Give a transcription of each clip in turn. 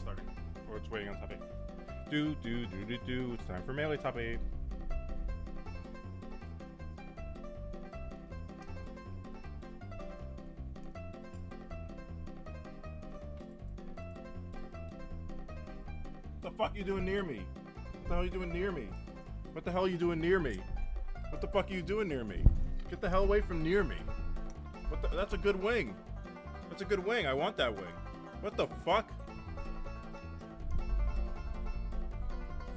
starting. Or it's waiting on top 8. Do. It's time for Melee top 8. What the fuck are you doing near me? What the hell are you doing near me? What the hell are you doing near me? What the fuck are you doing near me? Get the hell away from near me. That's a good wing. That's a good wing. I want that wing. What the fuck?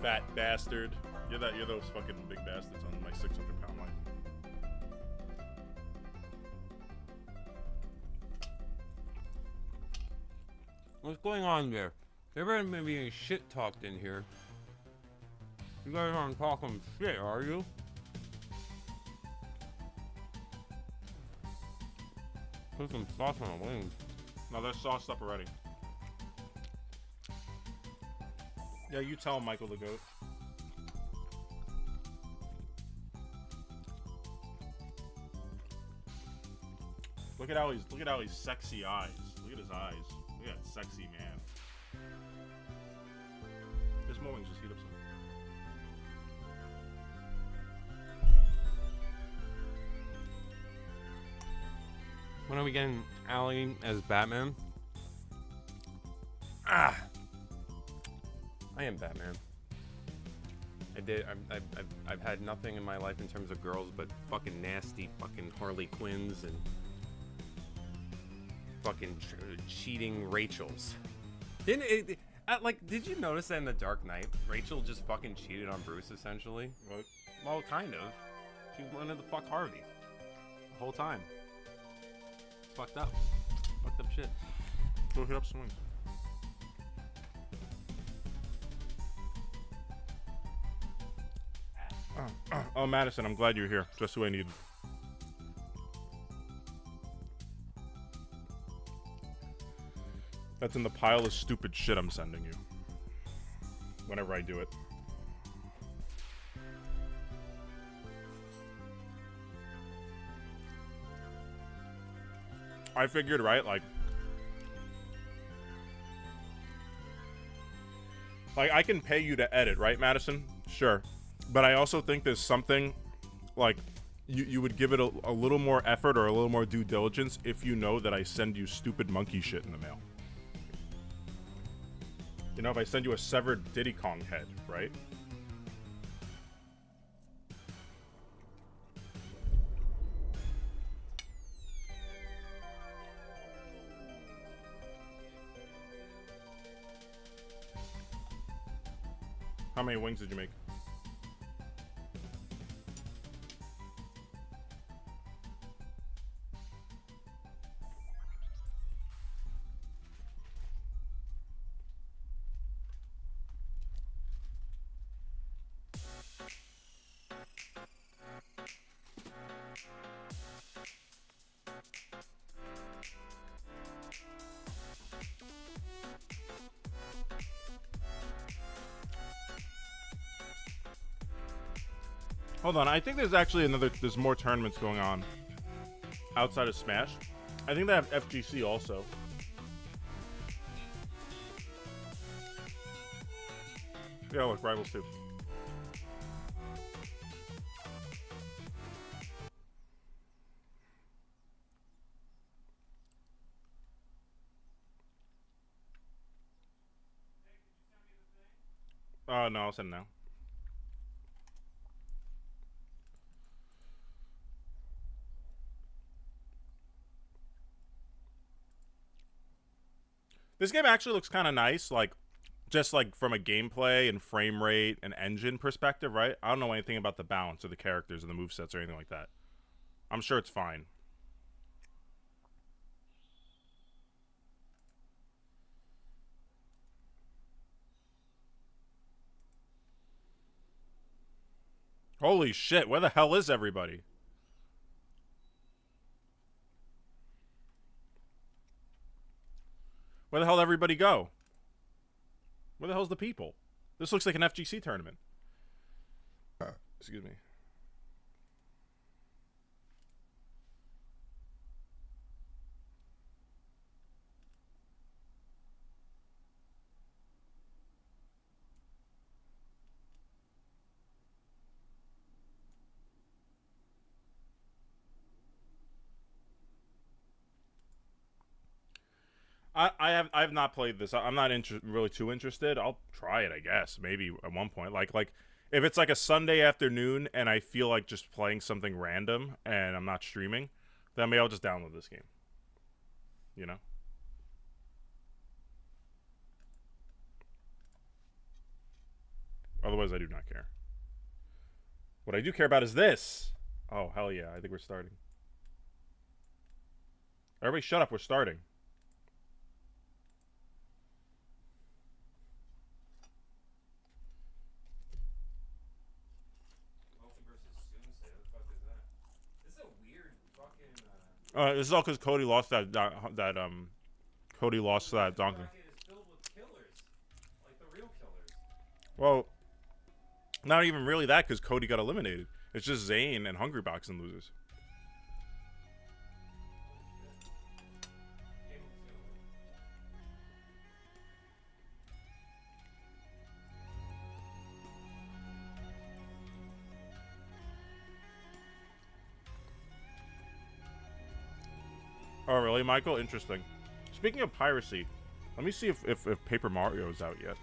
Fat bastard. You're those fucking big bastards on my 600-pound life. What's going on there? Everybody may be shit talked in here. You guys aren't talking shit, are you? Put some sauce on the wings. No, they're sauced up already. Yeah, you tell him, Michael the Goat. Look at how he's sexy eyes. Look at his eyes. Look at that sexy man. There's more wings, just heat up some. When are we getting Allie as Batman? Ah! I am Batman. I've had nothing in my life in terms of girls but fucking nasty fucking Harley Quinns and fucking cheating Rachels. Did you notice that in The Dark Knight, Rachel just fucking cheated on Bruce essentially? What? Well, kind of. She wanted to fuck Harvey the whole time. It's fucked up. Fucked up shit. Go hit up some wings. Oh, Madison, I'm glad you're here. Just who I need. That's in the pile of stupid shit I'm sending you. Whenever I do it. I figured, right, like I can pay you to edit, right, Madison? Sure. But I also think there's something, like, you would give it a little more effort or a little more due diligence if you know that I send you stupid monkey shit in the mail. You know, if I send you a severed Diddy Kong head, right? How many wings did you make? Hold on, I think there's actually there's more tournaments going on outside of Smash. I think they have FGC also. Yeah, look, Rivals 2. Oh, no, I'll send it now. This game actually looks kind of nice, like, just like from a gameplay and frame rate and engine perspective, right? I don't know anything about the balance of the characters and the movesets or anything like that. I'm sure it's fine. Holy shit, where the hell is everybody? Where the hell did everybody go? Where the hell's the people? This looks like an FGC tournament. Excuse me. I have not played this. I'm not really too interested. I'll try it, I guess, maybe at one point. Like if it's like a Sunday afternoon and I feel like just playing something random and I'm not streaming, then maybe I'll just download this game. You know? Otherwise, I do not care. What I do care about is this. Oh, hell yeah. I think we're starting. Everybody shut up. We're starting. This is all because Cody lost Cody lost that donkey. Well, not even really that because Cody got eliminated. It's just Zayn and Hungrybox and losers. Oh, really, Michael? Interesting. Speaking of piracy, let me see if Paper Mario is out yet.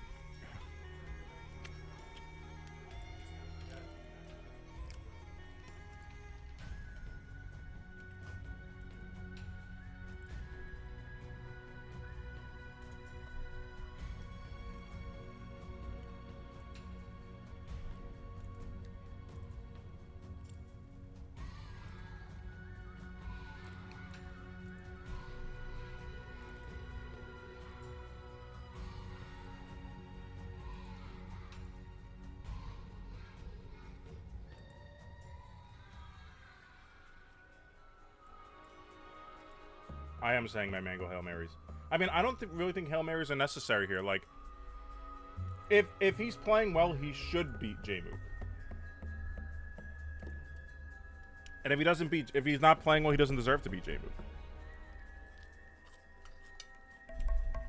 I am saying my mango Hail Marys. I mean, I don't really think Hail Marys are necessary here. Like, if he's playing well, he should beat J-Mook. And if he's not playing well, he doesn't deserve to beat J-Mook.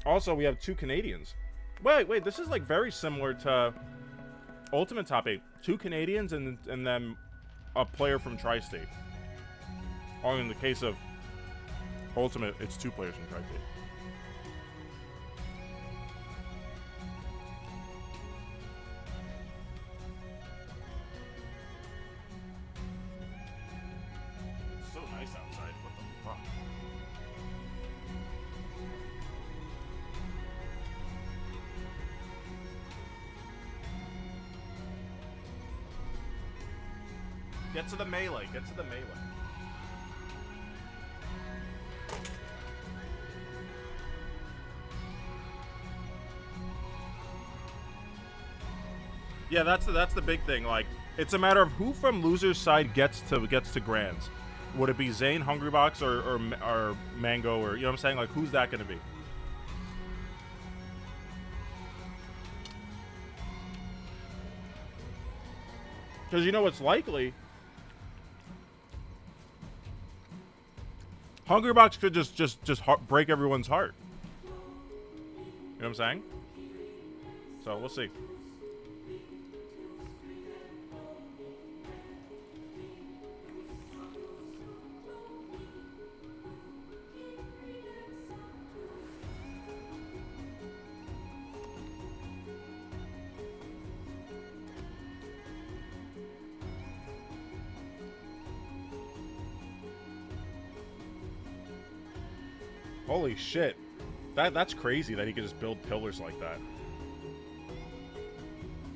Also, we have 2 Canadians. Wait, this is like very similar to Ultimate Top 8. 2 Canadians and then a player from Tri-State. Only in the case of Ultimate, it's 2 players from Tri-State. It's so nice outside. What the fuck? Get to the melee. Get to the melee. Yeah, that's the big thing. Like, it's a matter of who from loser's side gets to grands. Would it be Zayn, Hungrybox, or Mango, or you know what I'm saying? Like, who's that gonna be? Because you know what's likely. Hungrybox could just break everyone's heart. You know what I'm saying? So we'll see. Holy shit. That's crazy that he could just build pillars like that.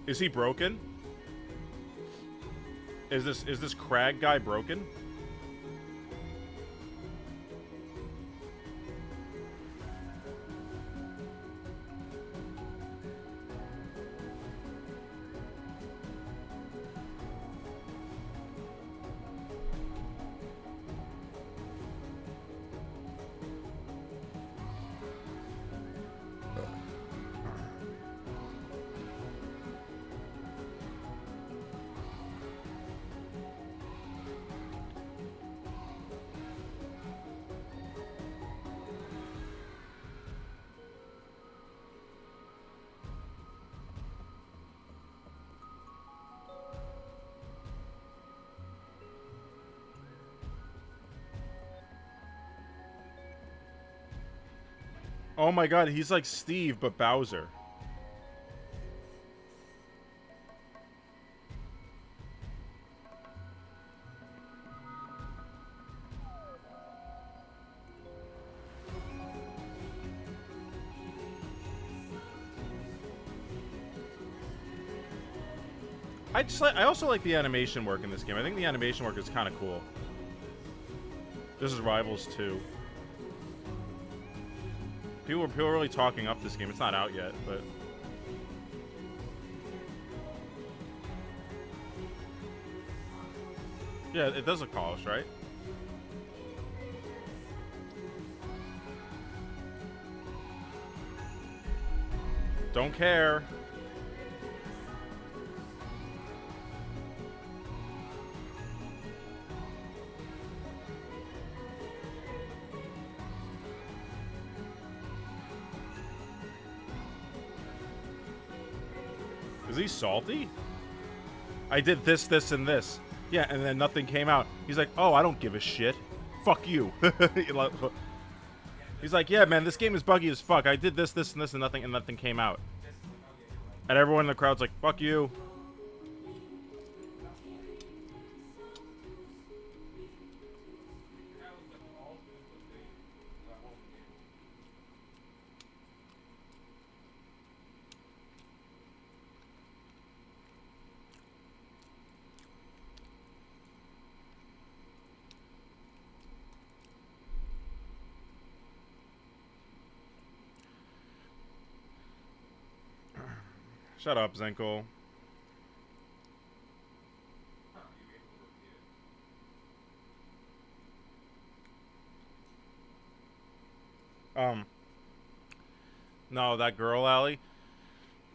Is he broken? Is this Crag guy broken? Oh my god, he's like Steve, but Bowser. I also like the animation work in this game. I think the animation work is kind of cool. This is Rivals 2. People are really talking up this game. It's not out yet, but yeah, it does look polished, right? Don't care. Is he salty? I did this, this, and this. Yeah, and then nothing came out. He's like, oh, I don't give a shit. Fuck you. He's like, yeah, man, this game is buggy as fuck. I did this, this, and this, and nothing came out. And everyone in the crowd's like, fuck you. Shut up, Zenko. No, that girl, Allie,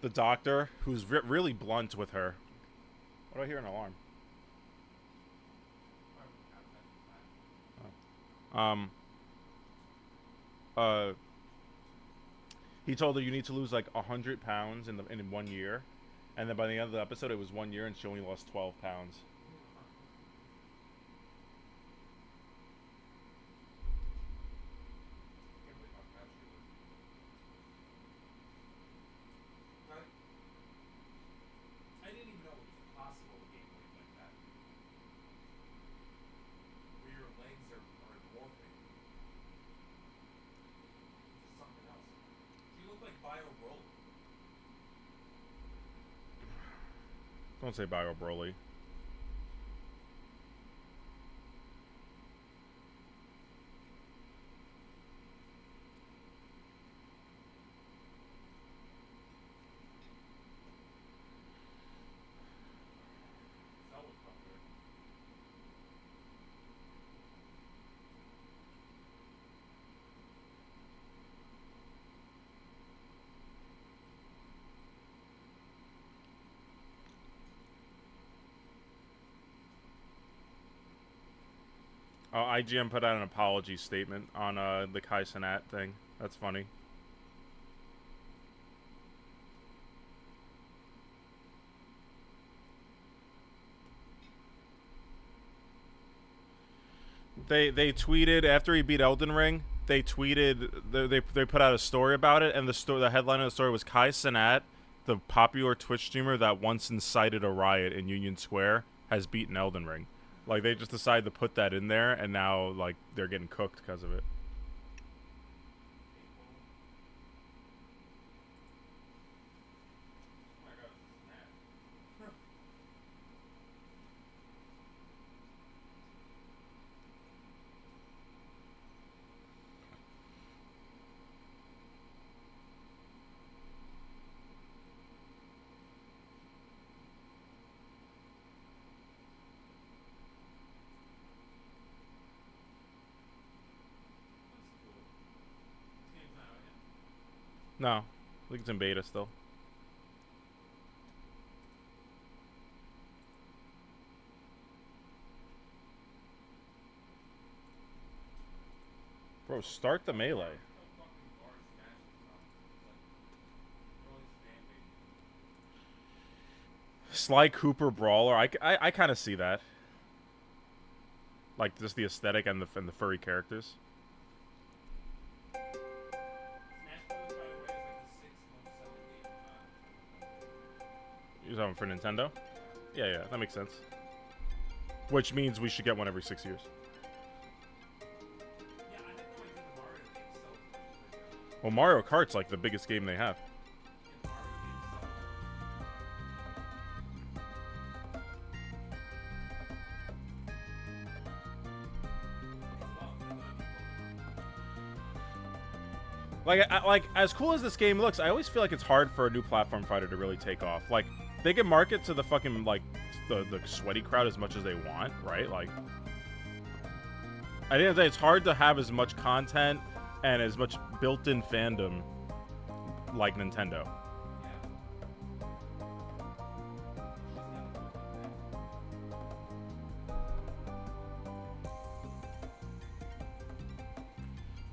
the doctor, who's really blunt with her. What do I hear? An alarm. He told her you need to lose like 100 pounds in 1 year, and then by the end of the episode, it was 1 year, and she only lost 12 pounds. Don't say Bio Broly. Oh, IGN put out an apology statement on the Kai Cenat thing. That's funny. They tweeted after he beat Elden Ring. They tweeted they put out a story about it, and the headline of the story was Kai Cenat, the popular Twitch streamer that once incited a riot in Union Square, has beaten Elden Ring. Like, they just decided to put that in there, and now, like, they're getting cooked because of it. No, I think it's in beta still. Bro, start the melee. Sly Cooper Brawler. I kind of see that. Like, just the aesthetic and the furry characters. You're talking for Nintendo? Yeah, that makes sense. Which means we should get one every 6 years. Yeah, I didn't know I did the Mario game so. Well, Mario Kart's like the biggest game they have. Like as cool as this game looks, I always feel like it's hard for a new platform fighter to really take off. Like, they can market to the fucking, like, the sweaty crowd as much as they want, right? Like, at the end of the day, it's hard to have as much content and as much built-in fandom like Nintendo.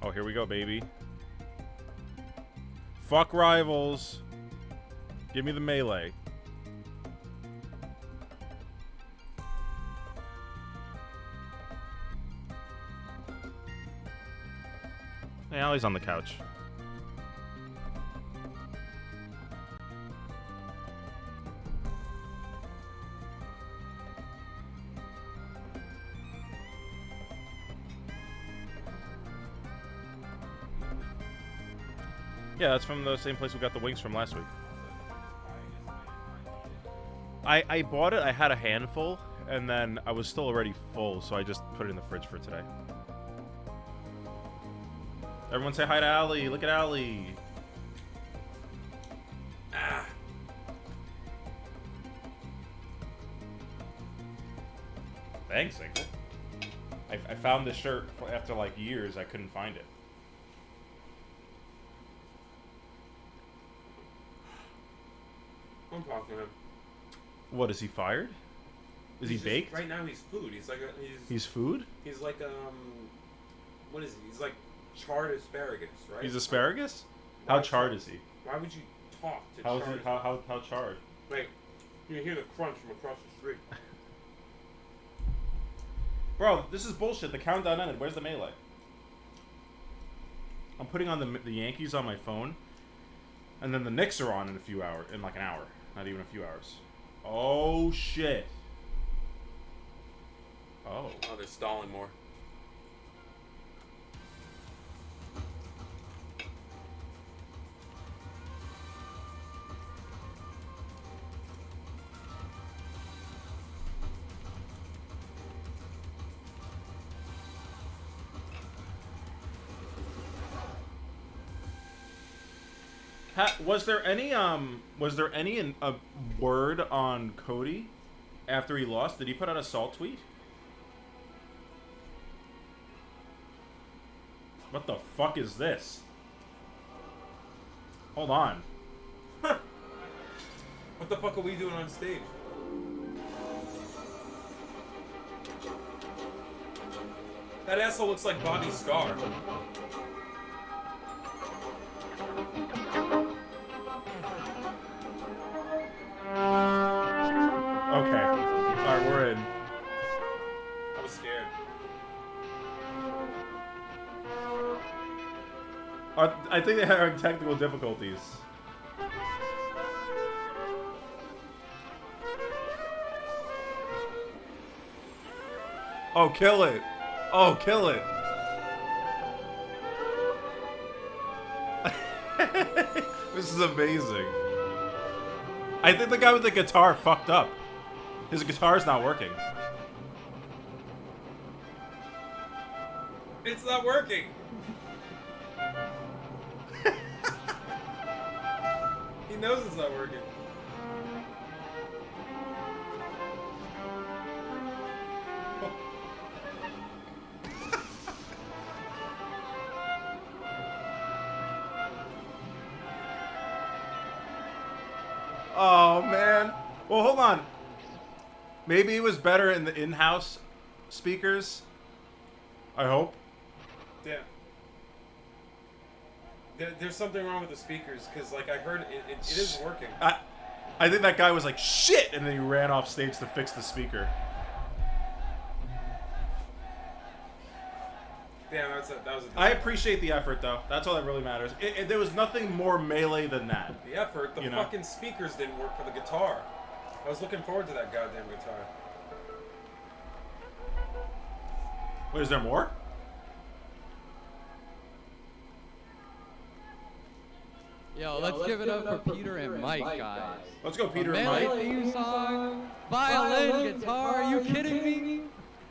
Oh, here we go, baby. Fuck rivals. Give me the melee. Hey, Allie's on the couch. Yeah, that's from the same place we got the wings from last week. I bought it, I had a handful, and then I was still already full, so I just put it in the fridge for today. Everyone say hi to Allie. Look at Allie. Ah. Thanks, Uncle. I found this shirt after like years. I couldn't find it. I'm talking to him. What, is he fired? Is he baked? Right now he's food. He's like He's food? He's like what is he? He's like charred asparagus, right? He's asparagus? How charred is he? Why would you talk to How charred? is he? How charred? Like, you hear the crunch from across the street. Bro, this is bullshit. The countdown ended. Where's the melee? I'm putting on the Yankees on my phone, and then the Knicks are on in like an hour. Not even a few hours. Oh shit. Oh. Oh, they're stalling more. Was there any word on Cody after he lost? Did he put out a salt tweet? What the fuck is this? Hold on. What the fuck are we doing on stage? That asshole looks like Bobby Scar. Okay. Alright, we're in. I was scared. I think they're having technical difficulties. Oh, kill it! Oh, kill it! This is amazing. I think the guy with the guitar fucked up. His guitar's not working. It's not working. He knows it's not working. Oh, man. Well, hold on. Maybe it was better in the in-house speakers. I hope. Yeah. There's something wrong with the speakers, because, like, I heard it is working. I think that guy was like, shit! And then he ran off stage to fix the speaker. Yeah, that was a I appreciate the effort, though. That's all that really matters. There was nothing more melee than that. the effort. The fucking speakers didn't work for the guitar. I was looking forward to that goddamn guitar. Wait, is there more? Yo, let's give it up for Peter and Mike, guys. Let's go, Peter and Melee Mike. theme song, violin, guitar. Are you kidding me?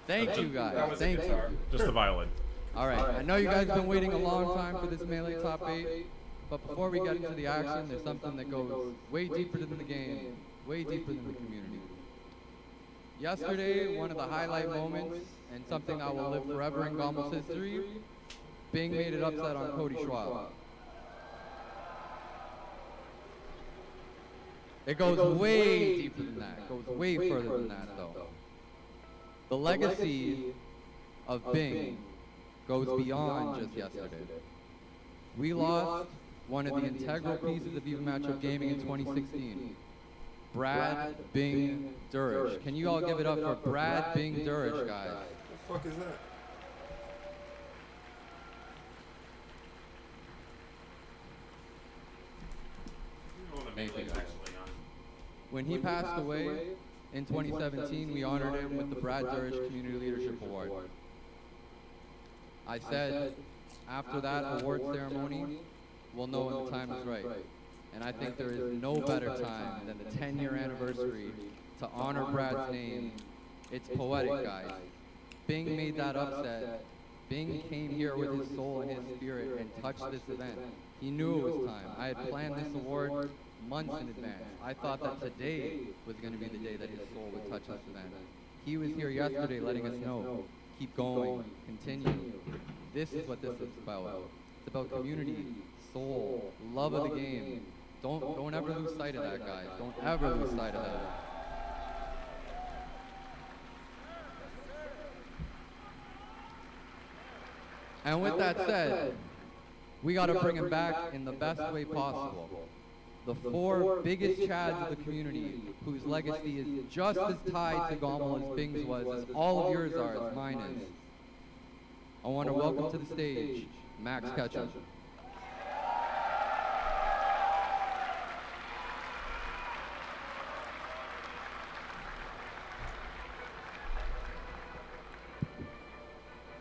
Thank you, guys. That was a Thank guitar. you. Just the violin. All right, I know you guys been waiting a long time for this Melee Top 8, but before we get into the action, there's something that goes way deeper than the game, way deeper than the community. Yesterday, one of the highlight moments, and something that will live forever in GOML's history, Bing made it upset on Cody Schwab. It goes way deeper than that. It goes way further than that, though. The legacy of Bing goes beyond just yesterday. We lost one of the integral pieces of even matchup gaming in 2016. Brad Bing Durich. Can you all give it up for Brad Bing Durich, guys? What the fuck is that? Thank you, guys. When he passed away in 2017, we honored him with the Brad Durich Community Leadership Award. I said, after that award ceremony, we'll know when the time is right. And I think there is no better time than the 10-year anniversary to honor Brad's name. It's poetic, guys. Bing made that upset. Bing came here with his soul and his spirit and touched this event. He knew it was time. I had planned this award months in advance. I thought that today was going to be the day that his soul would touch this event. He was here yesterday letting us know, keep going, continue. This is what this is about. It's about community, soul, love of the game. Don't ever lose sight of that, guys. Don't ever lose sight of that. And with that said, we got to bring him back in the best way possible. The four biggest chads of the community, whose legacy is just as tied to GOML as Bing's was, as all of yours are, as mine is. I want to welcome to the stage, Max Ketchum.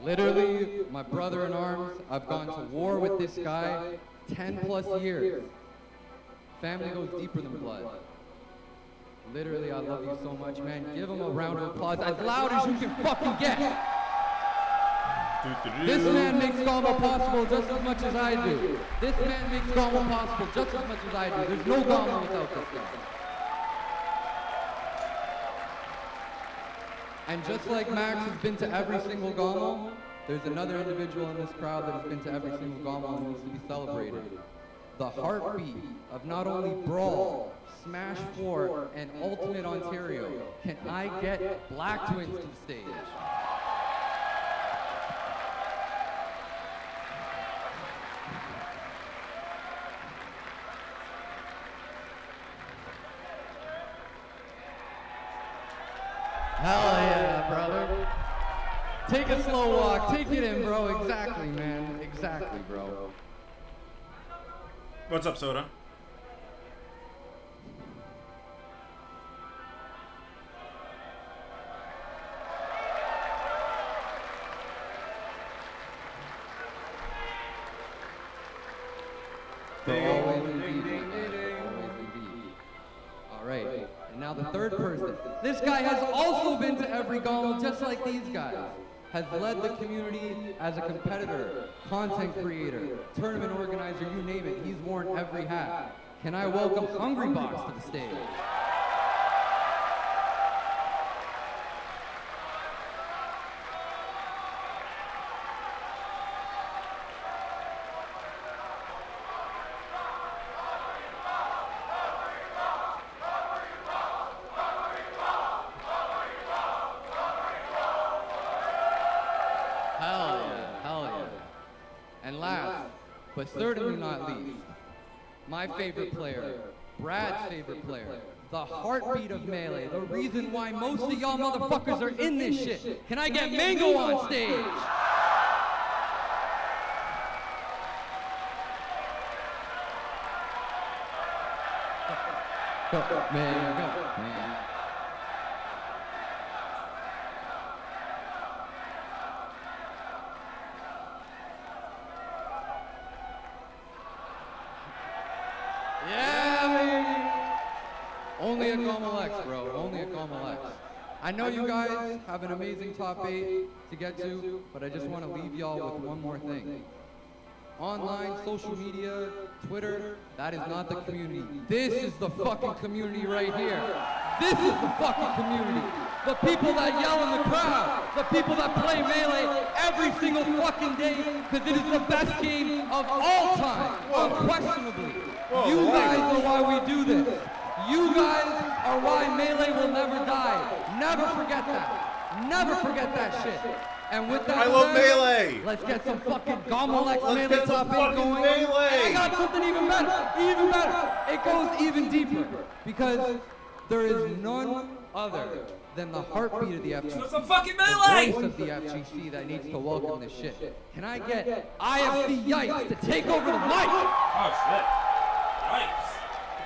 Literally, my brother in arms, I've gone to war with this guy 10 plus years. Family goes deeper than blood. Literally, I love you so much, man. Give him a round of applause as loud as you can fucking get. This man makes GOML possible just as much as I do. This man makes GOML possible just as much as I do. There's no GOML without this guy. And just like Max has been to every single GOML, there's another individual in this crowd that has been to every single GOML and needs to be celebrated. The heartbeat of not only Brawl, Smash 4, and Ultimate Ontario. Can I get Black Twins to the stage? Hell yeah, brother. Take a slow walk. Take it in, bro. Exactly, man. Exactly, bro. What's up, Soda? Always indeed. All right. And now the third person. This guy has also been to every GOML just like these guys. Has led the community as a competitor, content creator, tournament organizer, you name it. He's worn every hat. Can I welcome Hungry Box to the stage? But certainly not least, my favorite player, Brad's favorite player, the heartbeat of Melee, the reason why most of y'all motherfuckers are in this shit. Can I get Mango on stage? Man. Yeah, baby. Only at GOML X, bro. Only at GOML X. I know you guys have an amazing top 8 to get to, but I just want to leave y'all with one more thing. Online, social media, Twitter, that is not the community. This is the fucking community right here. This is the fucking community. The people that yell in the crowd. The people that play Melee every single fucking day because it is the best game of all time, unquestionably. You guys are why we do this. You guys are why Melee will never die. Never forget that. Never forget that shit. And with that, I love Melee. Let's get some fucking GOML X Melee get some top 8 fucking going. Melee. And I got something even better. Even better. It goes even deeper because there is none other than the heartbeat of the FGC. Some fucking Melee. The voice of the FGC that needs to welcome this shit. Can I get IFC Yikes to take over the mic? Oh shit. Yikes.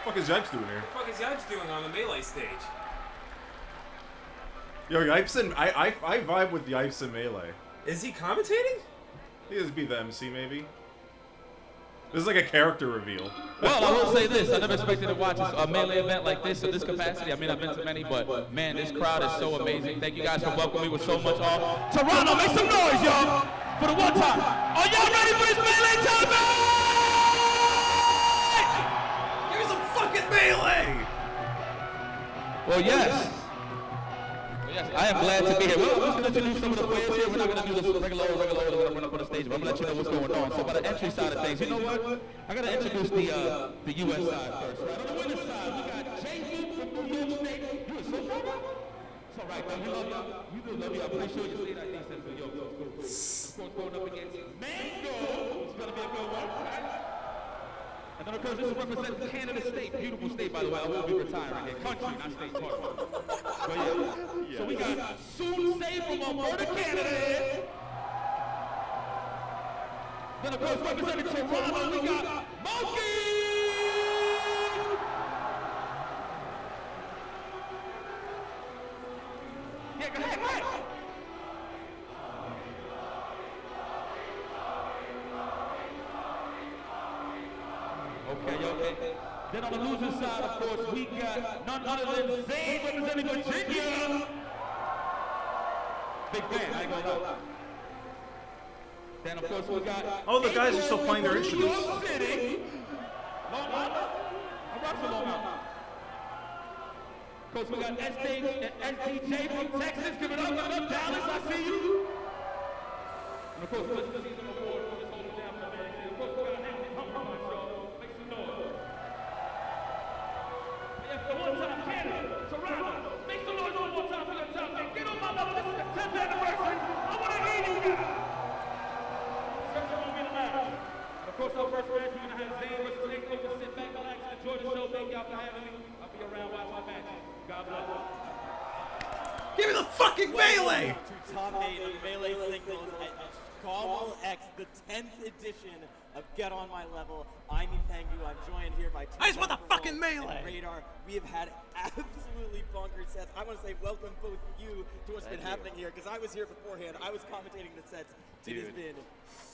What the fuck is Yipes doing here? What the fuck is Yipes doing on the Melee stage? Yo, Yipes and I vibe with Yipes and Melee. Is he commentating? He has be the MC maybe. This is like a character reveal. Well, I will say this. I never expected to watch a Melee event like this in this capacity. I mean, I've been to many, but man, this crowd is so amazing. Thank you guys for welcoming me with so much awe. Toronto, make some noise, y'all, for the one time. Are y'all ready for this Melee tournament? Give me some fucking Melee! Well, yes. Yes, I am glad to be here. Well, I'm just going to introduce some of the players here. We're not going to do this regular order that I'm going to run up on the stage, but I'm going to let you know what's going on. So by the entry side of things, you know what? I got to introduce the U.S. side first. Right? On the winner's side, we got J.U. from New York State. You a so far, bro? It's all right, man. We love you. We do love you. I'm pretty sure you stayed at these for Yo, so it's cool. Of course, going up against Mango. It's going to be a good one, right? And then, of course, this represents Canada State. Beautiful state, by the way. I will be retiring here. Country, not state part. But yeah. So we got Soon Say from Alberta, Canada. Then, of course, representing Toronto, we got Monkey. Yeah, go ahead, go ahead. Okay. Then on the loser side, of course, we got none other than Zane representing Virginia. Big fan, I ain't gonna lie. Then of course we got. Oh, the guys are still playing their New instruments. York City. Long Island. I rock for Long Island. Of course, we got SDJ from Texas. Give it up, Dallas. I see you. And of course, this is the season award for this whole damn event. Of course, we got Anthony Hummer, so make some noise. Yeah, for one time, Canada, Toronto, make some noise one more time for the top 10. Get on my level. This is the 10th anniversary. I want to hear you guys. First, I'm going to be the match. Of course, our first match, we're going to have Zane versus Nick. Just sit back, relax, and enjoy the show. Thank y'all for having me. I'll be around watching the matches. God bless. Give me the fucking Melee! To top 8 of Melee Singles at GOML X, the 10th edition of Get On My Level. I'm Ipangu. I'm joined here by I just want the fucking Melee! and Radar. We have had absolutely bonkers sets. I want to say welcome both you to what's been happening here, because I was here beforehand. I was commentating the sets. It has been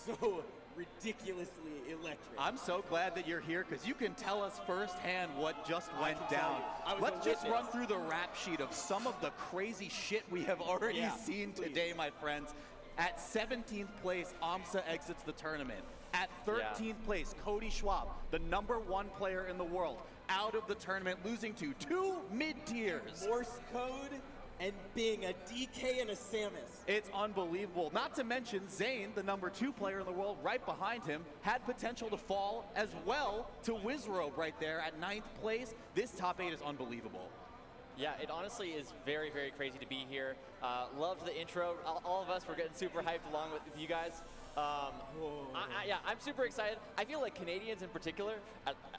so ridiculously electric. I'm so glad that you're here because you can tell us firsthand what just went down. Let's just run through the rap sheet of some of the crazy shit we have already seen today, my friends. At 17th place, AMSA exits the tournament. At 13th place, Cody Schwab, the #1 player in the world, out of the tournament, losing to 2 mid-tiers. Morse code and being a DK and a Samus. It's unbelievable. Not to mention Zane, the #2 player in the world, right behind him, had potential to fall as well to Wizrobe right there at 9th place. This top 8 is unbelievable. Yeah, it honestly is very, very crazy to be here. Loved the intro. All of us were getting super hyped along with you guys. I'm super excited. I feel like Canadians in particular,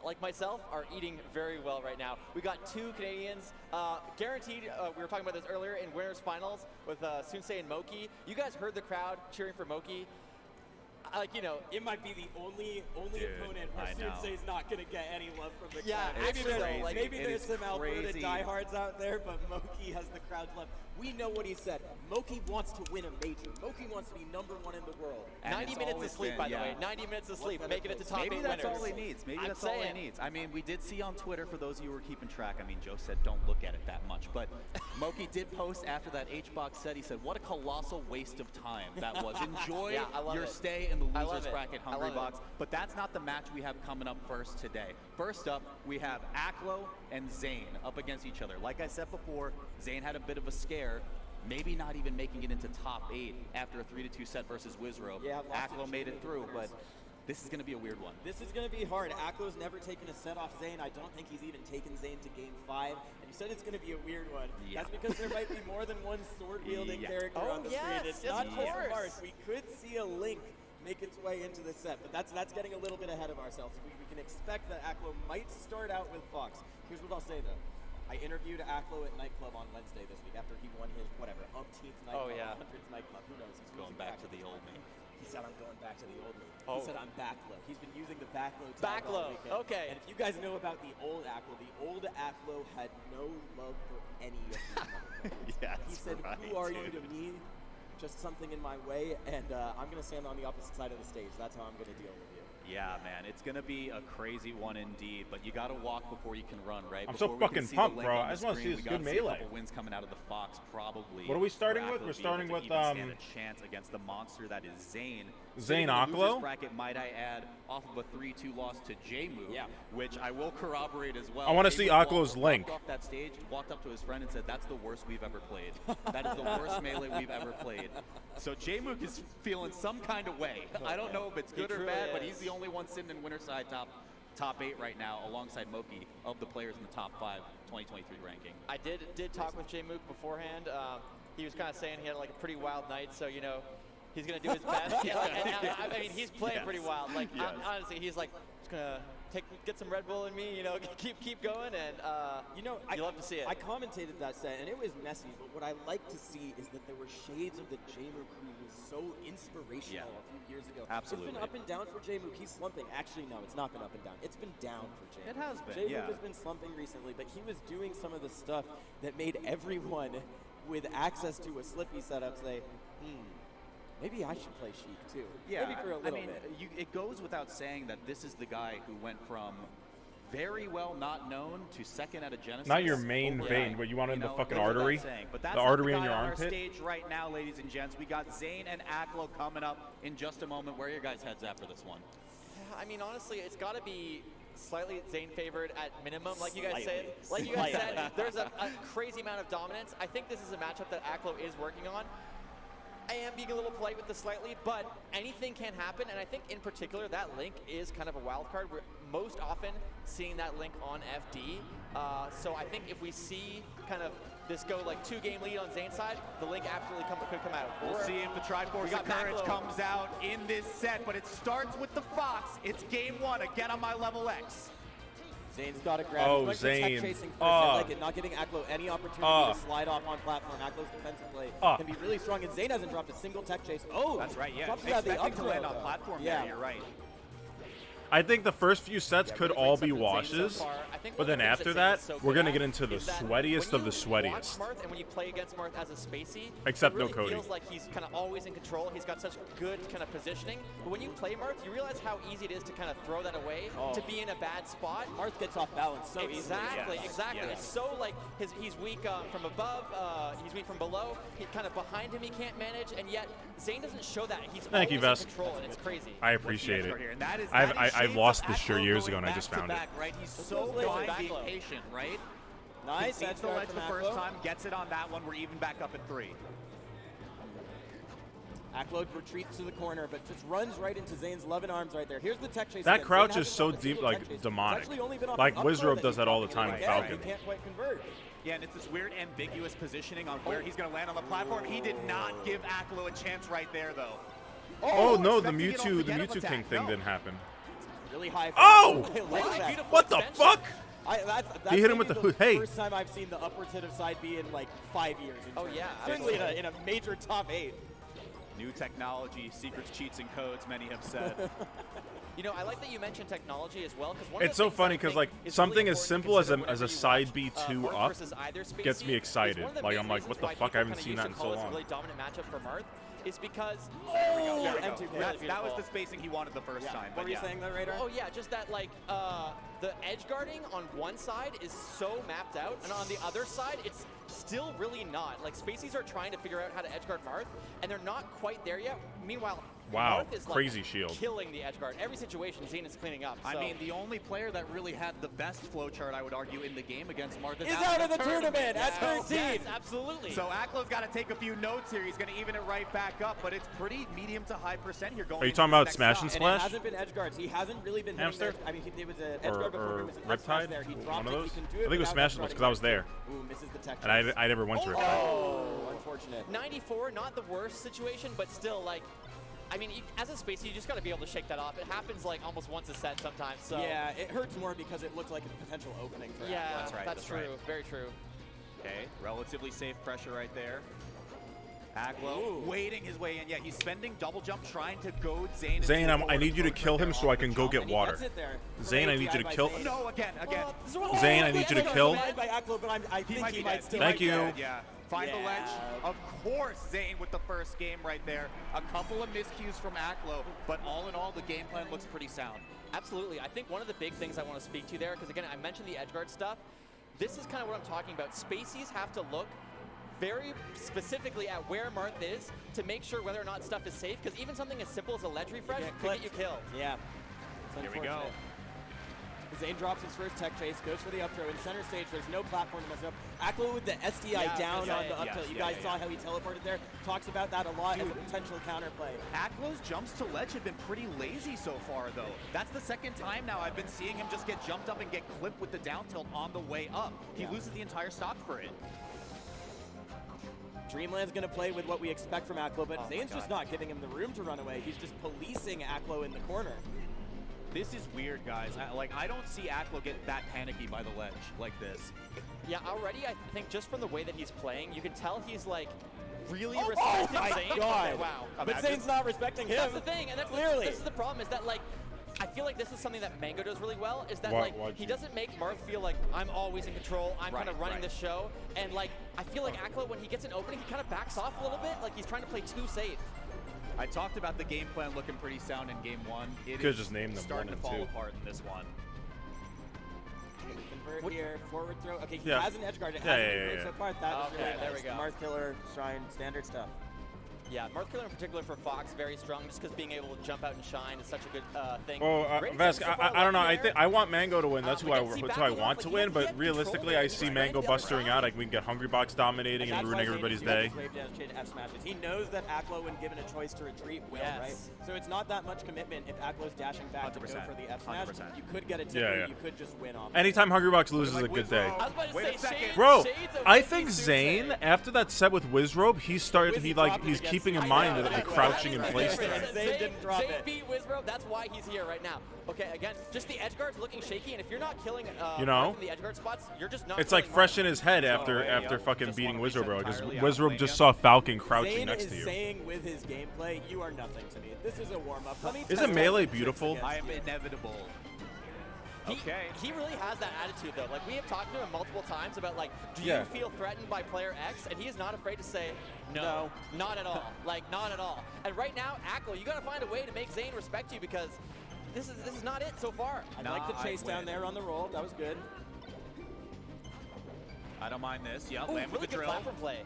like myself, are eating very well right now. We got 2 Canadians guaranteed. We were talking about this earlier in winners finals with Sunsei and Moki. You guys heard the crowd cheering for Moki. like, you know, It might be the only Dude, opponent where I know. Sensei's not gonna get any love from the Yeah, crowd. actually, though, like, maybe it there's is some Alberta crazy. diehards out there, but Moki has the crowd's love. We know what he said. Moki wants to win a major. Moki wants to be #1 in the world. And 90 it's minutes of always sleep, been- by the way. yeah. 90 minutes of sleep, better making it to place? top Maybe 8 that's winners. all he needs. Maybe I'm that's all he saying. needs. I mean, we did see on Twitter, for those of you who were keeping track, I mean, Joe said don't look at it that much, but Moki did post after that H-Box set, he said, what a colossal waste of time that was. Enjoy Yeah, I love your it. stay in the I love losers it. bracket I Hungry love it. Box, but that's not the match we have coming up first today. First up, we have Aklo and Zane up against each other. Like I said before, Zane had a bit of a scare, maybe not even making it into top 8 after a 3-2 set versus Wizrow. Yeah, lost Aklo to made it cheating through, winners. but this is going to be a weird one. This is going to be hard. Aklo's never taken a set off Zane. I don't think he's even taken Zane to game 5. And you said it's going to be a weird one. Yeah. That's because there might be more than one sword-wielding Yeah. character Oh, on the yes, screen. It's yes, not of just course. Mars. We could see a Link make its way into the set, but that's getting a little bit ahead of ourselves. We can expect that Aklo might start out with Fox. Here's what I'll say, though. I interviewed Aklo at Nightclub on Wednesday this week after he won his, whatever, umpteenth nightclub, Oh, yeah. 100th nightclub. Who knows? He's Going losing back to brackets. the old me. He said, I'm going back to the old me. Oh. He said, I'm backlow. He's been using the backlow tag Backlow, all weekend. okay. And if you guys know about the old Aklo had no love for any of these motherfuckers. Yes, He said, right, who are you dude. to me? Just something in my way, and I'm going to stand on the opposite side of the stage. That's how I'm going to deal with you. Yeah, man, it's gonna be a crazy one indeed. But you gotta walk before you can run, right? I'm so Before we can fucking see the pumped, link bro. on I the just wanna see screen, this we good gotta see a melee. couple wins coming out of the Fox, probably. What are we starting for with? Aklo We're to be starting able to with, even stand a chance against the monster that is Zane. Zane Sitting in the losers Aklo? bracket, might I add, off of a 3-2 loss to J-Move, Yeah. which I will corroborate as well. I wanna see J-Move Aklo's link. Walked off that stage, walked up to his friend and said, "That's the worst we've ever played. That is the worst melee we've ever played." So J-Mook is feeling some kind of way. I don't know if it's good or truly bad, but is. he's the only one sitting in winner side top 8 right now, alongside Moki of the players in the top 5 2023 ranking. I did talk with Jay Mook beforehand. He was kind of saying he had like a pretty wild night, so you know he's gonna do his best. Yeah, I mean, he's playing pretty wild. Like Yes. honestly, he's like just gonna get some Red Bull in me, you know, keep going, and You know, you love to see it. I commentated that set, and it was messy, but what I like to see is that there were shades of the J-Mook who was so inspirational a few years ago. Absolutely. It's been up and down for J-Mook. He's slumping. Actually, no, it's not been up and down. It's been down for J-Mook. It has been, J-Mook yeah. has been slumping recently, but he was doing some of the stuff that made everyone with access to a Slippy setup say, maybe I should play Sheik too. Yeah, Maybe for a little I mean, bit. it goes without saying that this is the guy who went from very well not known to second at a Genesis. Not your main overnight. vein, but you want it in the know, fucking goes without artery? saying. But that's The not artery in guy your on armpit? Our stage right now, ladies and gents. We got Zane and Aklo coming up in just a moment. Where are your guys' heads at for this one? I mean, honestly, it's got to be slightly Zane favored at minimum, like you guys said. Slightly. Like you guys Slightly. said, there's a crazy amount of dominance. I think this is a matchup that Aklo is working on. I am being a little polite with the slightly, but anything can happen, and I think in particular that Link is kind of a wild card. We're most often seeing that Link on FD, so I think if we see kind of this go like 2-game lead on Zane's side, the Link absolutely could come out. We'll see if the Triforce We got of Courage Aklo. comes out in this set, but it starts with the Fox. It's game 1 again on my level X. Zane's got to grab. Oh, He's going for Zane. tech chasing first. I like it. Not giving Aklo any opportunity to slide off on platform. Aklo's defensive play can be really strong, and Zane hasn't dropped a single tech chase. Oh, That's right, yeah. drops it out the Expecting up to land throw, on though. platform Yeah, there, you're right. I think the first few sets could all be Zane so washes, far, I think but one of then the things after Zane that, is so we're good gonna at get into the is that sweatiest when of the you sweatiest. watch Marth and when you play against Marth as a spacey, Except it really no Cody. feels like he's kind of always in control. He's got such good kind of positioning. But when you play Marth, you realize how easy it is to kind of throw that away, to be in a bad spot. Marth gets off balance so easily. Exactly, exactly. yes. It's so like he's weak from above, he's weak from below. He kind of behind him he can't manage, and yet Zane doesn't show that. He's Thank you, always Vest. in control, and it's crazy. I appreciate it. Here. And that is, I shades lost of this shirt Aklo years going ago and I back just to found it. back, right? He's This so was lazy fine back being low. patient, right? Nice. Concedes That's the ledge the from first Aklo. time, gets it on that one. We're even back up at 3. Aklo retreats to the corner, but just runs right into Zane's love and arms right there. Here's the tech chase. That again. crouch Zane is hasn't so dropped a deep, single like, tech chase. It's demonic. actually only been off Like, an up throw Wizrobe that does he's that all the dropping time it with again. Falcon. He can't quite convert. Yeah, and it's this weird ambiguous positioning on where he's going to land on the platform. He did not give Aklo a chance right there, though. Oh no, the expecting it off Mewtwo, the get-up Mewtwo King attack. thing No. didn't happen. Really high. Oh! I like that. What the fuck? That's He hit him maybe with the the hey. first time I've seen the upwards hit of side B in like 5 years. Oh, yeah, Certainly in a major top 8. New technology, secrets, cheats, and codes, many have said. You know, I like that you mentioned technology as well, because It's so funny because like something as simple as a side B2 up gets me excited. Like I'm like, what the fuck? I haven't seen that in so long. It's a really dominant matchup for Marth. Is because that was the spacing he wanted the first time. What were you saying though, Radar? Oh yeah, just that like the edge guarding on one side is so mapped out, and on the other side it's still really not. Like Spaceys are trying to figure out how to edge guard Marth, and they're not quite there yet. Meanwhile, wow, Marth is crazy like shield, killing the edge guard. Every situation, Zane is cleaning up. I so. mean, the only player that really had the best flowchart, I would argue, in the game against Marth is out of the tournament at 13. Yes, absolutely. So Aklo's got to take a few notes here. He's going to even it right back up, but it's pretty medium to high percent here going. Are you talking about smash and And splash? it hasn't been edge guards. He hasn't really been Hamster? hitting there. I mean, it was an edge guard before. It was an up smash Riptide? there. He One dropped of it. those? He can do I it think it was without smash because I was there. Ooh, misses the tech. And I never went to Riptide. Oh, unfortunate. 94, not the worst situation, but still, like, I mean, as a Spacey, you just got to be able to shake that off. It happens, like, almost once a set sometimes, so. Yeah, it hurts more because it looked like a potential opening for Yeah, Aklo. That's right, that's true. right. Very true. Okay, relatively safe pressure right there. Aklo waiting his way in. Yeah, he's spending double jump trying to goad Zane. Zane, I need you to kill him so I can go get water. Zane, I need you to kill. No, again. Zane, I need you to kill. By Aklo, but I think he might still. Thank you. Yeah. Find the ledge. Of course, Zane with the first game right there. A couple of miscues from Aklo, but all in all, the game plan looks pretty sound. Absolutely. I think one of the big things I want to speak to there, because again, I mentioned the edgeguard stuff. This is kind of what I'm talking about. Spaceys have to look very specifically at where Marth is to make sure whether or not stuff is safe, because even something as simple as a ledge refresh could get you killed. Yeah. Here we go. Zane drops his first tech chase, goes for the up throw in center stage. There's no platform to mess up. Aklo with the SDI down on the up tilt. You guys saw how he teleported there. Talks about that a lot as a potential counterplay. Aklo's jumps to ledge have been pretty lazy so far, though. That's the second time now I've been seeing him just get jumped up and get clipped with the down tilt on the way up. He loses the entire stock for it. Dreamland's going to play with what we expect from Aklo, but Zane's just not giving him the room to run away. He's just policing Aklo in the corner. This is weird, guys. I don't see Aklo get that panicky by the ledge like this. Yeah, already I think just from the way that he's playing, you can tell he's like really respecting Zane. God. Wow. But Zane's not respecting him. That's the thing, and that's clearly. This is the problem, is that like, I feel like this is something that Mango does really well, is that he doesn't make Marth feel like I'm always in control, I'm kind of running the show, and like, I feel like Aklo, when he gets an opening, he kind of backs off a little bit, like he's trying to play too safe. I talked about the game plan looking pretty sound in game one. It could is just name them starting 1 to and fall 2. apart in this one. Convert here, forward throw. Okay, he has an edge guard. It hasn't been great so far. That was really there we go. Marth Killer, Shrine, standard stuff. Yeah, Marth Killer in particular for Fox, very strong, just because being able to jump out and shine is such a good thing. Vesk, I don't know. I want Mango to win. That's who I want to win. But realistically, I see Mango bustering out. Like we can get Hungry Box dominating and ruining everybody's day. He knows that Aklo, when given a choice to retreat, will, right? So it's not that much commitment if Aklo's dashing back to go for the F smash. You could get a tip, you could just win off. Anytime Hungry Box loses is a good day. I was about to say, Bro, I think Zane, after that set with Wizrobe, he's keeping in mind the crouching in place there. Zane didn't drop it. Beat Wizrobe, that's why he's here right now. Okay, again, just the edge guard's looking shaky, and if you're not killing the edge guard spots, you're just not. It's like fresh in his head after fucking beating Wizrobe, bro. Because Wizrobe just saw Falcon crouching next to you. Zane is saying with his gameplay, you are nothing to me. This is a warm-up. Isn't Melee beautiful? I am inevitable. He really has that attitude, though. Like, we have talked to him multiple times about, like, do you feel threatened by player X? And he is not afraid to say, no, not at all. Like, not at all. And right now, Aklo, you got to find a way to make Zane respect you, because this is not it so far. I like the chase down there on the roll. That was good. I don't mind this. Yeah, Ooh, land with really the drill. platform play.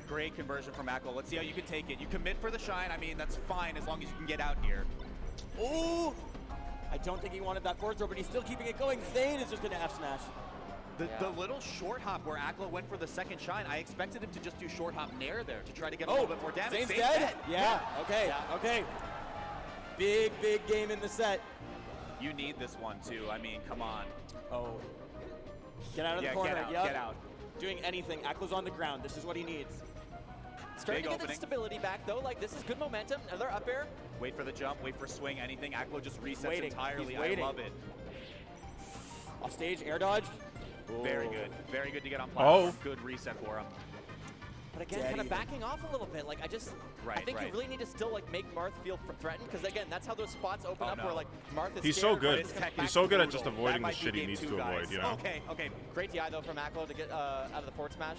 Great conversion from Aklo. Let's see how you can take it. You commit for the shine. I mean, that's fine as long as you can get out here. Ooh! I don't think he wanted that forward throw, but he's still keeping it going. Zane is just going to F-smash. The little short hop where Aklo went for the second shine, I expected him to just do short hop nair there to try to get a little bit more damage. Zane's dead? Yeah. Okay. Big game in the set. You need this one, too. I mean, come on. Oh. Get out of the corner. Get out. Doing anything. Aklo's on the ground. This is what he needs. Starting to get the stability back, though. Like, this is good momentum. Another up air. Wait for the jump. Wait for swing. Anything. Aklo just resets entirely. I love it. Off stage, air dodge. Very good. Very good to get on platform. Good reset for him. But again, kind of Daddy. backing off a little bit. Like I Right, think right. you really need to still like make Marth feel threatened, because again, that's how those spots open up no. where like Marth is He's scared, so good. but it's gonna He's back so good at brutal. just avoiding the That might be shit he game needs two, to guys. avoid, you know? Okay, okay. Great DI though from Aklo to get out of the forward smash.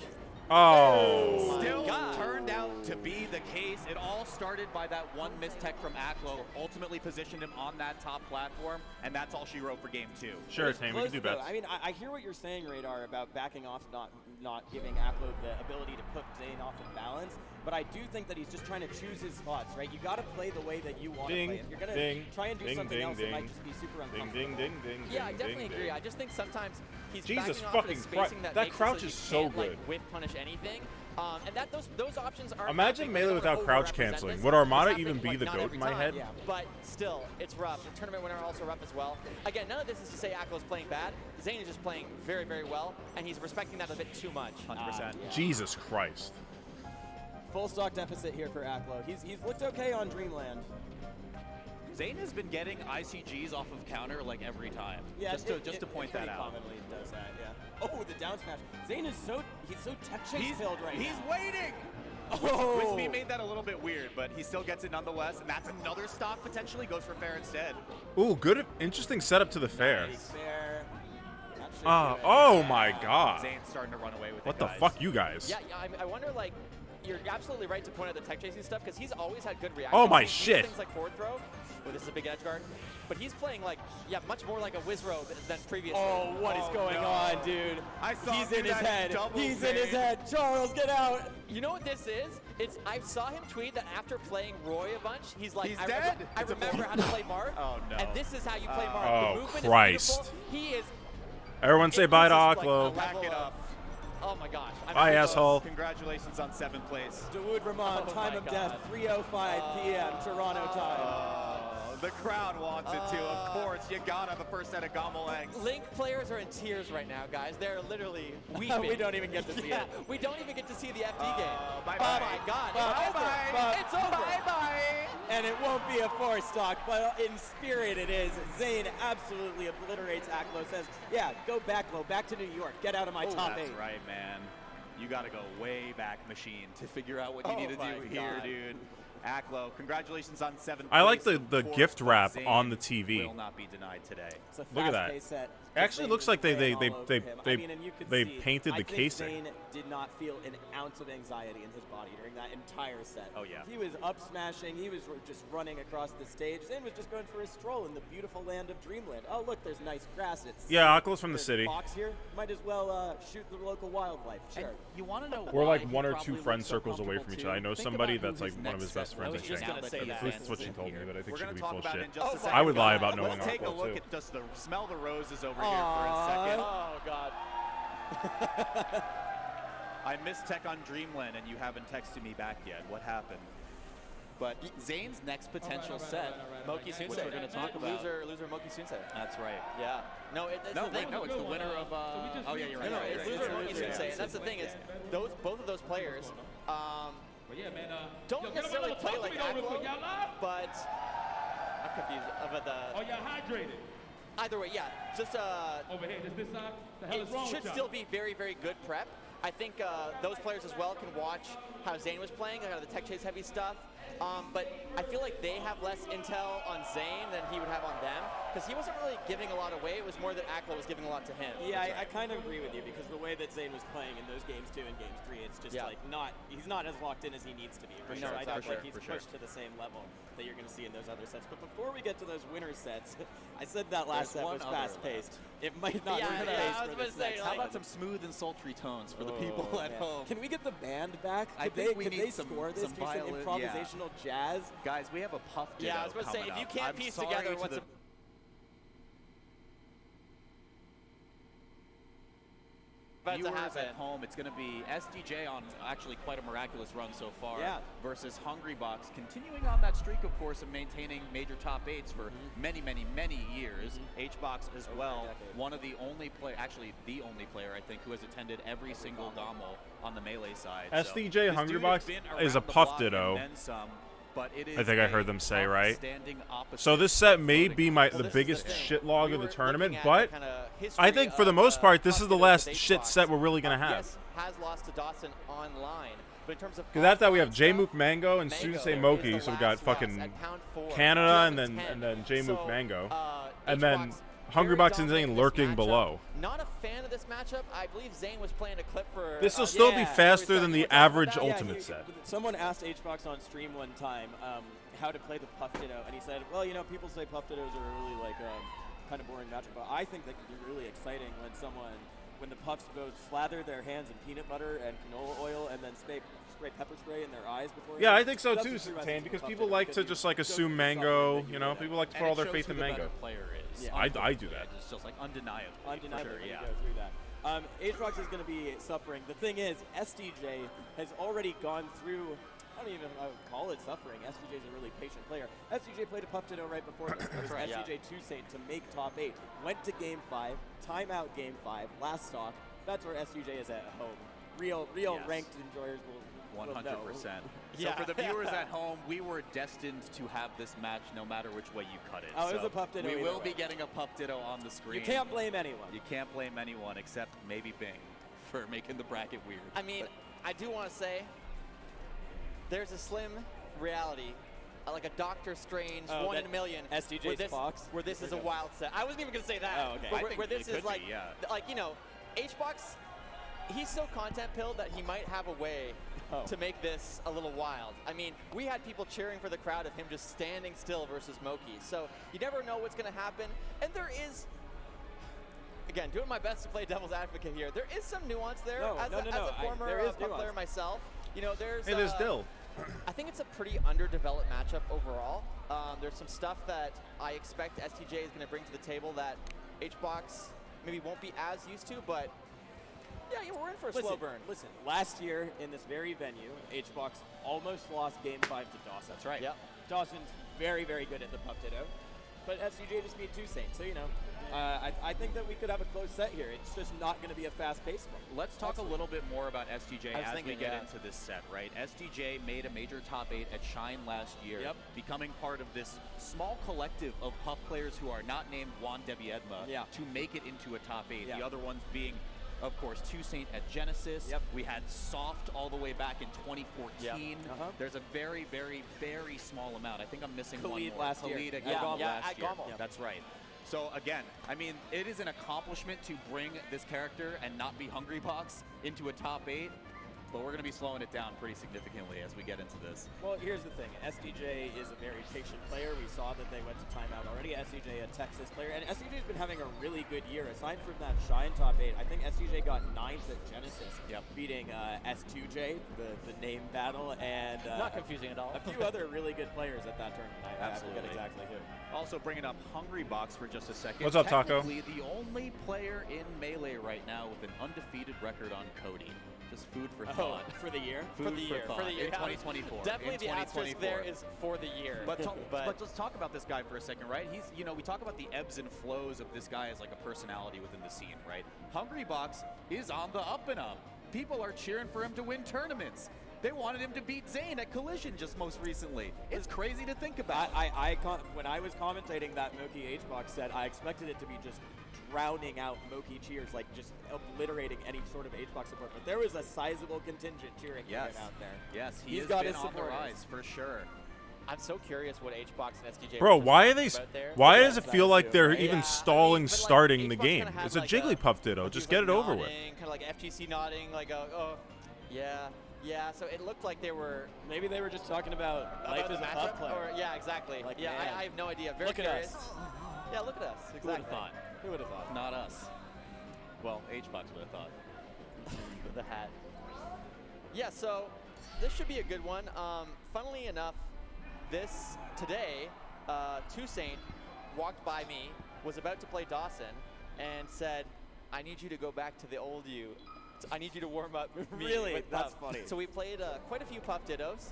Oh. Still God. turned out to be the case. It all started by that one mistech from Aklo, ultimately positioned him on that top platform, and that's all she wrote for game 2. Sure, Tame, we can do Close, bets. though. I mean, I hear what you're saying, Radar, about backing off, not giving Aklo the ability to put Zane off of balance. But I do think that he's just trying to choose his spots, right? You got to play the way that you want to Ding, play. If you're gonna ding, try and do ding, something ding, else, ding. it might just be super Ding, uncomfortable. ding, ding, ding, Yeah, I ding, definitely ding, agree. ding. I just think sometimes he's Jesus backing off fucking at a spacing Christ. that That makes it crouch so is you so can't, like, good. whiff punish anything. And that those options aren't. Imagine that big, Melee right? without They crouch overrepresent canceling. this. Would It's Armada happening, even be like, the not GOAT every in my time. head? Yeah, but still, it's rough. The tournament winner also rough as well. Again, none of this is to say Aklo's playing bad. Zane is just playing very, very well, and he's respecting that a bit too much. 100%. Jesus Christ. Full stock deficit here for Aklo. He's looked okay on Dreamland. Zane has been getting ICGs off of counter like every time. Yeah, just to point that out. Commonly does that. Yeah. Oh, the down smash. Zane is so tech chase filled right He's now. waiting. Oh. Wispy made that a little bit weird, but he still gets it nonetheless, and that's another stock potentially. Goes for fair instead. Ooh, good, interesting setup to the fair. Nice fair. That should do it. Oh my God. Zane's starting to run away with What it, the guys. fuck, you guys? Yeah, I wonder, like, you're absolutely right to point out the tech chasing stuff, because he's always had good reactions. Oh my He's used shit. Things like forward throw. Oh, this is a big edge guard. But he's playing like, much more like a Wizro than previously. Oh, what is going on, dude? I saw He's him in do his that head. double He's in his Zane. head. Charles, get out. You know what this is? I saw him tweet that after playing Roy a bunch, he's like, He's I dead. I It's a remember how to play Marth. Oh, no. And this is how you play Marth. Oh, the movement Christ. is beautiful. He is. Everyone say bye to Like, Aklo. a Back level it up. Oh my gosh. Bye, asshole. Congratulations on 7th place. Dawood Rahman, Oh time my of death, God. 3:05 p.m. Toronto time. The crowd wants it too. Of course, you gotta the first set of GOML eggs. Link players are in tears right now, guys. They're literally weeping. We don't even get to see yeah, it. we don't even get to see the FD game. Bye-bye. Oh my God! Bye-bye. It's over. Bye-bye. And it won't be a 4-stock, but in spirit it is. Zane absolutely obliterates Aklo, says, yeah, go back low, back to New York, get out of my top That's 8. right, man. You gotta go way back, machine, to figure out what you Oh need to my do here, God. dude. Aklo, congratulations on 7th I like place. the Of gift course, wrap Zane on the TV. will not be denied today. It's a Look at that. fast-paced set. Actually Zane looks was like they playing all over him. I mean, and you could they see, painted the I think casing. Zane did not feel an ounce of anxiety in his body during that entire set. Oh, yeah. He was up smashing. He was just running across the stage. Zane was just going for a stroll in the beautiful land of Dreamland. Oh, look, there's nice grass. It's Yeah, Aklo's from the there's city. Fox here. Might as well shoot the local wildlife. Sure. And you want to know We're why like he one or probably two looks friend so circles away from comfortable each too? other. I know Think somebody about who that's like his one of next his best set friends. was I just think. gonna say that. This is what she told me, Here. but I think We're she gonna could be talk full about it shit. in just a I second. would lie about knowing Let's take a Aklo look too. at just the smell the roses over here for a second. Oh God. I missed tech on Dreamland and you haven't texted me back yet. What happened? But Zane's next potential set, Moki Sunsei. which we're going to talk about. Loser Moki Sunsei. That's right. Yeah. No, it's No, the thing. wait, no, it's the winner of. Oh yeah, you're right. No, you're it's right, loser you're Moki right. Sunsei, and that's the thing is, both of those players, don't necessarily play like Aklo, but I'm confused about the. Oh, y'all hydrated. Either way, yeah, just Over here, this side. The hell it is wrong should with still y'all? be very, very good prep. I think those players as well can watch how Zane was playing, kind of the tech chase heavy stuff. But I feel like they have less intel on Zane than he would have on them, because he wasn't really giving a lot away. It was more that Aklo was giving a lot to him. Yeah, I kind of agree with you, because the way that Zane was playing in those games 2 and games 3, it's just like he's not as locked in as he needs to be. For Right? sure, So I don't for think sure, he's for pushed to the same level that you're going to see in those other sets. But before we get to those winner sets, I said that last set was fast-paced. It might not Yeah, be yeah, fast I was for about this to say, next How like- about some smooth and sultry tones for the people at man. home? Can we get the band back? I Could think they, we could need they some- score this some through some violin- improvisational jazz? Guys, we have a puff ditto Yeah, I was about to say, coming if you up. can't I'm piece sorry together to what's the- about to viewers happen. at home, it's going to be SDJ on actually quite a miraculous run so far versus Hungrybox, continuing on that streak, of course, of maintaining major top 8s for many, many, many years. HBox as well, one of the only actually the only player, I think, who has attended every single GOML on the Melee side. SDJ So, this Hungrybox dude has been is a around the puff block and ditto. then some, but it is I think I a heard them say, right? outstanding opposite So this set may be Well, the this is biggest the thing. shit log We of the were tournament, looking at but the kinda I history think for the of, most part, this puff is the dittos last with shit HBox. set we're really gonna have. Yes, has lost to Dawson online, But in terms of Because after that we have offline J-Mook stuff, Mango and Mango Sunsei is Moki, the so we got last fucking at pound 4, Canada 11-10. and then J-Mook So, Mango. HBox And then Hungry very Box and dominant Zane in this lurking matchup. below. Not a fan of this matchup. I believe Zane was playing a clip for. This will still be yeah, faster than the average Yeah, Ultimate set. Someone asked HBox on stream one time how to play the Puff Ditto, and he said, well, you know, people say Puff Dittos are a really, like, kind of boring matchup, but I think they can be really exciting when the Puffs both slather their hands in peanut butter and canola oil and then spray pepper spray in their eyes before. Yeah, I think so too, Tane, because people like to just like assume Mango, you know, people like to put all their faith in Mango. Player is. Yeah. I do that. It's just like undeniable. Undeniably, Sure, yeah. go through that. HBox is going to be suffering. The thing is, SDJ has already gone through. I don't even know if I would call it suffering. SDJ is a really patient player. SDJ played a Puff Ditto right before this for SDJ 2 Saint to make top 8. Went to Game 5, timeout Game 5, last stock. That's where SDJ is at home. Real ranked enjoyers will 100%. Yeah. So for the viewers at home, we were destined to have this match no matter which way you cut it. Oh, it was So a Puff Ditto we either will way. be getting a Puff Ditto on the screen. You can't blame anyone. You can't blame anyone except maybe Bing for making the bracket weird. I mean, I do want to say there's a slim reality, like a Doctor Strange 1 in a million. SDJ's where this, Fox? where this is a wild set. I wasn't even going to say that. Oh, okay. But I where, think where this it could is like, be, yeah. like, you know, HBox, he's so content pilled that he might have a way to make this a little wild. I mean, we had people cheering for the crowd of him just standing still versus Moki. So you never know what's going to happen. And there is, again, doing my best to play devil's advocate here, there is some nuance there. As a former Puff player myself, you know, there's... Hey, there's Dill. I think it's a pretty underdeveloped matchup overall. There's some stuff that I expect STJ is going to bring to the table that HBox maybe won't be as used to, but yeah, we're in for a slow burn. Listen, last year in this very venue, HBox almost lost Game 5 to Dawson. That's right. Yep. Dawson's very, very good at the Puff Ditto, but SCJ just beat 2 Saints, so you know. I think that we could have a close set here. It's just not going to be a fast-paced one. Let's talk a little bit more about SDJ I was as thinking, we get yeah. into this set, right? SDJ made a major top 8 at Shine last year, becoming part of this small collective of Puff players who are not named Juan Debiedma to make it into a top 8. The other ones being, of course, 2 Saint at Genesis. We had Soft all the way back in 2014. There's a very, very, very small amount. I think I'm missing one Khalid more. last year. Khalid at Yeah, GOML yeah, last at year. GOML. That's right. So again, I mean, it is an accomplishment to bring this character and not be Hungry Box into a top 8, but we're going to be slowing it down pretty significantly as we get into this. Well, here's the thing. SDJ is a very patient player. We saw that they went to timeout already. SDJ, a Texas player. And SDJ's been having a really good year. Aside from that Shine top 8, I think SDJ got 9th at Genesis, beating S2J, the name battle, and Not confusing at all. a few other really good players at that tournament. I Absolutely. forget exactly who. Also bringing up Hungry Box for just a second. What's up, Taco? Technically the only player in Melee right now with an undefeated record on Cody. Just food for thought. For the year? Food for the year. thought For the year. in 2024. Definitely in the asterisk 2024. there is for the year. But let's talk about this guy for a second, right? He's, you know, we talk about the ebbs and flows of this guy as like a personality within the scene, right? Hungry Box is on the up and up. People are cheering for him to win tournaments. They wanted him to beat Zayn at Collision just most recently. It's crazy to think about. When I was commentating that Moki HBox set, I expected it to be just drowning out Moki cheers, like just obliterating any sort of HBox support. But there was a sizable contingent cheering for him out there. Yes, He's got been his on the supporters. rise for sure. I'm so curious what HBox and SDJ. Bro, why are they? about there. Why does it feel like they're Yeah, even I stalling mean, but, like, starting the HBox game? kinda had, It's a like, Jigglypuff Ditto. Moki Just was, get it like, over with. nodding, kind of like FGC nodding, like yeah. So it looked like they were Maybe they were just talking about life the as a matchup, Puff player. or yeah, exactly. Like, yeah, man. I have no idea. Very Look at curious. us. Yeah, look at us. Who would Exactly. have thought? Who would have thought? Not us. Well, HBox would have thought. With the hat. Yeah, so this should be a good one. Funnily enough, today, 2 Saint walked by me, was about to play Dawson, and said, "I need you to go back to the old you. I need you to warm up." me Really? with That's Puff." funny. So we played quite a few Puff Dittos.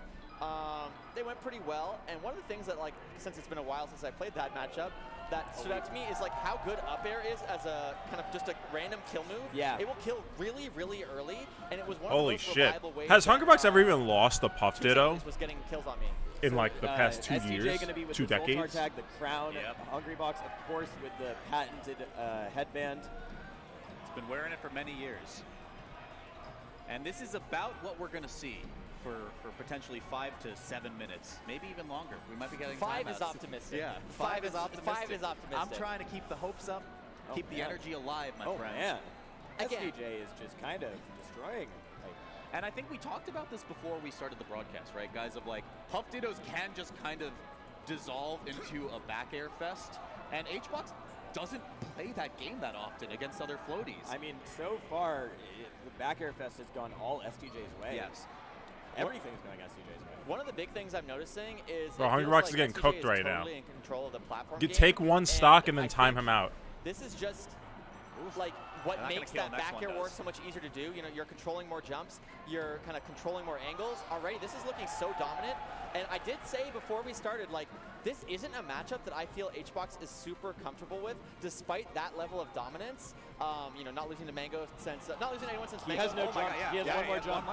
They went pretty well, and one of the things that, like, since it's been a while since I played that matchup, that stood out to me is like how good up air is as a kind of just a random kill move. Yeah. It will kill really, really early, and it was one Holy of the most shit! reliable ways Has that, Hungrybox ever even lost a Puff 2 Ditto Saint was getting kills on me. in like the past 2 SDJ years, gonna be with 2 the Zoltar decades? tag, the crown, Hungry Box, of course, with the patented headband. He's been wearing it for many years. And this is about what we're going to see. for potentially 5 to 7 minutes, maybe even longer. We might be getting 5 is timeouts. optimistic. Yeah, 5 is optimistic. 5 is optimistic. I'm trying to keep the hopes up, keep the energy alive, my friends. Man. Again. SDJ is just kind of destroying. And I think we talked about this before we started the broadcast, right, guys? Of like, Puff Dittos can just kind of dissolve into a back air fest, and HBox doesn't play that game that often against other floaties. I mean, so far, the back air fest has gone all SDJ's way. Yes. Everything's going SDJ's way. One of the big things I'm noticing is Bro, it Hungry feels Box like is getting SDJ cooked is right now. totally in control of the platform You game, take one stock and then I time think him out. This is just like what They're not gonna makes kill that next back one air work does. so much easier to do. You know, you're controlling more jumps, you're kind of controlling more angles. Already, this is looking so dominant. And I did say before we started, like, this isn't a matchup that I feel HBox is super comfortable with, despite that level of dominance. You know, not losing to Mango since, not losing to anyone since He Mango. has no jump. He has one more jump.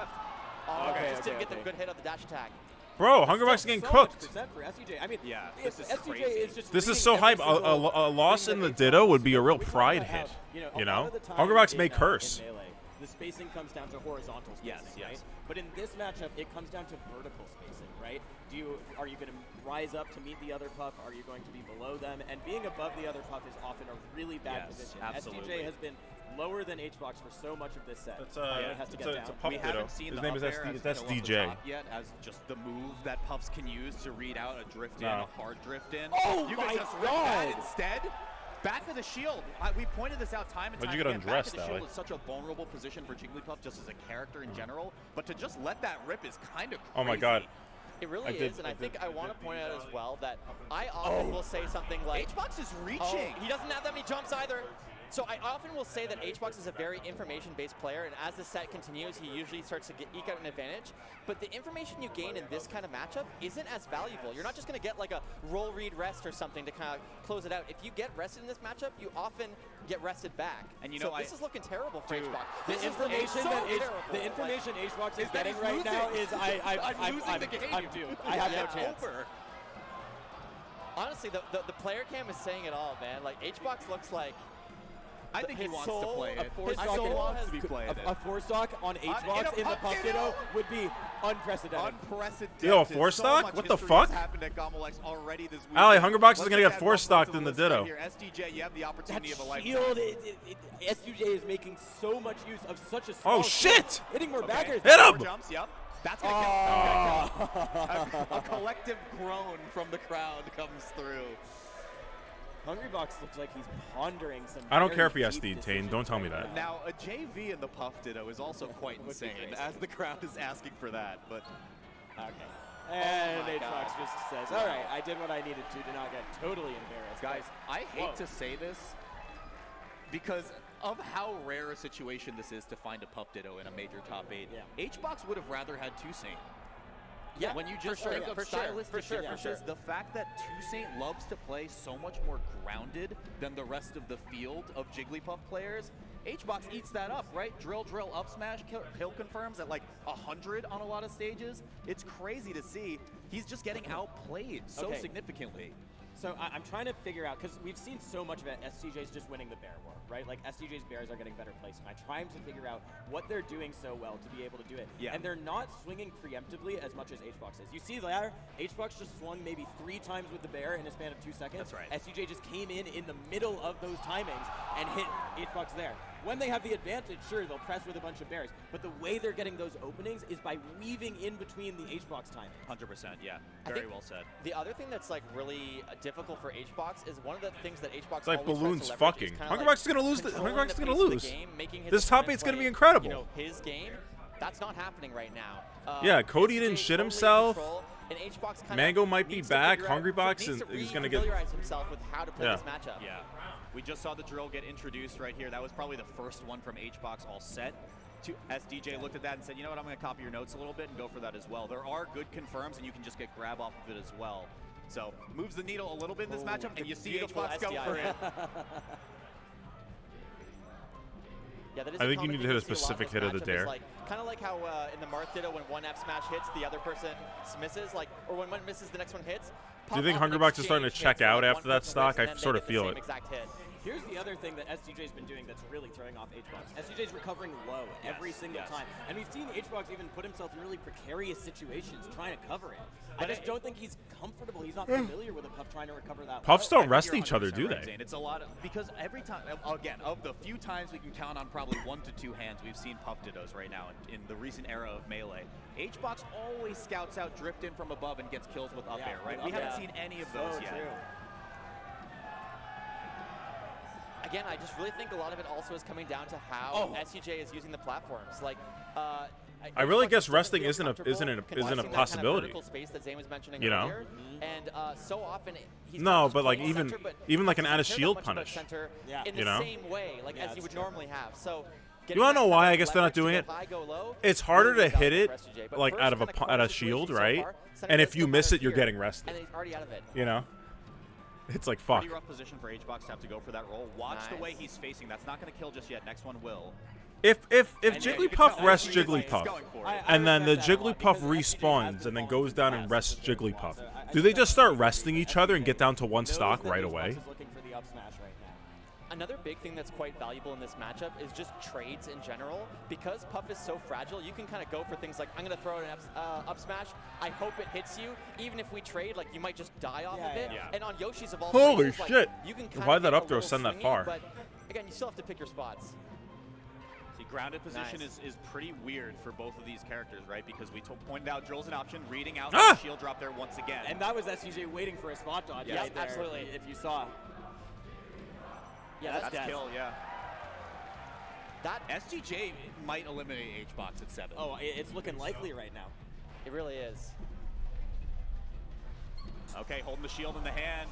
Just didn't get the good hit of the dash attack. Bro, Hungry Box is getting so cooked. much % for SDJ. I mean, Yeah, if this is SDJ crazy. is just This is reading so every hype. single A loss thing in that the HBox Ditto would does. be a real We talk pride about how, hit. a You lot know? of the time Hungry Box in, may curse. in Melee, the spacing comes down to horizontal spacing, Yes, right? yes. But in this matchup, it comes down to vertical spacing, right? Are you going to rise up to meet the other puff? Are you going to be below them? And being above the other puff is often a really bad Yes, position. absolutely. SDJ has been lower than HBox for so much of this set. That's It has to get down. it's a Puff We Ditto. haven't seen His the name is up air SD, as that's kill off the DJ. top yet as just the move that Puffs can use to read out a drift in, No. a hard drift in. Oh you my can just rip God. that instead. Back of the shield. We pointed this out time and Why'd time you get again. undressed, Back of the shield Ali? is such a vulnerable position for Jigglypuff just as a character in general, but to just let that rip is kind of crazy. Oh my god. It really I did- is, and I I think did- I want to point out as well that I often will say something like, HBox is "Oh, reaching. he doesn't have that many jumps either." So I often will say that HBox is a very information-based player, and as the set continues, he usually starts to eke out an advantage. But the information you gain in this kind of matchup isn't as valuable. You're not just going to get like a roll, read, rest or something to kind of close it out. If you get rested in this matchup, you often get rested back. And you so know, this is looking terrible for Dude, HBox. The This is information looking so that is terrible. the information HBox is that getting he's right now losing. is I'm losing the game. I'm doomed. I have no It's chance. over. Honestly, the player cam is saying it all, man. Like HBox looks like I think he his wants to soul- play a it. force His stock soul in- wants to be playing it. A 4-stock on HBox in the Puff Ditto would be unprecedented. Unprecedented. Yo, a 4-stock? So much What the history has fuck? happened at GOML X already this week. Ali, Hungry Box is Let's gonna look get at one 4-stocked left in the of list right Ditto. here. SDJ, you have the That opportunity of a lifetime. shield, SUJ is making so much use of such a small Oh, shit! shield. Hitting more backers. Hit Four him! jumps, yep. That's gonna kill. That's gonna kill. A collective groan from the crowd comes through. Hungrybox looks like he's pondering some. I don't very care if he deep SD'd, Tane. decisions Don't tell me right that. Now, a JV in the Puff Ditto is also quite Would be insane, crazy. as the crowd is asking for that. But Okay. And my HBox God. just says, all right, I did what I needed to not get totally embarrassed. guys, I hate Whoa. to say this because of how rare a situation this is to find a Puff Ditto in a major top 8. Yeah. HBox would have rather had Toussaint. Yeah, When you for just sure, think yeah, of for sure, stylistic for sure, differences, for sure. the fact that Toussaint loves to play so much more grounded than the rest of the field of Jigglypuff players, HBox eats that up, right? Drill, up smash, kill confirms at like 100 on a lot of stages. It's crazy to see. He's just getting outplayed so Okay. significantly. So I'm trying to figure out, because we've seen so much of it, SDJ's just winning the bear war, right? Like SDJ's bears are getting better placement. I'm trying to figure out what they're doing so well to be able to do it. Yeah. And they're not swinging preemptively as much as HBox is. You see there, HBox just swung maybe 3 times with the bear in a span of 2 seconds. That's right. SDJ just came in the middle of those timings and hit HBox there. When they have the advantage, sure, they'll press with a bunch of bears. But the way they're getting those openings is by weaving in between the HBox timing. 100%, yeah. I Very think well said. The other thing that's like really difficult for HBox is one of the things that HBox It's like always tries to balloons leverage fucking. is kinda Hungrybox like is gonna lose. controlling Hungrybox is the gonna pace of the lose. game, making his This top opponent 8's gonna be play, incredible. You know, his game. That's not happening right now. Yeah, Cody didn't SDJ shit totally in himself. control, and HBox kinda Mango might be needs to back. figure out- Hungrybox needs and to he's gonna get. re-familiarize himself with how to play Yeah. this matchup. Yeah. We just saw the drill get introduced right here. That was probably the first one from HBox all set. SDJ looked at that and said, you know what, I'm going to copy your notes a little bit and go for that as well. There are good confirms, and you can just get grab off of it as well. So, moves the needle a little bit in this matchup, and you see beautiful HBox go SDI. for it. Yeah, that is I a think you common need to thing hit a see lot in specific this hit of the matchup is, dare. Like, kind of like how in the Marth Ditto when one F smash hits, the other person misses, like, or when one misses, the next one hits. Puff you think often Hungrybox is starting to exchange check hits, out like after one that person stock? hits and I then sort they of get the feel same it. exact hit. Here's the other thing that SDJ's been doing that's really throwing off HBox. SDJ's recovering low every single time. And we've seen HBox even put himself in really precarious situations trying to cover it. I just don't think he's comfortable. He's not familiar with a Puff trying to recover that Puffs low. don't rest each other, do they? Zane. It's a lot of, because every time, again, of the few times we can count on probably 1 to 2 hands we've seen Puff Dittos right now in the recent era of Melee, HBox always scouts out, drift in from above, and gets kills with up air, right? We haven't seen any of those yet. True. Again, I just really think a lot of it also is coming down to how SCJ is using the platforms. Like, I really guess doesn't resting feel isn't a comfortable possibility. watching that kind of vertical space that Zane was mentioning You know? earlier. And so often he's No, not just but like playing even center, but even like an doesn't out of care that shield much about punish. center in You the know? same way, like as you would normally have. So You want to know why I guess they're not doing it? It's harder to hit it like out of a shield, right? And if you miss it, you're getting rested. And he's already out of it. You know? It's like fuck. Pretty rough position for HBox to have to go for that roll. Watch the way he's facing. That's not going to kill just yet. Next one will. If Jigglypuff rests Jigglypuff, and then the Jigglypuff respawns and then goes down and rests Jigglypuff, do they just start resting each other and get down to 1 stock right away? Another big thing that's quite valuable in this matchup is just trades in general. Because Puff is so fragile, you can kind of go for things like, I'm going to throw an up smash. I hope it hits you. Even if we trade, like, you might just die off of it. And on Yoshi's of all Holy places, shit! Like, you can Why'd that get up a throw little send that swingy, far? But again, you still have to pick your spots. See, grounded position is pretty weird for both of these characters, right? Because we pointed out Drill's an option, reading out the shield drop there once again. And that was SCJ waiting for a spot dodge right there. Absolutely. If you saw. Yeah, that's kill, yeah. That SDJ might eliminate HBox at 7. Oh, it's looking likely right now. It really is. Okay, holding the shield in the hand.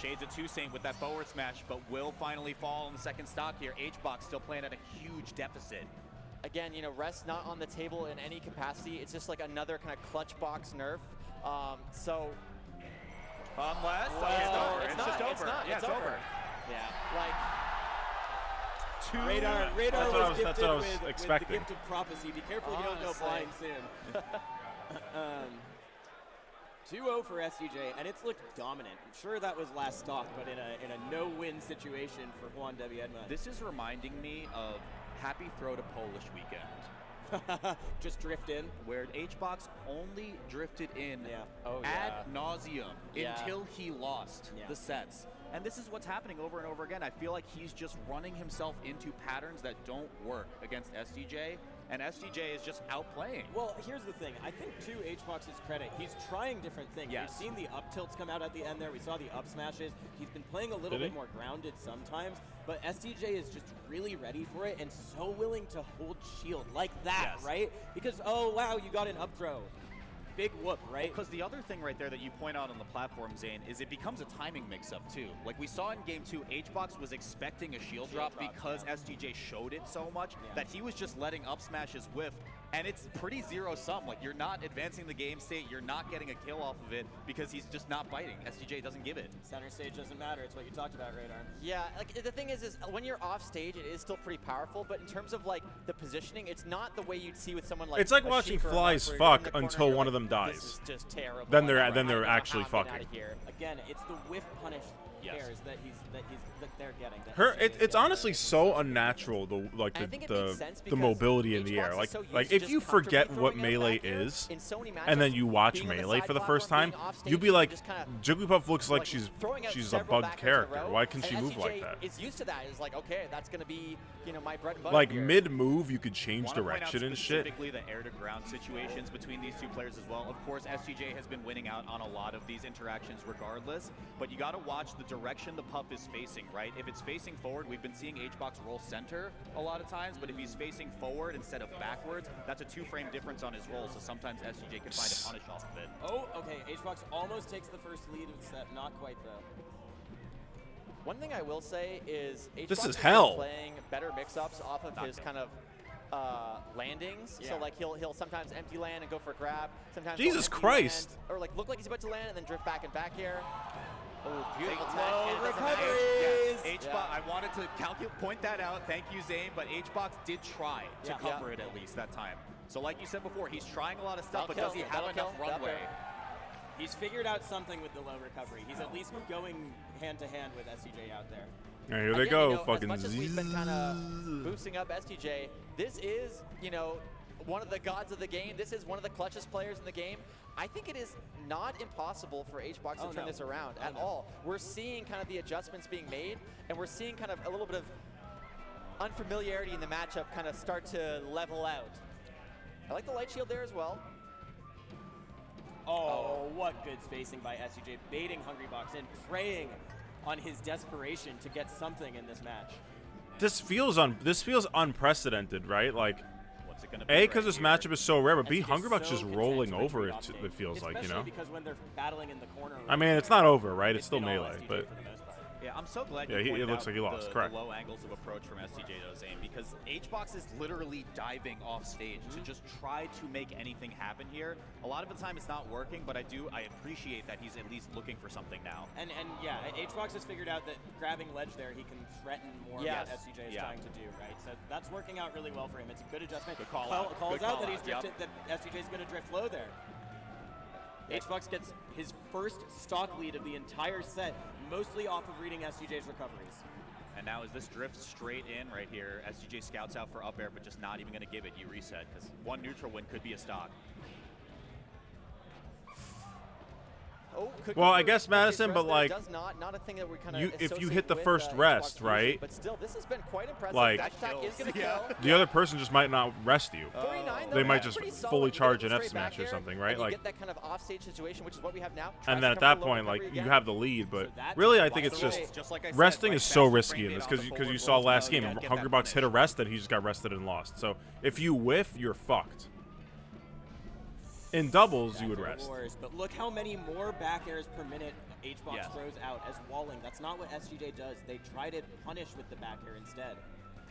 Shades of 2 Saint with that forward smash, but will finally fall in the second stock here. HBox still playing at a huge deficit. Again, you know, rest not on the table in any capacity. It's just like another kind of clutch box nerf. Unless it's just over. It's not. Yeah, it's over. Yeah, like. Radar was that's what I was with expecting. the gift of prophecy. Be careful you don't go blind soon. 2-0 for SCJ, and it's looked dominant. I'm sure that was last stock, but in a no-win situation for Juan W. Edmund. This is reminding me of Happy Throw to Polish Weekend. Just drift in. Where HBox only drifted in Oh, ad nauseum until he lost the sets. And this is what's happening over and over again. I feel like he's just running himself into patterns that don't work against SDJ, and SDJ is just outplaying. Well, here's the thing. I think, to HBox's credit, he's trying different things. Yes. We've seen the up tilts come out at the end there. We saw the up smashes. He's been playing a little bit more grounded sometimes, but SDJ is just really ready for it and so willing to hold shield like that, right? Because, oh, wow, you got an up throw. Big whoop, right? Because the other thing right there that you point out on the platform, Zane, is it becomes a timing mix-up too. Like we saw in Game 2, HBox was expecting a shield drop because SDJ showed it so much that he was just letting up smashes whiff, and it's pretty zero-sum. Like you're not advancing the game state, you're not getting a kill off of it because he's just not biting. SDJ doesn't give it. Center stage doesn't matter. It's what you talked about, Radar. Yeah, like the thing is when you're off stage, it is still pretty powerful. But in terms of like the positioning, it's not the way you'd see with someone like. It's like watching flies fuck until one of them dies. This is just terrible. Then they're actually fucking. Again, it's the whiff punish pairs that they're getting. It's honestly so unnatural the mobility in the air. Like if you forget what Melee is, and then you watch Melee for the first time, you'll be like, Jigglypuff looks like she's a bugged character. Why can she move like that? Is used to that. It's like, okay, that's gonna be my bread and butter. Like mid move, you could change direction and shit. Specifically, the air to ground situations between these two players as well. Of course, SGJ has been winning out on a lot of these interactions regardless, but you got to watch the direction the Puff is facing, right? If it's facing forward, we've been seeing HBox roll center a lot of times, but if he's facing forward instead of backwards, that's a 2-frame difference on his roll, so sometimes SGJ can find a punish off of it. Oh, okay. HBox almost takes the first lead of the set. Not quite, though. One thing I will say is this is HBox hell. Is playing better mix-ups off of his kind of landings. So like he'll sometimes empty land and go for a grab. Sometimes Jesus Christ. Land, or like look like he's about to land and then drift back and back here. Oh, beautiful no recoveries. I wanted to point that out. Thank you, Zane. But HBox did try to cover it at least that time. So like you said before, he's trying a lot of stuff, but does he have enough runway? He's figured out something with the low recovery. He's at least going hand to hand with SCJ out there. All right, here they Again, go. you know, Fucking as much as we've been kind of boosting up STJ, this is, you know, one of the gods of the game. This is one of the clutchest players in the game. I think it is not impossible for HBox to turn this around at all. We're seeing kind of the adjustments being made, and we're seeing kind of a little bit of unfamiliarity in the matchup kind of start to level out. I like the light shield there as well. Oh, what good spacing by SCJ, baiting Hungrybox in, preying on his desperation to get something in this match. This feels unprecedented, right? Like, What's it gonna be A, because right this here? matchup is so rare, but B, SCJ 's Hungrybox so just content rolling to over dominate, it feels like, you especially know? because when they're battling in the corner. I mean, it's not over, right? It's still been all melee, SCJ but for the most part. Yeah, I'm so glad Yeah, you it pointed looks out like he lost, the correct. low angles of approach from STJ to Zane, because HBox is literally diving off stage to just try to make anything happen here. A lot of the time it's not working, but I appreciate that he's at least looking for something now. And yeah, HBox has figured out that grabbing ledge there, he can threaten more Yes. of what SCJ is Yeah. trying to do, right? So that's working out really well for him. It's a good adjustment. Good call out. Calls Good out call that he's out, yep. drifted, that SCJ is going to drift low there. HBox gets his first stock lead of the entire set, mostly off of reading SCJ's recoveries. And now as this drifts straight in right here, STJ scouts out for up air, but just not even going to give it. You reset, because one neutral win could be a stock. Oh, Well, I guess Madison, but like, does not a thing that we kind you- of if you hit the first rest, right? But still, this has been quite impressive. Like- Dash attack is going to Yeah. kill. the other person just might not rest you. 49, They though, might that's just pretty fully solid. You charge get an it F straight back smash or here, something, right? And you Like, get that kind of offstage situation, which is what we have now. and Tries then to at come that for low point, like, recovery you again. have the lead, but So that's really, I what's think it's the just way. Just like I said, resting like is so fast risky frame in this bait on the because you forward saw rolls, last you game, gotta get that Hungrybox hit a finish. rest, then he just got rested and lost. So if you whiff, you're fucked. In doubles, you would Back air rest. wars, but look how many more back airs per minute HBox Yes. throws out as walling. That's not what SGJ does. They try to punish with the back air instead.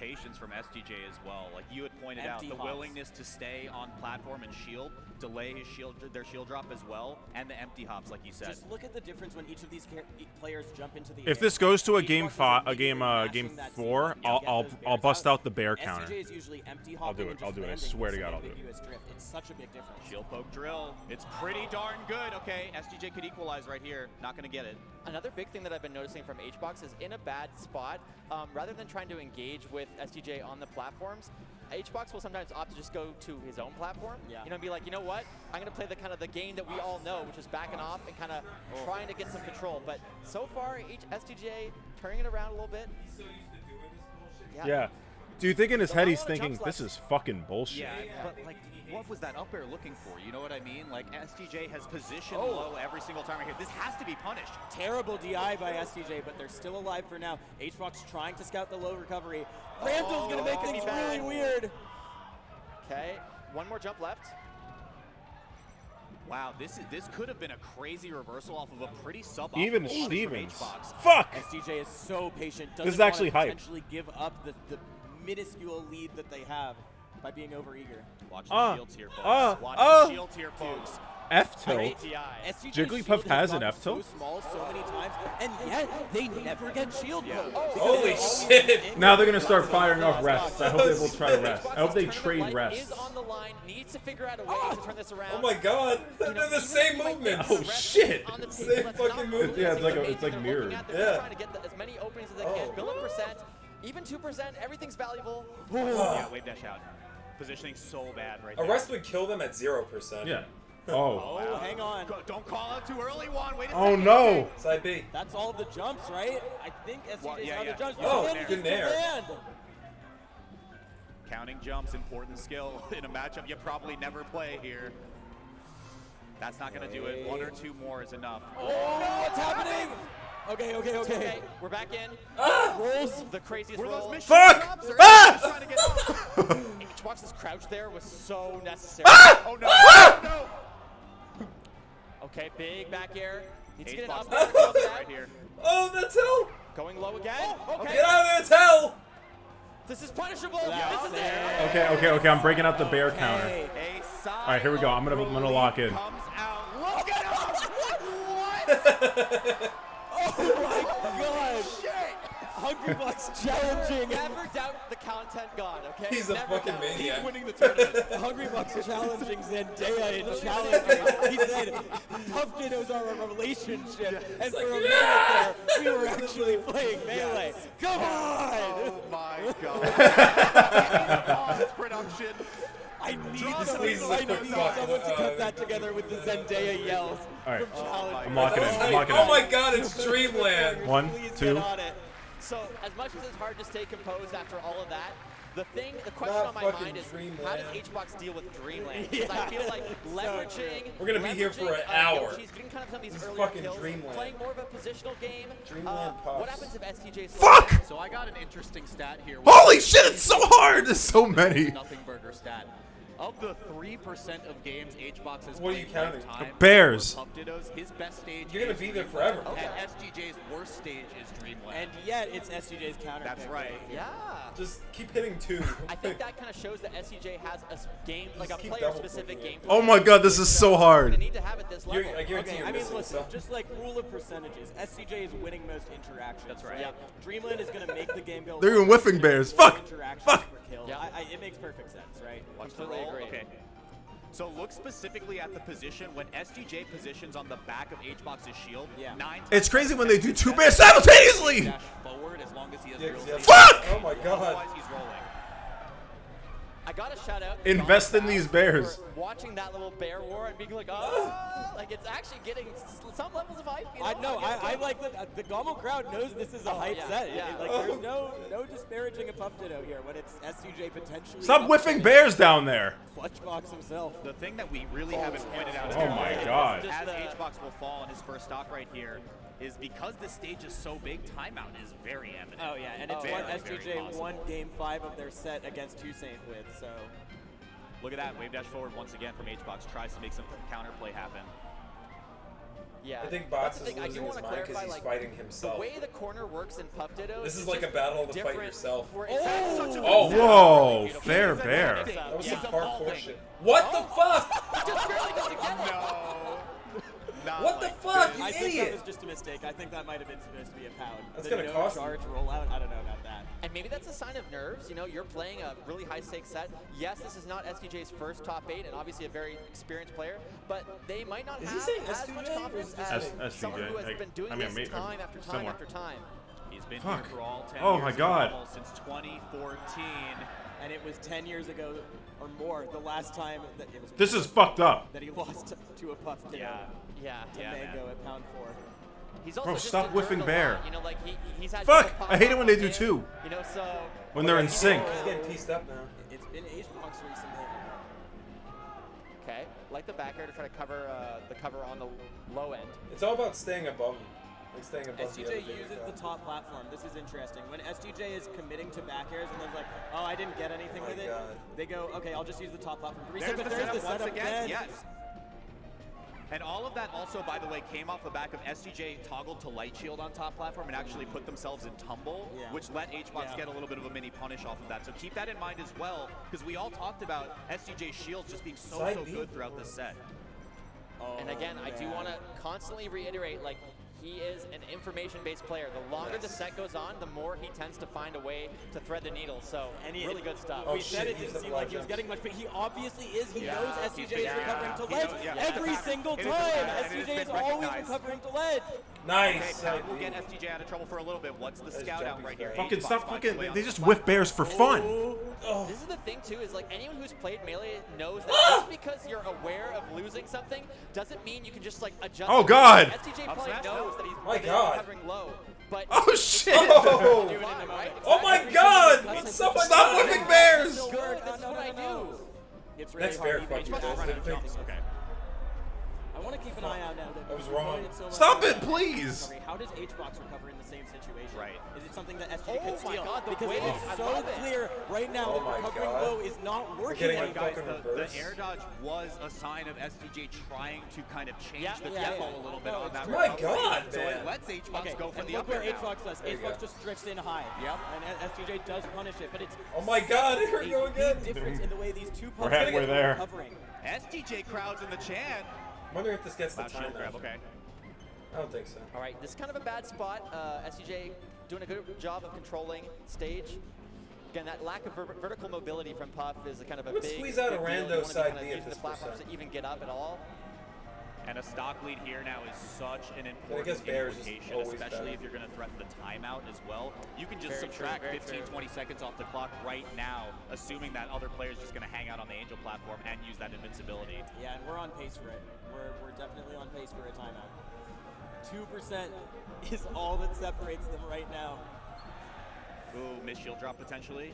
Patience from STJ as well. Like you had pointed Empty out, the hops. willingness to stay on platform and shield, delay their shield drop as well, and the empty hops, like you said. Just look at the difference when each of these players jump into the If air. this goes to a HBox game is game immediately mashing game that 4, C button to get I'll those bust bears out the bear counter. SGJ is usually empty I'll do hopping it, and I'll just do it. I landing swear to with God, some I'll do it. ambiguous drift. It's such a big difference. Shield poke drill. It's pretty darn good. Okay, STJ could equalize right here. Not gonna get it. Another big thing that I've been noticing from HBox is in a bad spot, rather than trying to engage with STJ on the platforms, HBox will sometimes opt to just go to his own platform. Yeah. You know, and be like, you know what? I'm going to play the kind of the game that we all know, which is backing off and kind of trying to get some control. But so far, STJ turning it around a little bit. He's so used to doing this bullshit. Yeah. Do you think in his So head a he's lot of thinking, jumps this left. is fucking bullshit? Yeah, but like, what was that up air looking for? You know what I mean? Like STJ has positioned Oh. low every single time right here. This has to be punished. Terrible DI by STJ, but they're still alive for now. HBox trying to scout the low recovery. Randall's going to make that could be things bad. really weird. Okay, one more jump left. Wow, this could have been a crazy reversal off of a pretty suboptimal Even punch from Stevens. HBox. Fuck! STJ is so patient. Doesn't This is actually want to hype. potentially give up the minuscule lead that they have by being overeager. Watch the shields here, folks. Watch the shields here, folks. F-tilt. Great TI. STJ's Jigglypuff shield has an gotten F-tilt? so small so many times, and yet they never get shield poke. because Holy they're always shit. in Now they're the going to start rest firing of off the rests. I stock. hope they will try to rest. I hope they HBox's trade tournament life rests. is on the line, needs to figure out a way to turn this around. Oh my god, they're You know, doing the even same if you might movements. get Oh, rest shit. on the Same table, that's fucking not movements. Yeah, it's like amazing. it's like They're mirrored. looking at, they're Yeah. trying to get as many openings as they can. Build up percent, even 2%, everything's valuable. Yeah, wave dash out. Positioning so bad right A there. rest would kill them at 0%. Yeah. Oh. Oh, hang on. Don't call out too early, Juan. Wait a Oh, second. no. Side B. That's all the jumps, right? I think STJ's yeah, on yeah. the jumps. Oh, Land good is nair. command. Counting jumps, important skill in a matchup you probably never play here. That's not going to do it. One or two more is enough. Oh, what's happening? Okay. Okay, we're back in. Rolls. The craziest Were those roll. mission Fuck! drops or Ah! just trying to get out? HBox's crouch there was so necessary. Oh no! No! Okay, big back air. Needs to get an HBox up air across that. right here. Oh, that's hell! Going low again. Okay, Get out of there, it's hell! this is punishable. That's This is there. it. Okay. I'm breaking out the bear counter. Hey. A side All right, here we go. I'm gonna lock in. Comes out. Look at him! What? Oh my god. Shit! Hungry Bucks challenging. Never doubt the content god, okay? He's a Never fucking doubt. maniac. He's winning the tournament. Hungry Bucks challenging Zendaya in challengers. He said, Puff Dittos are a relationship. And for a minute there, we were actually playing Melee. Come on! Oh my god. Pause production. I need squeeze someone, the quick fuck. someone to cut that together with the Zendaya yells. All right. From challenge. I'm locking in. I'm locking Oh in. my god, it's Dreamland. 1, Please 2. get on it. So, as much as it's hard to stay composed after all of that, the question Not on my fucking mind is, how Dreamland. does HBox deal with Dreamland? Because I feel like leveraging... We're gonna be here for an hour. She's getting kind of some of these This is earlier fucking kills, Dreamland. playing more of a positional game. Dreamland What puffs. happens if STJ... Fuck! So I got an interesting stat here. Holy shit, it's so hard! There's so many. Nothing burger stat. Of the 3% of games HBox has What are you played counting? lifetime, Bears. Puff Dittos, his best stage. You're gonna is be there Dreamland, forever. And STJ's worst stage is Dreamland. And yet, it's SCJ's counter. That's pick. right. Yeah. Just keep hitting 2. I think that kind of shows that SCJ has a game, like a keep player-specific double-clicking game. Oh my god, this is so We're hard. gonna need to have it this level. I guarantee Okay, you're I mean, missing listen, some. just like rule of percentages, SCJ is winning most interactions. That's right. Yeah. Dreamland is going to make the game go. They're even longer, whiffing so bears. more Fuck! interactions Fuck! per kill. Yeah. It makes perfect sense, right? Watch the Completely roll. agree. Okay. So look specifically at the position when STJ positions on the back of HBox's shield. Yeah. 9 It's crazy when they do 2 bears simultaneously! dash forward as long as he has Yeah, real 'cause he has- estate. Fuck! Oh my god. Otherwise he's rolling. I gotta shout out. to Invest in GOML these for bears. Watching that little bear war and being like, oh, like it's actually getting some levels of hype. You know? I know. get I it. like that. The GOML crowd knows this is a hype yeah, set. yeah. Like, there's no disparaging of Puff Ditto here when it's SCJ potentially. Stop whiffing bears down there. Clutchbox himself. The thing that we really haven't pointed out Oh my god. as HBox will fall on his first stock right here is because the stage is so big, timeout is very evident. Oh yeah, and it's Very, what very SCJ possible. won Game 5 of their set against Toussaint with. So Look at that, wave dash forward once again from HBox, tries to make some counterplay happen. Yeah. I think That's Bots the is thing. I do losing his want to mind because clarify, he's like, fighting himself. the way the corner works in Puff Ditto. This is like a battle to fight different yourself. where it's such a Oh. good Whoa, set. fair It's a bear. mix-up. That was Yeah. some parkour shit. What the fuck? Just barely doesn't get it. No. Not What the like fuck, this. you I think that idiot? was just a mistake. I think that might have been supposed to be a pound. That's The gonna no cost you. charge rollout. I don't know about that. And maybe that's a sign of nerves. You know, you're playing a really high stakes set. Yes, this is not STJ's first top 8, and obviously a very experienced player, but they might not Is he have saying as STJ much or confidence is he as saying someone who has STJ? been doing I mean, this time after time similar. after time. He's been Fuck. here for all 10 Oh years my of God. GOML since 2014. And it was 10 years ago or more the last time that it was. This is fucked up. that he lost to a Puff Ditto. Yeah. To Yeah, Mango at pound 4. He's also Bro, just stop endured whiffing a bear. lot. You know, like he's had Fuck! people I hate it pop when they up do on too. him, You know, so When they're in sync. He's getting pieced up now. It's been HBox recently. okay, like the back air to try to cover the cover on the low end. It's all about staying above him. Like staying above the other STJ bigger uses guy. the top platform. This is interesting. When STJ is committing to back airs and they're like, oh, I didn't get anything Oh my with it, God. they go, okay, I'll just use the top platform. There's But the there's setup the once setup again. again. Yes. And all of that also, by the way, came off the back of STJ toggled to light shield on top platform and actually put themselves in tumble, Yeah. which let HBox Yeah. get a little bit of a mini punish off of that. So keep that in mind as well, because we all talked about STJ's shields just being so Side B. good throughout the set. And again, I do want to constantly reiterate, like, he is an information-based player. The longer the set goes on, the more he tends to find a way to thread the needle. So, And he- really good stuff. Oh, We said shit, it he's didn't the seem like he was black getting much, but he obviously is. He Yeah, knows he's STJ is been- recovering to he ledge knows- yeah. every single It is time. and it has STJ been is always recognized. recovering to ledge. Nice. Okay, we'll get STJ out of trouble for a little bit. What's the That's scout out jumping right here? style. Fucking HBox stop finds fucking. a way They on just the whiff bears for fun. This is the thing too, is like anyone who's played Melee knows that just because you're aware of losing something doesn't mean you can just like adjust. Oh, it. God. STJ Up probably smash, knows no. that he's My been God. recovering low, but Oh shit! Oh! do it in the right? Oh my God! It's so much Stop whiffing bears! Good, this is what I do. It's really Next hard. bear, He fuck makes you. it HBox happen. run out of jumps. Okay. I want to keep an eye out now. I was wrong. Stop it, please! How does HBox recover in the same situation? Right. Is it something that SJ Oh could my steal? God, the because wave. it is I so love it. clear right now Oh that my recovering God. low is not working getting anymore. my Guys, fucking the reverse. air dodge was a sign of STJ trying to kind of change Yeah, the yeah, tempo yeah. a little bit No, on it's that. true. My recovery. God, So man. it lets HBox Okay, go for and the look up what air now. HBox does. There you HBox go. just drifts in high. Yep. And STJ does punish it, but it's Oh my God! Here we go a again. big difference in the way these two We're pumps halfway are there. recovering. STJ crowds in the chan. I'm wondering if this gets the Wow, time shield now. grab, okay. I don't think so. All right, this is kind of a bad spot. SDJ doing a good job of controlling stage. Again, that lack of vertical mobility from Puff is a kind of a Would big squeeze out a deal. You rando wanna be side kind of B at using this the platforms to even get up at all. And a stock lead here now is such an But I guess important Bears is implication, always especially better. if you're going to threaten the timeout as well. You can just Very true, subtract very 15, true. 20 seconds off the clock right now, assuming that other player's just going to hang out on the Angel platform and use that invincibility. Yeah, and we're on pace for it. We're definitely on pace for a timeout. 2% is all that separates them right now. Ooh, missed shield drop potentially.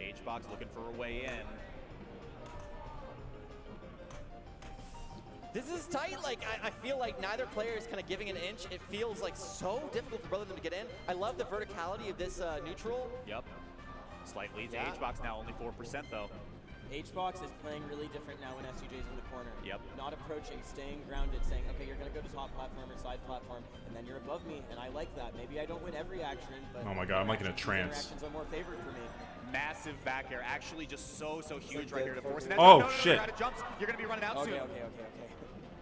H-Box looking for a way in. This is tight. Like, I feel like neither player is kind of giving an inch. It feels like so difficult for both of them to get in. I love the verticality of this neutral. Yep. Slight lead to Yeah. H-Box now, only 4% though. H-Box is playing really different now when SDJ's in the corner. Yep. Not approaching, staying grounded, saying, okay, you're going to go to top platform or side platform, and then you're above me, and I like that. Maybe I don't win every action, but Oh my God, I'm like in a trance. interactions are more favored for me. Massive back air, actually just so huge right here to force. Oh, shit. You're out of jumps. You're going to be running out Okay, soon. okay.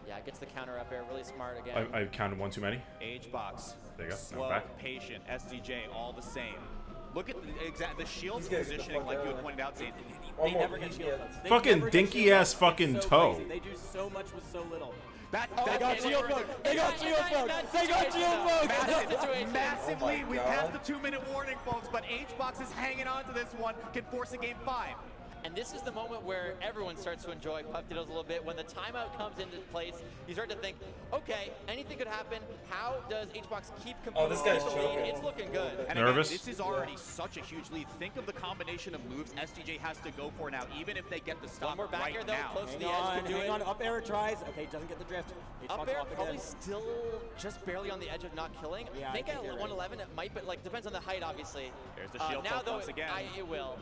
Yeah, gets the counter up air. Really smart again. I counted one too many. H-Box. There you go. Now Slow, back. patient, SDJ, all the same. Look at the shield's He's getting the positioning, fuck like you out had of pointed out, Zane. They never get shield. They Fucking never get dinky shield. ass fucking It's so toe. crazy. They do so much with so little. They They got shield broke. They got shield broke. They got shield broke. Massively, Oh my we God. passed the 2-minute warning, folks, but H-Box is hanging on to this one, can force a game 5. And this is the moment where everyone starts to enjoy Puff Diddles a little bit. When the timeout comes into place, you start to think, okay, anything could happen. How does H-Box keep competing? Oh, this guy's with the lead? choking. It's looking good. And Nervous? again, this is already such a huge lead. Think of the combination of moves SDJ has to go for now, even if they get the stop One more back right here, though, now. close to Hang the edge on, to do hang it. on. Up air tries. Okay, doesn't get the drift. Up H-Box air, off probably again. still just barely on the edge of not killing. Yeah, I think I at think you're right. 111 it might, but like depends on the height, obviously. There's the shield now poke though, once again. it will.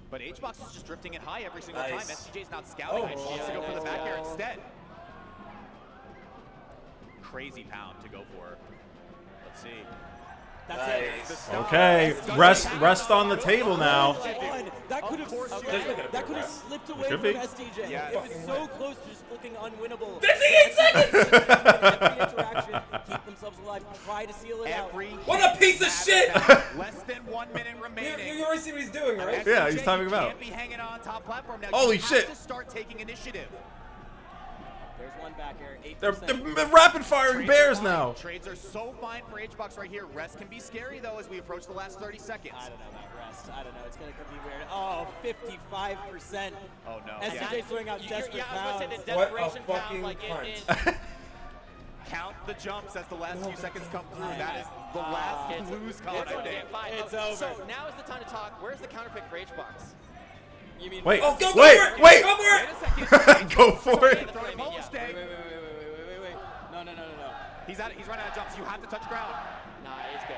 But H-Box is just drifting it high every single Nice. time. SDJ's not scouting. Oh, He wants to go for the nice back air ball. instead. Crazy pound to go for. Let's see. That's Nice. it. The stop. Okay, rest on the table now. On. That could have that could have slipped away Could from be. SDJ. Yeah. It was Fucking so right. close to just looking unwinnable. 58 seconds! Every interaction, keep themselves alive, try to seal it out. What a piece of shit! Less than 1 minute remaining. You already see what he's doing, right? Yeah, he's SDJ timing him out. Can't be hanging on top platform now. Holy You have shit. to start taking initiative. There's one back air. 8%. They're rapid firing Trades bears are fine. now. Trades are so fine for H-Box right here. Rest can be scary though as we approach the last 30 seconds. I don't know about rest. I don't know. It's going to be weird. Oh, 55%. Oh no. SDJ's throwing out desperate Yeah, I was gonna say the pounds. What a desperation pound, fucking like cunt. Count the jumps as the last few seconds come through. That is the last lose count, I think. It's over. So now is the time to talk. Where's the counter pick for H-Box? You mean Wait, Oh, go for wait, it! wait. Go for Wait it! a second. Go for it. Throw it Polish Yeah. day. Wait. No. He's running out of jumps. You have to touch ground. Nah, he's good.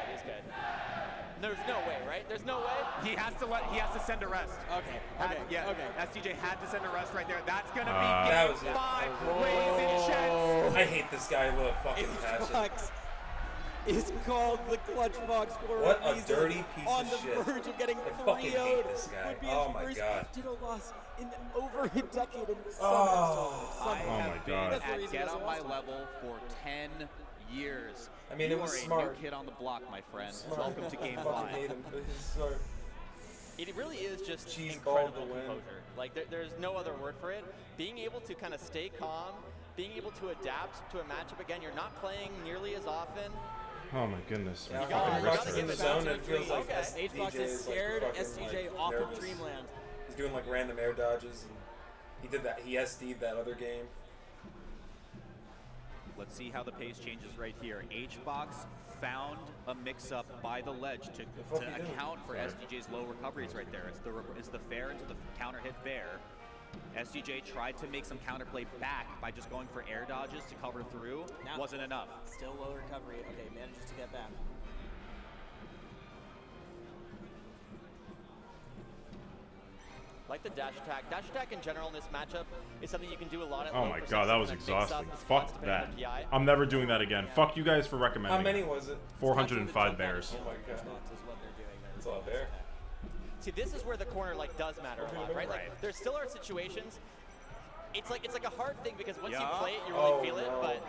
There's no way, right? There's no way. He has to send a rest. Okay. SDJ had to send a rest right there. That's gonna be That game was it. 5. Raise in chest. I hate this guy with a fucking passion. H-Box is called the clutch box for What a reason. dirty piece on of the shit. verge of getting I fucking 3-0'd. hate this guy. Would be Oh his my first God. diddle loss in over a decade in Oh. I Oh my have been God. That's the at reason Get he On doesn't My watch level for 10 years. I mean, you it was are a smart. new kid on the block, my friend. Smart. Welcome to game I fucking 5. hate him, but he's smart. It really is just Cheese ball incredible to win. composure. Like there's no other word for it. Being able to kind of stay calm, being able to adapt to a matchup. Again, you're not playing nearly as often. Oh my goodness. Yeah, My gotta- fucking you wrist gotta H-Box give in the it hurts. back zone, it feels like Okay. H-Box SDJ is scared like, SDJ fucking, off nervous. of Dreamland. He's doing like random air dodges, and he did that. He SD'd that other game. Let's see how the pace changes right here. H-Box found a mix-up by the ledge to fuck you doing? account for SDJ's low recoveries right there. It's the fair into the counter hit fair. SDJ tried to make some counterplay back by just going for air dodges to cover through. Now- Wasn't enough. Still low recovery. Okay, manages to get back. Like the dash attack. Dash attack in general in this matchup is something you can do a lot at Oh low my percent, God, that was something mix up exhausting. the spots Fuck depending that. on the PI. I'm never doing that again. Fuck you guys for How recommending many it. was it? 405 bears. Oh my God. Is what they're doing there. It's a lot there. See, this is where the corner like does matter a lot, right? Like, there still are situations. it's like a hard thing because once you Yeah. play it, you really feel it. no. But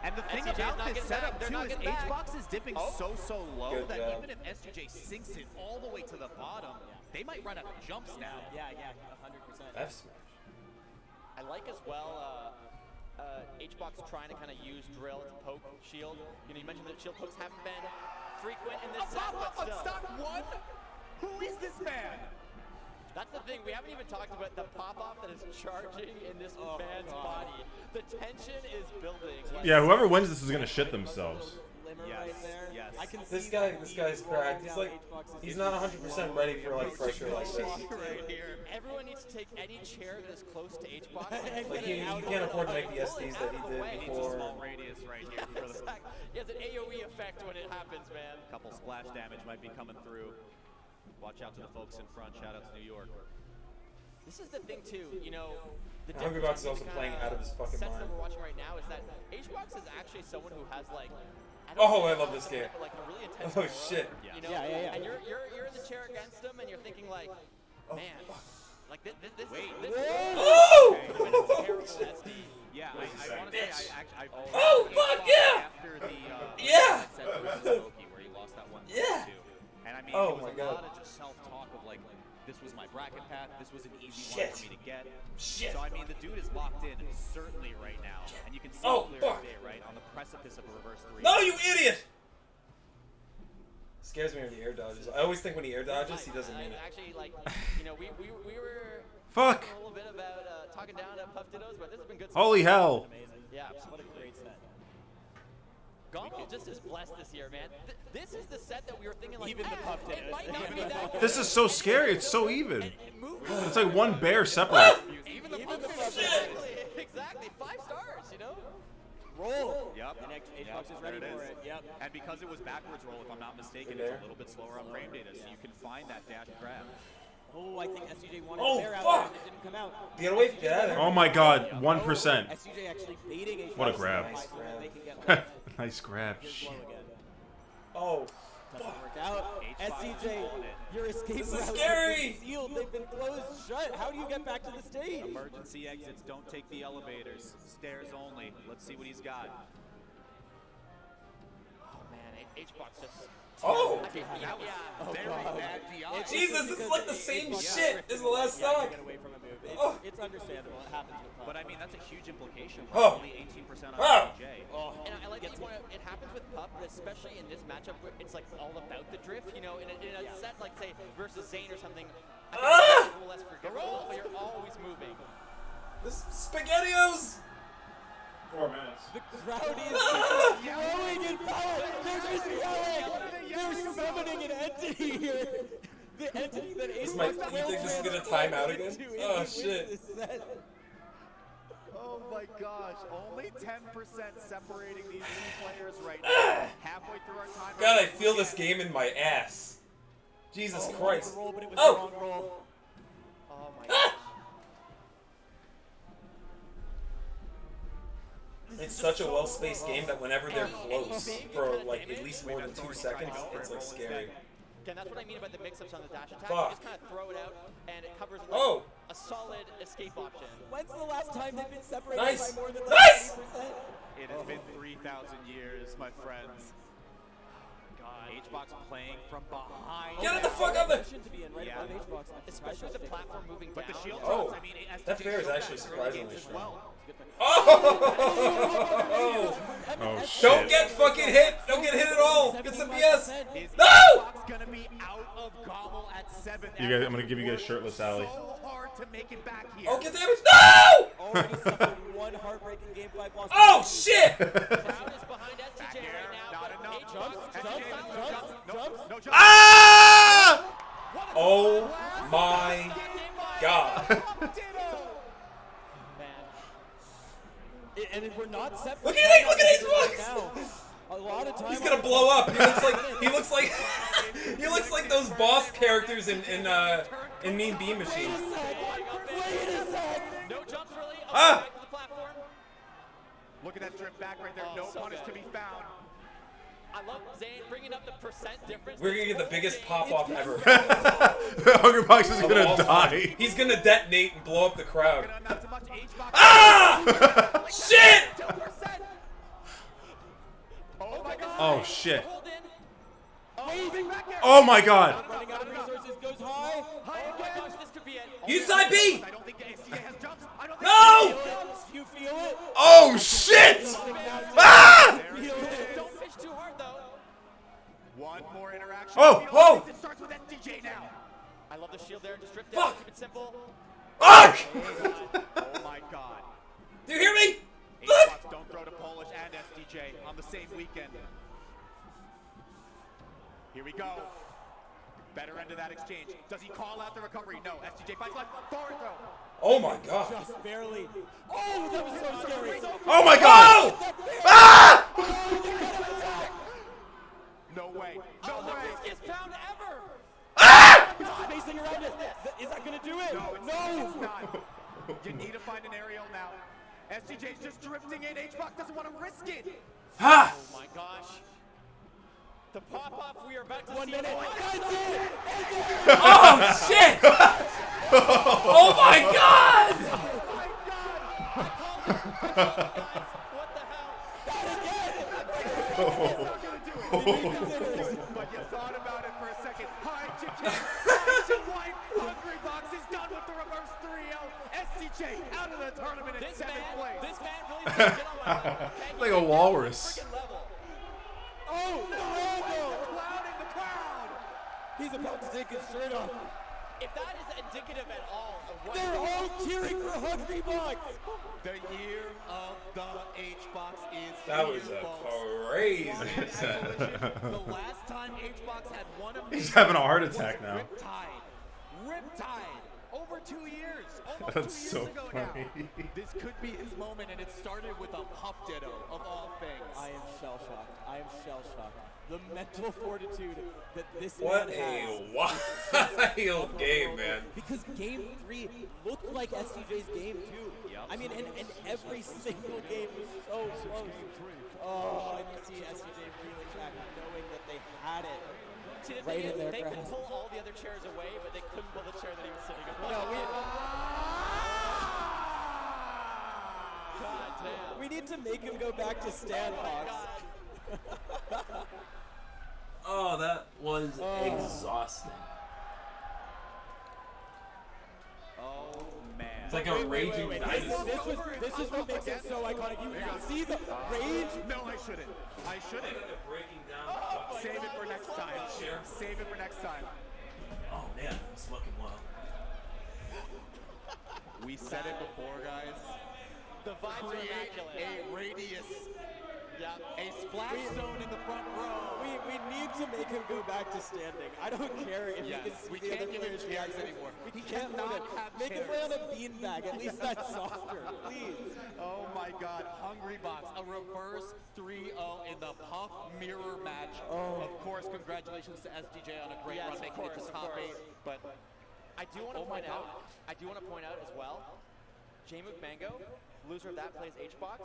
And the thing SCJ 's about not this getting setup back. They're too not is getting back. H-Box is dipping so low Good that job. even if SGJ sinks it all the way to the bottom, they might run out of jumps now. Yeah, 100%. F smash. I like as well H-Box trying to kind of use drill to poke shield. You know, you mentioned that shield pokes haven't been frequent in this set, but still. Stock 1? Who is this man? That's the thing, we haven't even talked about the pop-off that is charging in this man's body. The tension is building. Like, Yeah, whoever wins this is gonna shit themselves. Right there. Yes. I can This see guy, that this he guy's is cracked. rolling He's down like, H-Box's he's not 100% ready for like pressure like this. Right here. everyone needs to take any chair that is close to H-Box. Like he can't afford to make the SDs that he did Needs a before. small radius right here for the He has an AoE effect when it happens, man. couple splash damage might be coming through. Watch out to the folks in front. Shout out to New York. This is the thing too, you know, the Hungry difference Box is also between playing kinda out of his fucking sets mind. that we're watching right now is that H-Box is actually someone who has like, Oh, I love this game. like a really intense Oh aura, shit. You know? Yeah. And you're in the chair against him, and you're thinking like, man, like this Wait. Oh! terrible SD. Yeah, I want to say I Oh, fuck yeah! after the Yeah! set versus Loki where he lost that one Yeah! too. And I mean, Oh it was my a God. lot of just self-talk of like, this was my bracket path, this was an easy Shit. one for me to get. Shit. So I mean, the dude is locked in certainly right now, and you can see Oh, it clear fuck. as day, right, on the precipice of a reverse 3. No, you idiot! Scares me when he air dodges. I always think when he air dodges, he doesn't mean it. Actually, like, you know, we were Fuck. talking a little bit about talking down at Puff Dittos, but this has been good. Holy hell. Amazing. Yeah, What a great set. GOML just is blessed this year, man. This is the set that we were thinking like, Even the Puff it Dittos. might not be that good. This is so scary. It's so even. It moved. It's like one bear separate. Even the Puff Exactly. 5 stars, you know? Roll. Yep. And H-Box is ready there for it. Yep. And because it was backwards roll, if I'm not mistaken, There. it's a little bit slower on frame data, so you can find that dash grab. Oh, I think SCJ wanted Oh, a bear out fuck. there and it didn't come out. Get away from get out of there. Oh my god, 1%. SCJ actually baiting H-Box. What a grab. so that they can get left. Nice grab. Here's Shit. low again. Oh, Doesn't work out. H-Box SCJ, holding it. your escape This is routes have scary. been sealed. They've been closed shut. How do you get back to the stage? Emergency exits, don't take the elevators. Stairs only. Let's see what he's got. Oh man, H-Box just. oh! That was very bad DI. Jesus, this is like the same H-Box shit as the last Yeah, to stock. get away from a move. Oh. It's understandable. It happens with Puff. But I mean, that's a huge implication. Oh. Only 18% on Oh. SJ. And I like that you point out, it happens with Pup, but especially in this matchup where it's like all about the drift, you know, in a set like say versus Zayn or something, I think it's a little less forgivable, but you're always moving. This SpaghettiOs! 4 minutes. The crowd is yelling in power. They're just yelling. They're summoning an entity here. The entity that This H-Box might- you think this is gonna time out again? into Oh, if he wins shit. this set. Oh my gosh, only 10% separating these two players right now. Halfway through our time. God, I feel this game in my ass. Jesus Christ. Roll, but it was Oh! the wrong roll. Oh my gosh. It's such a well-spaced game that whenever they're close for like at least more than 2 seconds, it's like scary. Again, that's what I mean about the mix-ups on the dash attack. Fuck. You just kind of throw it out, and it covers like, Oh. a solid escape option. When's the last time they've been separated Nice. by more than Nice. 90%? It has been 3,000 years, my friends. God, H-Box playing from behind. Get the fuck out there! Position to be in right Yeah. above H-Box. Especially with the platform moving But down. the shield Oh, drops, I mean, that fair is showed actually that in early surprisingly games as strong. well. Oh! Oh Don't shit. get fucking hit! Don't get hit at all! Get some BS! Is No! H-Box gonna be out of GOML at 7? You guys, I'm gonna give you guys shirtless alley. So hard to make it back here. Oh, get damage! No! Already suffered one heartbreaking game 5 loss. Oh, shit! Crowd is behind STJ Here, right now. not but enough. H-Box No jump. Ah! Oh my god. And we're not separated. Look at it! Look at H-Box! now. A lot of time. He's gonna blow up. He looks like he looks like those boss characters in Mean Bean Machine. Wait a sec. No jumps really. Oh, Ah! back to the platform. Look at that drip back right there. No so punish good. to be found. I love Zayn bringing up the percent difference. We're gonna get the biggest pop off ever. Hungrybox is gonna Of all die. time. He's gonna detonate and blow up the crowd. Ah! Shit! Oh my god. Oh shit. Hold in. Oh my god. Running out of resources, goes high. Oh my gosh, this could be it. Use side B! I don't think the SDJ has jumps. I don't think No! You feel it? Oh shit. Ah! Don't fish too hard though. one more interaction. Oh. It starts with SDJ now. I love the shield there. Just rip Fuck. down. Keep it simple. Fuck. Oh my god. Do you hear me? Look! HBox don't throw to Polish and SDJ on the same weekend. Here we go. Better end of that exchange. Does he call out the recovery? No. SDJ fights left. Forward throw. Oh my god. Just barely. Oh, that was so scary. Oh my god. Ah! No way. Oh, No the way. riskiest pound ever. Spacing around it. Is that going to do it? No, it's not. You need to find an aerial now. SDJ's just drifting in. HBox doesn't want to risk it. Ha! Oh my gosh. The pop-off we are about to 1 see. minute. Oh, That's it. Oh shit! Oh my god! what the hell? But you thought about it for a second. High to kick. High to white. Hungrybox is done with the reverse 3-0. SDJ out of the tournament in This 7th man place. really did get on my level. Like a walrus. Freaking level. Oh, no. Clouding the crowd. He's about to take his shirt off. If that is indicative at all of what They're all cheering for Hungrybox. The year of the HBox is That here, was a folks. crazy The last time HBox had won a He's major having a heart was attack now. Riptide. Riptide. Over 2 years. Almost That's 2 so years ago funny. now. This could be his moment, and it started with a Puff Ditto, of all things. I am shell-shocked. I am shell-shocked. The mental fortitude that this What man a has. wild game, man. Because game 3 looked like SCJ's game 2. Yep. I mean, and every single game was so close. Oh, I can see SCJ really back, knowing that they had it. See, the Right thing in is, their they could grasp. pull all the other chairs away, but they couldn't pull the chair that he was sitting on. No, God damn. we need to make him go back to stand, Fox. Oh, that was exhausting. Oh, man. It's like a raging dinosaur. This is what makes it so iconic. You see the rage? No, I shouldn't. I shouldn't. Breaking down. Save it for next time. Save it for next time. Oh man, it's looking well. We said it before, guys. The vibes are Create immaculate. a radius, Yeah. a splash zone in the front row. We need to make him go back to standing. I don't care if Yes, he can see we the can't other give him players chairs react. anymore. We He can't cannot hold it. have Make him play on chairs. a beanbag. At least that's softer. Please. Oh my God, Hungrybox, a reverse 3-0 in the Puff Mirror match. Of course, congratulations to SDJ on a great Yes, run, of making it course, to of top course. 8. But I do want to Oh my point out. God. I do want to point out as well. J-Mook Mango, loser of that plays H-Box.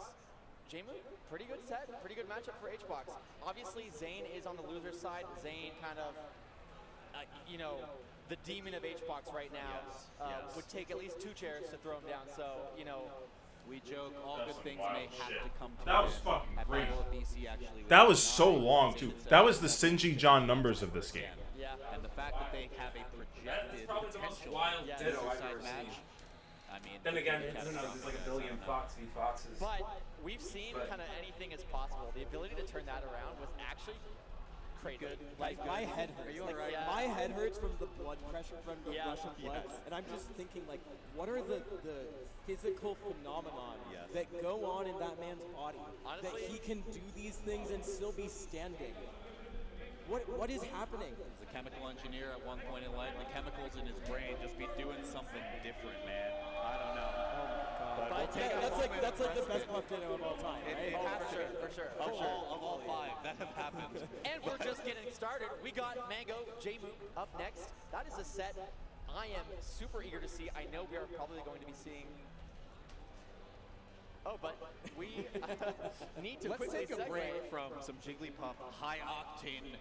J-Mook, pretty good set, pretty good matchup for H-Box. Obviously, Zayn is on the loser side. Zayn kind of, you know, the demon of H-Box right now. Yes. Would take at least 2 chairs to throw him down. So, you know, we joke all That's good some things wild may have shit. to come to That an was end. fucking At great. Battle of BC actually That was was so nine long games too. instead That of was the 7. Sinji John numbers of this game. yeah. And the fact that they have a projected probably the most potential wild Yes. ditto I've suicide ever match. seen. I mean, Then again, it's who knows? It's like a billion Fox v Foxes. But we've seen But- kind of anything is possible. The ability to turn that around was actually crazy. Good. Like my head hurts. Are you Like, alright? Yeah. my head hurts from the blood pressure, from the Yeah. rush of blood, Yes. and I'm just thinking, like, what are the physical phenomenon that go on in that man's body Honestly- that he can do these things and still be standing? What is happening? As a chemical engineer at one point in life, the chemicals in his brain just be doing something different, man. I don't know. But we'll take a That's moment like of the best respite. puff ditto of all time, right? Oh, for sure, for sure. Of all 5 that have happened. And we're just getting started. We got Mango, J-Mook up next. That is a set I am super eager to see. I know we are probably going to be seeing Oh, but we need to Let's quickly take a segue. break from some Jigglypuff high-octane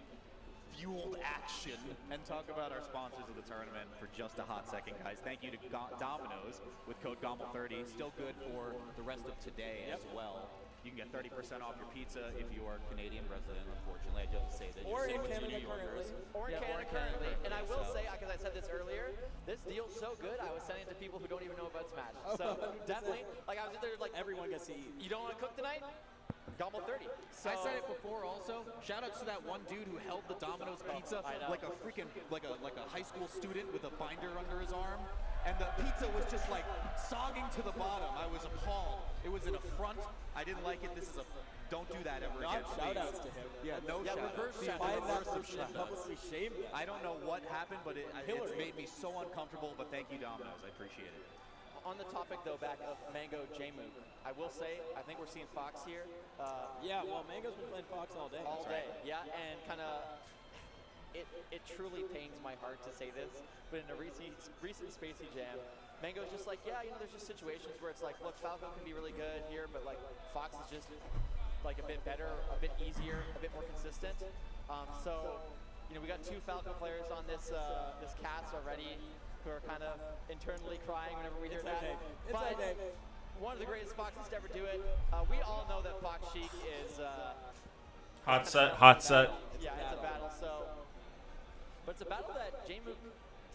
fueled action and talk about our sponsors of the tournament for just a hot second, guys. Thank you to Domino's with code GOML30. Still good for the rest of today as well. You can get 30% off your pizza if you are a Canadian resident, unfortunately. I do have to say that. Or in Same with Canada New Yorkers. currently. Or in Yeah, Canada currently. And I will say, because I said this earlier, this deal's so good, I was sending it to people who don't even know about Smash. So definitely, like I was there, like Everyone gets to eat. you don't want to cook tonight? Gobble 30. So, I said it before also. Shout out to that one dude who held the Domino's pizza I know. like a freaking like a high school student with a binder under his arm. And the pizza was just like sogging to the bottom. I was appalled. It was an affront. I didn't like it. This is a don't do that ever again. Not shout outs to him. Yeah, no Yeah, shout reverse outs. shout Find that Reverse person and shout outs. publicly shame them. I don't know what happened, but it's Hillary. made me so uncomfortable. But thank you, Domino's. I appreciate it. on the topic though, back of Mango J-Mook, I will say I think we're seeing Fox here. Yeah, well, Mango's been playing Fox all day. All day, yeah, and kind of it truly pains my heart to say this, but in a recent Spacey Jam, Mango's just like, yeah, you know, there's just situations where it's like, look, Falco can be really good here, but like Fox is just like a bit better, a bit easier, a bit more consistent. So, you know, we got 2 Falco players on this this cast already who are kind of internally crying whenever we hear that. Okay. It's but okay. one of the greatest Foxes to ever do it. We all know that Fox Sheik is Hot set, hot set. yeah, it's a battle. So, but it's a battle that J-Mook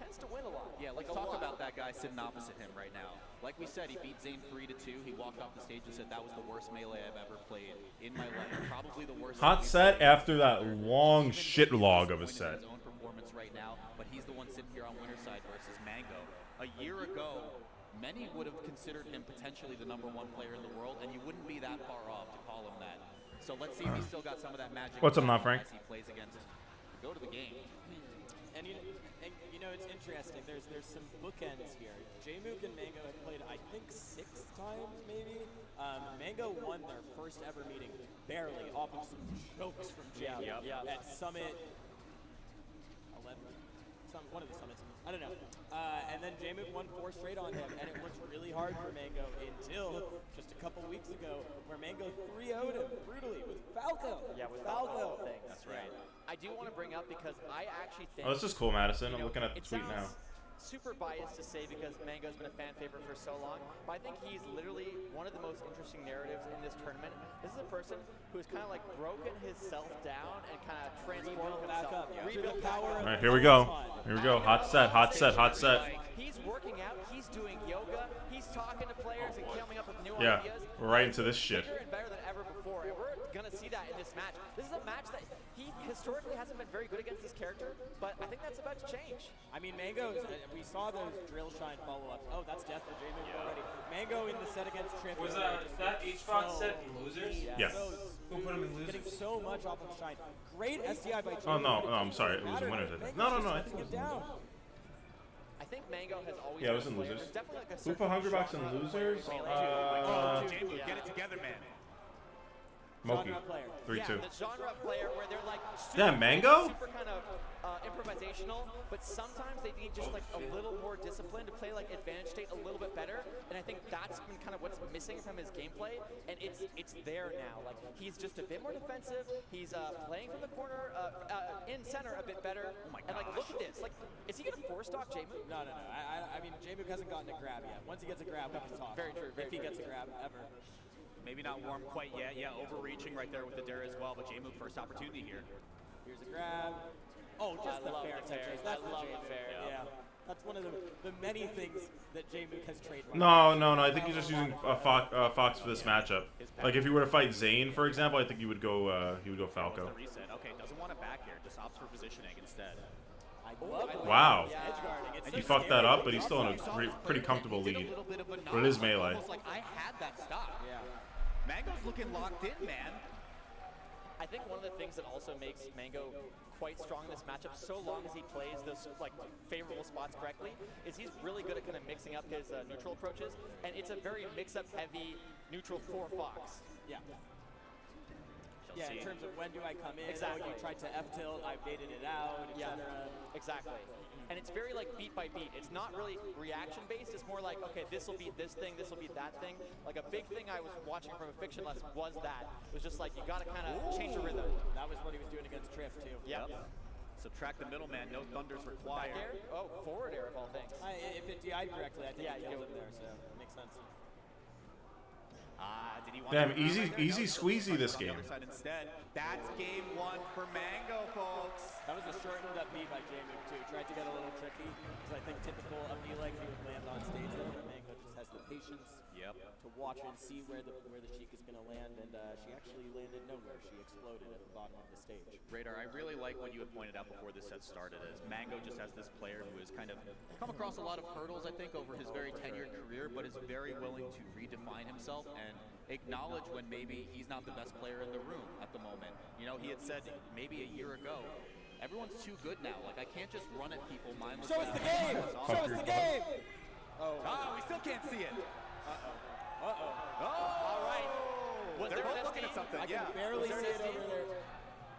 tends to win a lot. Yeah, let's Like, a talk lot. about that guy sitting opposite him right now. Like we said, he beat Zane 3-2. He walked off the stage and said that was the worst melee I've ever played in my life. Probably the worst. Hot set after that long shit log of a set. His own performance right now, but he's the one sitting here on winner's side versus Mango. A year ago, many would have considered him potentially the #1 player in the world, and you wouldn't be that far off to call him that. So let's see if he's still got some of that magic. What's up, not Frank? As he plays against. Go to the game. And you know, it's interesting. There's some bookends here. J-Mook and Mango have played, I think, 6 times maybe. Mango won their first ever meeting barely off of some jokes from J-Mook at Summit 11. One of the summits. I don't know. And then J-Mook won 4 straight on him, and it looked really hard for Mango until just a couple weeks ago, where Mango 3-0'd him brutally with Falco. Yeah, with Falco. Falco. That's right. I do want to bring up because I actually think. Oh, this is cool, Madison. you I'm know, looking at the it tweet now. sounds super biased to say because Mango's been a fan favorite for so long, but I think he's literally one of the most interesting narratives in this tournament. This is a person who's kind of like broken himself down and kind of transformed back himself. up. Yeah. Rebuilt Through the power back up. of All right, here we go. Here we go. Hot set, hot set, hot set. He's working out, he's doing yoga, he's talking to players and coming up with new Yeah, ideas. we're right into this shit. Bigger and better than ever before, and we're gonna see that in this match. This is a match that he historically hasn't been very good against this character, but I think that's about to change. I mean, Mango's, we saw those drill shine follow-ups. Oh, that's death for J-Mook already. Mango in the set against Triff. Was that H-Box set in losers? Yeah. Who put him in losers? Getting so much off of shine. Great SDI by J-Mook. Oh, no, I'm sorry. It was a winner's, I think. No, I think it was in down. I think Mango has always Yeah, it was been in a player. losers. There's definitely like a Hoopa certain Hungry Box genre and of losers. melee. Get it together, man. Moki. Genre player. 3-2. Yeah, the genre player where they're like super, Yeah, Mango? super kind of improvisational, but sometimes they need just like a little more discipline to play like advantage state a little bit better. And I think that's been kind of what's missing from his gameplay, and it's there now. Like he's just a bit more defensive. He's playing from the corner, in center a bit better. And like look at this. Like, is he gonna force stock J-Mook? No. I mean, J-Mook hasn't gotten a grab yet. Once he gets a grab, we can talk. Very true. If he gets a grab ever. Maybe not warm quite yet. Yeah, overreaching right there with the dare as well. But J-Mook first opportunity here. Here's a grab. Oh, just I the love fair the fair. touches. That's I love J-Mook. the fair. Yeah. That's one of the many things that J-Mook has trademarked. No. I think he's just using Fox for this matchup. Like if he were to fight Zane, for example, I think he would go Falco. The reset. Okay, doesn't want it back here. Just opts for positioning instead. I love it. Wow. Yeah, edge guarding. It's He so fucked that scary. up, but he's still in a pretty comfortable He did a lead. little bit of a But it is knock, melee. Almost like I had that stop. Yeah. Mango's looking locked in, man. I think one of the things that also makes Mango quite strong in this matchup, so long as he plays those like favorable spots correctly, is he's really good at kind of mixing up his neutral approaches, and it's a very mix-up heavy neutral for Fox. Yeah. Yeah, in terms of when do I come in? Exactly. Oh, you tried to F-tilt, I baited it out, Yeah, etc. exactly. and it's very like beat by beat. It's not really reaction based. It's more like, okay, this will beat this thing, this will beat that thing. Like a big thing I was watching from a fiction lesson was that. It was just like you got to kind of change the rhythm. That was what he was doing against Triff too. Yep. Subtract the middleman, no thunders required. Back air? Oh, forward air of all things. If it DI'd correctly, I think Yeah, he you kills go him there, so it makes sense. Did he want Damn, to easy squeezy this on the game. other side instead. That's game 1 for Mango, folks. That was a shortened up beat by J-Mook too. Tried to get a little tricky, because I think typical of E-Leg, he would land on stage there, but Mango just has the patience to watch and see where the cheek is going to land, and she actually landed nowhere. She exploded at the bottom of the stage. Radar, I really like what you had pointed out before this set started, is Mango just has this player who has kind of come across a lot of hurdles, I think, over his very tenured career, but is very willing to redefine himself and acknowledge when maybe he's not the best player in the room at the moment. You know, he had said maybe a year ago, everyone's too good now. Like, I can't just run at people mindlessly. Show us the game! Show us the game! Oh, we still can't see it. All right. Was They're there both an looking at SD? something. I can barely see it over there.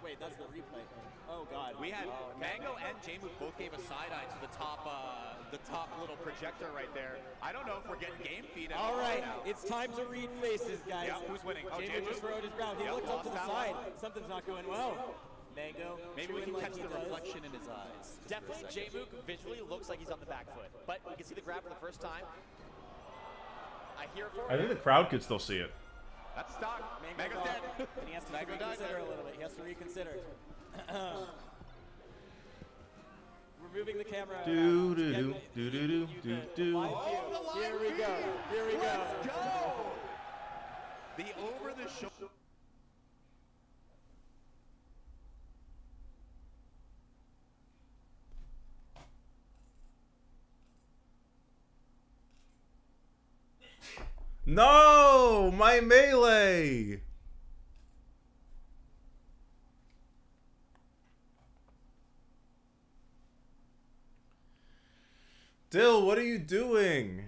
Wait, that's the replay. Oh God. We had Mango and J-Mook both gave a side eye to the top little projector right there. I don't know if we're getting game feed. All right, now. it's time to read faces, guys. Yeah, who's winning? Oh, J-Mook just rode his brow. He looked up to the side. Something's not going well. Mango. Maybe we can chewing like catch he the does. reflection in his eyes. Definitely J-Mook visually looks like he's on the back foot, but you can see the grab for the first time. I hear it forward. I think the crowd could still see it. That's stock. Mango's Mango's dead. And he has to Mango died reconsider there. a little bit. He has to reconsider. We're moving the camera. Do around to do get do do do do you do the do. live view. Here we go. Here we go. Let's go. The over-the-shoulder. No, my melee. Dill, what are you doing?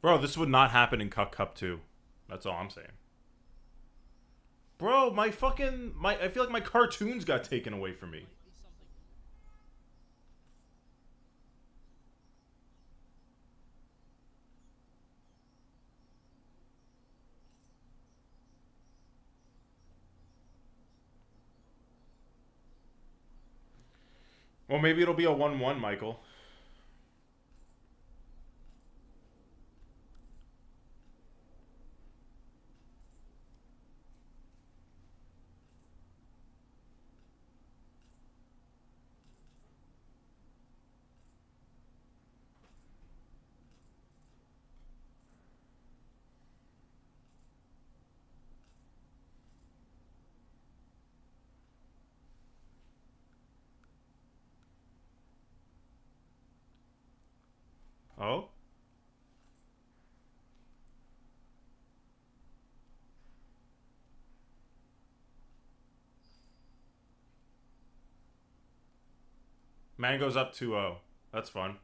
Bro, this would not happen in Cup 2. That's all I'm saying. Bro, I feel like my cartoons got taken away from me. Well, maybe it'll be a 1-1, Michael. Oh? Mango's up 2-0. That's fun.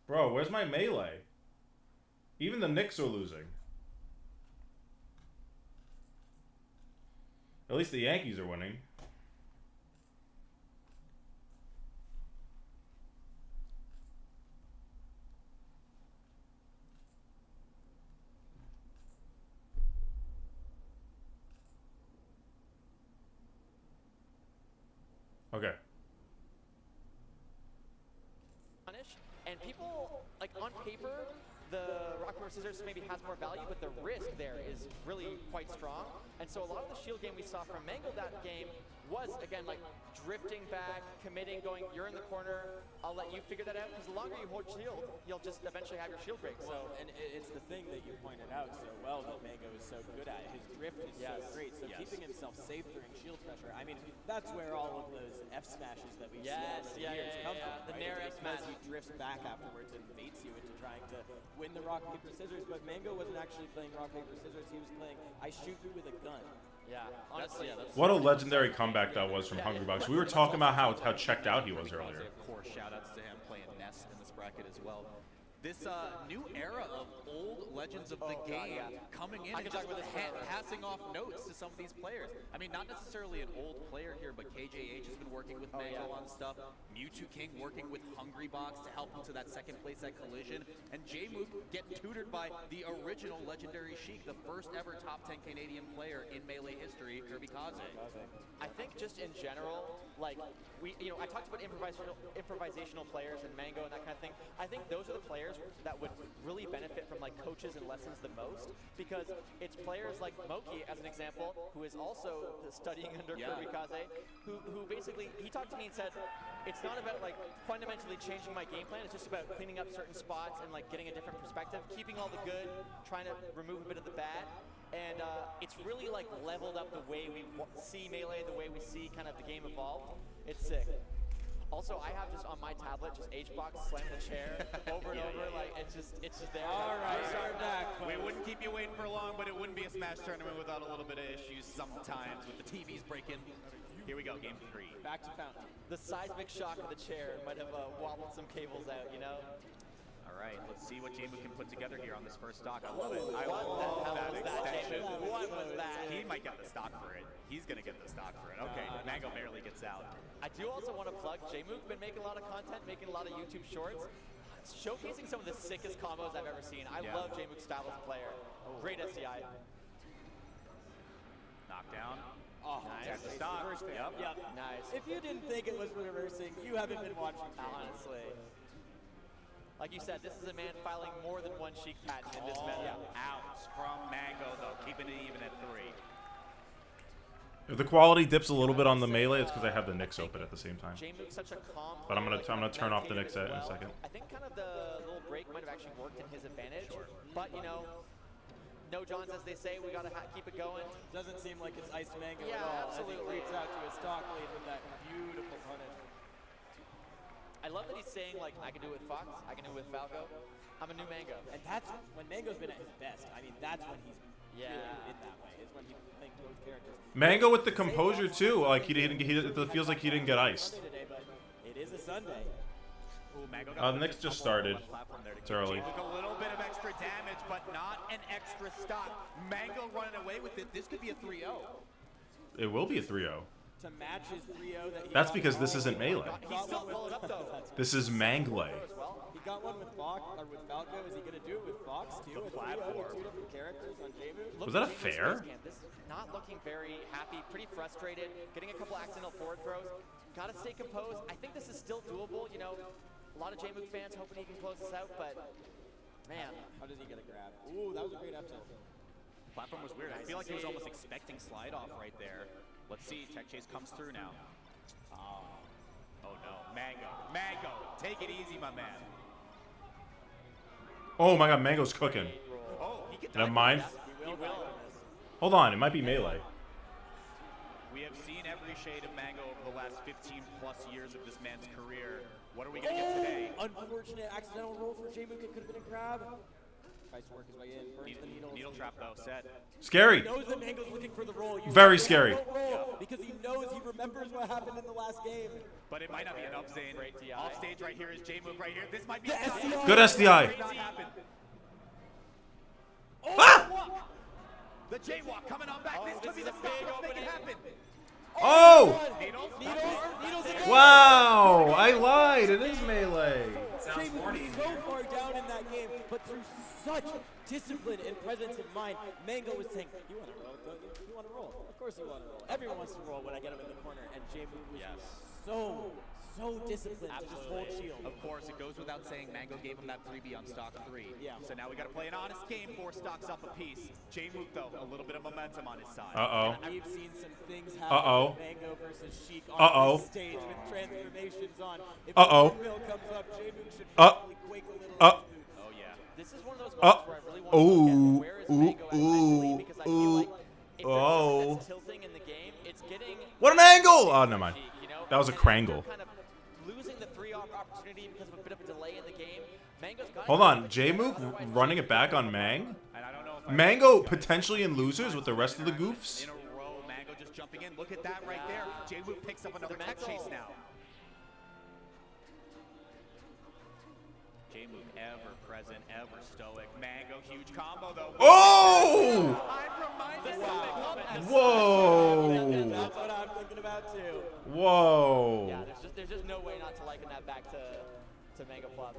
Bro, where's my melee? Even the Knicks are losing. At least the Yankees are winning. Okay. And people, like, on paper, the rock, paper, scissors maybe has more value, but the risk there is really quite strong. And so a lot of the shield game we saw from Mango that game was, again, like, drifting back, committing, going, you're in the corner, I'll let you figure that out, because the longer you hold shield, you'll just eventually have your shield break. So, and it's the thing that you pointed out so well that Mango is so good at. His drift is so great, so keeping himself safe during shield pressure, I mean, that's where all of those F smashes that we see over the years come from. The right? Nair F smash. Because he drifts back afterwards and baits you into trying to win the rock, paper, scissors, but Mango wasn't actually playing rock, paper, scissors, he was playing I shoot you with a gun. Yeah, honestly, What a legendary comeback that was from Hungry Bucks. We were talking about how checked out he was earlier. Of course, shout-outs to him playing Ness in this bracket as well. This new era of old legends of the game coming in and just passing off notes to some of these players. I mean, not necessarily an old player here, but KJH has been working with Mango on stuff. Mewtwo King working with Hungry Box to help him to that second place at Collision. And J-Mook getting tutored by the original legendary Sheik, the first ever top 10 Canadian player in Melee history, Kirby Kaze. I think just in general, like, I talked about improvisational players and Mango and that kind of thing. I think those are the players that would really benefit from like coaches and lessons the most, because it's players like Moki, as an example, who is also studying under Kirby Kaze, who basically, he talked to me and said, it's not about like fundamentally changing my game plan, it's just about cleaning up certain spots and like getting a different perspective, keeping all the good, trying to remove a bit of the bad. And it's really like leveled up the way we see Melee, the way we see kind of the game evolve. It's sick. Also, I have just on my tablet, just H-Box slamming the chair over and over, like it's just there. All right, start back. We wouldn't keep you waiting for long, but it wouldn't be a Smash tournament without a little bit of issues sometimes with the TVs breaking. Here we go, game 3. Back to Fountain. The seismic shock of the chair might have wobbled some cables out, you know? All right, let's see what J-Mook can put together here on this first stock. I love it. I love that extension. What was that? He might get the stock for it. He's going to get the stock for it. Okay, Mango barely gets out. I do also want to plug, J-Mook been making a lot of content, making a lot of YouTube shorts, showcasing some of the sickest combos I've ever seen. I love J-Mook's style as a player. Great SDI. Knockdown. Oh, nice. The stock. Yep. Nice. If you didn't think it was reversing, you haven't been watching. Honestly. Like you said, this is a man filing more than one Sheik patent in this meta. Out from Mango, though, keeping it even at 3. If the quality dips a little bit on the Melee, it's because I have the Knicks open at the same time. J-Mook's such a calm, But I'm gonna turn off the Knicks in a second. I think kind of the little break might have actually worked in his advantage, but you know, no Johns, as they say, we gotta keep it going. Doesn't seem like it's iced Mango Yeah, at all. absolutely. As he creeps out to his stock lead with that beautiful punish. I love that he's saying, like, I can do it with Fox, I can do it with Falco. I'm a new Mango. And that's when Mango's been at his best. I mean, that's when he's really in that way, is when he thinks both characters. Mango with the composure too. Like it feels like he didn't get iced. Today, but it is a Sunday. The Knicks just started. It's early. With a little bit of extra damage, but not an extra stock. Mango running away with it. This could be a 3-0. It will be a 3-0. To match his 3-0 that he That's got because with this isn't Melee. He's still followed up, though. This is Mangley. He got one with Fox, or with Falco. Is he going to do it with Fox, too? A 3-0 with 2 different characters on J-Mook? Was that a fair? This is not looking very happy, pretty frustrated, getting a couple accidental forward throws. Gotta stay composed. I think this is still doable, you know. A lot of J-Mook fans hoping he can close this out, but man. How does he get a grab? Ooh, that was a great up tilt. Platform was weird. I feel like he was almost expecting slide off right there. Let's see, Tech Chase comes through now. Oh no, Mango, take it easy, my man. Oh my god, Mango's cooking. Oh, he can Never mind. He will. Hold on, it might be Melee. We have seen every shade of Mango over the last 15 plus years of this man's career. What are we gonna get today? Unfortunate accidental roll for J-Mook. It could have been a grab. Tries to work his way in, burns the needles. Needle trap though, set. Scary. He knows that Mango's looking for the roll. Very scary. Because he knows, he remembers what happened in the last game. But it might not be an up Zane. Off stage right here is J-Mook right here. This might be SDI. Good SDI. Not happen. The jaywalk coming on back. This could be the stock. Let's make it happen. Oh! Needles again. Wow! I lied. It is melee. Sounds so far down in that game, but through such discipline and presence of mind, Mango was saying, "You want to roll? Don't you? You want to roll? Of course you want to roll. Everyone wants to roll when I get him in the corner." And J-Mook was so disciplined to just hold shield. Of course, it goes without saying Mango gave him that 3B on stock 3. Yeah. So now we got to play an honest game, 4 stocks up a piece. J-Mook, though, a little bit of momentum on his side. We've seen some things happen with Mango versus Sheik on this stage with transformations on. If the windmill comes up, J-Mook should probably quake a little. Oh, yeah. This is one of those moments where I really want to look at where is Mango at mentally, because I feel like if there's something that's tilting in the game, it's getting... What an angle! Oh, never mind. That was a crangle. Kind of losing the 3-off opportunity because of a bit of a delay in the game. Hold on, J-Mook running it back on Mang? Mango potentially in losers with the rest of the goofs? In a row, Mango just jumping in. Look at that right there. J-Mook picks up another tech chase now. J-Mook ever present, ever stoic. Mango, huge combo though. Oh! I'm reminded Whoa! That's what I'm thinking about too. Whoa! Yeah, there's just no way not to liken that back to Mango Flop.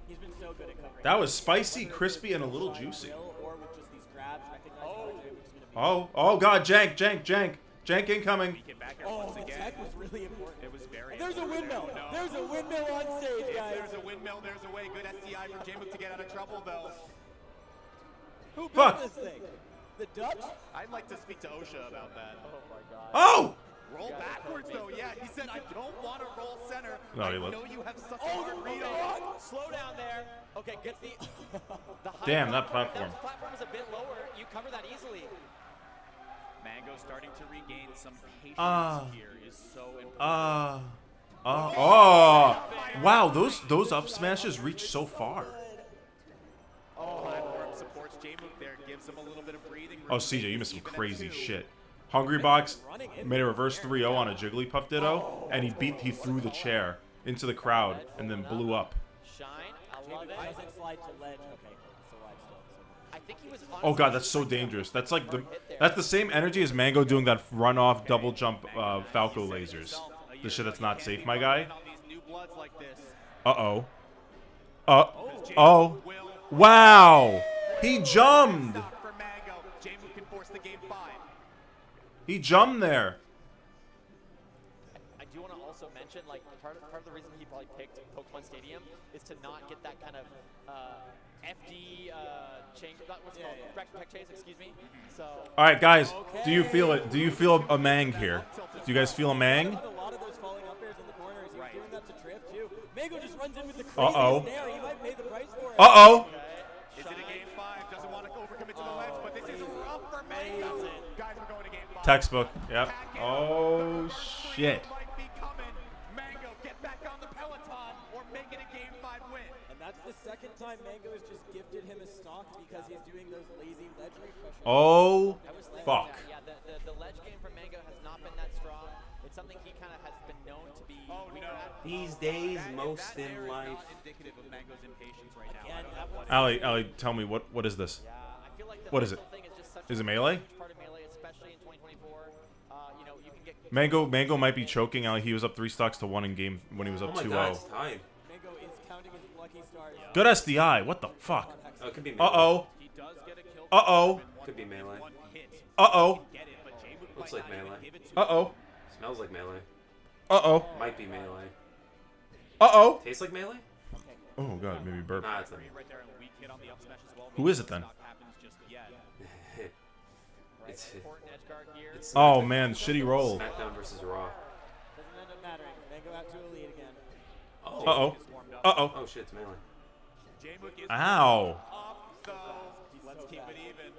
He's been so good at covering. That was spicy, crispy, and a little juicy. Or with just these grabs, recognizing Oh God, Jank incoming. Oh, the tech was really important. It was very And there's a windmill. There's a windmill on stage, If guys. there's a windmill, there's a way. Good SDI from J-Mook to get out of trouble, though. Who Fuck. built this thing? The Dutch? I'd like to speak to OSHA about that. Oh my god. Oh! Roll backwards, though. Yeah, he said, I don't want to roll center. No, I he looked. know you have such a hard read on it. Slow down there. Okay, gets the high Damn, that platform. platform. That platform is a bit lower. You cover that easily. Mango starting to regain some patience here is so important. Wow, those up smashes reach so far. Platform supports J-Mook there, gives him a little bit of breathing room. Oh, CJ, you missed some crazy shit. Hungry Box made a reverse 3-0 on a Jigglypuff Ditto, and he threw the chair into the crowd and then blew up. Shine. I love it. Doesn't slide to ledge. Okay, it's a wide still. I think he was Oh God, that's so dangerous. That's like that's the same energy as Mango doing that run-off double jump Falco lasers. The shit that's not safe, my guy. Uh-oh. Oh. Wow. He jumped. He jumped there. I do want to also mention, like, part of the reason he probably picked Pokemon Stadium is to not get that kind of FD change. What's it called? Back chase, excuse me. So. All right, guys. Do you feel it? Do you feel a Mang here? Do you guys feel a Mang? A lot of those falling up airs in the corners. He's doing that to Trip too. Mango just runs in with the Uh-oh. craziest nair. He might pay the price for it. Uh-oh. Is it a game 5? Doesn't want to overcommit to the ledge, but this is rough for Mango. Guys, we're going to game 5. Textbook. Yep. Oh shit. Might be coming. Mango, get back on the Peloton or make it a game 5 win. And that's the second time Mango has just gifted him a stock because he's doing those lazy ledge refreshers. Oh fuck. Yeah, the ledge game from Mango has not been that strong. It's something he kind of has been known to be weaker at. These days, most in life. Not indicative of Mango's impatience right now. Ali, tell me what is this? Yeah, I feel like the What is it? thing is just such Is a it melee? huge part of melee, especially in 2024. You know, you can get Mango might be choking. Ali, he was up 3 stocks to 1 in game when he was up Oh my 2-0. god, it's tied. Mango is counting his lucky stars. Good SDI. What the fuck? Oh, it could be melee. Uh-oh. He does get a kill. Uh-oh. Could be melee. One hit. Uh-oh. Get it, but J-Mook Looks might like not even melee. give it to Uh-oh. Smells like melee. Uh-oh. Might be melee. Uh-oh. Tastes like melee? Oh god, maybe burp. Nah, it's not. right there and weak hit on the up smash as well. Who is it then? Not happens just yet. It's important edge guard here. it's Oh man, shitty roll. SmackDown versus Raw. Doesn't end up mattering. Mango out to a lead again. Oh. Uh-oh. Uh-oh. Oh shit, it's melee. J-Mook is Ow. up, so let's keep it even.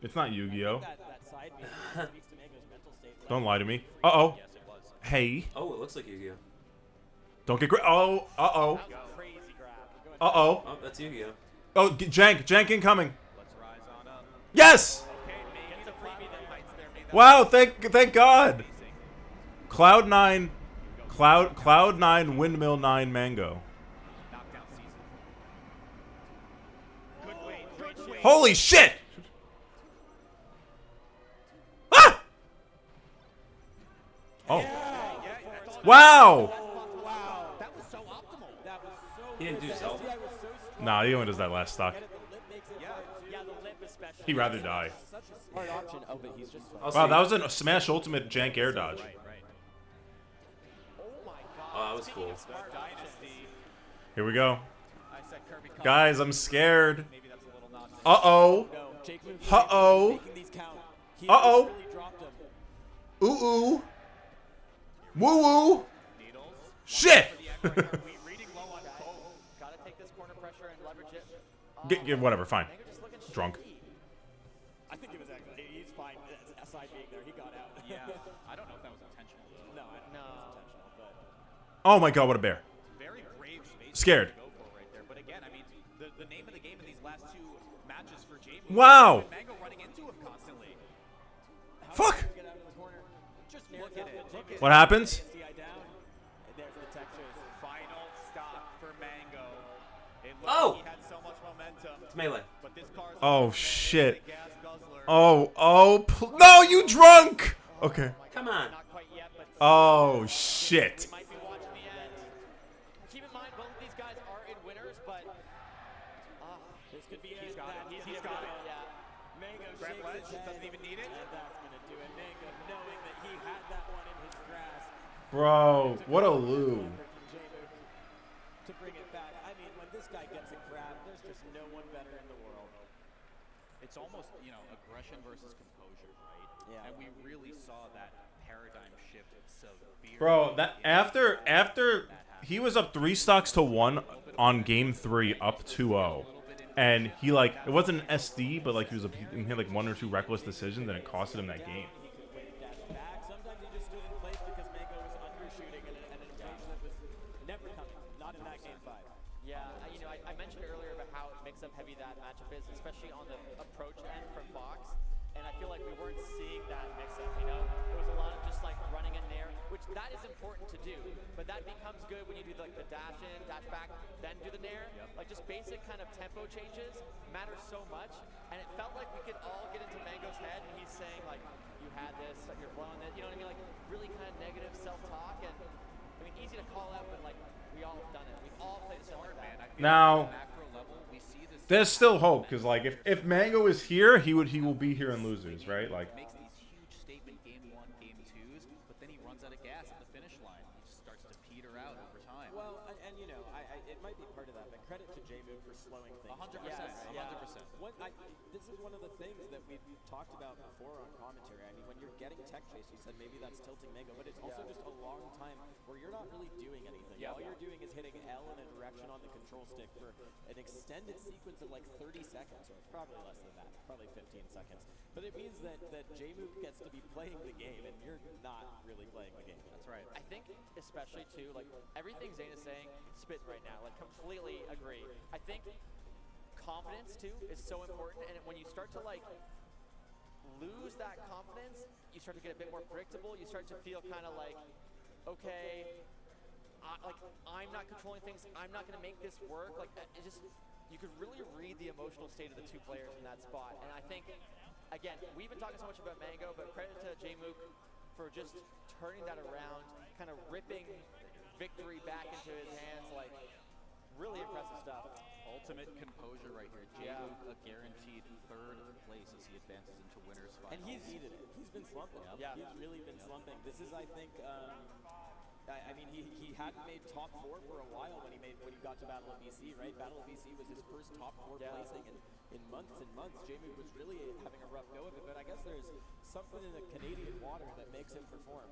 It's not Yu-Gi-Oh. That side beat speaks to Mango's mental state. Don't lie to me. Uh-oh. Yes, it was. Hey. Oh, it looks like Yu-Gi-Oh. Don't get Oh. Uh-oh. Crazy grab. Uh-oh. Oh, that's Yu-Gi-Oh. Oh, Jank incoming. Let's rise on up. Yes! Okay, maybe the freebie that bites there. Maybe Wow, thank God. Cloud9 Windmill 9 Mango. knockdown season. Good wait. Holy shit! Ah! Oh. Wow! That was so optimal. That was so He didn't do good. self. SDI was so strong. Nah, he only does that last stock. And the lip makes it hard, too. Yeah, the lip especially. He'd rather die. Such a smart option. Oh, but he's just I'll Wow, see. that was a Smash Ultimate jank air dodge. Oh my god. Oh, that was cool. Smart Dynasty. Here we go. I said Kirby Cup. Guys, I'm scared. Maybe that's a little nonsense. Uh-oh. no. Jake Moon Uh-oh. making these count. He Uh-oh. really dropped him. Ooh-ooh. Woo-woo. Shit! Gotta take this corner pressure and leverage it. Get whatever, fine. Mango just looking Drunk. shaky. I think it was actually, he's fine. Aside being there, he got out. Yeah, I don't know if that was intentional though. No, I don't know if it's intentional, but Oh my god, what a bear. Very brave space. Scared. To go for right there. But again, I mean, the name of the game in these last two matches for Jamie. Wow. Mango running into him constantly. Fuck. get out of the corner. Just Look at it. Look at What happens? SDI down. And there's the tech chase. Final stop for Mango. It looked Oh! like he had so much momentum. It's melee. But this car's Oh shit. gas guzzler. Oh, no, you drunk! Okay. Come on. Not quite yet, but Oh shit. might be watching the end. Keep in mind, both of these guys are in winners, but This could be He's it. got it. He's got it. yeah. Mango Grab shakes ledge, his head. doesn't even need it. And that's going to do it. Mango knowing that he had that one in his grasp. Bro, what a loo. To bring it back. I mean, when this guy gets a grab, there's just no one better in the world. It's almost, you know, aggression versus composure, right? Yeah. And we really saw that paradigm shift severely. Bro, that after he was up 3 stocks to 1 on game 3 up 2-0. And he like it wasn't an SD, but like he had like 1 or 2 reckless decisions and it costed him that game. He could win dash back. Sometimes he just stood in place because Mango was undershooting and an exchange that was never coming. Not in that game 5. Yeah, you know, I mentioned earlier about how mix-up heavy that matchup is, especially on the approach end from Fox. And I feel like we weren't seeing that mix-up, you know? It was a lot of just like running in there, which that is important to do. But that becomes good when you do like the dash in, dash back, then do the nair. Like just basic kind of tempo changes matter so much. And it felt like we could all get into Mango's head and he's saying like, you had this, you're blowing it, you know what I mean? Like really kind of negative self-talk. And I mean, easy to call out, but like we all have done it. We've all played something like that. Now, Macro level, we see this there's still hope because like if Mango is here, he will be here in losers, right? Like makes these huge statement game 1, game 2s, but then he runs out of gas at the finish line. He just starts to peter out over time. Well, and you know, it might be part of that, but credit to J-Moon for slowing things 100%, down. yeah. 100%. This is one of the things that we've talked about before on commentary. I mean, when you're getting tech chase, you said maybe that's tilting Mango, but it's also just a long time where you're not really doing anything. All you're doing is hitting L in a direction on the control stick for an extended sequence of like 30 seconds, or probably less than that, probably 15 seconds. But it means that J-Moon gets to be playing the game, and you're not really playing the game. That's right. I think especially too, like everything Zane is saying, spitting right now, like completely agree. I think confidence too is so important, and when you start to like lose that confidence, you start to get a bit more predictable. You start to feel kind of like, okay, I'm not controlling things. I'm not going to make this work. Like it just, you could really read the emotional state of the two players in that spot. And I think, again, we've been talking so much about Mango, but credit to J-Mook for just turning that around, kind of ripping victory back into his hands. Like really impressive stuff. Ultimate composure right here. J-Mook a guaranteed 3rd place as he advances into winners finals. And he's needed it. He's been slumping. Yeah. He's really been slumping. This is, I think, I mean, he hadn't made top 4 for a while when he got to Battle of BC, right? Battle of BC was his first top 4 placing in months and months. J-Mook was really having a rough go of it, but I guess there's something in the Canadian water that makes him perform.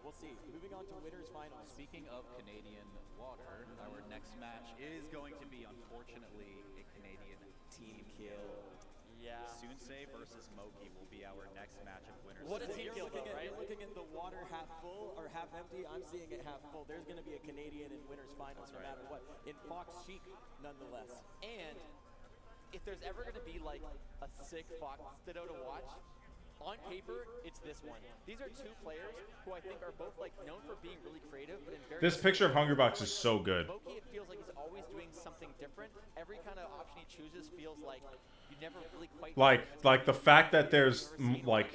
We'll see. Moving on to winners finals. Speaking of Canadian water, our next match is going to be, unfortunately, a Canadian team kill. Yeah. Sunsei versus Moki will be our next match of winners. What a team kill, though, right? You're looking at the water half full or half empty. I'm seeing it half full. There's going to be a Canadian in winners finals no matter what. In Fox chic, nonetheless. And if there's ever going to be like a sick Fox Ditto to watch, on paper, it's this one. These are two players who I think are both like known for being really creative, but in very this picture of Hungrybox is so good. Moki, it feels like he's always doing something different. Every kind of option he chooses feels like, you never really quite Like the fact that there's like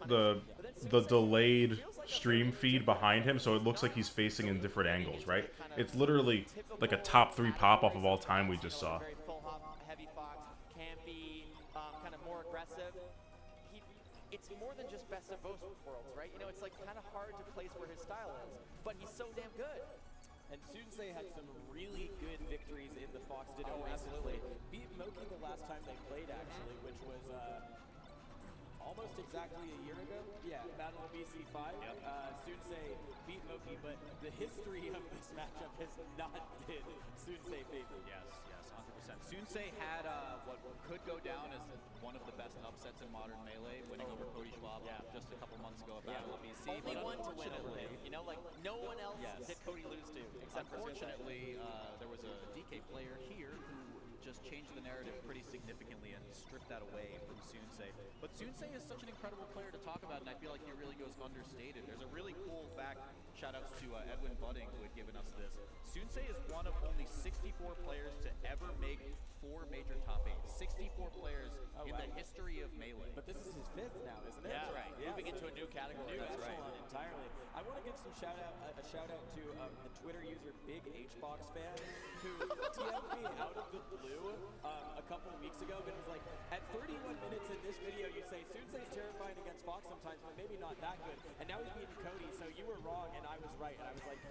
the delayed stream feed behind him, so it looks like he's facing in different angles, right? It's literally like a top 3 pop-off of all time we just saw. Very full hop, heavy fox, can be kind of more aggressive. It's more than just best of both worlds, right? You know, it's like kind of hard to place where his style is, but he's so damn good. And Sunsei had some really good victories in the Fox Ditto recently. Beat Moki the last time they played, actually, which was almost exactly a year ago. Yeah, Battle of BC5. Yep. Sunsei beat Moki, but the history of this matchup has not been Sunsei favored. Yes, 100%. Sunsei had what could go down as one of the best upsets in modern Melee, winning over Cody Schwab just a couple months ago at Battle of BC. Only one to win over him. You know, like no one else did Cody lose to, except for Sunsei. Unfortunately, there was a DK player here who just changed the narrative pretty significantly and stripped that away from Sunsei. But Sunsei is such an incredible player to talk about, and I feel like he really goes understated. There's a really cool fact, shout-outs to Edwin Budding, who had given us this. Sunsei is one of only 64 players to ever make 4 major top 8. 64 players in the history of Melee. But this is his 5th now, isn't it? Yeah, right. Yeah, Moving into a new category. That's right. Entirely. I want to give some a shout out to the Twitter user Big Hbox fan, who DM'd me out of the blue a couple of weeks ago, but it was like, at 31 minutes in this video, you say Sunsei's terrifying against Fox sometimes, but maybe not that good. And now he's beating Cody, so you were wrong and I was right. And I was like,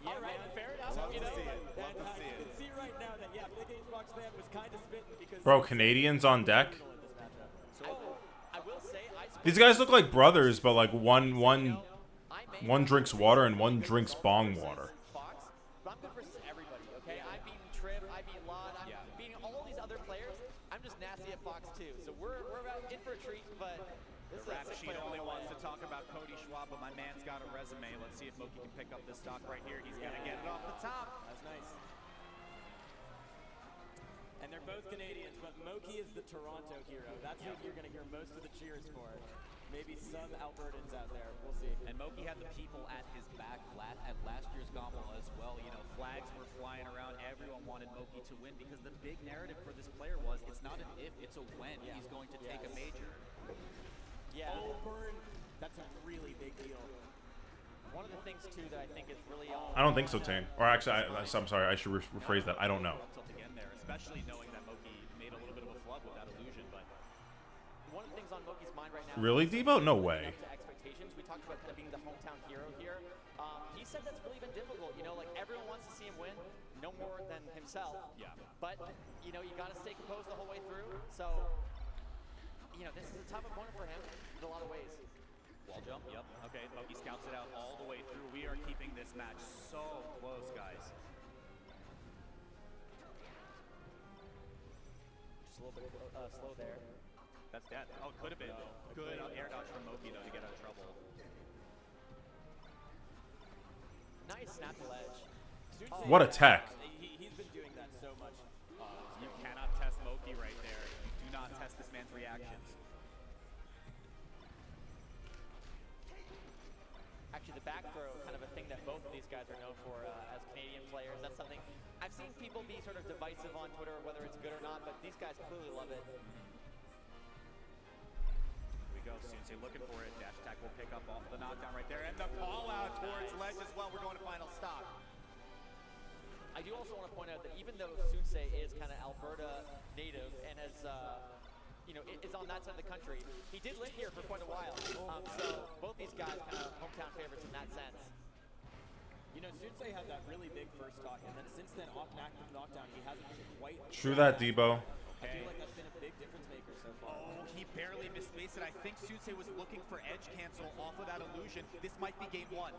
yeah, right, fair enough. Love you to know, see it. and Love to see you it. can see right now that Big Hbox fan was kind of spitting because Bro, Canadians on deck. I will say, These guys look like brothers, but like one drinks water and one drinks bong water. Fox, but I'm good versus everybody, okay? I beat Trip, I beat Lod, I'm beating all these other players. I'm just nasty at Fox too. So we're about in for a treat, but this The rap is a sheet only wants to talk about Cody Schwab, but my man's got a resume. Let's see if Moki can pick up this stock right here. He's gonna get it off the top. That's nice. And they're both Canadians, but Moki is the Toronto hero. That's who you're going to hear most of the cheers for. Maybe some Albertans out there. We'll see. And Moki had the people at his back at last year's GOML as well. You know, flags were flying around. Everyone wanted Moki to win because the big narrative for this player was it's not an if, it's a when he's going to take a major. Yeah. Burn. That's a really big deal. One of the things too that I think is really I don't think so, Tane. Or actually, I'm sorry. I should rephrase that. I don't know. Again there, especially knowing that Moki made a little bit of a flood with that illusion, but one of the things on Moki's mind right now. Really, Debo? No way. To expectations. We talked about kind of being the hometown hero here. He said that's really been difficult. You know, like everyone wants to see him win, no more than himself. Yeah. But you know, you got to stay composed the whole way through. So, you know, this is a tough opponent for him in a lot of ways. Wall jump, yep. Okay, Moki scouts it out all the way through. We are keeping this match so close, guys. Just a little bit slow there. That's dead. Oh, it could have been. Good air dodge from Moki, though, to get out of trouble. Nice snap to ledge. What a tech. He's been doing that so much. You cannot test Moki right there. You do not test this man's reactions. Actually, the back throw, kind of a thing that both of these guys are known for as Canadian players. That's something I've seen people be sort of divisive on Twitter, whether it's good or not, but these guys clearly love it. Here we go, Sunsei looking for it. Dash attack will pick up off the knockdown right there. And the call out towards ledge as well. We're going to final stop. I do also want to point out that even though Sunsei is kind of Alberta native and has, you know, is on that side of the country, he did live here for quite a while. So both these guys kind of hometown favorites in that sense. You know, Sunsei had that really big first stock, and then since then, off active knockdown, he hasn't been quite. True that, Debo. I feel like that's been a big difference maker so far. Oh, he barely misspaced it. I think Sunsei was looking for edge cancel off of that illusion. This might be game 1.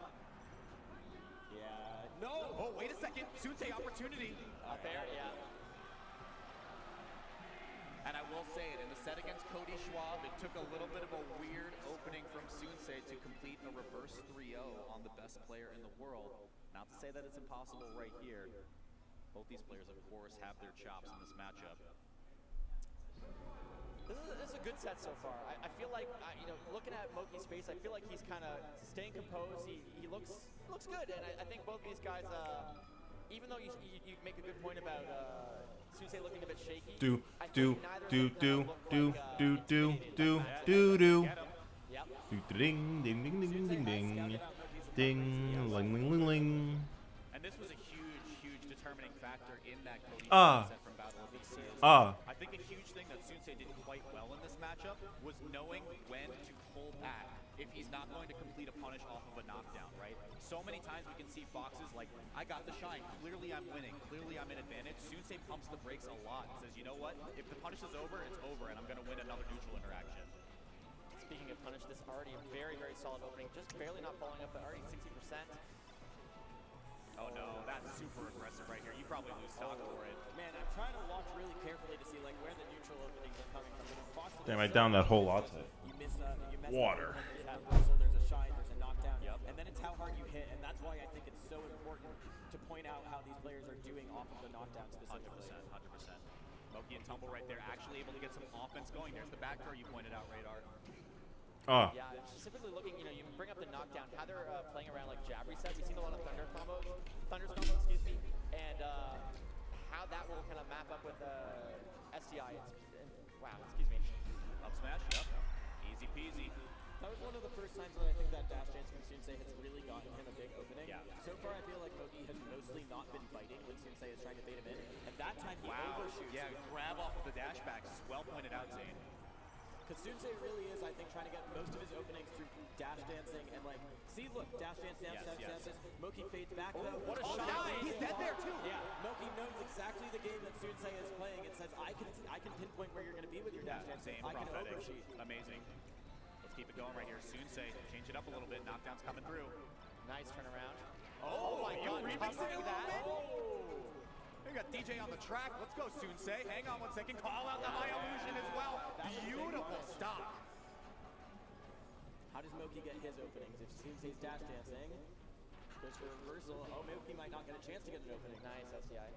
Yeah. No! Oh, wait a second. Sunsei opportunity. Up there, yeah. And I will say it, in the set against Cody Schwab, it took a little bit of a weird opening from Sunsei to complete a reverse 3-0 on the best player in the world. Not to say that it's impossible right here. Both these players, of course, have their chops in this matchup. This is a good set so far. I feel like, you know, looking at Moki's face, I feel like he's kind of staying composed. He looks good, and I think both these guys, even though you make a good point about Sunsei looking a bit shaky. Do I do think neither do of them do kinda look do like, do do intimidated do by that. do do. Yep. Do ding ding ding ding ding ding ding ling ling ling ling. And this was a huge determining factor in that Cody Ah. set from Battle of the Seas. Ah. I think a huge thing that Sunsei did quite well in this matchup was knowing when to pull back if he's not going to complete a punish off of a knockdown, right? So many times we can see Foxes like, I got the shine, clearly I'm winning, clearly I'm in advantage. Sunsei pumps the brakes a lot and says, you know what, if the punish is over, it's over, and I'm going to win another neutral interaction. Speaking of punish, this already a very solid opening, just barely not following up, but already 60%. Oh no, that's super aggressive right here. You probably lose stock for it. Man, I'm trying to watch really carefully to see like where the neutral openings are coming from. Fox Damn, I downed that whole latte. You miss Water. There's a shine, there's a knockdown, and then it's how hard you hit, and that's why I think it's so important to point out how these players are doing off of the knockdown specifically. 100%. Moki and Tumble right there, actually able to get some offense going. There's the back throw you pointed out, Radar. Ah. Yeah, specifically looking, you bring up the knockdown, how they're playing around like jab reset. We've seen a lot of Thunder's combos, excuse me, and how that will kind of map up with SDI. Wow, excuse me. Up smash, yep. Easy peasy. That was one of the first times that I think that dash dance from Sunsei has really gotten him a big opening. Yeah. So far, I feel like Moki has mostly not been biting when Sunsei is trying to bait him in, and that time he overshoots. Yeah, grab off of the dash back. Well pointed out, Zane. Because Sunsei really is, I think, trying to get most of his openings through dash dancing and like, see, look, dash dance, dance. Moki fades back though. What a shot! He's dead there too. Yeah, Moki knows exactly the game that Sunsei is playing and says, I can pinpoint where you're going to be with your dash dance. Same, I can prophetic. overshoot. Amazing. Let's keep it going right here. Sunsei, change it up a little bit. Knockdown's coming through. Nice turnaround. Oh my God! Remixing Remixing that. We got DJ on the track. Let's go, Sunsei. Hang on 1 second. Call out the high illusion as well. Beautiful stop. How does Moki get his openings? If Sunsei's dash dancing, goes for a reversal. Oh, Moki might not get a chance to get an opening. Nice SDI.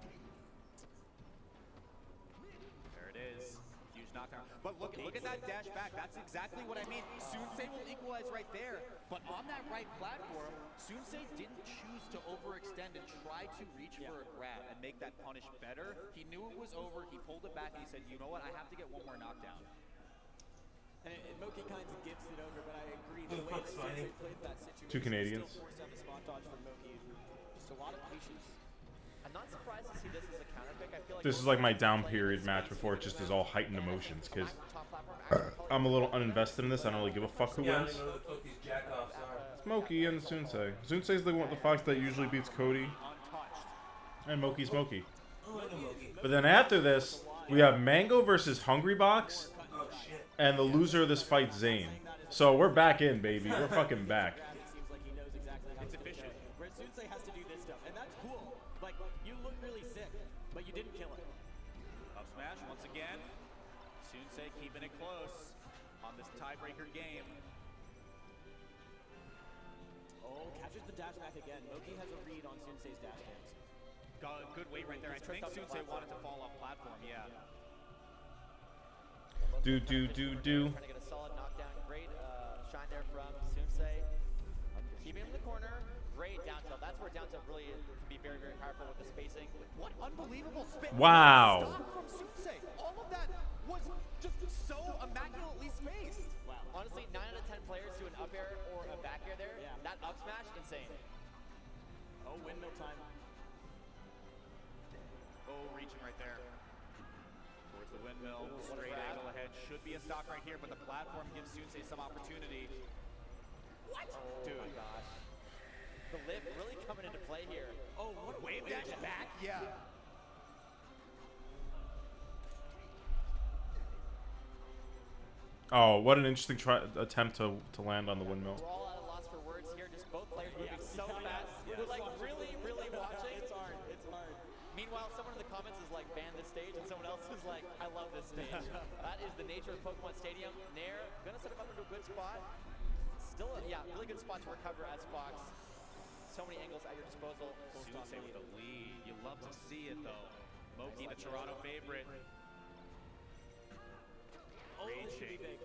There it is. Huge knockdown. But look at that dash back. That's exactly what I mean. Sunsei will equalize right there. But on that right platform, Sunsei didn't choose to overextend and try to reach for a grab and make that punish better. He knew it was over. He pulled it back and he said, you know what? I have to get one more knockdown. And Moki kind of gives it over, but I agree. The way that Sunsei played that situation, Two Canadians. still forced out the spot dodge from Moki. Just a lot of patience. I'm not surprised to see this as a counter pick. I feel like This is like my down period match before it just is all heightened emotions because I'm a little uninvested in this. I don't really give a fuck who wins. It's Moki and Sunsei. Sunsei's the Fox that usually beats Cody. And Moki's Moki. But then after this, we have Mango versus Hungry Box. And the loser of this fight, Zane. So we're back in, baby. We're fucking back. It seems like he knows exactly how it's efficient. Where Sunsei has to do this stuff, and that's cool. Like, you look really sick, but you didn't kill it. Up smash once again. Sunsei keeping it close on this tiebreaker game. Oh, catches the dash back again. Moki has a read on Sunsei's dash dance. Got a good weight right there. I think Sunsei wanted to fall off platform, yeah. Do. Trying to get a solid knockdown. Great shine there from Sunsei. Keeping him in the corner. Great down tilt. That's where down tilt really can be very powerful with the spacing. What unbelievable spin. Wow. Stop from Sunsei. All of that was just so immaculately spaced. Wow. Honestly, 9 out of 10 players do an up air or a back air there. Yeah. That up smash, insane. Oh, windmill time. Oh, reaching right there. Towards the windmill. Straight angle ahead. Should be a stock right here, but the platform gives Sunsei some opportunity. What? Dude. Oh my gosh. The lip really coming into play here. Oh, what a wave dash back. Yeah. Oh, what an interesting attempt to land on the windmill. We're all at a loss for words here. Just both players moving so fast. We're like really watching. It's hard. It's hard. Meanwhile, someone in the comments is like, ban this stage, and someone else is like, I love this stage. That is the nature of Pokemon Stadium. Nair, gonna set him up into a good spot. Still, really good spot to recover as Fox. So many angles at your disposal. Sunsei with the lead. You love to see it though. Moki, the Toronto favorite. Oh, this should be big.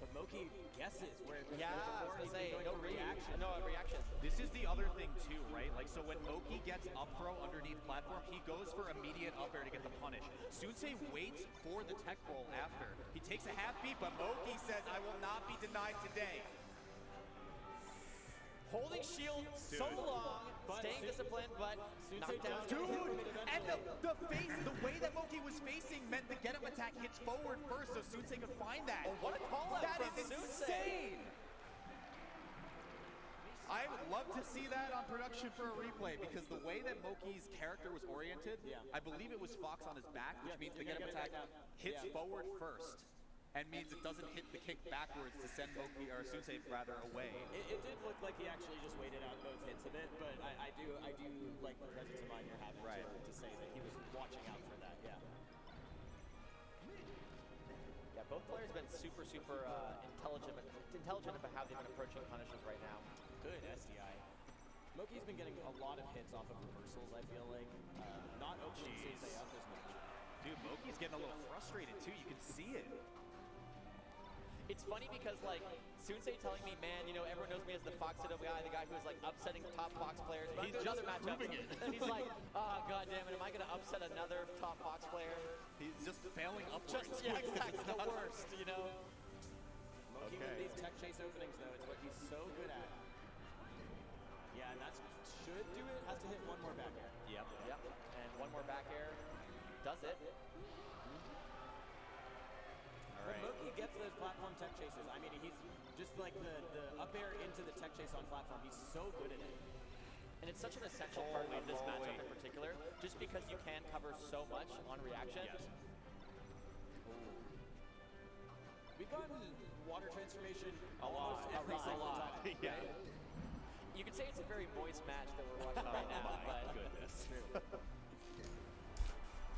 But Moki guesses where Yeah, I was gonna say, no reaction. No reaction. This is the other thing too, right? Like, so when Moki gets gets up throw underneath platform, he goes for immediate up air to get the punish. Sunsei waits for the tech roll after. He takes a half beat, but Moki says, I will not be denied today. Holding shield so long, staying disciplined, but knocked down. Dude, and the way that Moki was facing meant the get-up attack hits forward first, so Sunsei could find that. Oh, what a call out That from is Sunsei. insane! I would love to see that on production for a replay because the way that Moki's character was oriented, I believe it was Fox on his back, which means the get-up attack hits forward first and means it doesn't hit the kick backwards to send Moki, or Sunsei rather, away. It did look like he actually just waited out both hits a bit, but I do like the presence of mind you're having to say that he was watching out for that, yeah. Yeah, both players have been super intelligent about how they've been approaching punishes right now. Good SDI. Moki's been getting a lot of hits off of reversals, I feel like. Not opening Sunsei up as much. Dude, Moki's getting a little frustrated too, you can see it. It's funny because, like, Sunsei telling me, man, you know, everyone knows me as the Fox Citadel guy, the guy who is, like, upsetting top Fox players. But He's another just matchup. proving it. And he's like, oh, God damn it, am I going to upset another top Fox player? He's just failing upwards. Yeah, exactly, the worst, you know? Moki with these tech chase openings, though, it's what he's so good at. Yeah, and that should do it. Has to hit one more back air. Yep. And one more back air does it. When Moki gets those platform tech chases, I mean, he's just like the up air into the tech chase on platform. He's so good at it. And it's such an essential part of this matchup in particular, just because you can cover so much on reaction. We've gotten water transformation almost every single time. Yeah. You could say it's a very moist match that we're watching right now, but goodness.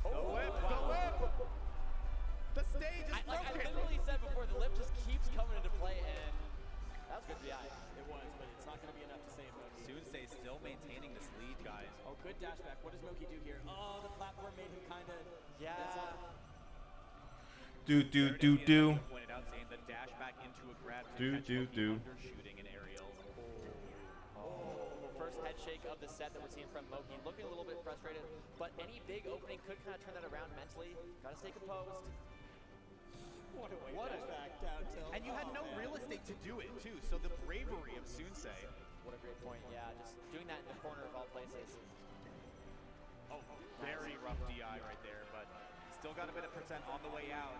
the whip, the whip! The stage is I broken! literally said before, the lip just keeps coming into play, and that was good BI. It was, but it's not going to be enough to save Moki. Sunsei still maintaining this lead, guys. Oh, good dash back. What does Moki do here? Oh, the platform made him kind of... Pointed out saying the dash back into a grab to undershooting an aerial. First head shake of the set that we're seeing from Moki. Looking a little bit frustrated, but any big opening could kind of turn that around mentally. Gotta stay composed. What a way dash back down tilt. And you had no real estate to do it, too, so the bravery of Sunsei. What a great point, yeah. Just doing that in the corner of all places. Oh, very rough DI right there, but still got a bit of percent on the way out.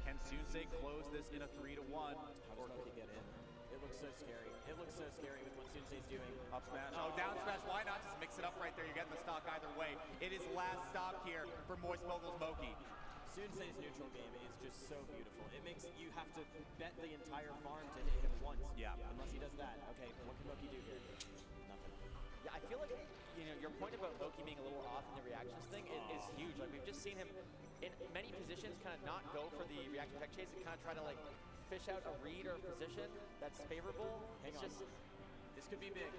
Can Sunsei close this in a 3-1? How does Moki get in? It looks so scary. It looks so scary with what Sunsei's doing. Up smash. Oh, down smash. Why not just mix it up right there? You're getting the stock either way. It is last stop here for Moist Moguls Moki. Sunsei's neutral game is just so beautiful. It makes you have to bet the entire farm to hit him once. Yeah. Unless he does that. Okay, what can Moki do here? Nothing. Yeah, I feel like, you know, your point about Moki being a little off in the reactions thing is huge. Like, we've just seen him in many positions kind of not go for the reaction tech chase and kind of try to, like, fish out a read or a position that's favorable. Hang on. Just, this could be big.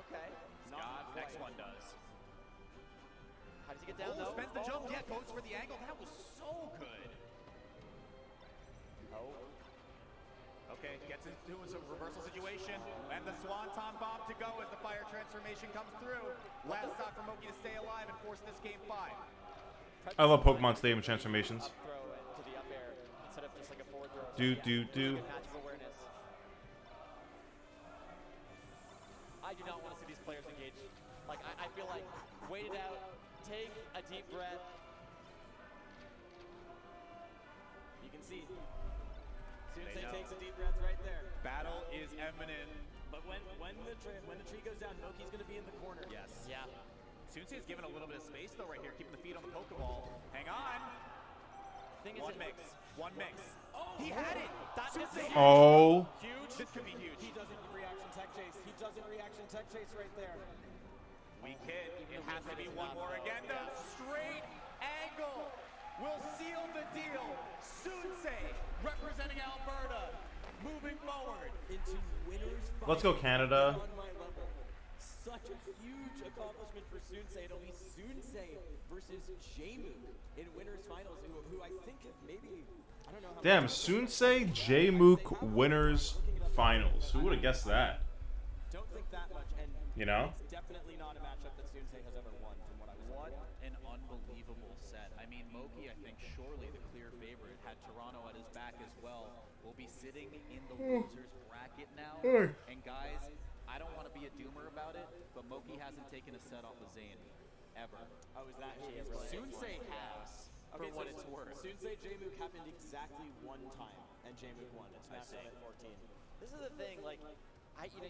okay. Scott, next one does. How does he get down, though? Spends the jump. Yeah, goes for the angle. That was so good. Oh. Okay, gets into a reversal situation, and the Swanton bomb to go as the fire transformation comes through. Last stop for Moki to stay alive and force this game 5. I love Pokemon Stadium transformations. Up throw into the up air instead of just like a forward throw. Do. Good match of awareness. I do not want to see these players engage. Like, I feel like wait it out, take a deep breath. You can see. Sunsei takes a deep breath right there. Battle is imminent. But when the tree goes down, Moki's going to be in the corner. Yes. Yeah. Sunsei's given a little bit of space though right here, keeping the feet on the Pokeball. Hang on. One mix. Oh, he had it. That's Sunsei. Oh. Huge. This could be huge. He doesn't reaction tech chase. He doesn't reaction tech chase right there. Weak hit. It has to be one more again. The straight angle will seal the deal. Sunsei representing Alberta, moving forward into winners. Let's go, Canada. On my level. Such a huge accomplishment for Sunsei. It'll be Sunsei versus J-Mook in winners finals, who I think maybe, I don't know how. Damn, Sunsei J-Mook winners finals. Who would have guessed that? Don't think that much, and You know? It's definitely not a matchup that Sunsei has ever won, from what I was What told. an unbelievable set. I mean, Moki, I think, surely the clear favorite, had Toronto at his back as well, will be sitting in the losers bracket now. And guys, I don't want to be a doomer about it, but Moki hasn't taken a set off of Zayn, ever. Oh, is that actually Sunsei has, for what it's worth. Sunsei J-Mook happened exactly one time, and J-Mook won. It's Smash at 14. This is the thing, like,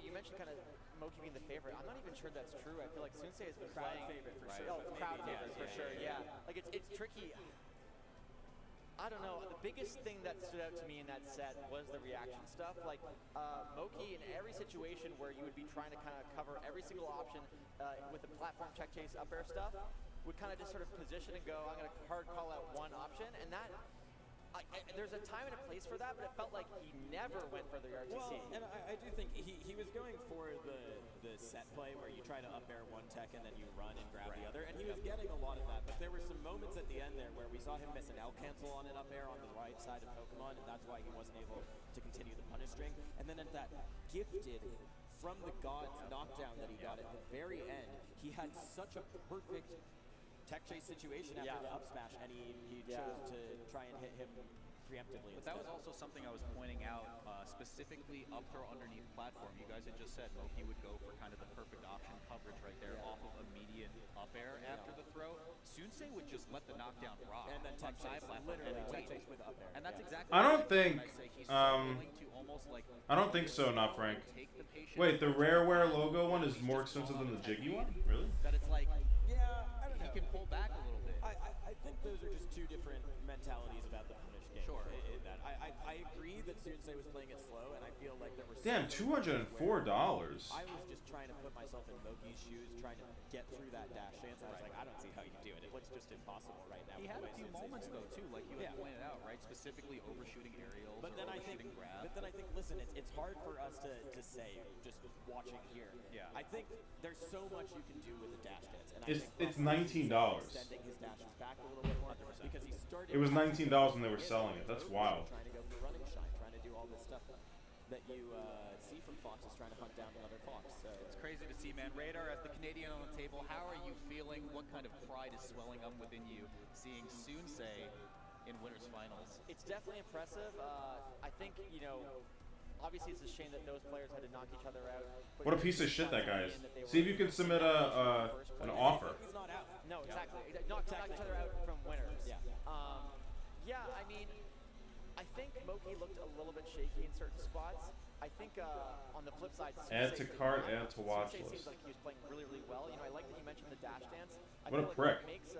you mentioned kind of Moki being the favorite. I'm not even sure that's true. I feel like Sunsei has been Crowd playing favorite for right. sure. Oh, crowd favorite for sure. Yeah. Like it's tricky. I don't know. The biggest thing that stood out to me in that set was the reaction stuff. Like Moki, in every situation where you would be trying to kind of cover every single option with the platform check chase up air stuff, would kind of just sort of position and go, I'm going to hard call out one option, and that. There's a time and a place for that, but it felt like he never went for the RTC. Well, and I do think he was going for the set play where you try to up air one tech and then you run and grab the other, and he was getting a lot of that. But there were some moments at the end there where we saw him miss an L cancel on an up air on the right side of Pokemon, and that's why he wasn't able to continue the punish string. And then at that gifted from the gods knockdown that he got at the very end, he had such a perfect tech chase situation after the up smash, and he chose to try and hit him preemptively. But that was also something I was pointing out, specifically up throw underneath platform. You guys had just said Moki would go for kind of the perfect option coverage right there off of immediate up air after the throw. Sunsei would just let the knockdown rock and then tech chase, literally tech chase with up air. And that's exactly I don't what think, I say. He's so willing to almost like I don't think so, not Frank. Wait, the Rareware logo one is more expensive than the Jiggy one? Really? that it's like, Yeah, I don't know. he can pull back a little bit. I think those are just two different mentalities about the punish game. Sure. In that. I agree that Sunsei was playing it slow, and I feel like there were Damn, $204. I was just trying to put myself in Moki's shoes, trying to get through that dash dance. I was like, I don't see how you do it. It looks just impossible right now. He with had the a way few Sensei's moments doing though it. too, like you had pointed out, right? Specifically overshooting aerials But or then I think, overshooting grab. listen, it's hard for us to say just watching here. Yeah. I think there's so much you can do with a dash dance, and It's I think $19. extending his dashes back a little bit more because he started. It was $19 when they were selling it. That's wild. Trying to go for running shine, trying to do all this stuff that you see from foxes trying to hunt down another fox. So It's crazy to see, man. Radar, as the Canadian on the table, how are you feeling? What kind of pride is swelling up within you seeing Sunsei in winners finals? It's definitely impressive. I think, obviously it's a shame that those players had to knock each other out. but What a you piece of can shit that tell guy in is. that they See if were you can submit an offer. he's not out. No, exactly. Knock each other out from winners. Yeah. I mean, I think Moki looked a little bit shaky in certain spots. I think on the flip side, Add to Sensei did cart, not. add to watch Sensei list. seems like he was playing really, really well. I like that you mentioned the dash dance. I What a feel prick. Like what makes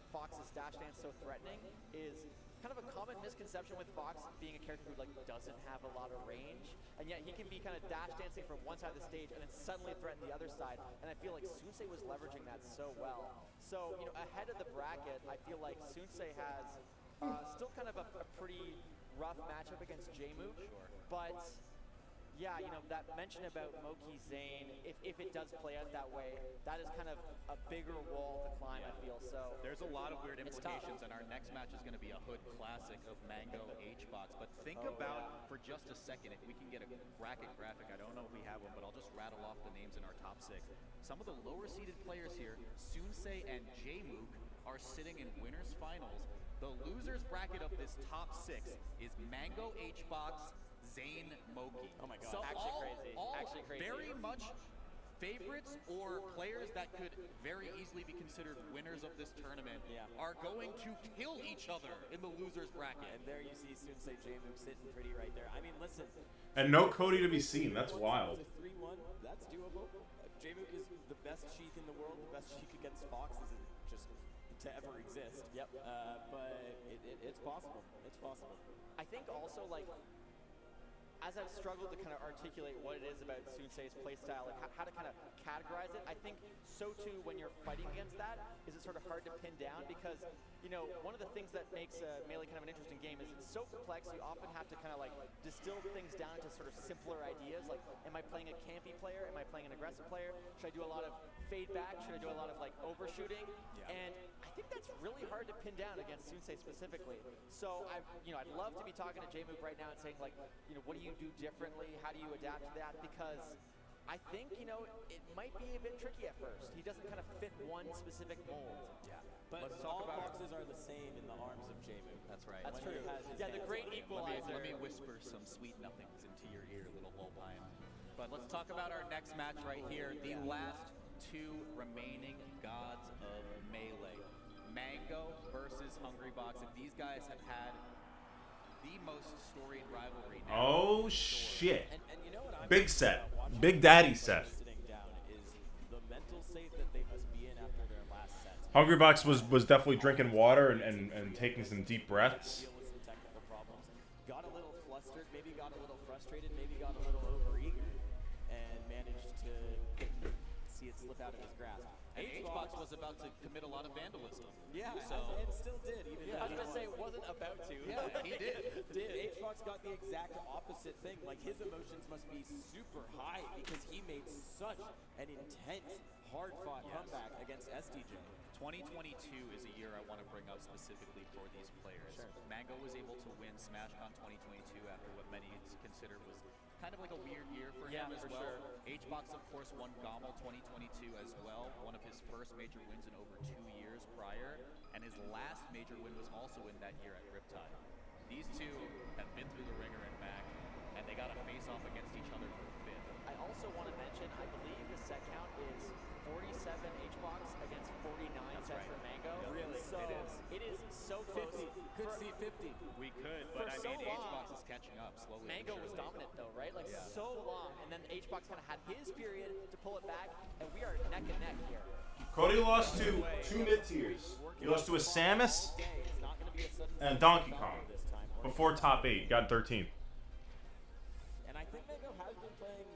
Fox's dash dance so threatening is kind of a common misconception with Fox being a character who doesn't have a lot of range, and yet he can be kind of dash dancing from one side of the stage and then suddenly threaten the other side. And I feel like Sunsei was leveraging that so well. So ahead of the bracket, I feel like Sunsei has still kind of a pretty rough matchup against J-Mook, but yeah, that mention about Moki Zayn, if it does play out that way, that is kind of a bigger wall to climb, I feel. So There's a lot of weird it's implications, tough. and our next match is going to be a Hood Classic of Mango H-Box. But think about, for just a second, if we can get a bracket graphic. I don't know if we have one, but I'll just rattle off the names in our top 6. Some of the lower-seeded players here, Sunsei and J-Mook, are sitting in winners finals. The losers bracket of this top 6 is Mango H-Box, Zayn, Moki. Oh my God. So Actually all, crazy. all Actually crazy. very much favorites or players that could very easily be considered winners of this tournament are going to kill each other in the losers bracket. And there you see Sunsei J-Mook sitting pretty right there. I mean, listen. And no Cody to be seen. That's wild. It's a 3-1. That's doable. J-Mook is the best Sheik in the world. The best Sheik against Fox is just to ever exist. Yep. But it's possible. It's possible. I think also, as I've struggled to kind of articulate what it is about Sunsei's playstyle, how to kind of categorize it, I think so too when you're fighting against that, is it sort of hard to pin down because, one of the things that makes Melee kind of an interesting game is it's so complex, you often have to kind of distill things down into sort of simpler ideas, like, am I playing a campy player? Am I playing an aggressive player? Should I do a lot of fade back? Should I do a lot of overshooting? And I think that's really hard to pin down against Sunsei specifically. So I'd love to be talking to J-Mook right now and saying what do you do differently? How do you adapt to that? Because I think, you know, it might be a bit tricky at first. He doesn't kind of fit one specific mold. Yeah. But all boxes are the same in the arms of Jamu. That's right. That's true. Yeah, the great equalizer. Let me whisper some sweet nothings into your ear, little lullaby. But let's talk about our next match right here. The last two remaining gods of Melee. Mango versus Hungrybox. If these guys have had the most storied rivalry now. Oh shit! And you know what I'm Big set, Big Daddy set. sitting down is the mental state that they must be in after their last set. Hungrybox was definitely drinking water and taking some deep breaths. Deal with some technical problems. Got a little flustered, maybe got a little frustrated, maybe got a little overeager, and managed to see it slip out of his grasp. Hbox was about to commit a lot of vandalism. Yeah, So and still did. Even I was going to say, wasn't about to. yeah, he did. Hbox got the exact opposite thing. Like, his emotions must be super high because he made such an intense, hard-fought comeback against SDJ. 2022 is a year I want to bring up specifically for these players. Sure. Mango was able to win SmashCon 2022 after what many consider was kind of like a weird year for him as well. Hbox, of course, won GOML 2022 as well, one of his first major wins in over 2 years prior, and his last major win was also in that year at Riptide. These two have been through the ringer and back, and they got to face off against each other for fifth. I also want to mention, I believe the set count is 47 Hbox against 49 sets for Mango. Really? So it is so close. 50. Could see 50. We could, For but I so mean, long, Hbox is catching up slowly. Mango was dominant though, right? Like so long, and then Hbox kind of had his period to pull it back, and we are neck and neck here. Cody lost to two mid-tiers. He lost to a Samus It's not going to be a sudden and Donkey combo Kong this time. before top 8. Got 13th. And I think Mango has been playing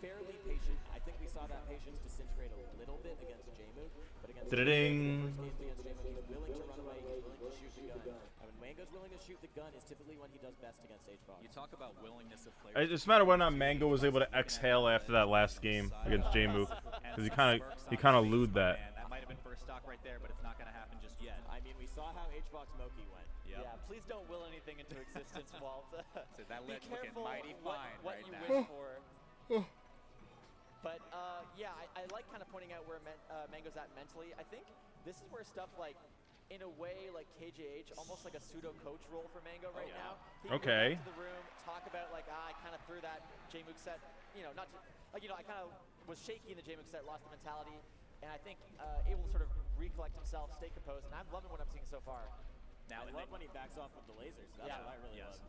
fairly patient. I think we saw that patience disintegrate a little bit against Jamu, but against Da-da-ding. the first games against Jamu, he's willing to run away, he's willing to shoot the gun. And when Mango's willing to shoot the gun is typically when he does best against Hbox. You talk about willingness of players. It's a matter of whether or not Mango was able to exhale after that last game against Jamu, because he kind of lewd that. That might have been first stock right there, but it's not going to happen just yet. I mean, we saw how Hbox Moki went. Yep. Yeah, please don't will anything into existence, Walt. So that Be lid's looking careful mighty what fine right you now. wish for. But yeah, I like kind of pointing out where Mango's at mentally. I think this is where stuff like, in a way, like KJH, almost like a pseudo coach role for Mango right now. He can go Okay. back to the room, talk about like, I kind of threw that J-Mook set, you know, not to, like, you know, I kind of was shaky in the J-Mook set, lost the mentality, and I think able to sort of recollect himself, stay composed, and I'm loving what I'm seeing so far. Now, I love when he backs off with the lasers. That's Yeah. what I really love.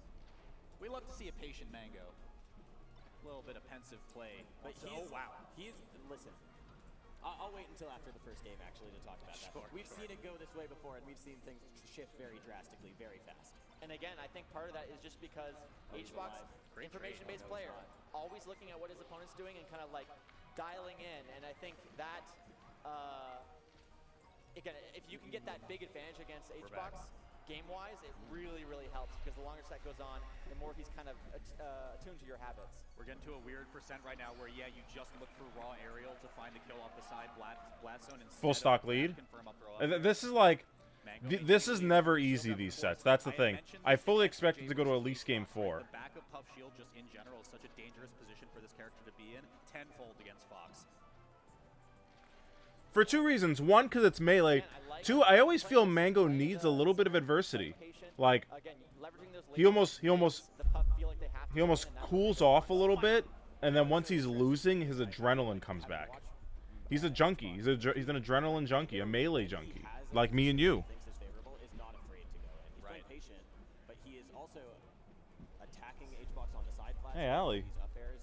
We love to see a patient Mango. A little bit of pensive play. But he's listen. I'll wait until after the first game actually to talk about that. We've seen it go this way before, and we've seen things shift very drastically, very fast. And again, I think part of that is just because Hbox, information-based player, always looking at what his opponent's doing and kind of like dialing in. And I think that, again, if you can get that big advantage against Hbox, game-wise, it really, really helps because the longer set goes on, the more he's kind of attuned to your habits. We're getting to a weird percent right now where, yeah, you just look for raw aerial to find the kill off the side blast zone. Full stock lead. This is like, this is never easy, these sets. That's the thing. I fully expect it to go to at least game 4. The back of Puff Shield just in general is such a dangerous position for this character to be in. Tenfold against Fox. For two reasons. One, because it's melee. Two, I always feel Mango needs a little bit of adversity. Like, he almost cools off a little bit, and then once he's losing, his adrenaline comes back. He's a junkie. He's an adrenaline junkie, a melee junkie, like me and you. Thinks is favorable, is not afraid to go in. He's been patient, but he is also attacking Hbox on the side platform. Hey, Allie. These up airs.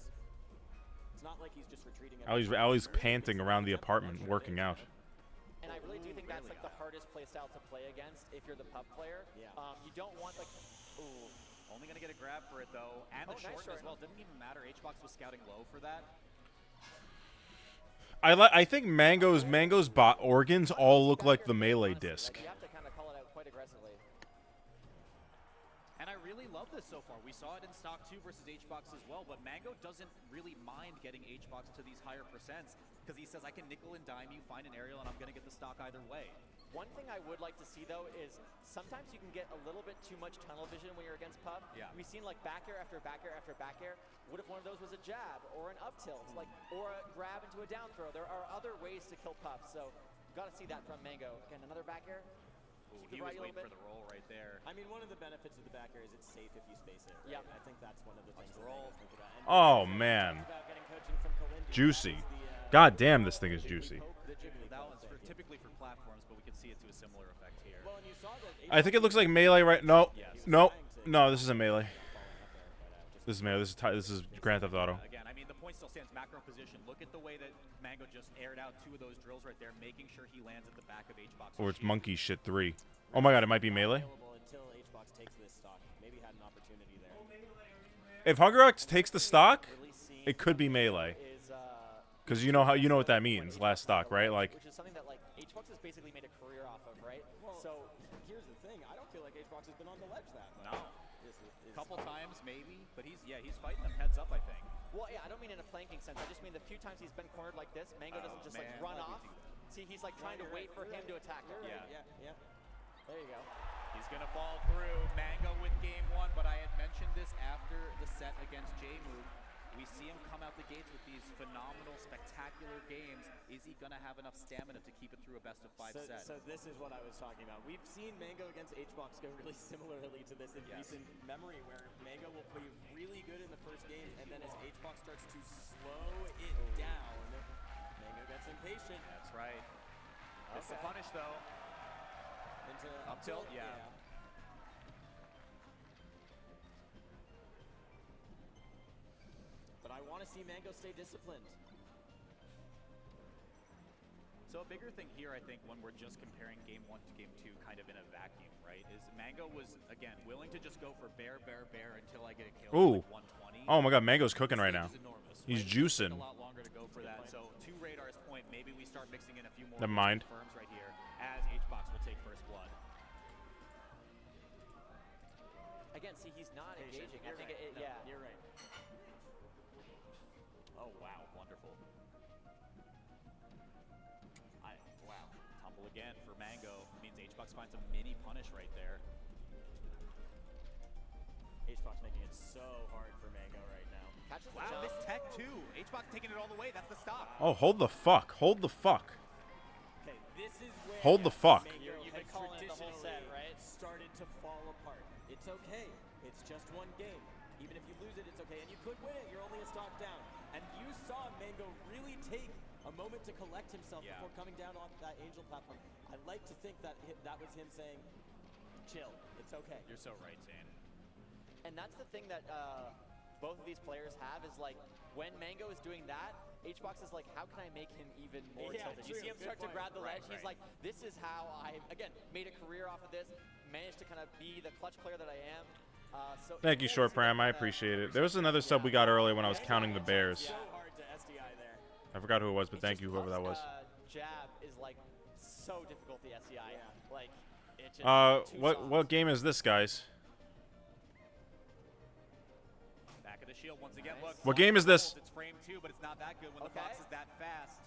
It's not like he's just retreating. Allie's panting around the apartment, working out. And I really do think that's like the hardest playstyle to play against if you're the pup player. Yeah. You don't want like, ooh. Only going to get a grab for it, though. And the short as well. Didn't even matter. Hbox was scouting low for that. I think Mango's bot organs all look like the melee disc. You have to kind of call it out quite aggressively. And I really love this so far. We saw it in Stock 2 versus HBox as well, but Mango doesn't really mind getting HBox to these higher percents because he says, I can nickel and dime you, find an aerial, and I'm going to get the stock either way. One thing I would like to see, though, is sometimes you can get a little bit too much tunnel vision when you're against Puff. Yeah. We've seen, like, back air after back air after back air. What if one of those was a jab or an up tilt, like, or a grab into a down throw? There are other ways to kill Puff, so got to see that from Mango. Again, another back air. Ooh, he was waiting for the roll right there. I mean, one of the benefits of the back air is it's safe if you space it. Right? Yeah. I think that's one of the things that Mango's think about. And Oh, man. about getting coaching from Kalindi. Juicy. God damn, this thing is juicy. That one's typically for platforms, but we can see it to a similar effect here. Well, and you saw that I think it looks like melee right. No, no, no. This isn't melee. This is melee. This is Grand Theft Auto. Again, I mean, the point still stands. Macro position. Look at the way that Mango just aired out 2 of those drills right there, making sure he lands at the back of HBox. Or it's Monkey Shit 3. Oh my god, it might be melee. until HBox takes this stock. Maybe had an opportunity there. If Huggerox takes the stock, it could be melee. Because you know what that means. Last stock, right? Like. Which is something that, like, HBox has basically made a career off of, right? Well, so here's the thing. I don't feel like HBox has been on the ledge that much. No. A couple times maybe, but he's fighting them heads up, I think. Well, yeah, I don't mean in a flanking sense. I just mean the few times he's been cornered like this, Mango doesn't just like run off. See, he's like trying to wait for him to attack him. Yeah. There you go. He's gonna fall through. Mango with game 1, but I had mentioned this after the set against J-Move. We see him come out the gates with these phenomenal, spectacular games. Is he gonna have enough stamina to keep it through a best of 5 set? So this is what I was talking about. We've seen Mango against HBox go really similarly to this in recent memory, where Mango will play really good in the first game, and then as HBox starts to slow it down, Mango gets impatient. That's right. It's the punish though. Into up tilt, yeah. But I want to see Mango stay disciplined. So a bigger thing here, I think, when we're just comparing game 1 to game 2 kind of in a vacuum, right, is Mango was, again, willing to just go for bear until I get a kill. Ooh. Like 120. Oh my god, Mango's cooking right now. Enormous, He's right? juicing. A lot longer to go for that. So to Radar's point, maybe we start mixing in a few more Never mind. confirms right here as HBox will take first blood. Again, see, he's not engaging. I You're think right. yeah. You're right. Oh, wow. Wonderful. Wow. Tumble again for Mango. Means HBox finds a mini punish right there. HBox making it so hard for Mango right now. Catches the Wow, jump. this tech too. HBox taking it all the way. That's the stop. Oh, hold the fuck. Hold the fuck. Okay, this is where Hold the fuck. Mango You've been has calling it the whole set, traditionally right? started to fall apart. It's okay. It's just one game. Even if you lose it, it's okay. And you could win it. You're only a stock down. And you saw Mango really take a moment to collect himself before coming down off that Angel platform. I like to think that that was him saying, chill, it's okay. You're so right, Zane. And that's the thing that both of these players have is like when Mango is doing that, HBox is like, how can I make him even more tilted? You see him start to grab the ledge. He's like, this is how I, again, made a career off of this, managed to kind of be the clutch player that I am. So Thank you, Short Pram. I appreciate it. There was another sub we got earlier when I was counting the bears. So hard to SDI there. I forgot who it was, but thank you, whoever that was. Jab is like so difficult the SDI. Like, it just What game is this, guys? Back of the shield once again. Look. What game is this? It's frame 2, but it's not that good when the box is that fast.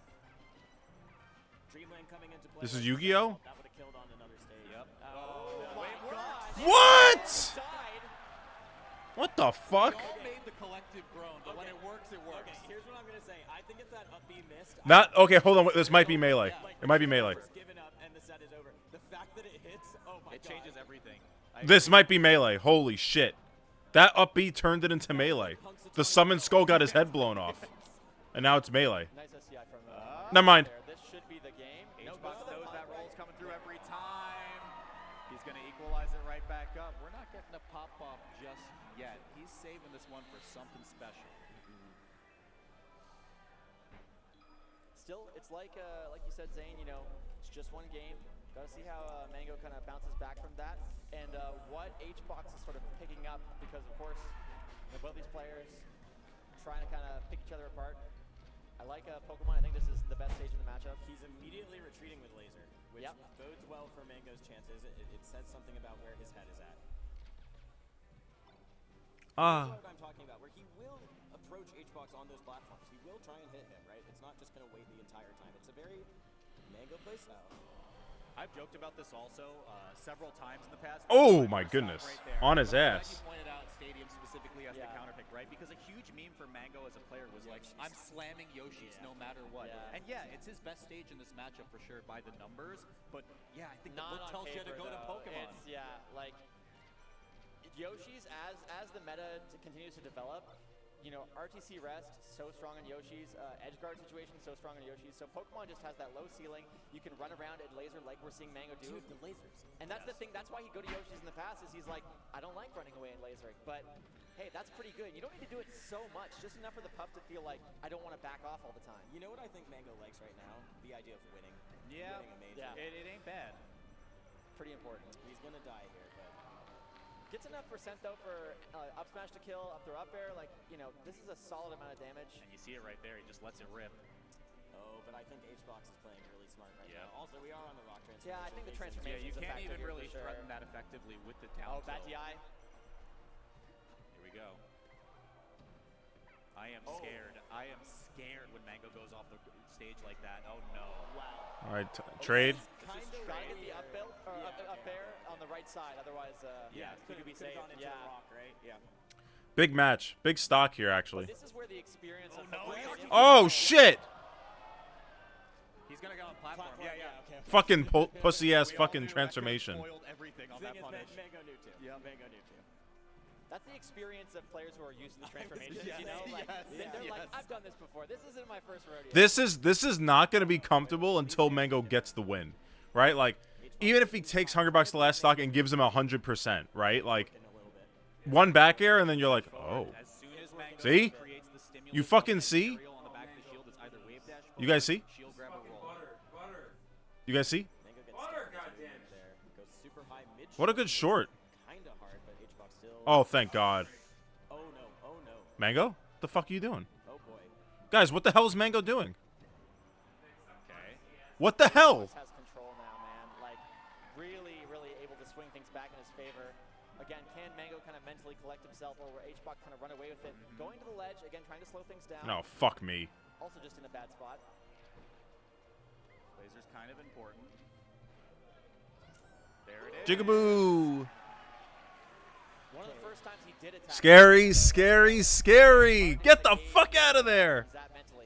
Dreamland coming into play. This is Yu-Gi-Oh? That would have killed on another stage. Yep. Oh, my God. What? What the fuck? We all made the collective groan, but when it works, it works. Okay, here's what I'm gonna say. I think if that up B missed, That okay? Hold on. This might be melee. It might be melee. given up and the set is over. The fact that it hits, oh my It god. changes everything. This might be melee. Holy shit! That up B turned it into melee. The summon skull got his head blown off, and now it's melee. Nice SDI from Never mind. This should be the game. HBox knows that roll's coming through every time. He's going to equalize it right back up. We're not getting a pop-off just yet. He's saving this one for something special. Still, it's like you said, Zane, you know, it's just one game. Got to see how Mango kind of bounces back from that. And what HBox is sort of picking up, because, of course, both these players trying to kind of pick each other apart. I like Pokemon. I think this is the best stage in the matchup. He's immediately retreating with laser, which bodes well for Mango's chances. It says something about where his head is at. That's what I'm talking about, where he will approach HBox on those platforms. He will try and hit him, right? It's not just going to wait the entire time. It's a very Mango playstyle. I've joked about this also several times in the past. Oh my goodness. Right On his I'm glad ass. You pointed out Stadium specifically as the counter pick, right? Because a huge meme for Mango as a player was like, I'm slamming Yoshi's no matter what. And yeah, it's his best stage in this matchup for sure by the numbers. But yeah, I think the book tells you to go to Pokemon. It's, like Yoshi's as the meta continues to develop. You know, RTC rest, so strong on Yoshi's. Edge guard situation, so strong on Yoshi's. So Pokemon just has that low ceiling. You can run around and laser like we're seeing Mango do. Dude, the lasers. And that's the thing. That's why he'd go to Yoshi's in the past. Is he's like, I don't like running away and lasering, but hey, that's pretty good. You don't need to do it so much, just enough for the puff to feel like I don't want to back off all the time. You know what I think Mango likes right now? The idea of winning. Yeah, winning a major. It ain't bad. Pretty important. He's gonna die here, but gets enough percent though for up smash to kill, up throw up air. Like, you know, this is a solid amount of damage. And you see it right there. He just lets it rip. Oh, but I think HBox is playing really smart right now. Also, we are on the rock transformation. Yeah, I think the transformation. Yeah, you is a can't factor even here really for sure. threaten that effectively with the down. Oh, bad DI. Here we go. I am scared. I am scared when Mango goes off the stage like that. Oh no! Wow. All right, trade. Kind of trying to be up built or up air on the right side. Otherwise, he could be safe. Gone into the rock, right? Yeah. Big match. Big stock here, actually. But this is where the experience of Oh, shit! He's gonna go on platform. Yeah. Okay. Fucking pussy ass fucking transformation. Spoiled everything on that punish. Mango knew too. Yeah, Mango knew too. That's the experience of players who are used to the transformation. Yes, you know, like, yes, they're like, yes. I've done this before. This isn't my first rodeo. This is not going to be comfortable until Mango gets the win, right? Like, even if he takes Hungerbox the last stock and gives him 100%, right? Like, one back air and then you're like, oh, see? You fucking see? You guys see? You guys see? What a good short. Oh, thank God. Oh no! Oh no! Mango? What the fuck are you doing? Oh boy! Guys, what the hell is Mango doing? Okay. What the hell? Has control now, man. Like, really able to swing things back in his favor. Again, can Mango kind of mentally collect himself, or will HBox kind of run away with it? Going to the ledge, again, trying to slow things down. No, fuck me. Also just in a bad spot. Laser's kind of important. There it is. Jigaboo! One of the first times he did attack. Scary, scary, scary! Get the fuck out of there! That mentally.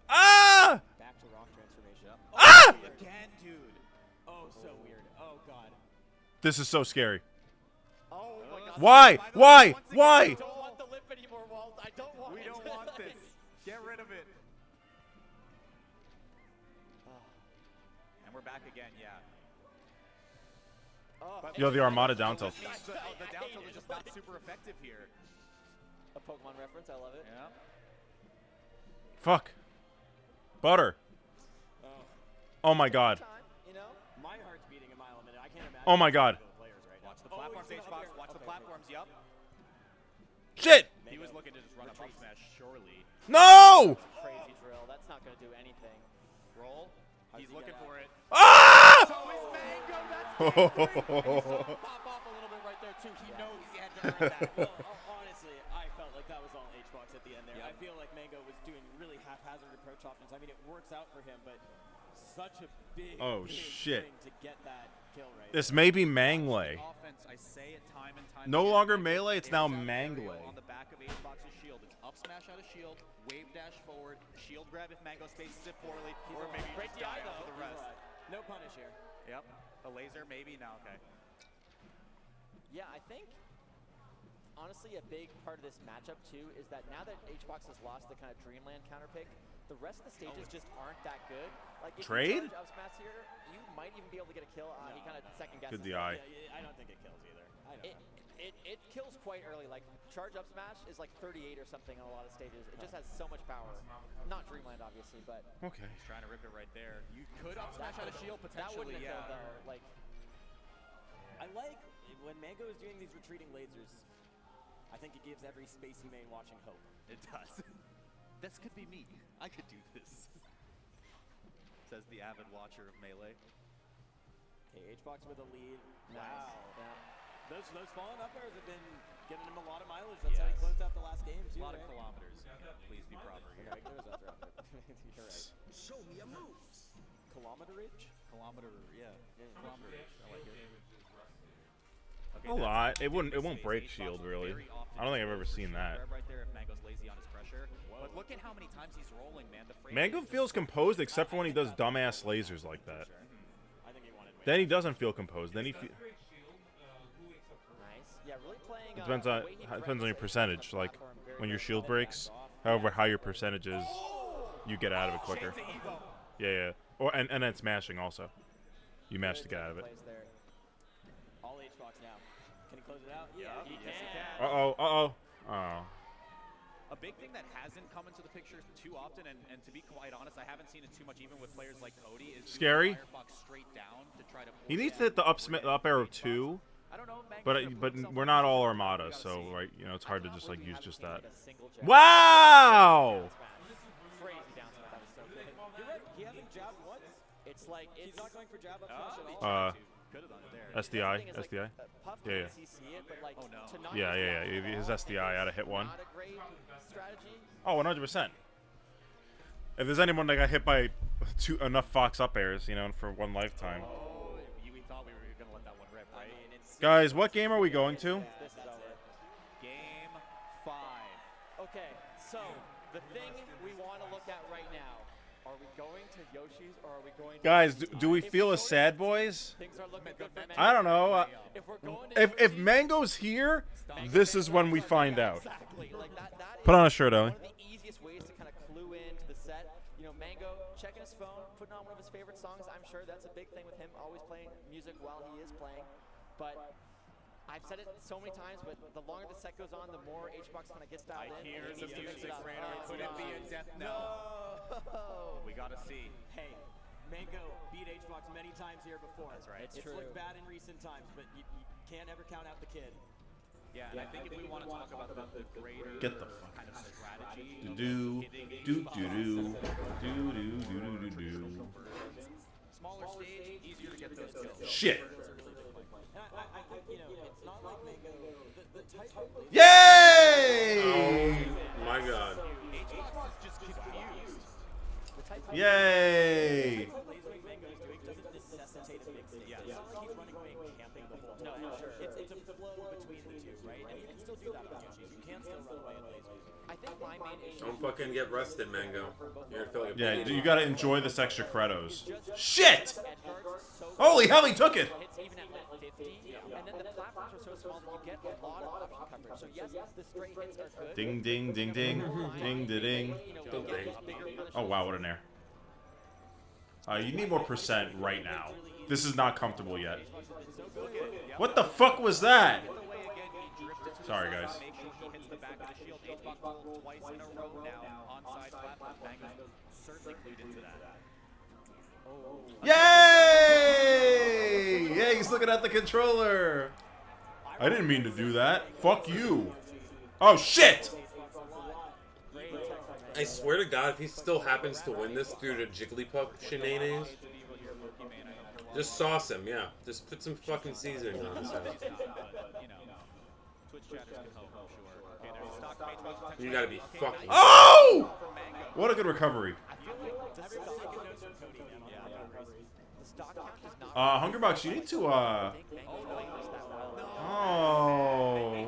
Ah! Back to rock transformation. Ah! Again, dude. Oh, so weird. Oh god. This is so scary. Oh my God. Why? Why? Why? I don't want the lip anymore, Walt. I don't want We it. don't want this. Get rid of it. And we're back again, yeah. Yo, the Armada down tilt. The down tilt is just not super effective here. A Pokemon reference, I love it. Yeah. Fuck. Butter. Oh my God. You know? My heart's beating a mile a minute. I can't imagine. Oh my God. Players right now. Watch the platforms, HBox. Watch the platforms. Yup. Shit! He was looking to just run a up smash, surely. No! Crazy drill. That's not going to do anything. Roll. He's looking for it. Ah! So is Mango. That's it. Pop off a little bit right there, too. He knows he had to earn that. Well, honestly, I felt like that was all HBox at the end there. I feel like Mango was doing really haphazard approach options. I mean, it works out for him, but such a big, big shit. swing to get that kill right. This may be Manglay. Offense, I say it time and time No again. longer melee, it's now Aerial Manglay. On the back of HBox's shield. It's up smash out of shield, wave dash forward, shield grab if Mango spaces it poorly, or maybe Great just die DI, off though. the rest. No punish here. Yep. A laser maybe now. Okay. Yeah, I think, honestly, a big part of this matchup, too, is that now that HBox has lost the kind of Dreamland counterpick, the rest of the stages just aren't that good. Like, if Trade? you charge up smash here, you might even be able to get a kill. He kind of second guesses. Good DI. Yeah, I don't think it kills either. I don't know. It kills quite early. Like, charge up smash is like 38 or something on a lot of stages. It just has so much power. Not Dreamland, obviously, but Okay. He's trying to rip it right there. You could up smash out of shield that wouldn't potentially. have Yeah. killed, though. Like, I like when Mango is doing these retreating lasers. I think it gives every Spacey main watching hope. It does. This could be me. I could do this. Says the avid watcher of Melee. Okay, HBox with a lead. nice. Wow. Yeah. Those fallen up airs have been giving him a lot of mileage. That's how he closed out the last game, too. A lot of right? kilometers. Please be proper here. Okay, there's that throw. You're right. Show me a move. Kilometerage? Kilometer, yeah. Kilometerage. I like it. A lot. It won't break shield really. I don't think I've ever seen that. Right there if Mango's lazy on his pressure. But look at how many times he's rolling, man. The frame Mango feels composed except for when he does dumbass lasers like that. I think he wanted Then he doesn't feel composed. Then he Nice. Yeah, really playing. depends on your percentage. Like when your shield breaks, however high your percentage is, you get out of it quicker. Yeah. Or and then smashing also. You mash to get out of it. all H-box now. Can he close it out? Yeah, he yes, can. Oh. A big thing that hasn't come into the picture too often, and to be quite honest, I haven't seen it too much even with players like Cody, is Scary. Firefox straight down to try to He needs to hit the up arrow too. I don't know, But we're not all Armada, so right, it's hard to just like use just that. Wow! Crazy down smash. That was so good. You're right. He hasn't jabbed once. It's like he's not going for jab up smash at all. SDI. Yeah. Yeah. His SDI out of hit one. Oh, 100%. If there's anyone that got hit by enough Fox up airs, for one lifetime. We thought we were gonna let that one rip, right? Guys, what game are we going to? Game 5. Okay, so the thing we want to look at right now, are we going to Yoshi's or are we going to Guys, do we feel as sad boys? Things are looking good for Mango. I don't know. If we're going to If Mango's here, this is when we find out. Exactly. Like that Put is on a shirt, Ellie. one of the easiest ways to kind of clue into the set. Mango checking his phone, putting on one of his favorite songs. I'm sure that's a big thing with him, always playing music while he is playing. But I've said it so many times, but the longer the set goes on, the more H-Box kind of gets dialed in. Here's and the he needs to music, mix it up. Brandon. Could it be a death knell? We gotta see. Hey, Mango beat H-box many times here before. That's right. It's looked bad in recent times, but you can't ever count out the kid. Yeah, and I think if we want to talk about the greater Get the fuck kind of strategy, do. smaller stage, easier to get those kills. Shit. And I think, it's not like Mango, the type of laser. Yay! Oh my god. H-box is just confused. Yay! The lasering Mango is doing doesn't necessitate a big stage. It's not like he's running away and camping the whole time. No, sure. It's a flow between the two, right? And you can still do that on Yoshi's. You can still run away and lasers. I think my main issue. Don't fucking get rusted, Mango. You're feeling Yeah, you gotta enjoy this extra Kratos. Shit! Holy hell, he took it! Hits even at 50, and then the platforms are so small that you get a lot of option coverage. So yes, the straight hits are good. Ding, ding, ding, ding. Ding, da, ding. Oh, wow, what an air. You need more percent right now. This is not comfortable yet. What the fuck was that? Sorry, guys. Make sure he hits the back of the shield. H-box rolled twice in a row now. Onside platform. Mango's certainly clued into that. Yay! Yeah, he's looking at the controller. I didn't mean to do that. Fuck you. Oh, shit! I swear to God, if he still happens to win this through the Jigglypuff shenanigans, just sauce him, yeah. Just put some fucking seasoning on his head. Twitch chatters can help, I'm sure. Okay, there's stock H-box potential. You gotta be fucking. Oh! What a good recovery. Hungerbox, you need to, Oh.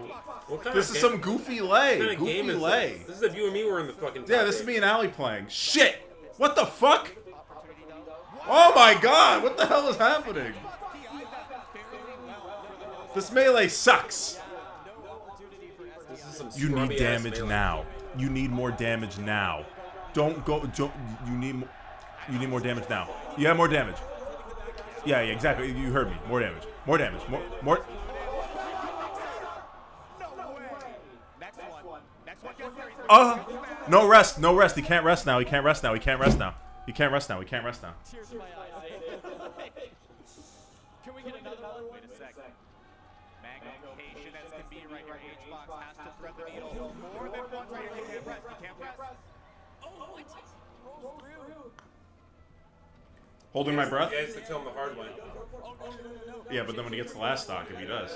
This is some goofy lay. What kind of game is lay. this? This is if you and me were in the fucking. Yeah, this is me and Allie playing. Shit! What the fuck? Oh my god! What the hell is happening? This melee sucks. This is some You need scrubby-ass damage melee. now. You need more damage now. Don't go. Don't. You need more damage now. You have more damage. Yeah, exactly. You heard me. More damage. More damage. More. No rest. No rest. He can't rest now. He can't rest now. He can't rest now. He can't rest now. He can't rest now. Tears in my eyes. Can we get another one? Wait a second. Mango, patient as can be right here. H-box has to thread the needle. More than once right here. You can't rest. You can't rest. Oh, what? Rolls through. Holding my breath. You guys to tell him the hard way. Yeah, but then when he gets the last stock, if he does.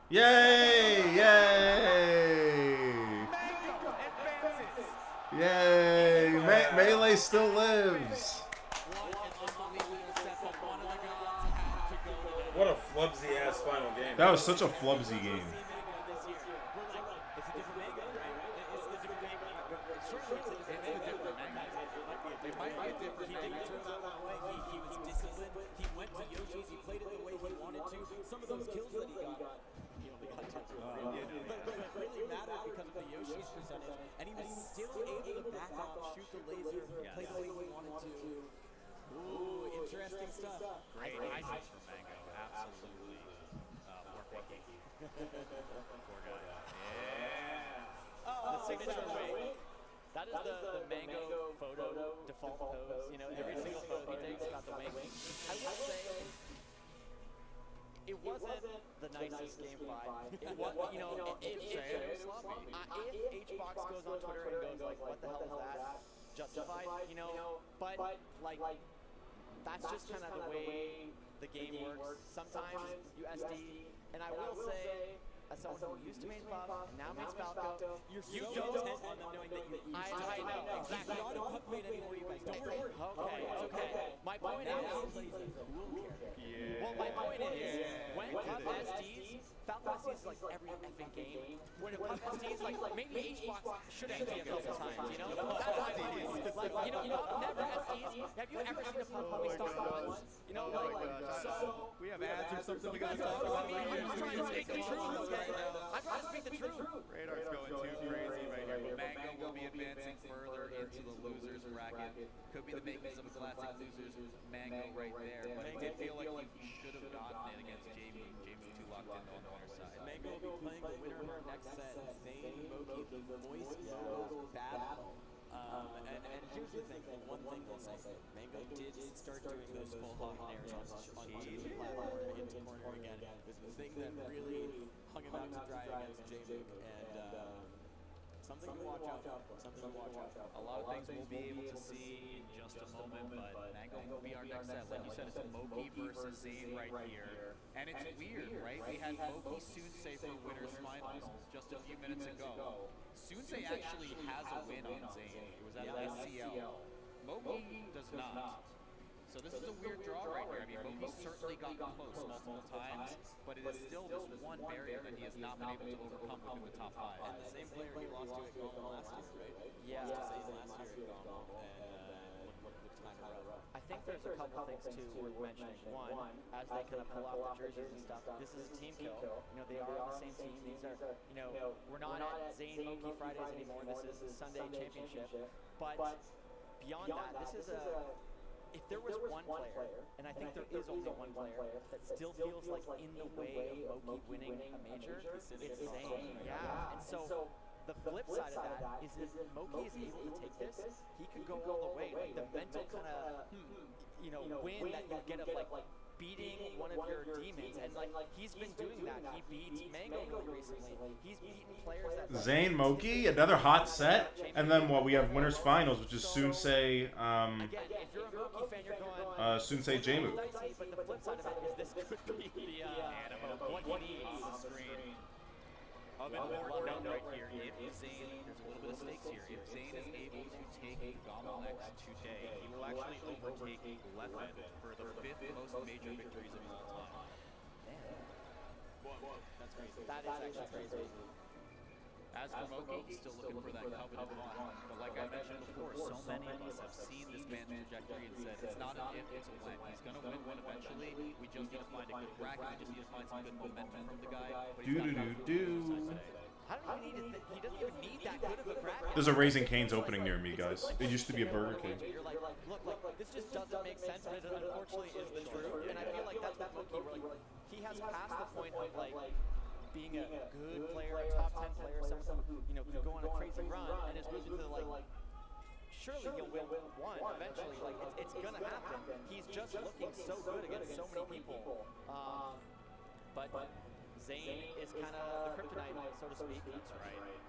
Yay! Yay! Yay! Melee still lives. What a flubsy ass final game. That was such a flubsy game. Some of those kills that he got, he only got two. But it really mattered because of the Yoshi's percentage, and he was still able to back off, shoot the laser, play the way he wanted to. Ooh, interesting stuff. Great eyes from Mango, absolutely. Working. Poor guy. Yeah. The signature wing. That is the Mango photo default pose. You know, every single photo he takes got the wing. I will say, it wasn't the nicest game 5. It was, you know, if HBox goes on Twitter and goes like, what the hell is that? Justified, you know, but like, that's just kind of the way the game works. Sometimes you SD, and I will say, as someone who used to main Puff and now mains Falco, you don't intent on them knowing that you I know, exactly. You're not a Puff main anymore, you guys. Don't worry. Okay. My point is, well, my point is, when Puff SDs, Falco SDs like every effing game. When a Puff SDs, like maybe HBox should SD a couple times, you know? That's my point. Like, you know, never SDs. Have you ever seen a Puff only start once? You know, so We have ads or something we gotta talk about. I'm just trying to speak the truth, okay? I'm trying to speak the truth. Radar's going too crazy right here. Mango will be advancing further into the losers bracket. Could be the makings of a classic losers Mango right there, but it did feel like he should have gotten it against JB. JB too locked in on the winner's side. Mango will be playing the winner of our next set, Zane Moki, the Moist Girls Battle. And here's the thing, and one thing we'll say, Mango did start doing those full hog airs on Jimmy platform into corner again. It was the thing that really hung him out to dry against JB, and something to watch out for. Something to watch out for. A lot of things we'll be able to see in just a moment, but Mango will be our next set. Like you said, it's Moki versus Zane right here. And it's weird, right? We had Moki Sunsei for winners finals just a few minutes ago. Sunsei actually has a win on Zane. It was at SCL. Moki does not. So this is a weird draw right here. I mean, Moki's certainly gotten close multiple times, but it is still this one barrier that he has not been able to overcome within the top 5. And the same player he lost to at GOML last year, right? Yeah. Zane last year at GOML, and look at the time around. I think there's a couple things too worth mentioning. One, as they kind of pull off the jerseys and stuff, this is a team kill. You know, they are on the same team. These are, you know, we're not at Zane Moki Fridays anymore. This is the Sunday Championship. But beyond that, this is a. If there was one player, and I think there is only one player, that still feels like in the way of Moki winning a major, it's Zane. Yeah. And so the flip side of that is if Moki is able to take this, he could go all the way. Like the mental kind of, you know, win that you get of like beating one of your demons, and like he's been doing that. He beat Mango really recently. He's beaten players that Zane Moki, another hot set, and then what we have winners finals, which is Sunsei, again, if you're a Moki fan, you're going Sunsei Jmu. But the flip side of it is this could be the what he needs. Of important note right here, if Zane, there's a little bit of stakes here. If Zane is able to take GOML next today, he will actually overtake Leffen for the 5th most major victories of all time. That's crazy. That is actually crazy. As for Moki, he's still looking for that coveted one. But like I mentioned before, so many of us have seen this man's trajectory and said, it's not an if, it's a when. He's going to win one eventually. We just need to find a good bracket. We just need to find some good momentum from the guy. But he's not I don't even need he doesn't even need that good of a bracket. There's a Raising Cane's opening near me, guys. It used to be a Burger King. You're like, look, this just doesn't make sense, but it unfortunately is the truth. And I feel like that's what Moki, like, he has passed the point of like being a good player, a top 10 player, someone who, you know, could go on a crazy run, and is moving to the like, surely he'll win one eventually. Like, it's gonna happen. He's just looking so good against so many people. But Zane is kind of the kryptonite, so to speak. That's right.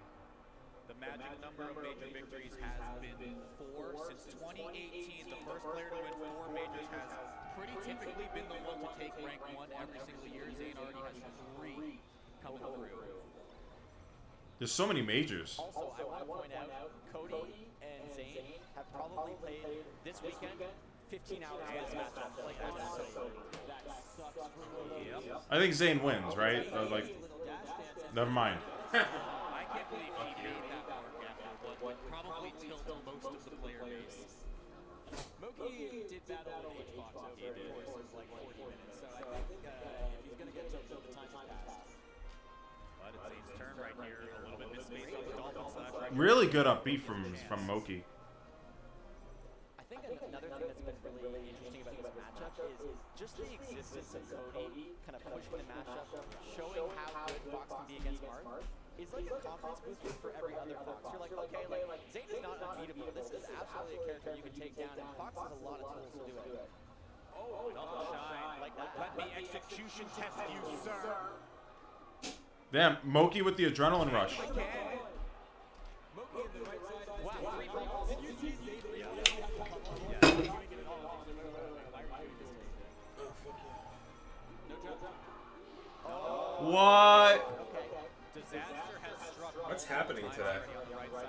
The magic number of major victories has been 4 since 2018. The first player to win 4 majors has pretty typically been the one to take rank 1 every single year. Zane already has 3 coming through. There's so many majors. Also, I want to point out, Cody and Zayn have probably played this weekend 15 hours of this matchup. Like, that sucks for Cody. I think Zayn wins, right? Like, never mind. I can't believe he made that work after what would probably tilt most of the player base. Moki did battle with Fox over the course of like 40 minutes, so I think if he's going to get to the time to pass. But it's Zayn's turn right here. A little bit misspaced on the Dolphin slash right. Really good up B from Moki. I think another thing that's been really interesting about this matchup is just the existence of Cody kind of pushing the matchup, showing how good Fox can be against Mark. Is like a confidence booster for every other Fox. You're like, okay, like Zayn is not unbeatable. This is absolutely a character you can take down, and Fox has a lot of tools to do it. Oh, double shine. Like that. Let me execution test you, sir. Damn, Moki with the adrenaline rush. Moki in the right side. Wow, 3 balls. Did you see Zayn? What? Disaster has struck. What's happening today?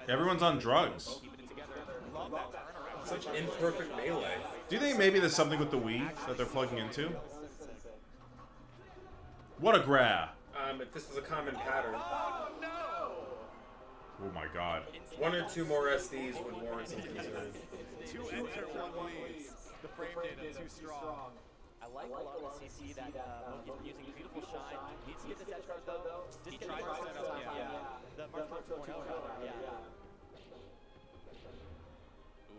Everyone's on drugs. Such imperfect melee. Do you think maybe there's something with the Wii that they're plugging into? What a grab. If this is a common pattern, Oh my god. 1 or 2 more SDs would warrant some concern. 2 enter, 1 leads. The frame data too strong. I like a lot of the CC that Moki's been using. Beautiful shine. Needs to get this edge guard though. Didn't get the Mark set up, the Mark 2.0 rather, yeah.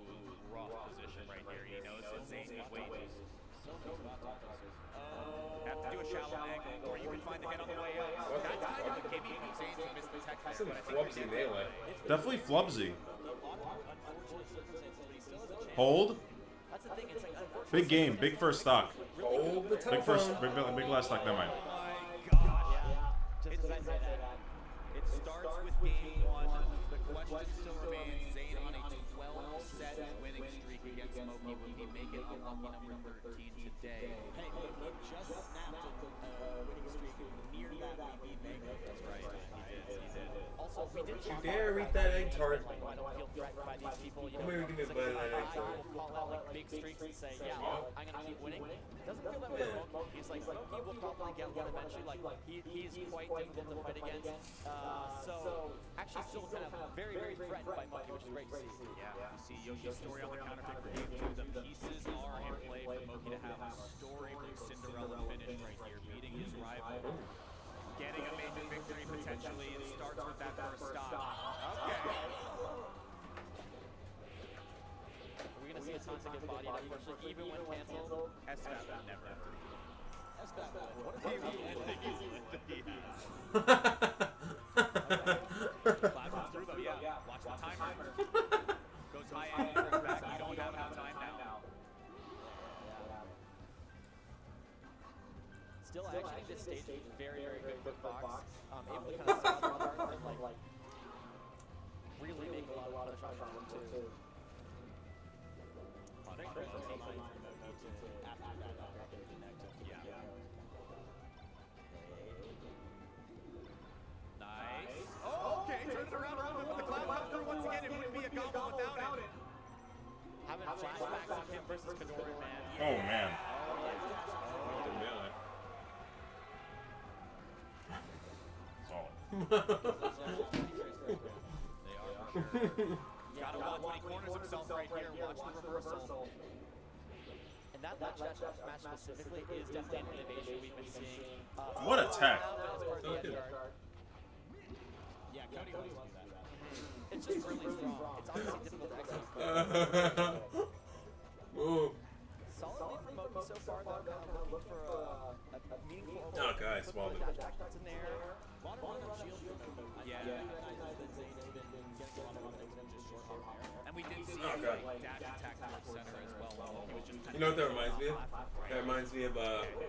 Ooh, rough position right here. He knows that Zayn is waiting. Have to do a shallow angle, or you can find the hit on the way out. That's kind of a gimme from Zayn to miss the tech there. Some flubsy melee. Definitely flubsy. Hold. That's the thing, it's like unfortunately. Big game, big first stock. Hold the Big telephone. first, big last stock, never mind. Just as I say that. It starts with game 1. The question still remains, Zayn on a 12-set winning streak against Moki. Will he make it unlucky number 13 today? Hey, he just snapped a winning streak near that we beat Mango. That's right. He did. Also, we did You dare eat that egg tart. like, I don't feel threatened by these people. You know, Come here, give me a it's bite of like, that egg people tart. will call out like big streaks and say, yeah, well, I'm gonna keep winning. Doesn't feel that way with Moki. He's like, Moki will probably get one eventually. Like, he's quite difficult to fight against. So actually, still kind of very, very threatened by Moki, which is great to see. Yeah, you see Yoshi's story on the counter pick for game 2. The pieces are in play for Moki to have a storybook Cinderella finish right here, beating his rival. Getting a major victory potentially. It starts with that first stop. Okay. We're gonna see a ton to get bodied, unfortunately, even when canceled. SFAB would never. Cloud through though, yeah. Watch the timer. Goes high and turns back. You don't have enough time now. Still, I actually think this stage is very, very good for Fox. Able to kind of stop the card and like really make a lot of shots on him too. I think Chris was also after that connect. Yeah. Nice. Oh, okay. Turn it around a little bit with the cloud come through once again. It wouldn't be a gobble without it. Having flashbacks of him versus Midori, man. Oh man. They are for sure. Gotta watch when he corners himself right here. Watch the reversal. And that match specifically is definitely an innovation we've been seeing. What a tech. Yeah, Cody always do that. It's just really strong. It's obviously difficult to execute. Solid lead from Moki so far, though. Kind of looking for a meaningful. Oh, guys, swallowed it. Dash that's in there. A lot of run up shield from Moki. Yeah. I recognize that Zayn has been getting a lot of run things, just short hair. And we did see Oh, God. dash attack towards center as well. He was just kind You know what that reminds me of? That reminds me of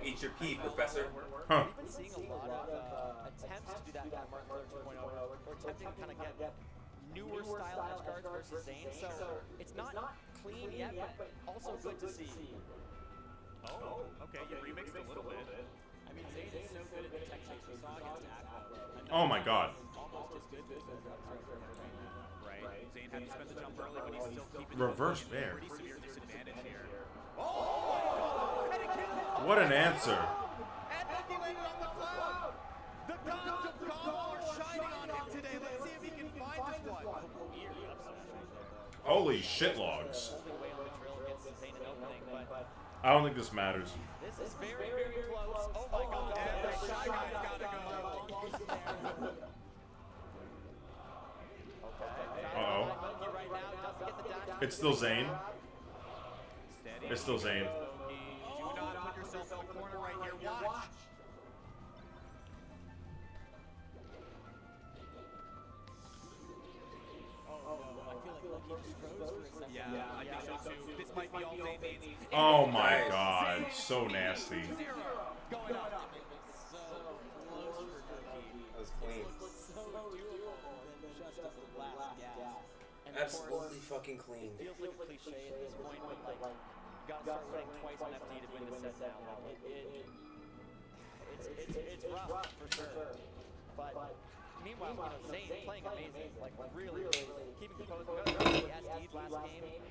Eat Your Pee, Professor. Huh. We've been seeing a lot of attempts to do that kind of Martin Luther 2.0. We're attempting to kind of get newer style edge guards versus Zayn. So it's not clean yet, but also good to see. Oh, okay. You remixed a little bit. I I mean, Zayn is so good at the tech chase we saw against Aqua. Oh my god. Almost as good as Right. Zayn had to spend the jump early, but he's still keeping Reverse the bear. pretty severe disadvantage here. What an answer. And Mookie landed on the cloud. The gods of GOML are shining on him today. Let's see if he can find this one. Holy shit logs. Only way on the drill gets Zayn an opening, but I don't think this matters. this is very, very close. Oh my god. And the Shy Guy's gotta go. Uh-oh. Mookie right now doesn't get the dash. It's still Zayn. Steady. It's still Zayn. Do not put yourself in the corner right here. Watch. Yeah, I think so too. This might be all Zayn needs. Oh my god. So nasty. Going on. That was clean. Absolutely fucking clean. Feels like a cliche at this point, but like, you gotta start winning twice on FD to win the set now. Like, it's rough for sure. But meanwhile, you know, Zayn playing amazing, like really keeping composure. He SD'd last game,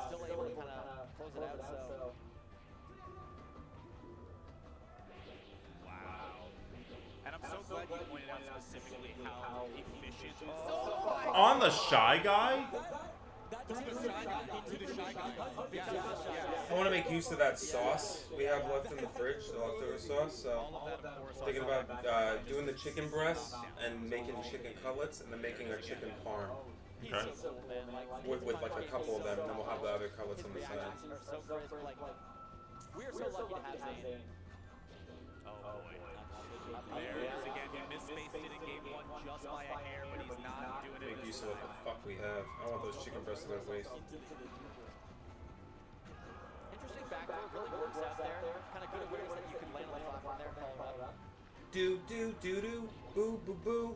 still able to kind of close it out. So. And I'm so glad you pointed out specifically how efficient. On the Shy Guy? I want to make use of that sauce we have left in the fridge, the leftover sauce. So thinking about doing the chicken breast and making chicken cutlets and then making a chicken parm. Okay. With like a couple of them, and then we'll have the other cutlets on the side. Are so crisp, like, we're so lucky to have Zayn. Oh boy. There it is again. He misspaced it in game one just by a hair, but he's not doing it. Make use of what the fuck we have. I want those chicken breasts to go to waste. Interesting backdoor, really works out there. Kind of good awareness that you can land on the platform there, follow up. Do do do do boo boo boo.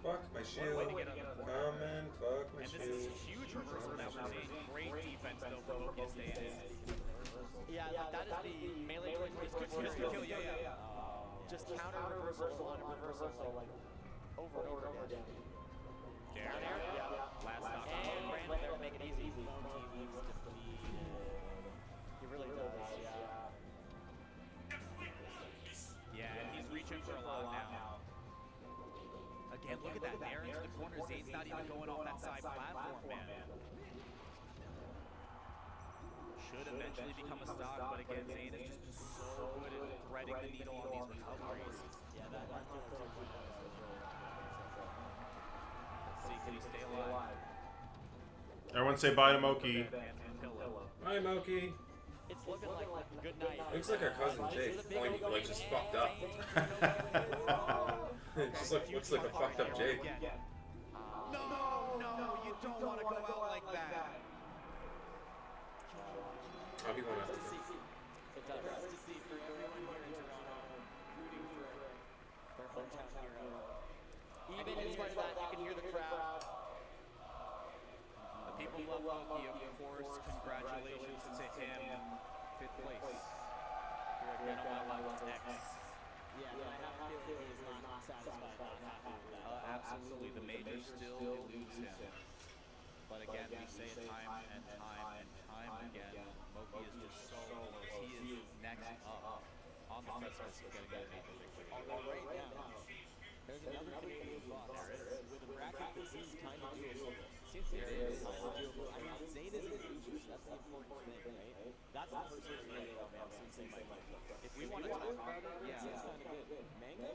Fuck my shield. Come and fuck my And this shield. is a huge reversal now for Zayn. Great defense though for Mookie to stay in. Yeah, that is the melee choice. Kill, yeah. Just counter reversal on reversal, like over and over again. Down air, yeah. Last knock. And Brandon there to make it easy. He really does, yeah. Yeah, and he's reaching for a lot now. Again, look at that air into the corner. Zayn's not even going off that side platform, man. Should eventually become a stock, but again, Zayn has just been so good at threading the needle on these recoveries. Yeah, Let's see, can he stay alive? Everyone say bye to Moki. Bye, Moki. It's looking like a good night. Looks like our cousin Jake, only like just fucked up. It just looks like a fucked up Jake. No, you don't want to go out like that. I'll be going after It him. does. Nice to see for everyone here in Toronto rooting for their hometown hero. Even in spite of that, you can hear the crowd. The people love Mookie, of course. Congratulations to him. 5th place. Here at GOML X. Yeah, but I have a feeling he is not satisfied, not happy with that. Absolutely, the major still eludes him. But again, we say it time and time again. Mookie is just so close. He is next up on the precipice of getting that major victory. Right now, there's another Canadian boss. With a bracket that seems kind of doable. Seems kind of doable. I mean, Zayn is an Uber. That's the important thing, right? That's the person who really seems like. If we want to talk about it, Yeah, seems kind of good. Mango?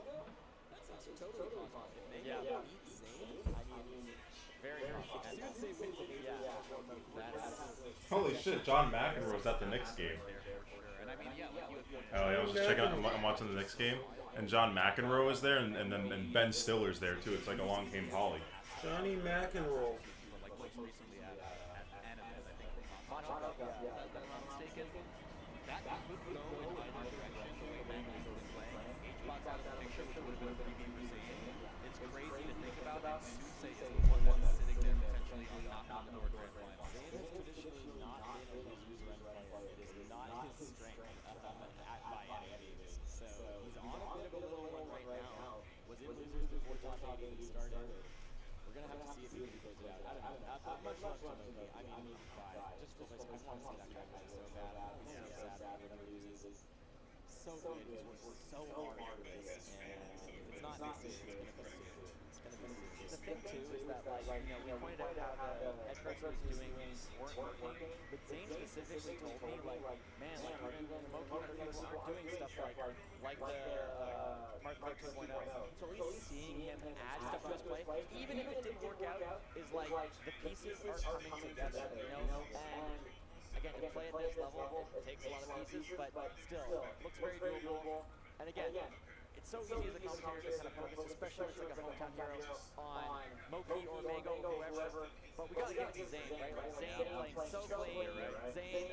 That sounds totally positive. Mango Yeah. beats Zayn? I mean, Very if Sunsei wins the major, Holy shit, John McEnroe was at the Knicks game. And I mean, yeah, like you had Oh, yeah, I was just checking out, I'm watching the Knicks game, and John McEnroe is there, and then Ben Stiller's there too. It's like along came Holly. Johnny McEnroe. like most recently at Animals, I think. If I'm not mistaken. That could go in either direction the way Mango's been playing. H-Bot's out of the picture, which would have been a preview for Zayn. It's crazy to think about, and Sunsei is the one that's sitting there potentially knocking on the door grand final. Zayn has traditionally not been a user end player. It is not his strength by any to Loki. I mean, just for this, I want to see that guy play so bad. I'm so sad when he loses. So good. He's worked so hard for this, and if it's not this year, it's gonna be soon. It's gonna be soon. The thing too is that like we pointed out how the head coach was doing weren't working, but Zane specifically told me like, man, like even Moki and other people aren't doing stuff like the Mark Clark 2.0. So at least seeing him add stuff to his play, even if it didn't work out, is like the pieces are coming together, you know. And again, to play at this level, it takes a lot of pieces, but still, looks very doable. And again, it's so easy as a commentator to kind of focus, especially when it's like a hometown hero, on Moki or Mago or whoever. But we gotta give it to Zane, right? Like Zane playing so clean. Zane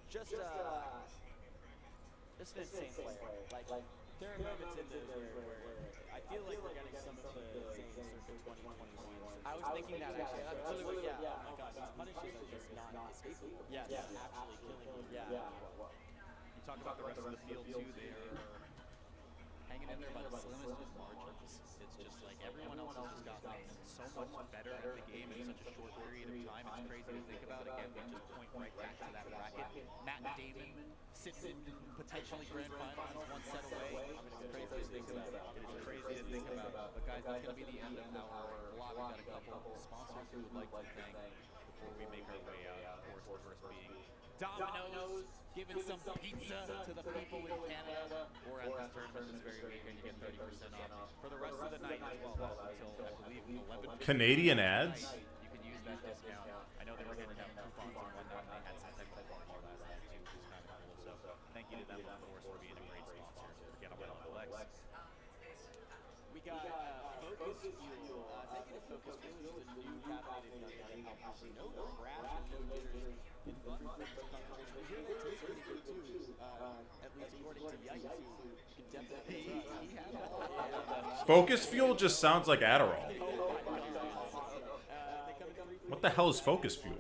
just an insane player. Like there are moments in those where I feel like we're getting some of the Zane circa 2021. I was thinking that actually. That's really what, yeah. Oh my god, his punishes are just not escapable. Yeah, Actually killing him. Yeah. You talk about the rest of the field too. They are hanging in there by the slimmest of margins. It's just like everyone else has just gotten so much better at the game in such a short period of time. It's crazy to think about. Again, we just point right back to that bracket. Matt Damon sits in potentially grand finals, one set away. It's crazy to think about. It is crazy to think about. But guys, that's going to be the end of our vlog. We got a couple sponsors we would like to thank before we make our way out. Of course, the first being Domino's, giving some pizza to the people in Canada, or at this tournament this very weekend, you get 30% off for the rest of the night as well, until I believe 11. Canadian ads? You can use that discount. I know they were giving out coupons and whatnot, and they had some type of promo last night too, which is kind of cool. So thank you to them, of course, for being a great sponsor. Forget about Flex. We got Focus Fuel. Thank you to Focus Fuel, which is a new caffeinated gun that helps no crash and no jitters in button concentration. We hear that tastes pretty good too, at least according to Yike. You can definitely trust. Focus Fuel just sounds like Adderall. What the hell is Focus Fuel?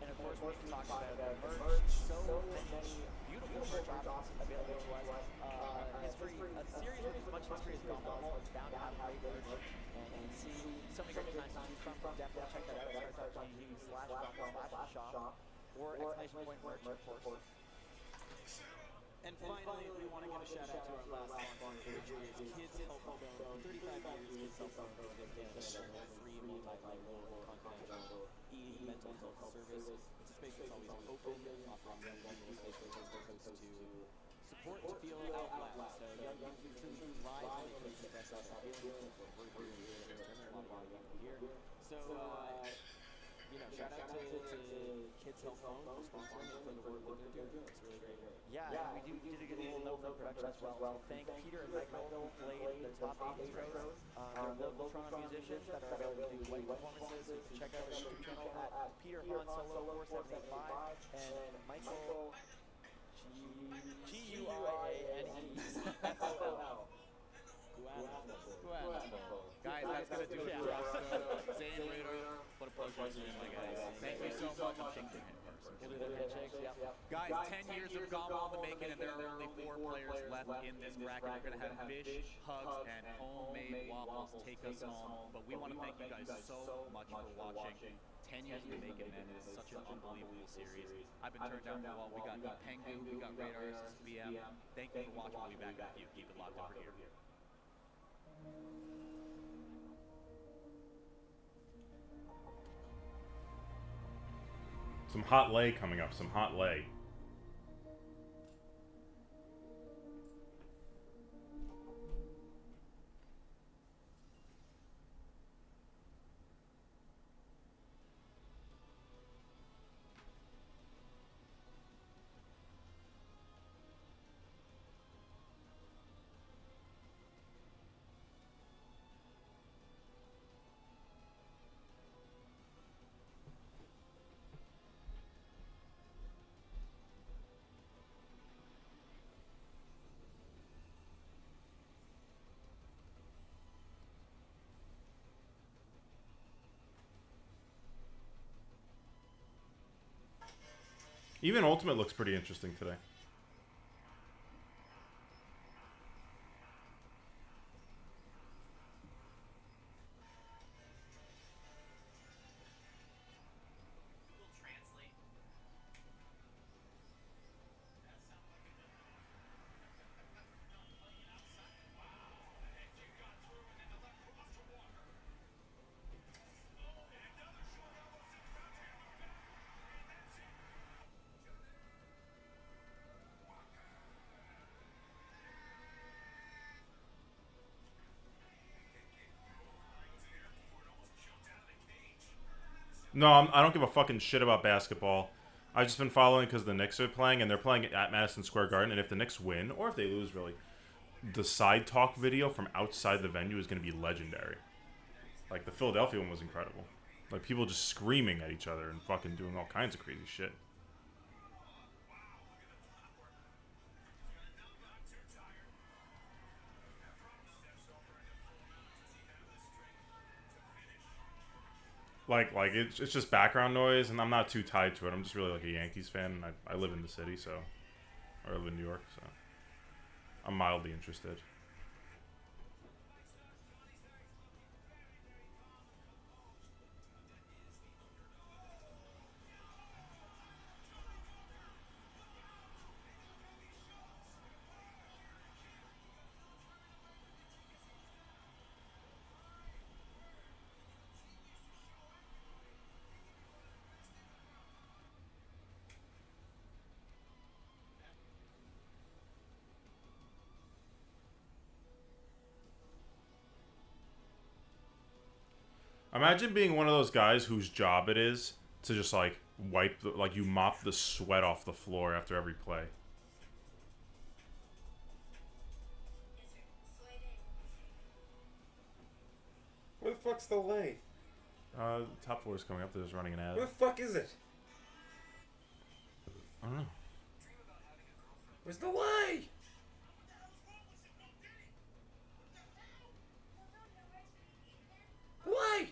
And of course, we talk about merch. So many beautiful merch options available to us. A series with as much history as GOML is bound to have great merch. And see so many great designs to choose from. Definitely check that out. Start.gg/GOML/shop or exclamation point merch, of course. And finally, we want to give a shout out to our last sponsor, which is Kids Help Phone. For 35 years, Kids Help Phone has been Canada's free multilingual confidential mental health service. It's a space that's always open, offering young people a space for folks to support, to feel out loud. So young people truly thrive when they can express out their feelings. We're doing here in Germany, a lot of young people here. So, shout out to Kids Help Phone for sponsoring and for the work that they're doing. It's really great. Yeah, and we did get a little note from production as well. Thank Peter and Michael who played the top 8 intros. They're local Toronto musicians that are available to do white performances. You can check out their YouTube channel at Peter Han Solo 4785 and Michael Guanefo. Guys, that's going to do it for us. Zane Raider, what a pleasure to meet you guys. Thank you so much. I'm shaking your hand first. Guys, 10 years of GOML in the making, and there are only 4 players left in this bracket. We're going to have Fish, Hugs, and homemade waffles take us home. But we want to thank you guys so much for watching. 10 years in the making, man. It's such an unbelievable series. I've been turned down for a while. We got Pengu, we got Radar, BM. Thank you for watching. We'll be back with you. Keep it locked over here. Some hot lay coming up, some hot lay. Even Ultimate looks pretty interesting today. No, I don't give a fucking shit about basketball. I've just been following because the Knicks are playing, and they're playing at Madison Square Garden. And if the Knicks win, or if they lose, really, the side talk video from outside the venue is going to be legendary. Like, the Philadelphia one was incredible. Like, people just screaming at each other and fucking doing all kinds of crazy shit. Like it's just background noise, and I'm not too tied to it. I'm just really like a Yankees fan, and I live in the city, so, or I live in New York, so I'm mildly interested. Imagine being one of those guys whose job it is to just like like you mop the sweat off the floor after every play. Where the fuck's the lay? Top floor is coming up. They're just running an ad. Where the fuck is it? I don't know. Where's the lay? Why?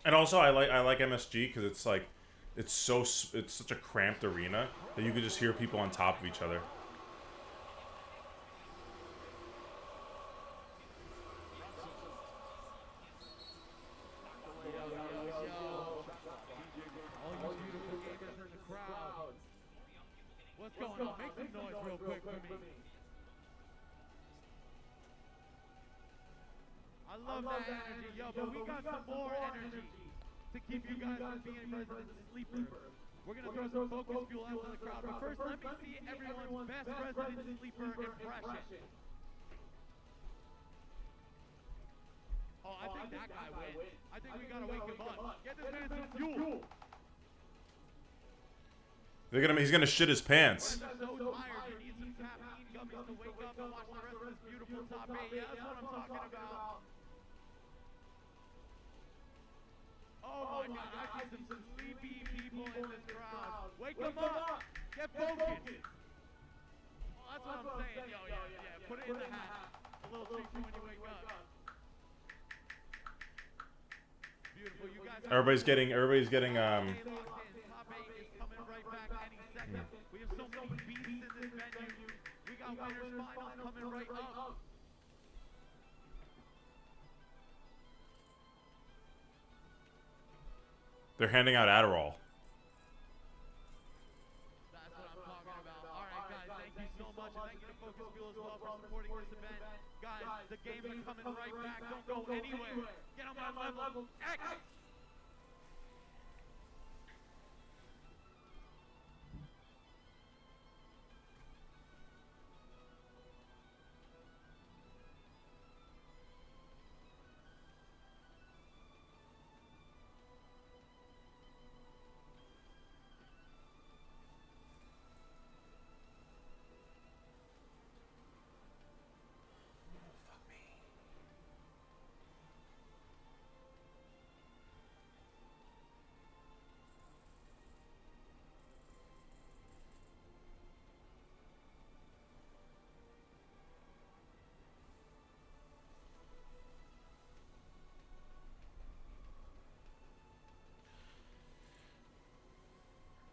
And also, I like MSG because it's like, it's such a cramped arena that you can just hear people on top of each other. What's going on? Make some noise real quick for me. I love that energy, yo, but we got some more energy to keep you guys from being resident sleepers. We're gonna throw some focus fuel out to the crowd, but first let me see everyone's best resident sleeper impression. Oh, I think that guy wins. I think we gotta wake him up. Get this man some fuel. He's gonna shit his pants. So tired, you need some caffeine gummies to wake up and watch the rest of this beautiful top 8. Yeah, that's what I'm talking about. Oh my God, I see some sleepy people in this crowd. Wake them up! Get focused! Well, that's what I'm saying. Yo, yeah. Put it in the hat. A little treat for when you wake up. Beautiful. You guys. Everybody's getting Top 8 is coming right back any second. We have so many beasts in this venue. We got winners finals coming right up. They're handing out Adderall. That's what I'm talking about. All right, guys, thank you so much. And thank you to Focus Fuel as well for supporting this event. Guys, the games are coming right back. Don't go anywhere. Get on my level. X!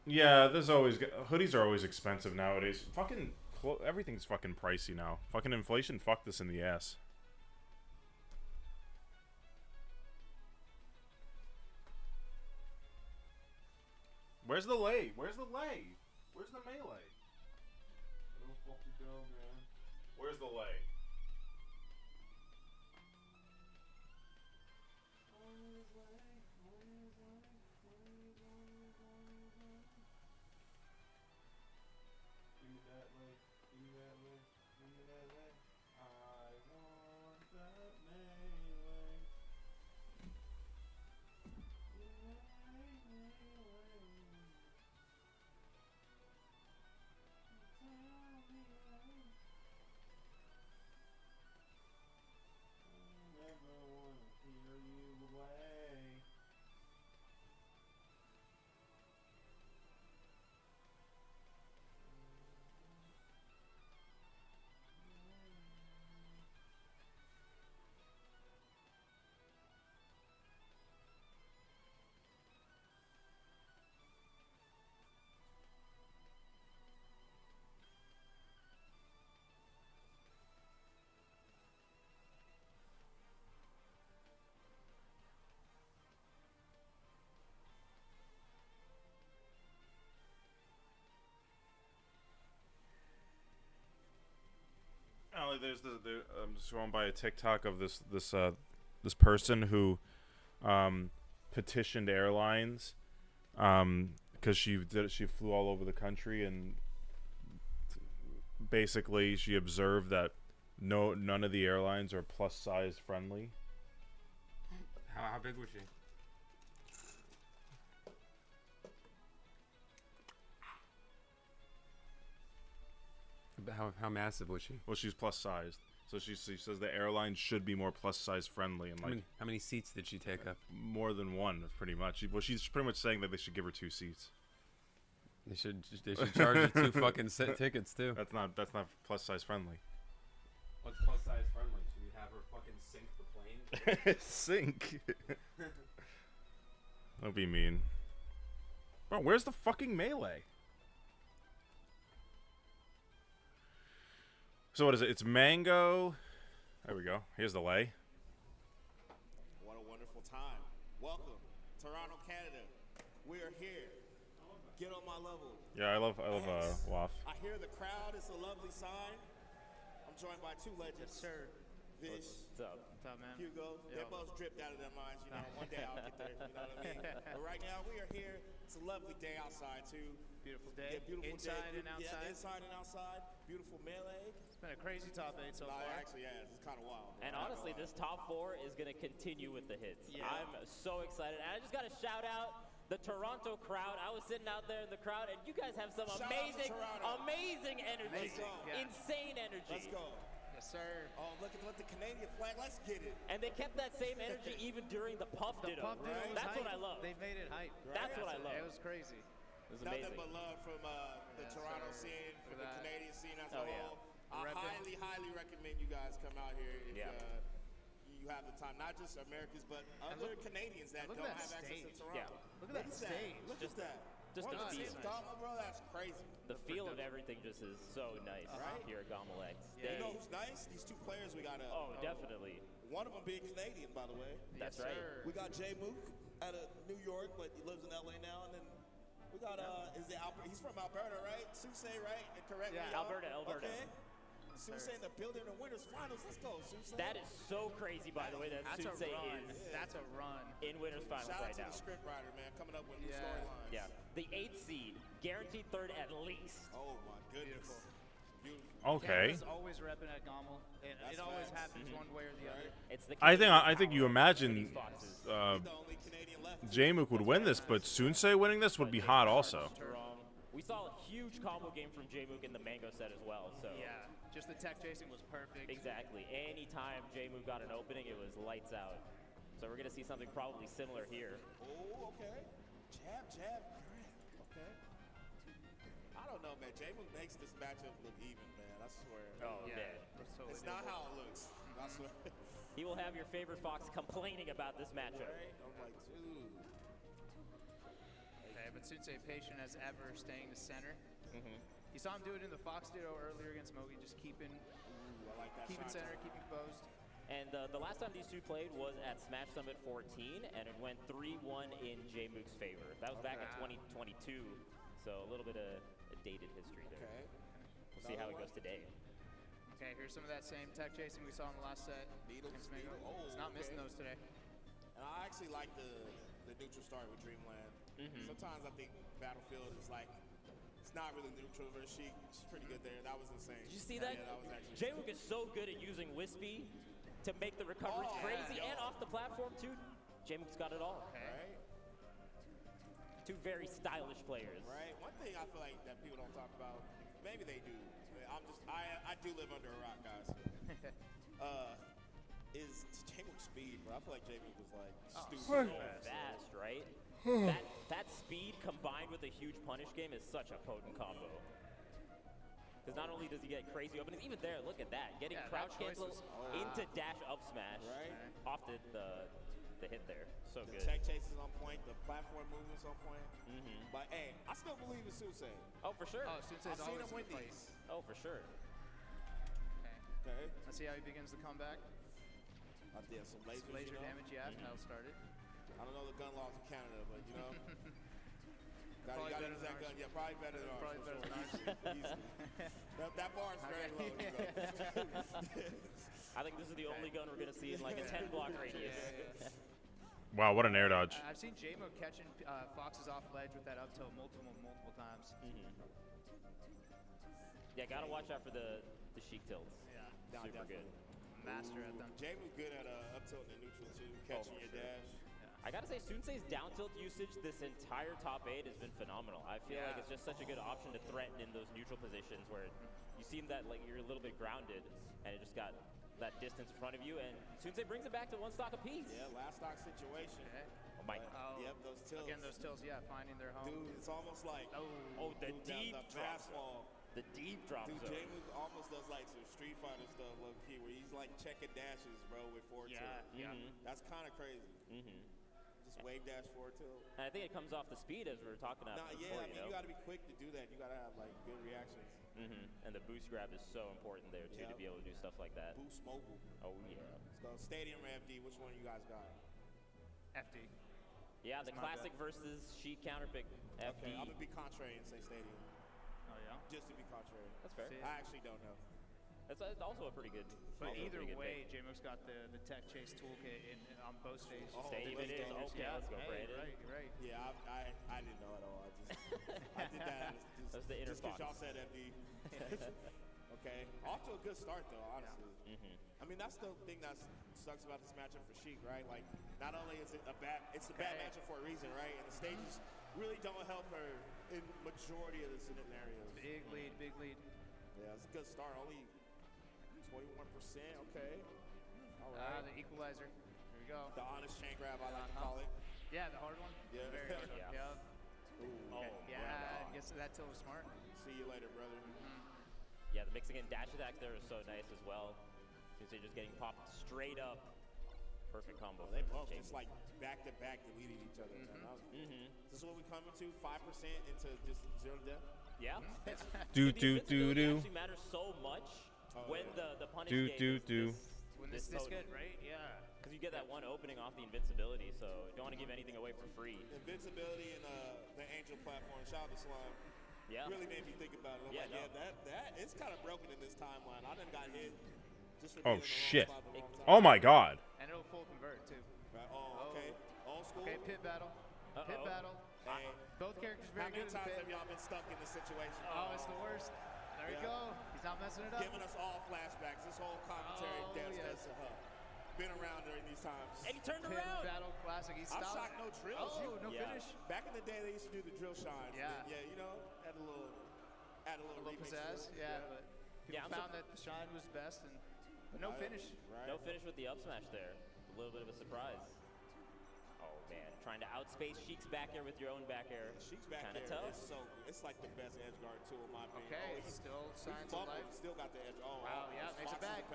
Yeah, there's always hoodies are always expensive nowadays. Fucking everything's fucking pricey now. Fucking inflation fucked this in the ass. Where's the lay? Where's the lay? Where's the melee? Where the fuck you go, man? Where's the lay? Give me that lay. Give me that lay. Give me that lay. I want that melee. There's I'm just going by a TikTok of this person who petitioned airlines because she flew all over the country, and basically she observed that none of the airlines are plus size friendly. How big was she? How massive was she? Well, she's plus sized, so she says the airlines should be more plus size friendly. And how many seats did she take up? More than one, pretty much. She's pretty much saying that they should give her 2 seats. They should charge her 2 fucking tickets too. That's not plus size friendly. What's plus size friendly? Should we have her fucking sink the plane? Sink. Don't be mean. Bro, where's the fucking melee? So what is it? It's mango. There we go. Here's the lay. What a wonderful time. Welcome, Toronto, Canada. We are here. Get on my level. Yeah, I love WAF. I hear the crowd. It's a lovely sign. I'm joined by 2 legends. Yes, sir. Vish. What's up, man? Hugo. They both dripped out of their minds. You know, one day I'll get there. You know what I mean? But right now we are here. It's a lovely day outside too. Beautiful day. Yeah, beautiful Inside day. and outside. Yeah, inside and outside. Beautiful melee. It's been a crazy top 8 so No, far. it actually has. It's kind of wild. And honestly, this top 4 is going to continue with the hits. Yeah. I'm so excited. And I just got to shout out the Toronto crowd. I was sitting out there in the crowd, and you guys have some Shout out to Toronto. amazing energy. Let's go. Yeah. Insane energy. Let's go. Yes, sir. Oh, look at the Canadian flag. Let's get it. And they kept that same energy even during the Puff Ditto. Puff Ditto was That's hype. what I love. They made it hype. That's what I love. It was crazy. It was Nothing amazing. but love from the Toronto scene, from the that. Canadian scene as a Oh, yeah. whole. I highly recommend you guys come out here if you have the time. Not just Americans, but other Canadians that look don't at have that access to stage. Toronto. Yeah. Look at that stage. Look at that. Just the feel. Bro, that's crazy. The feel of everything just is so nice Right? here at GOML X. You know who's nice? These 2 players we got up. Oh, definitely. One of them being Canadian, by the way. That's Yes, right. sir. We got Jay Mook out of New York, but he lives in LA now. And then we got he's from Alberta, right? Susei, right? Correct? Yeah. me, Alberta. Okay. Susei in the building in the winners finals. Let's go, Susei. That is so crazy, by the way, that That's a Sunsei run. is That's a run. in winners finals Shout out right to now. the script writer, man, coming up with new Yeah. storylines. Yeah. The 8th seed, guaranteed 3rd at least. Oh my goodness. Beautiful. Okay. Canada's always repping at GOML, and That's it always facts. happens one way or the other. It's the I think you imagine He's the only Canadian left. J-Mook would win this, but Sunsei winning this would be hot also. We saw a huge combo game from J-Mook in the Mango set as well. So Yeah, just the tech chasing was perfect. exactly. Anytime J-Mook got an opening, it was lights out. So we're gonna see something probably similar here. Oh, okay. Jab, correct. Okay. I don't know, man. J-Mook makes this matchup look even, man. I swear. Oh Yeah, man, it's totally It's not doable. how it looks. I swear. he will have your favorite Fox complaining about this matchup. Right? I'm like, dude. Okay, but Sunsei patient as ever, staying to center. You saw him do it in the Fox Ditto earlier against Mogi, just keeping center, keeping composed. And the last time these two played was at Smash Summit 14, and it went 3-1 in J-Mook's favor. That was back in 2022, so a little bit of a dated history there. Okay. We'll see how it goes today. Okay, here's some of that same tech chasing we saw in the last set. Needles, Smago. oh, He's not missing those today. And I actually like the neutral start with Dreamland. Sometimes I think Battlefield is like, it's not really neutral versus Sheik. It's pretty good there. That was insane. Did you see that? Yeah, that was actually J-Mook is so good at using Wispy to make the recoveries crazy and off the platform too. J-Mook's got it all. Right. Two very stylish players. Right. One thing I feel like that people don't talk about, maybe they do. I do live under a rock, guys. Is J-Mook's speed, bro. I feel like J-Mook was like stupid fast, right? that speed combined with a huge punish game is such a potent combo. Because not only does he get crazy openings, even there, look at that. Getting crouch cancel into dash up smash off the hit there. So the good. Tech chase is on point. The platform movement's on point. But hey, I still believe in Sunsei. Oh, for sure. Oh, Sunsei's I've seen always him win in the fight. these. Oh, for sure. Okay. Let's see how he begins the comeback. Yeah, some lasers, Some laser damage, yeah, that'll start it. I don't know the gun laws in Canada, but you know. Probably gotta better use than that ours. gun. Yeah, probably better than ours. Probably better than ours. Easily. That bar is very low. I think this is the only gun we're going to see in like a 10-block radius. Wow, what an air dodge. I've seen J-Mook catching Foxes off ledge with that up tilt multiple times. Yeah, got to watch out for the Sheik tilts. Yeah. Super good. Master at them. J-Mook good at up tilt and neutral too, catching your dash. I gotta say, Sunsei's down tilt usage this entire top 8 has been phenomenal. I feel like it's just such a good option to threaten in those neutral positions where you seem that like you're a little bit grounded and it just got that distance in front of you, and Sunsei brings it back to one stock apiece. Yeah, last stock situation. Oh my. Yep, those tilts. Again, those tilts, yeah, finding their home. Dude, it's almost like the deep drop fastball. The deep drop Dude, zone. J-Mook almost does like some Street Fighter stuff, low key, where he's like checking dashes, bro, with forward tilt. That's kind of crazy. Just wave dash forward tilt. And I think it comes off the speed as we were talking about before, I mean, you got to be quick to do that. You got to have like good reactions. And the boost grab is so important there too to be able to do stuff like that. Boost mobile. Oh yeah. Let's go Stadium or FD. Which one you guys got? FD. Yeah, the classic versus Sheik counterpick FD. Okay, I'm gonna be contrary and say Stadium. Oh yeah. Just to be contrary. That's fair. I actually don't know. That's also a pretty good. But either way, J-Mook's got the tech chase toolkit on both stages. Stadium it is. Okay, let's go, Brandon. Right. Yeah, I didn't know at all. I did that. That's the inner just because box. y'all said FD. Okay, off to a good start though, honestly. I mean, that's the thing that sucks about this matchup for Sheik, right? Like, not only is it a bad matchup for a reason, right? And the stages really don't help her in majority of the scenarios. Big lead. Yeah, it's a good start. Only 21%. Okay. All right. The equalizer. Here we go. The honest chain grab, I like to call it. Yeah, the hard one. Yeah. Very hard one. Yeah. Ooh, Okay. Yeah, I guess that tilt was smart. See you later, brother. Yeah, the mixing in dash attacks there is so nice as well. Since they're just getting popped straight up. Perfect combo. They both just like back to back deleted each other. This is what we coming to? 5% into just zero death? Yeah. Do. Actually matters so much when the punish game When this good, right? Yeah. Because you get that one opening off the invincibility, so you don't want to give anything away for free. Invincibility and the Angel platform, shout out to Slime. Yeah. Really made me think about it. I'm like, that it's kind of broken in this timeline. I done got hit just for Oh being in the wrong shit. spot at the wrong time. Oh my god. And it'll full convert too. Right. Oh, okay. Old school. Okay, pit battle. Pit battle. Hey. Both characters How very many good in the times pit. have y'all been stuck in this situation? Oh, it's the worst. There you go. He's not messing it up. Giving us all flashbacks. This whole commentary dance yes. to her. Been around during these times. And he turned Pit around. battle classic. He I'm stopped. shocked no drills. Oh, no finish. Back in the day, they used to do the drill shines. Yeah. Yeah, you know, add a little remix to pizzazz. it. Yeah, but people I'm found that the shine was best, and but no finish. Right. No finish with the up smash there. A little bit of a surprise. Oh man, trying to outspace Sheik's back air with your own back air. Sheik's back Kinda there tough. is it's like the best edge guard tool in my opinion. Okay, he's still signs of fumbled, life. still got the edge. Oh, Wow, yeah, makes it back.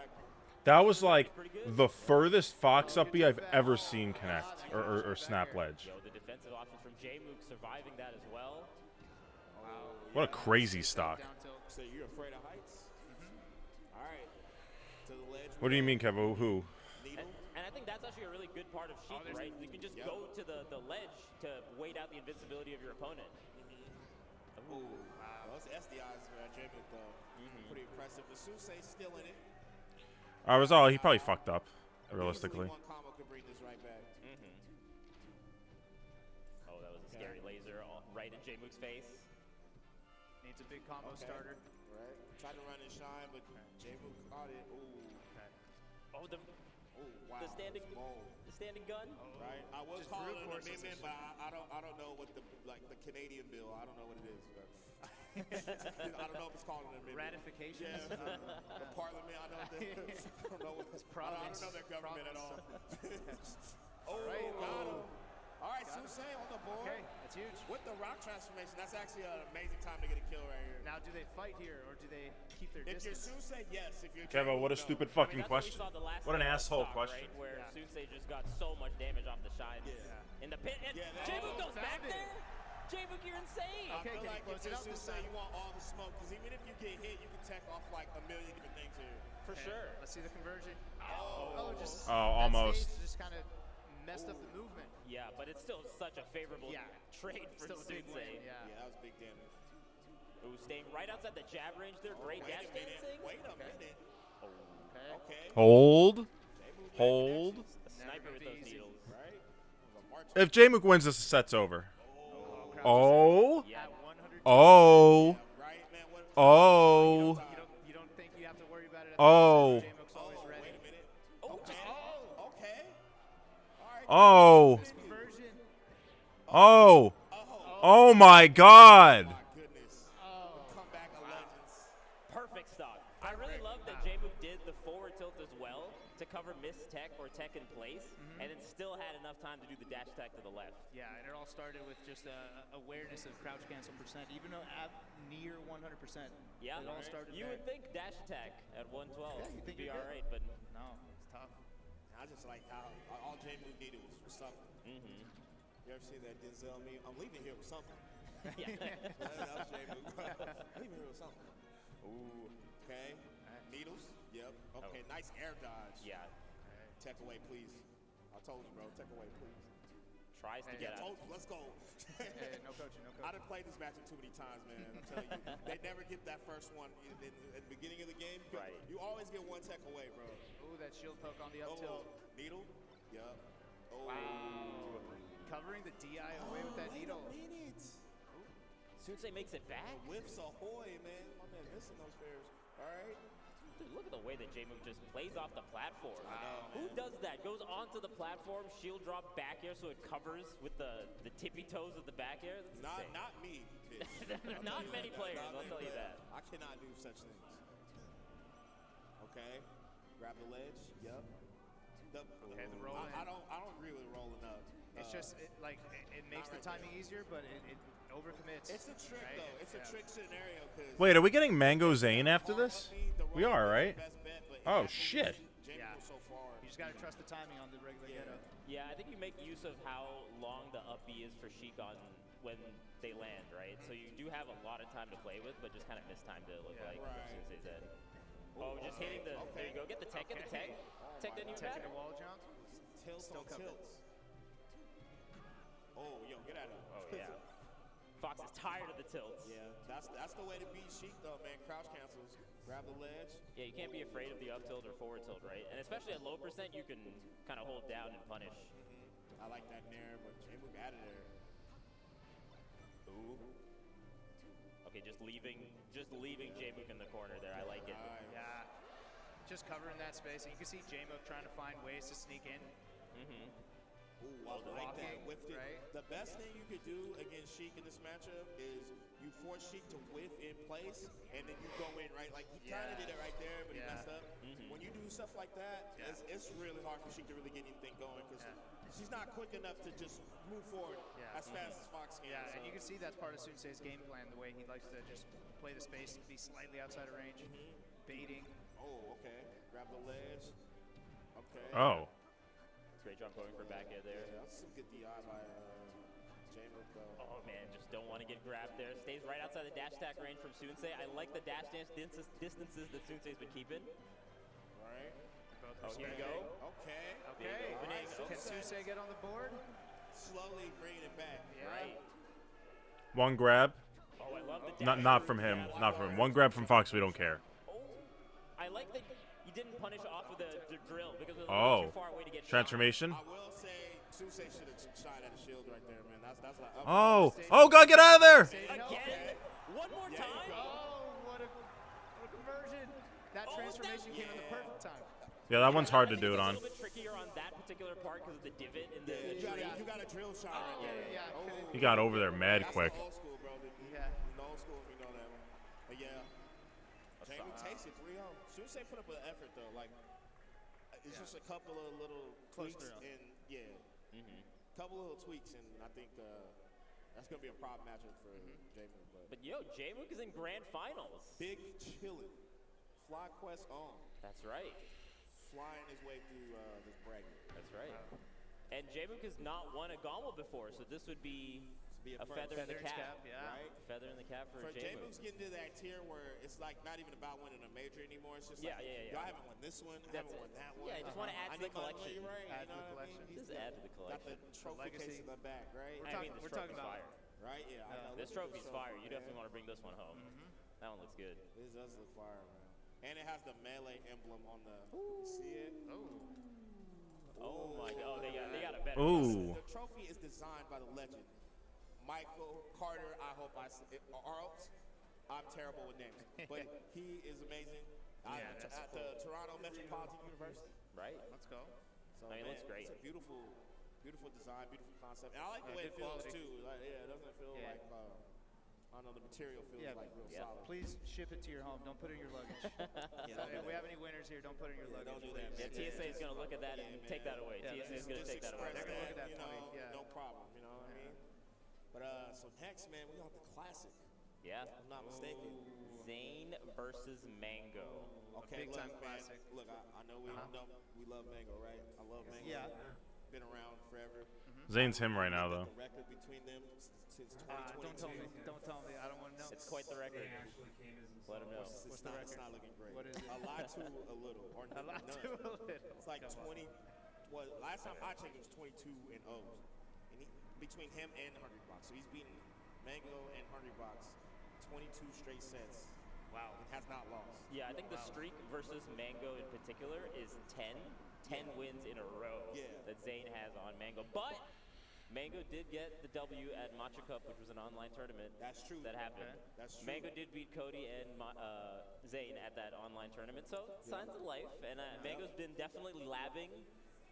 That was like the furthest Fox up B I've ever seen connect or snap ledge. Yo, the defensive options from J-Mook surviving that as well. What a crazy stock. Down tilt. So you're afraid of heights? All right. To the ledge. What do you mean, Kevo? Who? Needle. And I think that's actually a really good part of Sheik, right? You can just go to the ledge to wait out the invincibility of your opponent. Ooh. Wow. Those SDIs for Jacob, though. Pretty impressive. The Susei's still in it. I was all. He probably fucked up, realistically. One combo could bring this right back. Oh, that was a scary laser right in J-Mook's face. Needs a big combo starter. Right. Tried to run and shine, but J-Mook caught it. Ooh. Oh, wow. the standing gun. Right. I was calling it an amendment, but I don't know what the Canadian bill. I don't know what it is. But I don't know if it's called an amendment. Ratification. Yeah. The parliament. I don't know what it's. I don't know their government at all. Right. Got him. All right, Susei on the board. Okay, that's huge. With the rock transformation, that's actually an amazing time to get a kill right here. Now, do they fight here, or do they keep their If distance? you're Susei, yes. If you're Kevo, what a stupid fucking question. What an asshole stock, question. Right, where Susei just got so much damage off the shine in the pit. And J-Mook goes back there. J-Mook, you're insane. I feel like if you're Susei, you want all the smoke, because even if you get hit, you can tech off like a million different things here. For sure. Let's see the conversion. Oh, almost. Just kind of messed up the movement. Yeah, but it's still such a favorable trade for Still a big Susei. win, Yeah, that was big damage. Ooh, staying right outside the jab range there. Great dash dancing. Wait a minute. Okay. Hold. Hold. A sniper with those needles. Right. If J-Mook wins this, the set's over. Oh. Yeah. Oh. Oh. You don't think you have to worry about it? Oh. J-Mook's always ready. Wait a minute. Okay. Oh. This conversion. Oh. Oh my God. My goodness. Comeback of legends. Perfect stock. I really love that J-Mook did the forward tilt as well to cover miss tech or tech in place, and then still had enough time to do the dash tech to the left. Yeah, and it all started with just awareness of crouch cancel percent, even though at near 100%. Yeah, it all started you there. would think dash attack at 112 you think would be you're all good. right, but No, it's tough. I just like how all J-Mook needed was something. You ever see that Denzel meme? I'm leaving here with something. yeah. That was J-Mook. I'm leaving here with something. Ooh. Okay. Needles. Yep. Okay. Nice air dodge. Yeah. Tech away, please. I told you, bro. Tech away, please. Tries to get I out. told you. Let's go. Hey, no coaching, no coaching. I done played this matchup too many times, man. I'm telling you, they never get that first one at the beginning of the game. Right. You always get one tech away, bro. Ooh, that shield poke on the up tilt. Needle. Yep. Oh. Wow. Covering the DI away with that needle. Wait a minute. Susei makes it back. Whiffs ahoy, man. My man missing those fairs. All right. Dude, look at the way that J-Mook just plays off the platform. Wow, Who does that? Goes onto the platform, shield drop back air so it covers with the tippy toes of the back air? That's insane. Not me. Not many players, I'll tell you that. I cannot do such things. Okay. Grab the ledge. Yep. The roll in. I don't agree with rolling up. It's just it makes the timing easier, but it overcommits. It's a trick though. It's a trick scenario. Wait, are we getting Mango Zane after this? We are, right? Oh shit. Yeah. You just gotta trust the timing on the regular getup. Yeah, I think you make use of how long the up B is for Sheik on when they land, right? So you do have a lot of time to play with, but just kind of miss time to look like Susei's in. Oh, just hitting the. There you go. Get the tech. Get the tech. Tech didn't even matter. Taking a wall jump. Tilts on tilts. Oh, yo, get out of here. Oh yeah. Fox is tired of the tilts. Yeah, that's the way to beat Sheik though, man. Crouch cancels. Grab the ledge. Yeah, you can't be afraid of the up tilt or forward tilt, right? And especially at low percent, you can kind of hold down and punish. I like that nair, but J-Mook out of there. Ooh. Okay, just leaving J-Mook in the corner there. I like it. Yeah. Just covering that space. And you can see J-Mook trying to find ways to sneak in. Ooh, I like that. Whiffed it. Right? The best thing you could do against Sheik in this matchup is you force Sheik to whiff in place, and then you go in, right? Like, he kind of did it right there, but he messed up. When you do stuff like that, it's really hard for Sheik to really get anything going, because she's not quick enough to just move forward as fast as Fox can. Yeah, and you can see that's part of Susei's game plan, the way he likes to just play the space, be slightly outside of range, baiting. Oh, okay. Grab the ledge. Okay. Oh. Great job going for back air there. Yeah, that's some good DI by J-Mook, though. Oh man, just don't want to get grabbed there. Stays right outside the dash attack range from Sunsei. I like the dash dance distances that Sunsei's been keeping. All right. Oh, here we go. Okay. Okay. All right, Can Sunsei get on the board? Slowly bringing it back. Yeah. Right. One grab. Oh, I love the Not from him. Not from him. One grab from Fox. We don't care. Oh, I like that you didn't punish off of the drill because it was a Oh. little too far away to get Transformation. I will say, Susei should have shot at a shield right there, man. That's like. Oh. Oh, God, get out of there. Again? One more time? Oh, what a conversion. That transformation came in the perfect time. Yeah, that one's hard to do it on. It's a little bit trickier on that particular part because of the divot in the You got a drill shot right there. He got over there mad quick. Old school, bro. Yeah. In old school, we know that. But yeah, J-Mook takes it 3-0. Susei put up an effort though. Like, it's just a couple of little tweaks and couple of little tweaks, and I think that's gonna be a problem matchup for J-Mook. But yo, J-Mook is in grand finals. Big chillin', Fly Quest on. That's right. Flying his way through this bracket. That's right. And J-Mook has not won a GOML before, so this would be a feather in the cap. Right? Feather in the cap for J-Mook. J-Mook's getting to that tier where it's like not even about winning a major anymore. It's just Yeah. yo, I haven't won this one. I haven't won that one. Yeah, you just want to add I to the need my collection. money, right? Add You to know the what I mean? collection. Just add to the Got collection. the trophy case in the back, right? We're talking about fire. Right? Yeah. I know. This Look at trophy's trophy, fire. You man. definitely want to bring this one home. That one looks good. This does look fire, man. And it has the melee emblem on the. You see it? Oh my god. Oh, they got a better. Ooh. The trophy is designed by the legend, Michael Carter. I hope I said it. Arlt. I'm terrible with names, but he is amazing. At the Toronto Metropolitan University. Right. Let's go. So, I mean, it looks great. It's a beautiful design, beautiful concept, and I like the way it good feels quality. too. Like, it doesn't feel like I don't know, the material feels like real solid. Please ship it to your home. Don't put it in your luggage. If we have any winners here, don't put it in your luggage. Don't do that. Yeah, TSA is going to look at that and take that away. TSA is going to take that away. They're gonna look at that you know, 20, no problem. You know what I mean? But so next, man, we got the classic. Yeah. If I'm not mistaken. Zane versus Mango. Okay, Big time look, man, classic. look, I know we love Mango, right? I love Mango. Yeah. Been around forever. Zane's him right now, though. The record between them since 2022. Don't tell me. Don't tell me. I don't want to know. It's quite the record. Let him know. It's not looking great. What is it? A lot to a little, or A lot none. to a little. It's like 20. Well, last time I checked, it was 22 and 0, and between him and Hungry Box. So he's beaten Mango and Hungry Box 22 straight sets. Wow. And has not lost. Yeah, I think the streak versus Mango in particular is 10 wins in a row that Zane has on Mango. But Mango did get the W at Matcha Cup, which was an online tournament. That's true. That happened. That's true. Mango did beat Cody and Zane at that online tournament. So signs of life. And Mango's been definitely labbing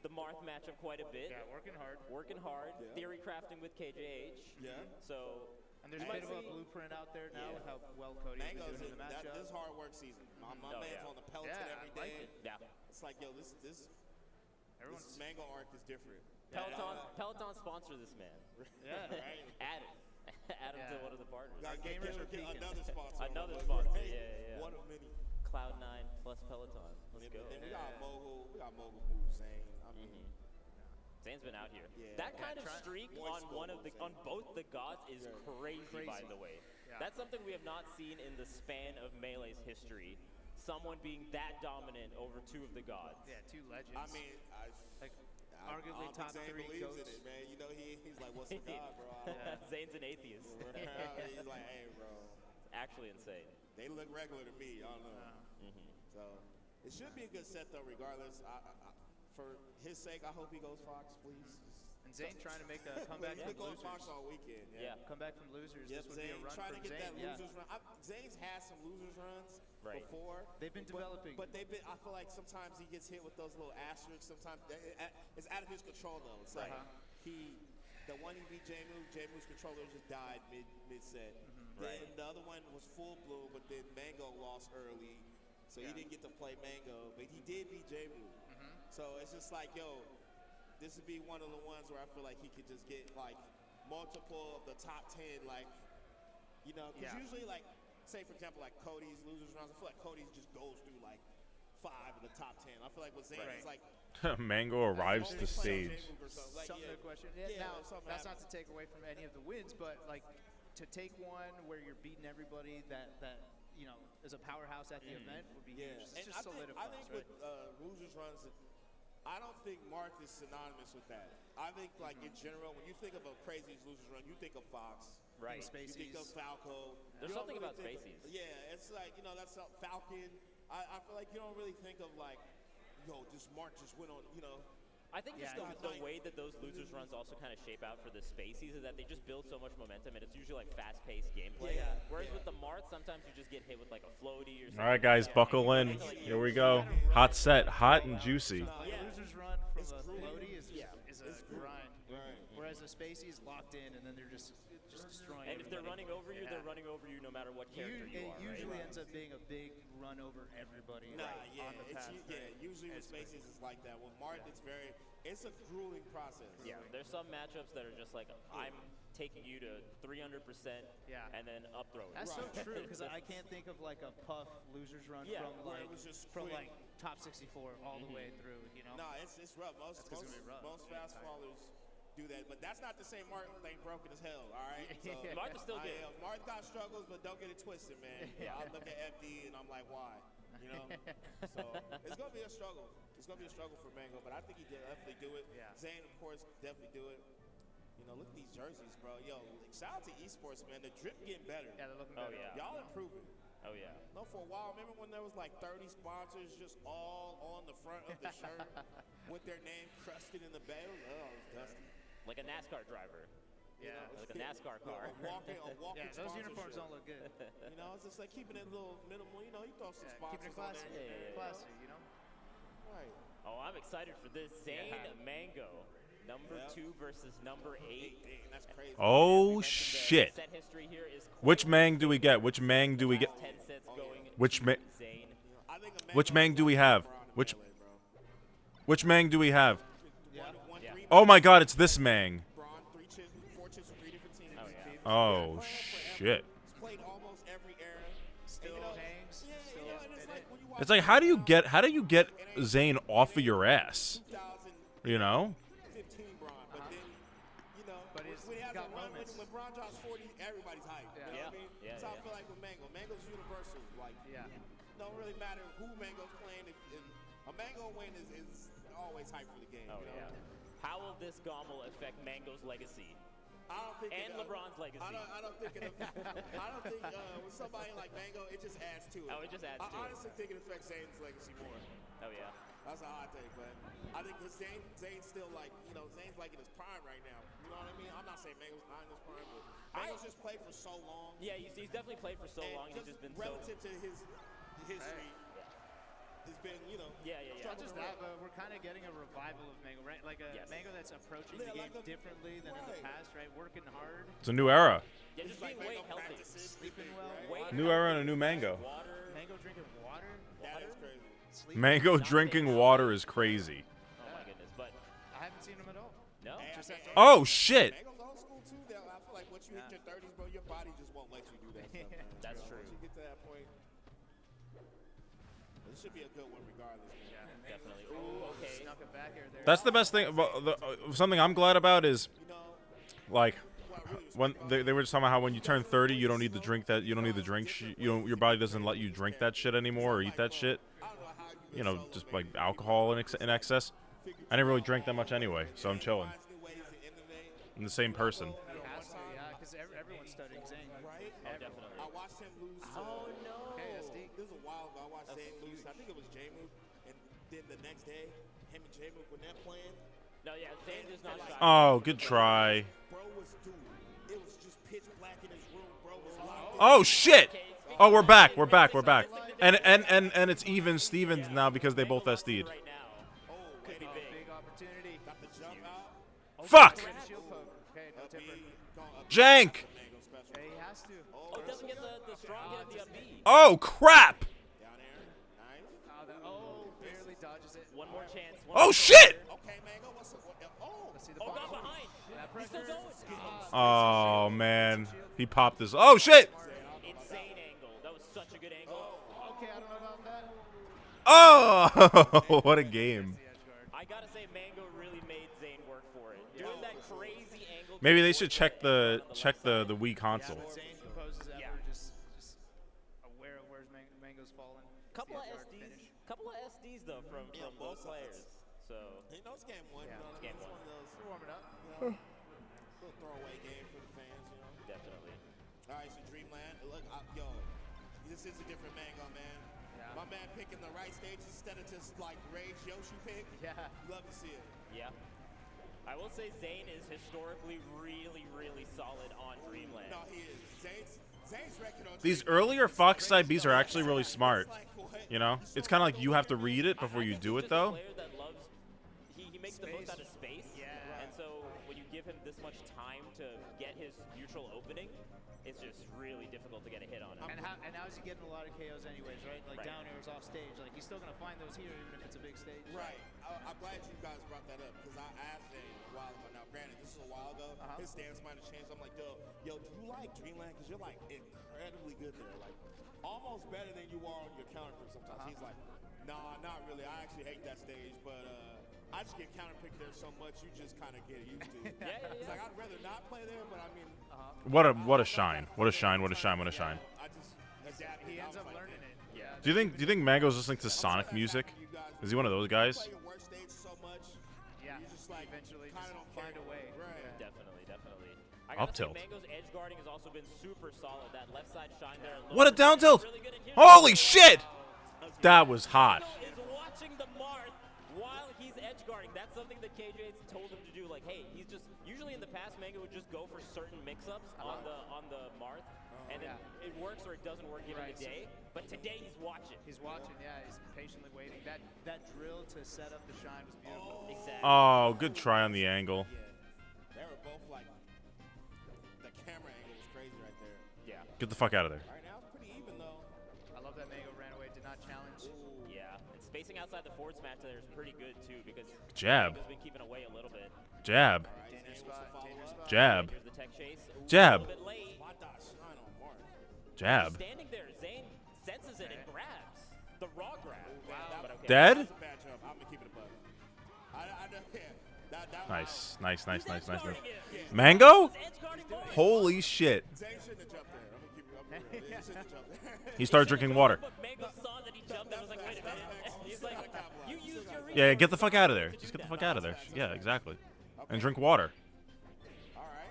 the Marth matchup quite a bit. Yeah, working hard. Working hard. Theory crafting with KJH. Yeah. So. And there's a bit of a blueprint out there now with how well Cody has been doing in the matchup. This is hard work season. My man's on the Peloton every day. It's like, yo, this Mango arc is different. Peloton sponsor this man. Yeah. Right. Add it. Add him to one of the partners. Gamers are peaking. Another sponsor. Another sponsor. Yeah. One of many. Cloud9 plus Peloton. Let's go. Then we got Mogul. We got Mogul Move Zane. I mean, Zane's been out here. Yeah. That kind of streak on both the gods is crazy, by the way. That's something we have not seen in the span of Melee's history. Someone being that dominant over two of the gods. Yeah, two legends. I mean, arguably top Zane 3 believes goats. in it, man. You know, he's like, what's the God, bro? Zane's an atheist. He's like, hey, bro. It's actually insane. They look regular to me. I don't know. So it should be a good set, though, regardless. For his sake, I hope he goes Fox, please. And Zane trying to make a comeback He's from been going losers. Fox all weekend. Come back from losers. Yep, This would be a run trying from to get Zane. that losers run. Zane's had some losers runs before. They've been developing. But they've been. I feel like sometimes he gets hit with those little asterisks. Sometimes it's out of his control though. It's like the one he beat J-Mook's controller just died mid set. Then the other one was full bloom, but then Mango lost early, so he didn't get to play Mango. But he did beat J-Mook. So it's just like, yo, this would be one of the ones where I feel like he could just get like multiple of the top 10, like, you know, because usually like, say for example, like Cody's losers runs, I feel like Cody just goes through like 5 in the top 10. I feel like with Zayn, it's like Mango arrives to stage. Something to question. Now, that's not to take away from any of the wins, but like to take one where you're beating everybody that you know is a powerhouse at the event would be huge. It's just solidifies. I think with losers runs, I don't think Marth is synonymous with that. I think like in general, when you think of a crazy losers run, you think of Fox. Right. You think of Falco. There's something about Spaceys. Yeah, it's like, you know, that's Falcon. I feel like you don't really think of like, yo, this Mark just went on, you know. I think just the way that those losers runs also kind of shape out for the Spaceys is that they just build so much momentum, and it's usually like fast-paced gameplay. Whereas with the Marth, sometimes you just get hit with like a floaty or something. All right, guys, buckle in. Here we go. Hot set, hot and juicy. Losers run from a floaty is a grind. Whereas a Spacey is locked in, and then they're just destroying. And if they're running over you, they're running over you no matter what character you are. It usually ends up being a big run over everybody. On the path. Usually with Spaceys it's like that. With Marth, it's a grueling process. Yeah, there's some matchups that are just like, I'm taking you to 300%, and then up throw it. That's so true, because I can't think of like a Puff losers run from like top 64 all the way through, you know? No, it's rough. Most fast fallers do that, but that's not to say Martin ain't broken as hell, all right? So, Martin's still good. Martin got struggles, but don't get it twisted, man. I look at FD and I'm like, why? You know? So it's going to be a struggle. It's going to be a struggle for Mango, but I think he did definitely do it. Zayn, of course, definitely do it. You know, look at these jerseys, bro. Yo, shout out to esports, man. The drip getting better. Yeah, they're looking better. Y'all improving. Oh, yeah. No, for a while, remember when there was like 30 sponsors just all on the front of the shirt with their name crusted in the bed? Oh, it was dusty. Like a NASCAR driver. Yeah. Like a NASCAR car. A walking those uniforms don't look good. You know, it's just like keeping it a little minimal. You know, you throw some sponsors keeping it classy. on there. Classy, you know? Right. Oh, I'm excited for this. Zayn Mango. Number 2 versus number 8. That's crazy. Oh, shit. Which Mang do we get? Which Mang do we get? Which Mang do we have? Which Mang do we have? Oh my god, it's this Mang. Oh, shit. It's like, how do you get Zayn off of your ass? You know? When Bron drops 40, everybody's hyped. You know what I mean? So I feel like with Mango's universal. Like, don't really matter who Mango's playing. If a Mango win is always hype for the game. Oh, you know? How will this GOML affect Mango's legacy? I don't think LeBron's legacy. I don't think with somebody like Mango, it just adds to it. Oh, it just adds to it. I honestly think it affects Zayn's legacy more. Oh, yeah. That's a hot take, but I think Zayn's still like, you know, Zayn's like in his prime right now. You know what I mean? I'm not saying Mango's not in his prime, but Mango's just played for so long. Yeah, he's definitely played for so long. He's just been relative to his history. Has been, you know. Not just that, but we're kind of getting a revival of Mango, right? Like a Mango that's approaching the game differently than in the past, right? Working hard. It's a new era. Yeah, just being way healthy. Sleeping well. New era and a new Mango. Mango drinking water. That is crazy. Mango drinking water is crazy. Oh my goodness, but I haven't seen him at all. No. Oh, shit. Mango's old school too. I feel like once you hit your 30s, bro, your body just won't let you do that stuff, man. That's true. Once you get to that point, this should be a good one regardless. Yeah, definitely. Ooh, okay. Snuck it back here. That's the best thing. Something I'm glad about is, like, when they were just talking about how when you turn 30, you don't need to drink that. You don't need to drink. Your body doesn't let you drink that shit anymore or eat that shit. You know, just like alcohol in excess. I never really drank that much anyway, so I'm chilling. I'm the same person. Because everyone's studying Zayn. Right? Oh, definitely. I watched him lose. Oh, no. KSD. This was a while ago. I watched Zayn lose. I think it was J-Move. And then the next day, him and J-Move were net playing. No, yeah, Zayn does not shine. Oh, good try. Bro was, dude, it was just pitch black in his room. Bro was locked in. Oh, shit. Oh, we're back. And it's even Stevens now because they both SD'd. Right now. Could be big. Big opportunity. Got the jump out. Fuck. Shield poke. Okay, no tipper. Jank. Yeah, he has to. Oh, doesn't get the strong hit of the up B. Oh, crap. Down there. Nice. Barely dodges it. One more chance. Oh, shit. Okay, Mango. What's up? Let's see the Oh, ball. got behind. He's still going. Oh, man. He popped this. Oh, shit. Insane angle. That was such a good angle. Okay, I don't know about that. Oh, what a game. I gotta say, Mango really made Zane work for it. Doing that crazy angle. Maybe they should check the Wii console. Yeah, but Zane composes ever just aware of where Mango's falling. Couple of SDs though from both players. So he knows game one. Yeah, You know, game it's one. one of those warming up. Little throwaway game for the fans, you know. Definitely. All right, so Dreamland. Look, yo, this is a different Mango, man. Yeah. My man picking the right stage instead of just like Rage Yoshi pick. Yeah. Love to see it. Yeah. I will say Zane is historically really solid on Dreamland. No, he is. Zane's record on These earlier Fox side Bs are actually really smart. You know, it's kind of like you have to read it before you do it, though. Player that loves, he makes the most out of space. Yeah. And so when you give him this much time to get his neutral opening, it's just really difficult to get a hit on him. And now he's getting a lot of KOs anyways, right? Like Right. down airs off stage. Like he's still gonna find those here even if it's a big stage. Right. I'm glad you guys brought that up because I asked Zane a while ago. Now, granted, this is a while ago. His stance might have changed. I'm like, yo, do you like Dreamland? Because you're like incredibly good there, like almost better than you are on your counter pick sometimes. He's like, nah, not really. I actually hate that stage, but I just get counter picked there so much you just kind of get used to it. It's like I'd rather not play there, but I mean, What a shine! What a shine! What a shine! What a shine! I just adapted. He ends up learning it. Yeah. Do you think Mango's listening to Sonic music? Is he one of those guys? Play your worst stage so much. Yeah. You just like Eventually kind just of don't find care. a way. Right. Definitely. I Up gotta say, tilt. Mango's edge guarding has also been super solid. That left side shine there. What a down tilt! Holy shit! That was hot. Is watching the Marth while he's edge guarding. That's something that KJ's told him to do. Like, hey, he's just usually in the past, Mango would just go for certain mix-ups on the Marth, and then it works or it doesn't work given the day. But today he's watching. He's watching, yeah. He's patiently waiting. That drill to set up the shine was beautiful. Exactly. Oh, good try on the angle. They were both like, the camera angle was crazy right there. Yeah. Get the fuck out of there. Right now it's pretty even though. I love that Mango ran away, did not challenge. Yeah. And spacing outside the forward smash there is pretty good too because Jab. Mango's been keeping away a little bit. Jab. Danger spot. Jab. Here's the tech chase. Ooh, Jab. A little bit late. My dot shine on Mark. Jab. Standing there, Zane senses it and grabs. The raw grab. Wow. But okay. Dead? That's a bad jump. I'm gonna keep it a buck. I know. Yeah. That Nice. Nice. Edge guarding it. Mango? Edge guarding Marth. Holy shit. Zane shouldn't have jumped there. I'm gonna keep it up. He shouldn't have jumped there. He started drinking water. But Mango saw that he jumped and was like, wait a minute. He's like, you used your Yeah, get the fuck out of there. Just get the fuck out of there. Yeah, exactly. And drink water. All right.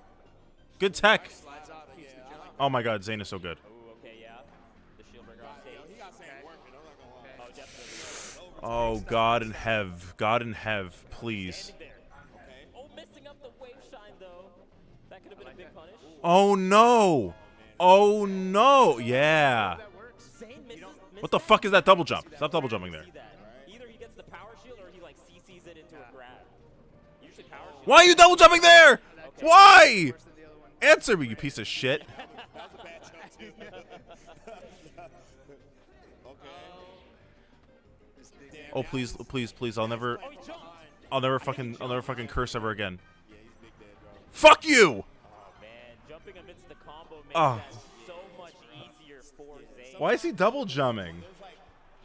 Good tech. Slides out, keeps the jump. Oh my god, Zane is so good. Ooh, okay, yeah. The shield breaker on stage. He got Zane working. I'm not gonna lie. Oh, definitely. Oh, God in hev. God in hev, please. Standing there. Oh, messing up the wave shine though. That could have been a big punish. Oh no. Oh no. Yeah. Zane misses. What the fuck is that double jump? Stop double jumping there. See that. Either he gets the power shield or he like CCs it into a grab. Usually power shield. Why are you double jumping there? Why? Answer me, you piece of shit. That was a bad jump too. Okay. Oh please, please, please. I'll never fucking curse ever again. Fuck you! Oh man, jumping amidst the combo makes Ah. that so much easier for Zane. Why is he double jumping? There's like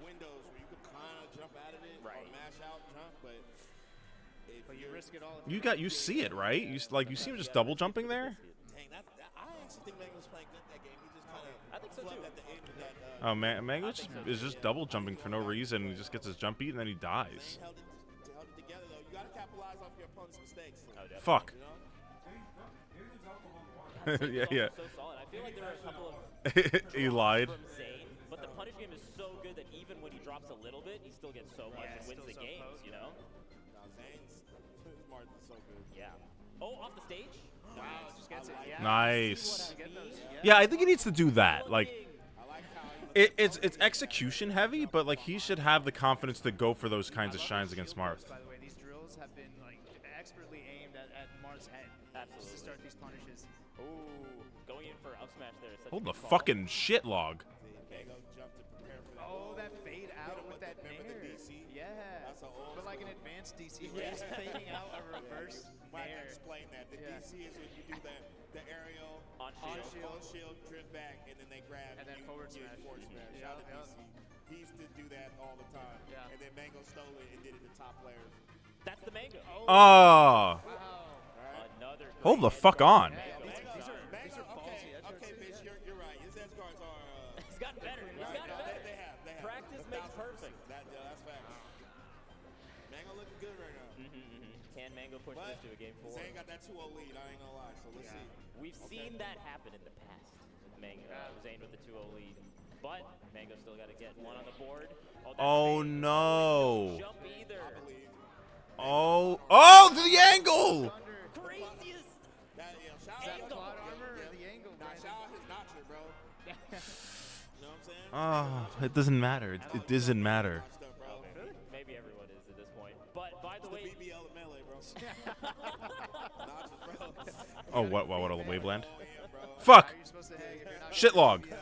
windows where you could kind of jump out of it or mash out jump, but if you risk it all. You see it, right? You see him just double jumping there? Dang, I actually think Mango was playing good that game. He just kind of I think so too. at the end of that. Oh man, Mango is just double jumping for no reason. He just gets his jump beat and then he dies. Held it together though. You gotta capitalize off your opponent's mistakes. Fuck. You know? Yeah, yeah. So solid. I feel like there are a couple of He lied. from Zane, but the punish game is so good that even when he drops a little bit, he still gets so much and wins the games, you know? Now Zane's Martin's so good. Yeah. Oh, off the stage? Wow, just gets it. Yeah. Nice. Get those. Yeah, I think he needs to do that. Like, it's execution heavy, but like he should have the confidence to go for those kinds of shines against Marth. By the way, these drills have been like expertly aimed at Marth's head. Absolutely. Just to start these punishes. Ooh, going in for up smash there. Is such a Hold the good call. fucking shit log. Mango jumped to prepare for that. Oh, that fade out with that Remember the nair. DC? Yeah. That's an old But like an school. advanced DC where he's fading out a reverse Might nair. have to explain that. The Yeah. DC is when you do the aerial On shield, drift back, and then they grab And then you, forward yeah, smash. Forward smash. Yep, Shout out to yep. DC. He used to do that all the time. Yeah. And then Mango stole it and did it to top players. That's the mango. Oh. Another. Hold the great fuck edge guard on. from Mango this These time. are ballsy edge Okay, bitch, you're right. His edge guards are. He's gotten better. He's gotten no, better. They have. Practice makes perfect. That's fact. Mango looking good right now. Can Mango push But this to a game 4? Zane got that 2-0 lead. I ain't gonna lie. So let's see. We've seen that happen in the past with Mango. Zane with the 2-0 lead. But Mango still got to get one on the board. Oh no. Jump either. Oh. Oh, the angle. Craziest. Shout out Plot armor or the angle, Nah, Brandon? shout out his notcher, bro. You know what I'm saying? Oh, it doesn't matter. It doesn't matter. Maybe everyone is at this point. But by the way, BBL at Melee, bro. Notches, bro. Oh, what a waveland. Oh, yeah, bro. Fuck. How are you supposed to hang if you're not Shit log. BBL?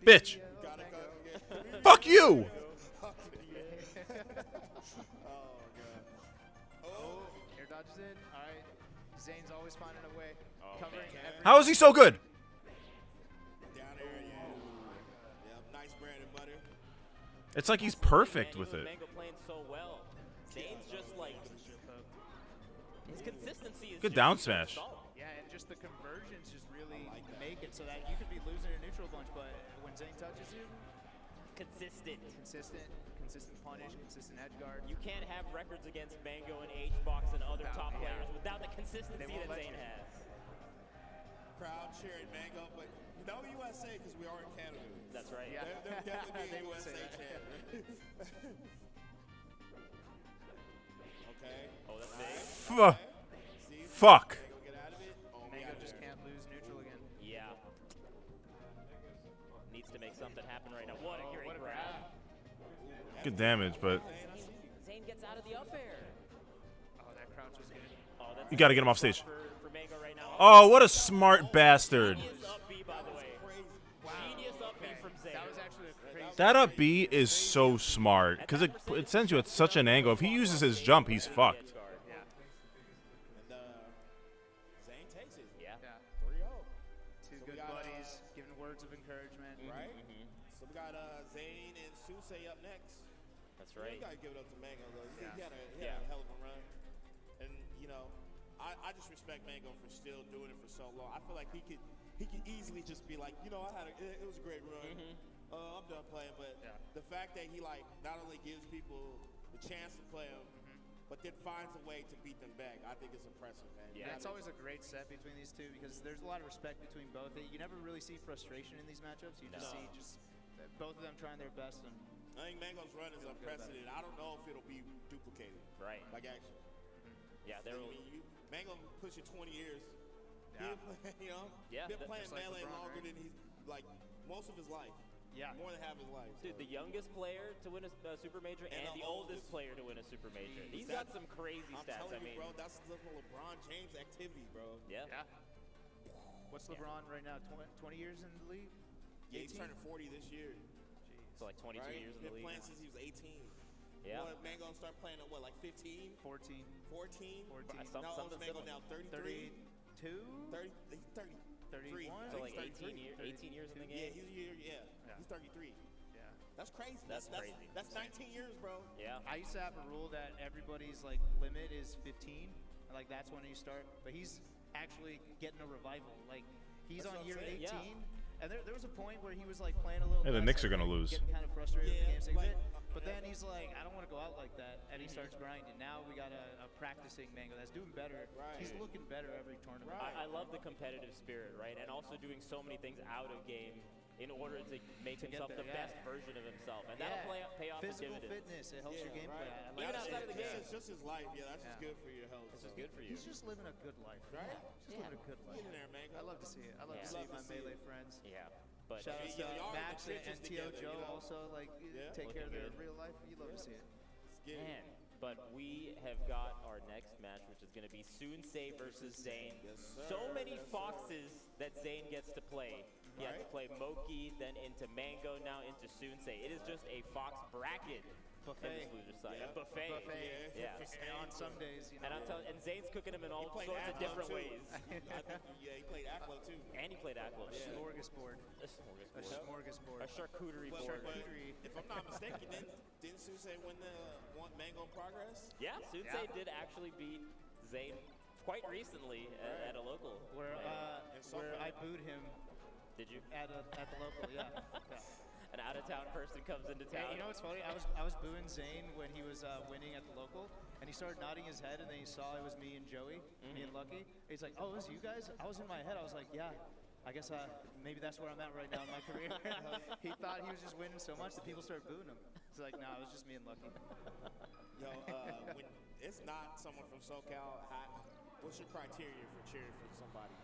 Bitch. Gotta go. Fuck you. Air dodges in. All right. Zane's always finding a way. Covering every. How is he so good? Down there, yeah. Yep, nice bread and butter. It's like he's perfect with it. Mango playing so well. Zane's just like his consistency is Good just down smash. solid. Yeah, and just the conversions just really make it so that you could be losing a neutral bunch, but when Zane touches you, Consistent. consistent punish, consistent edge guard. You can't have records against Mango and HBox and other top players without the consistency that Zane has. Crowd cheering Mango, but no USA because we are in Canada. That's right. Yeah. They're definitely They being would say USA that. chant. Okay. Oh, that's big. See? Fuck. Mango get out of it. Oh, Mango yeah, just can't lose neutral again. Yeah. Needs to make something happen right now. What a great grab. Good damage, but Zane gets out of the up air. Oh, that crouch was good. Oh, that's you got to get him off stage. for Mango right now. Oh, what a smart bastard. Genius up B, by the way. Genius up B from Zane. That was actually a crazy. That up B is so smart because it sends you at such an angle. If he uses his jump, he's fucked. Yeah. And Zane takes it. Yeah. 3-0. Two So we good got, buddies giving words of encouragement. Right? So we got Zane and Susei up next. That's You right. gotta give it up to Mango though. He had Yeah. a hell of a run. And you know, I just respect Mango for still doing it for so long. I feel like he could easily just be like, you know, it was a great run. I'm done playing, but the fact that he like not only gives people the chance to play him, but then finds a way to beat them back, I think it's impressive, man. Yeah, it's always a great set between these two because there's a lot of respect between both. You never really see frustration in these matchups. You just see both of them trying their best. And I think Mango's run is unprecedented. I don't know if it'll be duplicated. Right. Like actually. Yeah, there will. Mango pushing 20 years. Yeah. You know? Yeah, Been playing just like Melee LeBron, longer right? than he's like most of his life. yeah, More than half his life. Dude, the youngest player to win a super major and the oldest player to win a super major. He's got some crazy I'm stats. telling I mean, you, bro, that's the LeBron James activity, bro. yeah. What's LeBron right now? 20 years in the league? Yeah, he's turning 40 this year. So like 22 right? years in the Been league. playing since he was 18. Yeah. Well, Mango start playing at what, like 15? 14. 14? 14. Now Something old's Mango similar. now 33? 32? 30, he's 30. 31? So like 33. 18 years in the Yeah, game. he's a year, he's 33. Yeah. That's crazy. That's crazy. That's 19 years, bro. Yeah. I used to have a rule that everybody's like limit is 15. Like that's when you start. But he's actually getting a revival. Like he's That's on what I'm year 18. saying. And there was a point where he was like playing a little. Hey, the less Knicks are and, gonna like, lose. Getting kind of frustrated with the game like, segment. But then he's like, I don't want to go out like that, and he starts grinding. Now we got a practicing Mango that's doing better. Right. He's looking better every tournament. I love the competitive spirit, right? And also doing so many things out of game in order to make To get himself there, the yeah. best version of himself. And that'll pay off in Physical dividends. fitness, it helps your gameplay. I like Even that. outside of the game. It's just his life. Yeah, that's just good for your health. It's just good for you. He's just living a good life. Right? Just living a good life. Get in there, Mango. I love to see it. I love to Yeah. see Love to my see Melee it. friends. Yeah. But Shout out to y'all in the Max and trenches NTO together, Joe you know? also like take Looking care of their good. real life. You love to see it. Man, but we have got our next match, which is going to be Soonsei versus Zane. Yes, sir. So many foxes that Zane gets to play. He has to play Moki, then into Mango, now into Sunsei. It is just a Fox bracket. Buffet. Loser side. Yeah. A buffet. Buffet. Yeah. And on some days, you know. And I'm telling, and Zane's cooking him in all played sorts of Aklo, different too. ways. He played Aklo too. And he played Aklo. A smorgasbord. A smorgasbord. A smorgasbord. A charcuterie But, board. but if I'm not mistaken, didn't Susei win the Mango in Progress? Yeah, Sunsei did actually beat Zane quite recently at a local. Where I booed him. Did you? At the local, yeah. An out-of-town person comes into town. Hey, you know what's funny? I was booing Zane when he was winning at the local, and he started nodding his head, and then he saw it was me and Joey, me and Lucky. He's like, "Oh, it was you guys?" I was in my head. I was like, "Yeah, I guess maybe that's where I'm at right now in my career." He thought he was just winning so much that people started booing him. It's like, no, it was just me and Lucky. Yo, when it's not someone from SoCal, what's your criteria for cheering for somebody?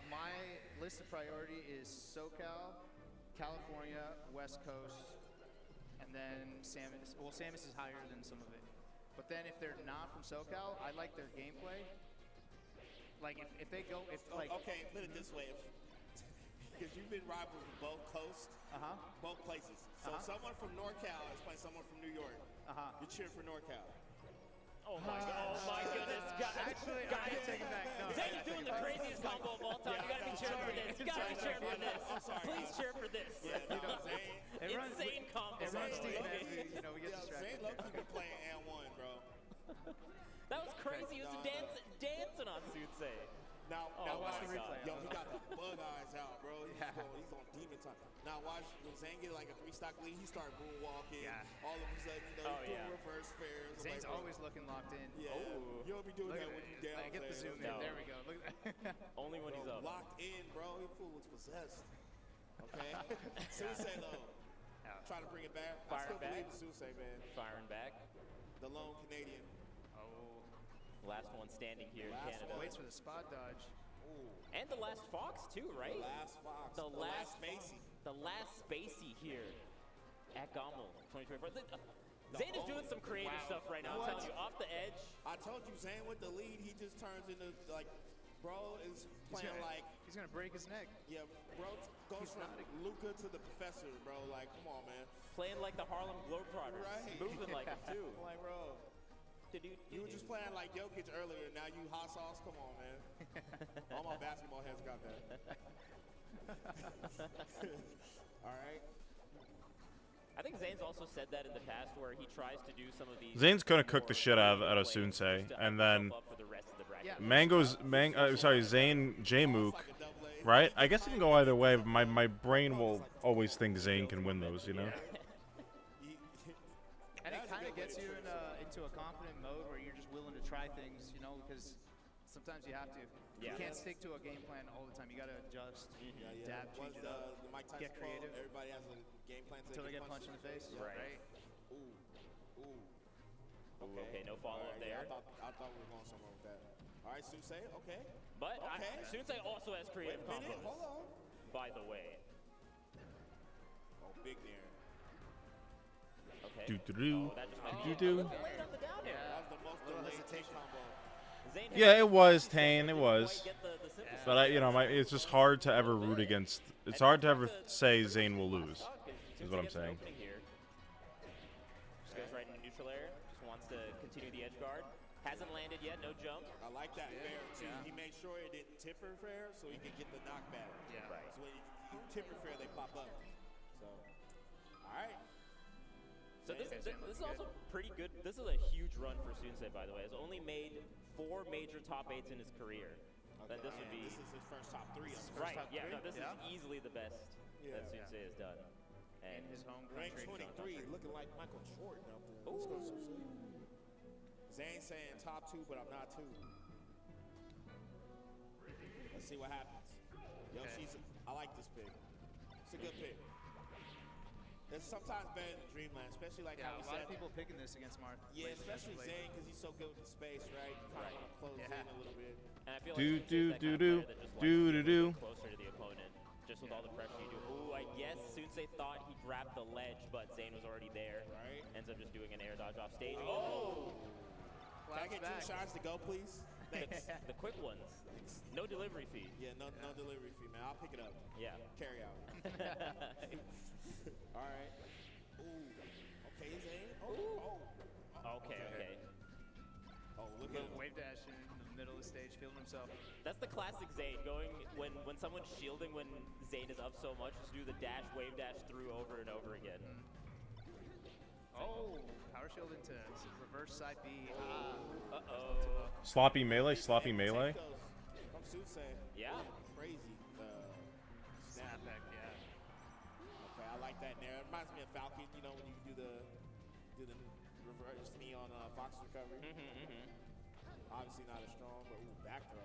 My list of priority is SoCal, California, West Coast, and then Samus. Well, Samus is higher than some of it. But then if they're not from SoCal, I like their gameplay. Like if they go, okay, put it this way, because you've been rivals with both coasts, both places. So someone from NorCal is playing someone from New York. You're cheering for NorCal. Oh my goodness, guys! Actually, I take it back. No, Zane's doing the craziest combo of all time. You gotta be cheering for this. You gotta be cheering for this. I'm sorry. Please cheer for this. Yeah, no, Zane. Insane combo. It runs deep, man. You know, we get Zane distracted. low-key been playing and 1, bro. That was crazy. He was dancing on Sunsei. Now watch watch the replay. Yo, he got the bug eyes out, bro. He's on demon time. Now watch when Zane get like a 3-stock lead, he started moonwalking. Yeah. All of a sudden, he's doing reverse fairs. Zane's always looking locked in. Yeah. You don't be doing that when you down. I get the zoom in. No. There we go. Look at that. Only when he's up. Locked in, bro. He fool looks possessed. Okay. Susei though, trying to bring it back. I still believe in Susei, man. Firing back. The lone Canadian. Last one standing here in Canada. Waits for the spot dodge. And the last Fox too, right? The last Fox. The last Spacey. The last Spacey here at GOML 2024. Zane is doing some creative stuff right now. I'm telling you, off the edge. I told you, Zane with the lead, he just turns into like, bro is playing he's gonna break his neck. Yeah, bro goes from Luca to the Professor, bro. Like, come on, man. Playing like the Harlem Globetrotters. Right. Moving like it too. Like, bro. You were just playing like Jokic earlier, now you hot sauce? Come on, man. All my basketball heads got that. All right. I think Zane's also said that in the past where he tries to do some of these. Zane's gonna cook the shit out of Sunsei, and then Zane J-Mook, right? I guess it can go either way, but my brain will always think Zane can win those, you know? And it kind of gets you into a confident mode where you're just willing to try things, you know, because sometimes you have to. You can't stick to a game plan all the time. You got to adjust, adapt, change it up, get creative. Everybody has a game plan until they get punched in the face. Right. Ooh. Okay, no follow-up there. I thought we were going somewhere with that. All right, Susei, okay. But Sunsei also has creative combos. Hold on. By the way. Oh, big there. Okay. Do-do-do. That just might Do-do-do. be a little late on the down air. That was the most delayed take combo. Yeah, it was Tane. It was, but it's just hard to ever root against. It's hard to ever say Zane will lose. Is what I'm saying. Just goes right into neutral air. Just wants to continue the edge guard. Hasn't landed yet. No jump. I like that fair too. He made sure it didn't tipper fair, so he could get the knockback. Yeah. Right. So when you tipper fair, they pop up. So, all right. So this is also pretty good. This is a huge run for Sunsei, by the way. Has only made 4 major top 8s in his career. Okay. Then this would be. This is his first top 3. Right. Yeah. No, this is easily the best that Sunsei has done. And his home country. Rank 23, looking like Michael Jordan out there. Let's go, Susei. Zane saying top 2, but I'm not 2. Let's see what happens. Yo, I like this pick. It's a good pick. It's sometimes better than Dreamland, especially like how we a lot said. of people picking this against Mark. Yeah, especially Zane because he's so good with the space, right? You kind of want to close in a little bit. And I feel like closer to the opponent, just with all the pressure you do. Ooh, I guess Sunsei thought he grabbed the ledge, but Zane was already there. Right. Ends up just doing an air dodge off stage. Oh! Can I get 2 shots to go, please? Thanks. The quick ones. No delivery fee. Yeah, no delivery fee, man. I'll pick it up. Yeah. Carry out. All right. Ooh. Okay, Zane. Okay. Oh, look at Little him. wave dash in the middle of the stage, feeling himself. That's the classic Zane. Going when someone's shielding when Zane is up so much, just do the dash, wave dash through over and over again. Oh, power shield into reverse side B. Sloppy melee, sloppy melee. From Suitsei. Yeah. Crazy. Snapback, yeah. Okay, I like that there. It reminds me of Falcon, you know, when you do the reverse knee on Fox recovery. Obviously not as strong, but ooh, back throw.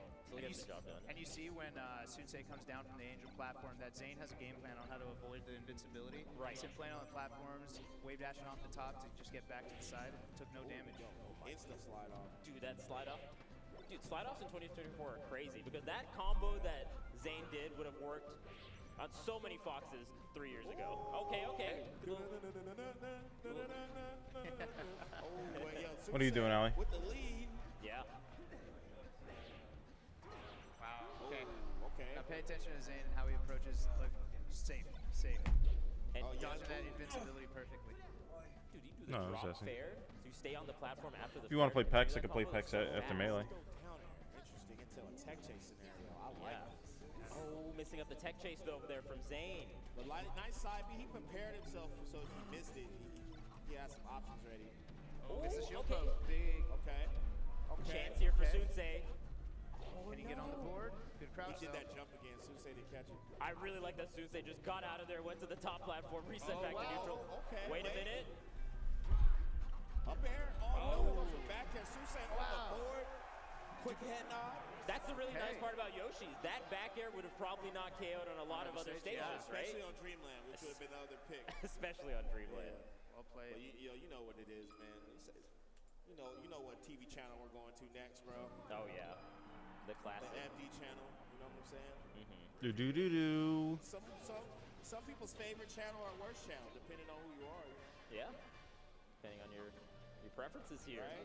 And you see when Sunsei comes down from the Angel platform that Zane has a game plan on how to avoid the invincibility. Right. He's been playing on the platforms, wave dashing off the top to just get back to the side. Took no damage. Instant slide off. Dude, that slide off. Dude, slide offs in 2024 are crazy because that combo that Zane did would have worked on so many Foxes 3 years ago. Okay. What are you doing, Ali? With the lead. Yeah. Wow. Okay. Now pay attention to Zane and how he approaches. Look, safe. And dodging that invincibility perfectly. Dude, you do the No, I was drop asking. fair, so you stay on the platform after the If you want to play fair, and Pex, I do could play that Pex combo so after fast. melee. Interesting into a tech chase scenario. I like this. Oh, missing up the tech chase though over there from Zane. But nice side B. He prepared himself so if he missed it, he has some options ready. It's a shield okay. poke. Big. Okay. Chance here for Sunsei. Can he get on the board? Good crouch. He did that jump again. Sunsei didn't catch it. I really like that Sunsei just got out of there, went to the top platform, reset back to neutral. Okay. Wait a minute. Up air. Oh, no. From back there. Sunsei on the board. Quick head nod. That's the really nice part about Yoshi's. That back air would have probably not KO'd on a lot of other stages, right? Especially on Dreamland, which would have been the other pick. Especially on Dreamland. Yeah. Well played. But you know what it is, man. You know what TV channel we're going to next, bro. Oh yeah, the classic. The MD channel. You know what I'm saying? Do. Some people's favorite channel or worst channel, depending on who you are. Yeah. Depending on your preferences here. Right.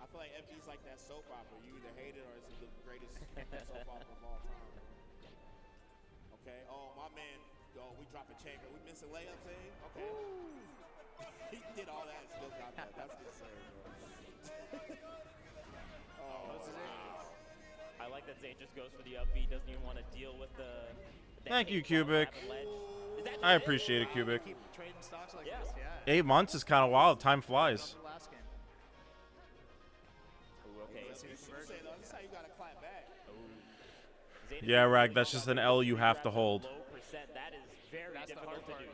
I feel like MD's like that soap opera. You either hate it or it's the greatest soap opera of all time. Okay. Oh, my man. Oh, we dropping Chanker. We missing layups, eh? Okay. He did all that and still got that. That's insane, bro. I like that Zane just goes for the up B, doesn't even want to deal with the Thank you, Cubic. I appreciate it, Cubic. Keep trading stocks like this, 8 months is kind of wild. Time flies. Last game. Okay. This is how you gotta clap back. Yeah, Rag, that's just an L you have to hold. Low percent, that is very difficult to do.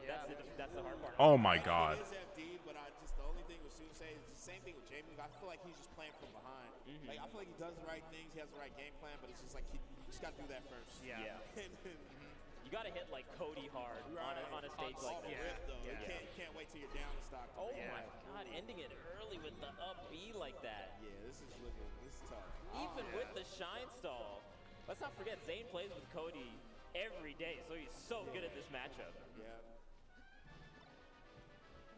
That's the hard part. Oh my god. It is FD, but the only thing with Sunsei is the same thing with Jamie. I feel like he's just playing from behind. Like I feel like he does the right things, he has the right game plan, but it's just like you just gotta do that first. Yeah. You gotta hit like Cody hard on a stage like this. You can't wait till you're down in stock. Oh my god, ending it early with the up B like that. Yeah, this is tough. Even with the shine stall. Let's not forget, Zane plays with Cody every day, so he's so good at this matchup. Yeah.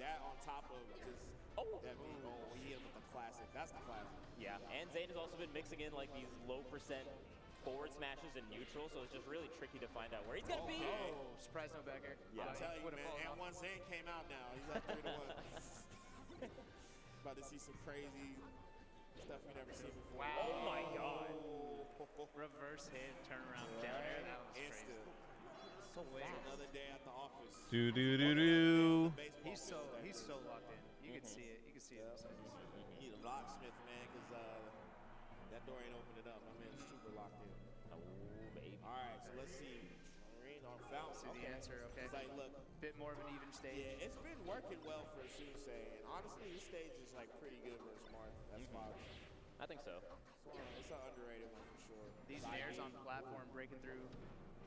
That on top of just he hit with the classic. That's the classic. Yeah, and Zane has also been mixing in like these low percent forward smashes and neutral, so it's just really tricky to find out where he's gonna be. Oh, surprise no back air. Yeah, I'm telling you, man. And once Zane came out now, he's up 3-1. About to see some crazy stuff we never seen before. Wow. Oh my god. Reverse hit, turn around, down air. That was crazy. So another day at the office. Do. He's so locked in. You can see it. You can see it. You need a locksmith, man, because that door ain't opening up. My man's super locked in. Oh, baby. All right, so let's see. Marine on Fountain. See the answer, okay. It's like, look. Bit more of an even stage. Yeah, it's been working well for Sunsei. And honestly, this stage is like pretty good versus Mark. That's Fox. I think so. It's an underrated one for sure. These nairs on platform breaking through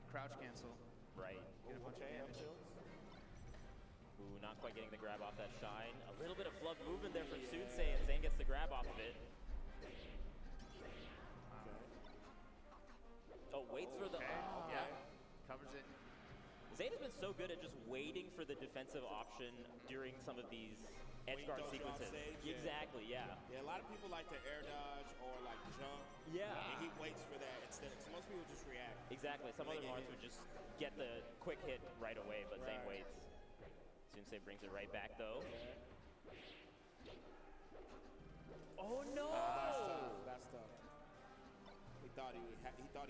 crouch cancel. Right. Get a bunch of damage. Ooh, not quite getting the grab off that shine. A little bit of flood movement there from Sunsei, and Zane gets the grab off of it. Oh, waits for the... Yeah, covers it. Zane has been so good at just waiting for the defensive option during some of these edge guard sequences. Exactly, yeah. Yeah, a lot of people like to air dodge or like jump. Yeah. And he waits for that instead. Most people just react. Exactly. Some They other get Mars hit. would just get the quick hit right away, but Zane Right. waits. Sensei brings it right back though. Oh no! That's tough. He thought he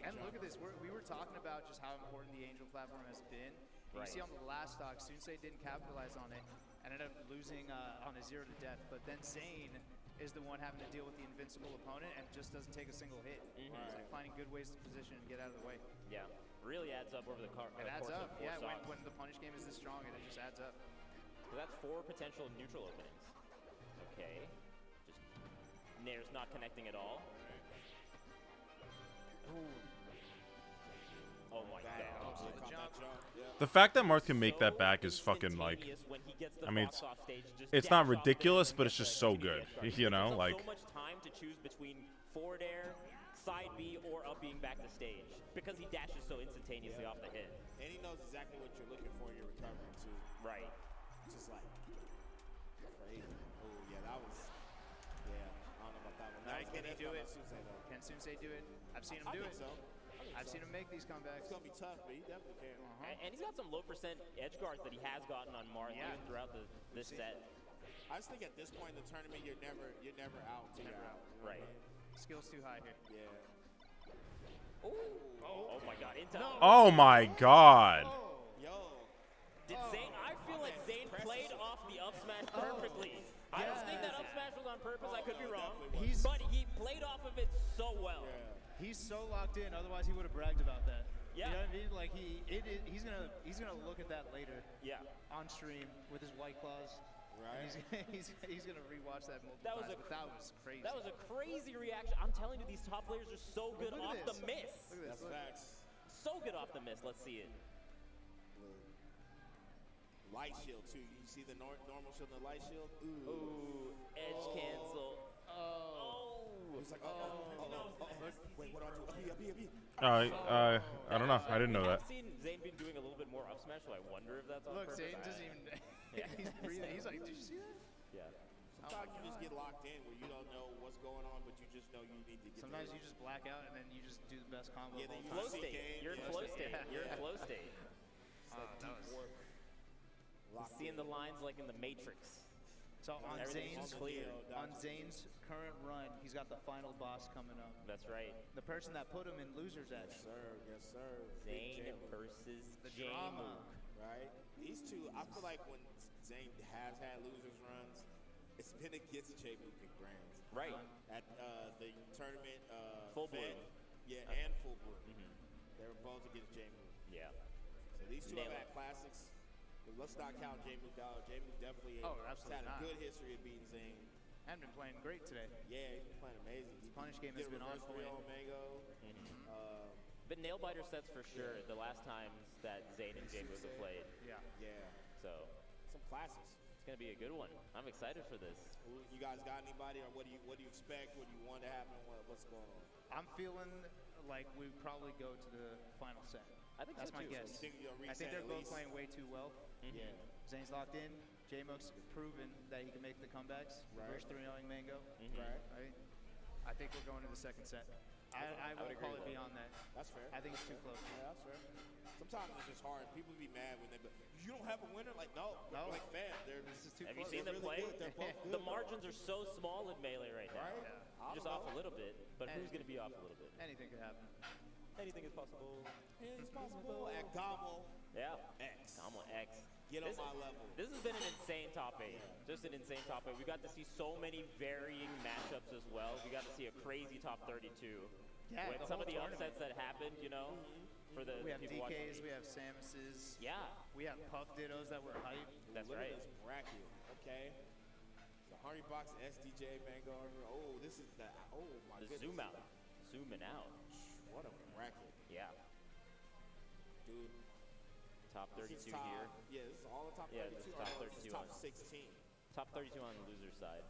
And look jumped. at this. We were talking about just how important the Angel platform has been. You Right. see on the last stock, Sensei didn't capitalize on it. Ended up losing on a 0 to death. But then Zane is the one having to deal with the invincible opponent and just doesn't take a single hit. He's like finding good ways to position and get out of the way. Yeah, really adds up over the course It adds of up. 4 Yeah, stocks. when the punish game is this strong, it just adds up. So that's 4 potential neutral openings. Okay. Just Nair's not connecting at all. Ooh. Oh my god. The fact that Marth can make that back is fucking like, When he gets the I mean, box off stage, just it's not dashes off ridiculous, stage but and it's gets just the so immediate good. start. You know, Takes up like. so much time to choose between forward air, side B, or up being back to stage because he dashes so instantaneously off the hit. And he knows exactly what you're looking for in your recovery too. Right. Just like crazy. Oh yeah, that was. Yeah, I don't know about that one. That was Can he good. do That's it? about Sensei, though. Can Sensei do it? I've seen him I do think it. so. I've seen him make these comebacks. It's gonna be tough, but he definitely can. And he's got some low percent edge guards that he has gotten on Marth even throughout this set. I just think at this point in the tournament, you're never out till you're out. You know what I Right. mean? Skill's too high here. Yeah. Oh my god. Into Oh my god. Yo. Did Zane? I feel like Zane played off the up smash perfectly. I don't think that up smash was on purpose. I could be wrong. But he played off of it so well. He's so locked in. Otherwise, he would have bragged about that. Yeah. You know what I mean? Like he's gonna look at that later. Yeah. On stream with his White Claws. Right. He's gonna rewatch that multiple That was times. But that was crazy. That was a crazy reaction. I'm telling you, these top players are so good Look off at the this. miss. Look at this. Look. Facts. So good off the miss. Let's see it. Light shield too. You see the normal shield and the light shield? Ooh, edge cancel. He's like, wait, what do I do? Up here. I don't know. I didn't know that. I've seen Zane been doing a little bit more up smash, so I wonder if that's on Look, purpose. Zane doesn't even. He's breathing. He's like, did you see that? Yeah. Sometimes you just get locked in where you don't know what's going on, but you just know you need to get Sometimes there. you just black out and then you just do the best combo. Yeah, of then all you Flow time. state. You're in flow state. You're in flow state. Seeing the lines like in the Matrix. So on Everything's Zane's clear. on Zane's current run, he's got the final boss coming up. That's right. The person that put him in loser's edge. Yes, sir. Zane versus The J-Mook. drama. Right? These two, I feel like when Zane has had losers runs, it's been against J-Mook and Grands. Right. At the tournament, Full Fed, Bloom. yeah, and Full Bloom. They were both against J-Mook. Yeah. So these two Nail have it. had classics. But let's not count J-Mook out. J-Mook definitely has had a not. good history of beating Zane. And been playing great today. Yeah, he's been playing amazing. His punish game Did has been on reverse point. 3-0 Mango. But nail biter sets for sure. The last times that Zane and J-Mook have played. Yeah. Yeah. So Some classics. it's gonna be a good one. I'm excited for this. You guys got anybody, or what do you expect? What do you want to happen? What's going on? I'm feeling like we probably go to the final set. I think That's so my too. guess. You think you'll I think reset they're at both least? playing way too well. Yeah. Zane's locked in. J-Mook's proven that he can make the comebacks. Right. Reverse 3-0ing Mango. Right. I think we're going to the second set. I would won't agree call with it that. beyond that. That's fair. I think it's too close. Yeah, that's fair. Sometimes it's just hard. People be mad when you don't have a winner. Like no. Like fam, This is too Have you close. seen them really play? good. They're both good, The margins are so small in Melee right now. Right? I Just don't off a know. little bit, but who's gonna be off a little bit? Anything could happen. Anything is possible. It's possible at GOML Yeah. X. Comma X. Get on This my is- level. This has been an insane top 8. Just an insane top 8. We got to see so many varying matchups as well. We got to see a crazy top 32. Yeah, With the some of whole the tournament. upsets that happened, you know, for the We have people watching. DKs, we have Samus's. Yeah, We have Puff Dittos that were hype. that's Look right. at this bracket. Okay. The Honey Box SDJ Mango. Oh, this is the. Oh my The goodness. zoom out. Zooming out. What a bracket, Yeah. dude. Top This is 32 top, here. Yeah, this is all the top 32. Yeah, this is top or no, this is 32 top on- 16. Top 32 on the loser side.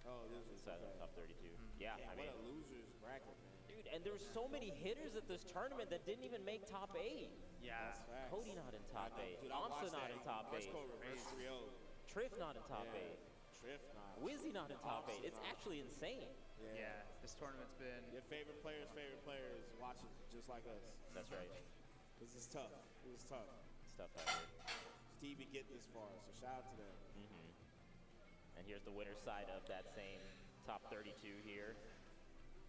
Oh, this This is side on top 32. Yeah, I what mean, a losers bracket, man. dude, and there's so many hitters at this tournament that didn't even make top 8. Yeah. That's facts. Cody not in top 8. Dude, I Amsa watched not that. in top 8. Hardcore reverse 3-0. Triff not in top Yeah. 8. Triff, nah. Wizzy not in top 8. Amsa It's not. actually insane. Yeah, this tournament's been. Your favorite players watching just like us. That's right. This is tough. It was tough. It's tough out here. To even get this far, so shout out to them. And here's the winner's side of that same top 32 here.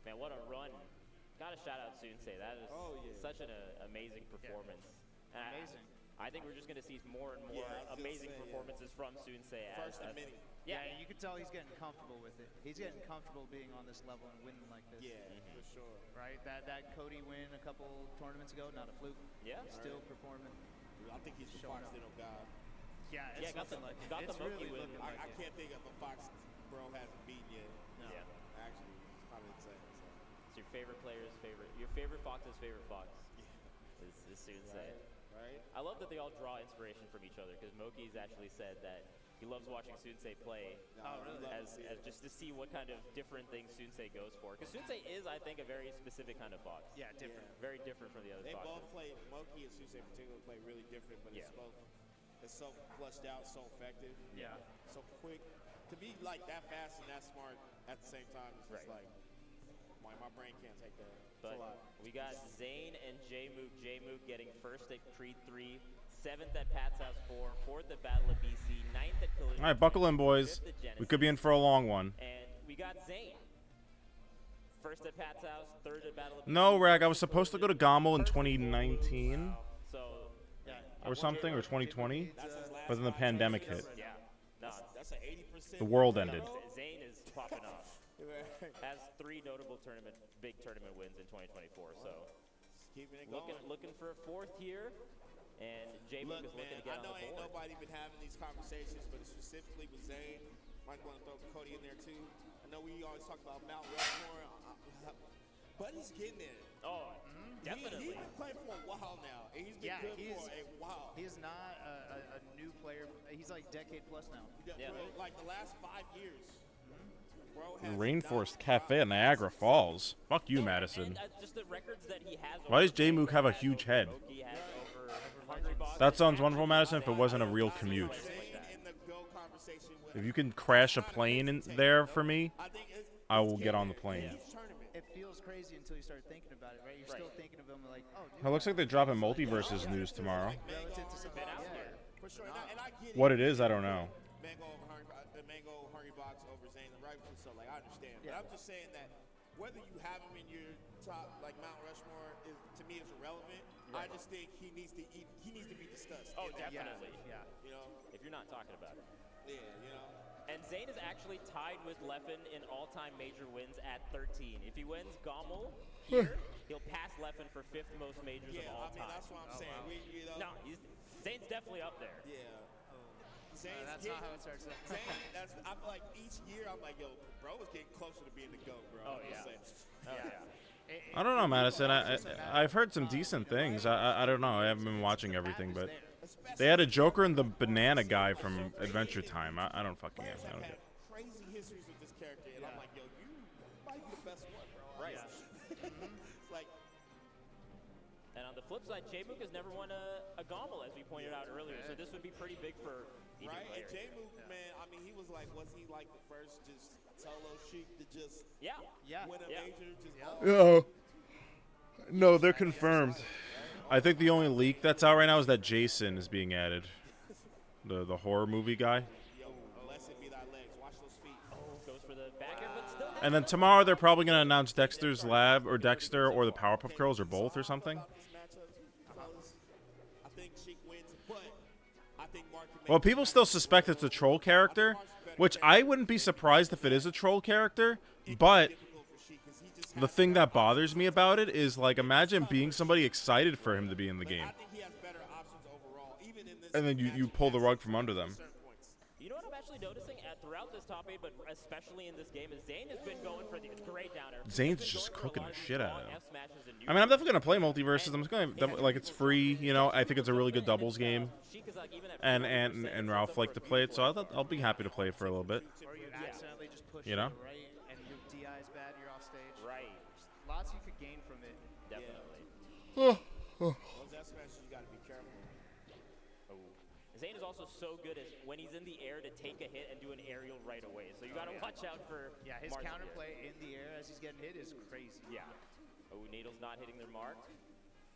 Man, what a run. Got to shout out Sunsei. That is such an amazing performance. And Amazing. I think we're just going to see more and more amazing performances from Sunsei. First of many. Yeah, you can tell he's getting comfortable with it. He's getting comfortable being on this level and winning like this. Yeah, for sure. Right? That Cody win a couple tournaments ago, not a fluke. Yeah. Still performing. I think he's the Fox Ditto God. Yeah, it's looking like it. Got It's the Moki really win. looking I like it. can't think of a Fox bro hasn't beaten yet. No. Yeah. Actually, it's kind of insane. It's your favorite player's favorite. Your favorite Fox's favorite Fox is Sunsei. Right. I love that they all draw inspiration from each other because Moki's actually said that he loves watching Sunsei play as just to see what kind of different things Sunsei goes for. Because Sunsei is, I think, a very specific kind of Fox. Yeah, different. Very different from the other They Foxes. both play, Moki and Sunsei in particular play really different, but it's so flushed out, so effective. Yeah. So quick. To be like that fast and that smart at the same time is just like, my brain can't take that. But we got Zane and J-Mook. J-Mook getting first at Creed 3, 7th at Pat's House 4, 4th at Battle of BC, 9th at Collision. All right, buckle in, boys. 5th at Genesis. We could be in for a long one. And we got Zane. First at Pat's House, 3rd at Battle of BC. No, Rag, I was supposed to go to GOML in 2019 So, or something, or 2020, but then the pandemic hit. Yeah. No, that's an 80%. The world ended. Zane is popping off. Has 3 notable big tournament wins in 2024. So, looking for a 4th here. And J-Mook is looking to get on the board. I know ain't nobody been having these conversations, but specifically with Zane, might want to throw Cody in there too. I know we always talk about Mount Rushmore, but he's getting there. Oh, definitely. He's been playing for a while now, and he's been good for a while. He is not a new player. He's like decade plus now. Yeah. Like the last 5 years. Bro has Rainforest Cafe at Niagara Falls. Fuck you, Madison. And just the records that he has. Why does J-Mook have a huge head? That sounds wonderful, Madison, if it wasn't a real commute. If you can crash a plane in there for me, I will get on the plane. It feels crazy until you start thinking about it, right? You're still thinking of him like, oh, dude. It looks like they're dropping Multiverses news tomorrow. Relative to something else. For sure. And I get What it is, I don't know. Mango Hungry Box over Zane, the rightfully so. Like I understand, but I'm just saying that whether you have him in your top, like Mount Rushmore, to me is irrelevant. I just think he needs to be discussed. Oh, definitely. Yeah. You know, if you're not talking about it. Yeah, you know. And Zane is actually tied with Leffen in all-time major wins at 13. If he wins GOML here, he'll pass Leffen for 5th most majors of all time. That's what I'm saying. No, Zane's definitely up there. Yeah. That's not how it starts. I feel like each year I'm like, yo, bro is getting closer to being the GOAT, bro. Oh, yeah. I don't know, Madison. I've heard some decent things. I don't know. I haven't been watching everything, but they had a Joker and the banana guy from Adventure Time. I don't fucking know. I don't get it. Crazy histories with this character, and I'm like, yo, you might be the best one, bro. Right. Like. And on the flip side, J-Mook has never won a GOML, as we pointed out earlier. So this would be pretty big for either player. And J-Mook, man, I mean, was he like the first just solo Sheik to just win a major? No. No, they're confirmed. I think the only leak that's out right now is that Jason is being added. The horror movie guy. Goes for the back end, but still. And then tomorrow they're probably going to announce Dexter's Lab or Dexter or the Powerpuff Girls or both or something. Well, people still suspect it's a troll character, which I wouldn't be surprised if it is a troll character, but the thing that bothers me about it is, like, imagine being somebody excited for him to be in the game. And then you pull the rug from under them. You know what I'm actually noticing throughout this top 8, but especially in this game, is Zane has been going for the great downer. Zane's just cooking the shit out of him. I mean, I'm definitely going to play Multiverses. I'm just going to, like, it's free, you know. I think it's a really good doubles game. And Ralph liked to play it, so I'll be happy to play it for a little bit. Or you accidentally just push you know? right, and your DI is bad, you're off stage. Right. Lots you could gain from it. Definitely. Those S smashes, you got to be careful. Oh. Zayn is also so good as when he's in the air to take a hit and do an aerial right away. So you got to watch out for his Martin counterplay here. in the air as he's getting hit is crazy. Yeah. Oh, Nadel's not hitting their mark.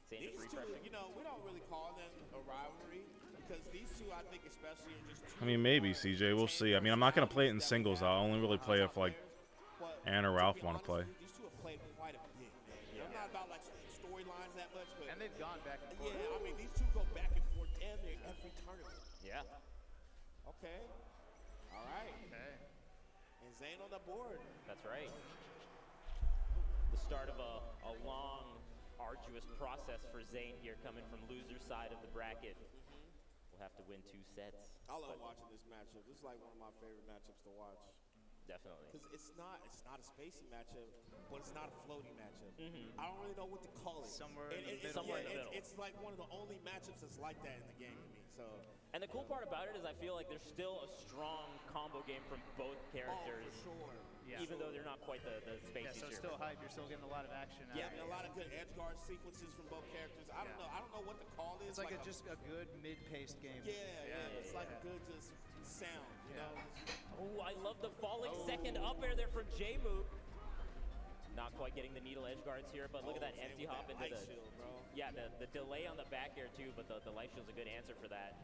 Zayn These just two, refreshing. you know, we don't really call them a rivalry because these two, I think, especially are just. I mean, maybe CJ. We'll see. I mean, I'm not gonna play it in singles. I'll only really play it if like Ann or Ralph want to play. These two have played quite a bit, man. Yeah. I'm not about like storylines that much, but and they've gone back and forth. Yeah, I mean, these two go back and forth damn near every tournament. Yeah. Okay. All right. Okay. And Zayn on the board. That's right. The start of a long, arduous process for Zayn here, coming from loser side of the bracket. We'll have to win 2 sets. I love watching this matchup. This is like one of my favorite matchups to watch. Definitely. Because it's not a spacey matchup, but it's not a floaty matchup. I don't really know what to call it. Somewhere in the middle. It's like one of the only matchups that's like that in the game to me. So. And the cool part about it is I feel like there's still a strong combo game from both characters. Oh, for sure. Yeah. Even though they're not quite the spacey. Yeah, so it's still hype. You're still getting a lot of action. Yeah, and a lot of good edge guard sequences from both characters. I don't know. I don't know what to call this. It's like just a good mid-paced game. Yeah. It's like a good just sound. You know. Oh, I love the falling second up air there from J-Mook. Not quite getting the needle edge guards here, but look at that empty hop into the shield, bro. Yeah, the delay on the back air too, but the light shield's a good answer for that.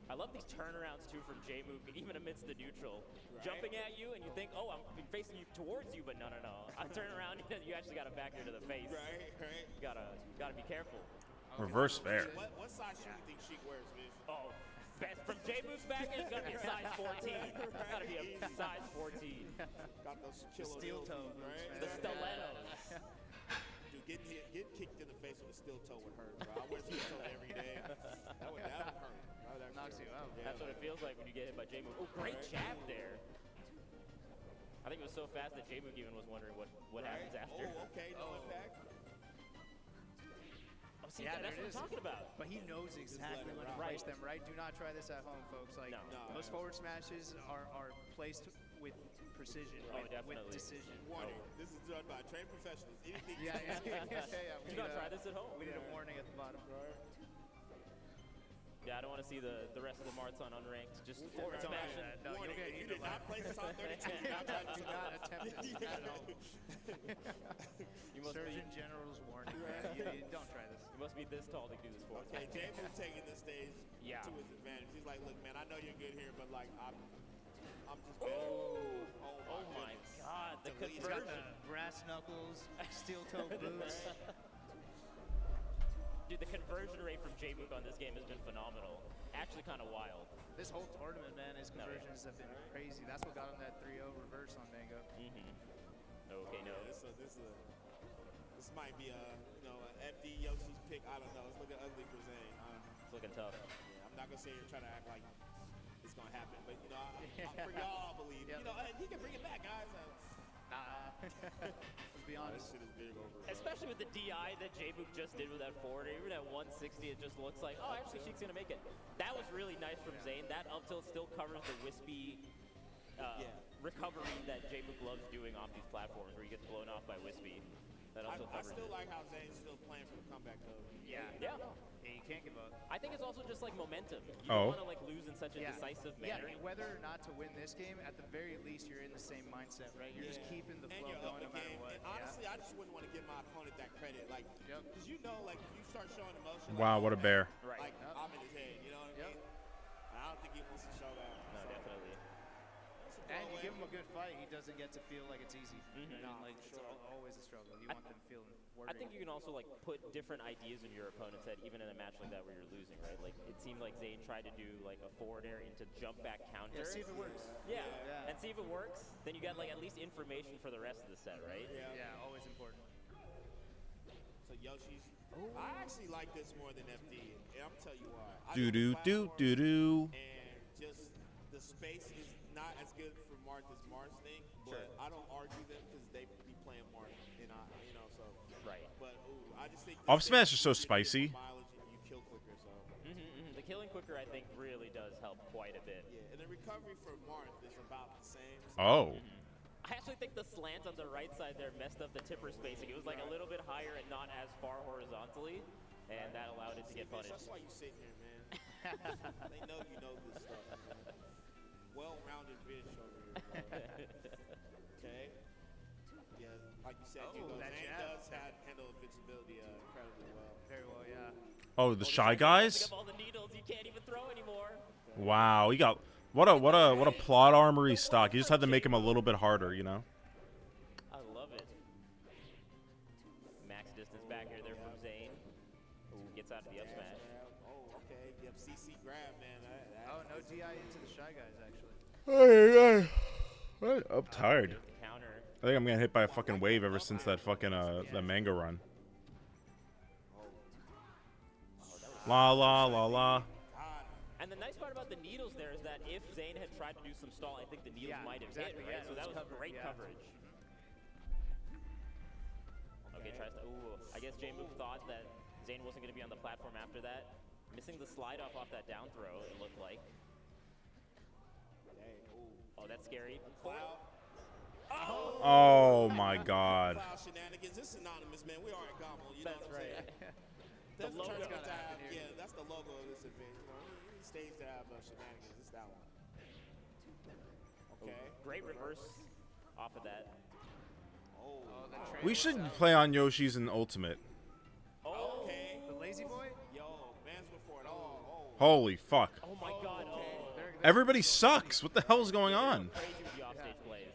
I love these turnarounds too from J-Mook, even amidst the neutral. Right. Jumping at you and you think, oh, I'm facing you towards you, but no. I turn around and you actually got a back air to the face. Right. You gotta be careful. Reverse fair. What size shoe do you think Sheik wears, Vish? Oh, best from J-Mook's back air, it's gotta be a size 14. Gotta be a size 14. Got those killer steel toe, right? The stilettos. Dude, getting kicked in the face with a steel toe would hurt, bro. I wear steel toe every day. That would hurt. Knocks you out. Yeah. That's what it feels like when you get hit by J-Mook. Oh, great jab there. I think it was so fast that J-Mook even was wondering what happens after. Oh, okay, no impact. Oh, see, that's what I'm talking about. But he knows exactly when to place them, right? Do not try this at home, folks. Like, most forward smashes are placed with precision, with decision. Warning, this is done by trained professionals. Anything Yeah. Do not try this at home. We need a warning at the bottom. Yeah, I don't want to see the rest of the Marts on unranked. Just forward Don't smash. do that. No, Warning, you'll get if you eaten did not place this on 32, do not try this Do at not home. attempt this at home. You must Surgeon be, General's warning. Don't try this. you must be this tall to do this forward Okay, smash. James is taking this stage to his advantage. He's like, look, man, I know you're good here, but like, I'm just better. Oh my God, the He's got the conversion. brass knuckles, steel toe boots. Dude, the conversion rate from J-Mook on this game has been phenomenal. Actually kind of wild. This whole tournament, man, his conversions have been crazy. That's what got him that 3-0 reverse on Mango. Okay, no. This might be a FD Yoshi's pick. I don't know. It's looking ugly for Zayn. It's looking tough. Yeah, I'm not gonna sit here and try to act like it's gonna happen, but for y'all, I believe. Yep. He can bring it back, guys. Nah. Let's be honest. This shit is big over. Especially with the DI that J-Mook just did with that forward air. Even at 160, it just looks like, oh, actually, Sheik's going to make it. That was really nice from Zayn. That up tilt still covers the wispy recovery that J-Mook loves doing off these platforms where he gets blown off by wispy. That also I covers still it. like how Zayn's still playing for the comeback, though. Yeah. You can't give up. I think it's also just like momentum. You don't want to like lose in such a decisive manner. Yeah, whether or not to win this game, at the very least, you're in the same mindset, right? You're just keeping the flow going no matter what. And honestly, I just wouldn't want to give my opponent that credit. Like, because if you start showing emotion. Wow, what a bear. Like, I'm in his head, you know what I mean? I don't think he wants to show that. No, definitely. And you give him a good fight, he doesn't get to feel like it's easy. It's always a struggle. You want them feeling worried. I think you can also like put different ideas in your opponent's head, even in a match like that where you're losing, right? Like it seemed like Zayn tried to do like a forward air into jump back counter. Yeah, see if it works. Yeah. And see if it works. Then you got like at least information for the rest of the set, right? Yeah, always important. So Yoshi's. I actually like this more than FD, and I'm tell you why. Do. And just the space is not as good for Marth as Marth's thing, but I don't argue them because they be playing Marth, and so. Right. But I just think Off smash is so spicy. mileage and you kill quicker, so. The killing quicker, I think, really does help quite a bit. Yeah, and the recovery for Marth is about the same. So. Oh. I actually think the slant on the right side there messed up the tipper spacing. It was like a little bit higher and not as far horizontally, and that allowed it to get punished. That's why you sit here, man. They know you know this stuff. Man. Well-rounded bitch over here. Okay. Yeah, like you said, Zane does handle invincibility incredibly well. Very well, yeah. Oh, the Shy Guys? All the needles, you can't even throw anymore. Wow, he got what a plot armory stock. You just had to make him a little bit harder, you know. I love it. Max distance back here there from Zane. Who gets out of the up smash. Oh, okay. Yep, CC grab, man. Oh, no DI into the Shy Guys, actually. I'm tired. Counter. I think I'm getting hit by a fucking wave ever since that fucking the manga run. La la la la. And the nice part about the needles there is that if Zane had tried to do some stall, I think the needles might have hit, right? So that was great coverage. Okay, tries to. Ooh, I guess J-Mook thought that Zane wasn't going to be on the platform after that. Missing the slide off that down throw, it looked like. Oh, that's scary. Oh my God. Cloud shenanigans. It's synonymous, man. We are at GOML. You know what I'm saying? That's the logo. Yeah, that's the logo of this event. You know, any stage that have shenanigans, it's that one. Okay. Great reverse off of that. We should play on Yoshi's in Ultimate. Oh. Okay. The lazy boy? Yo, man's before it all. Holy fuck. Oh my God. Oh. Everybody sucks. What the hell is going on? Crazy with the offstage plays.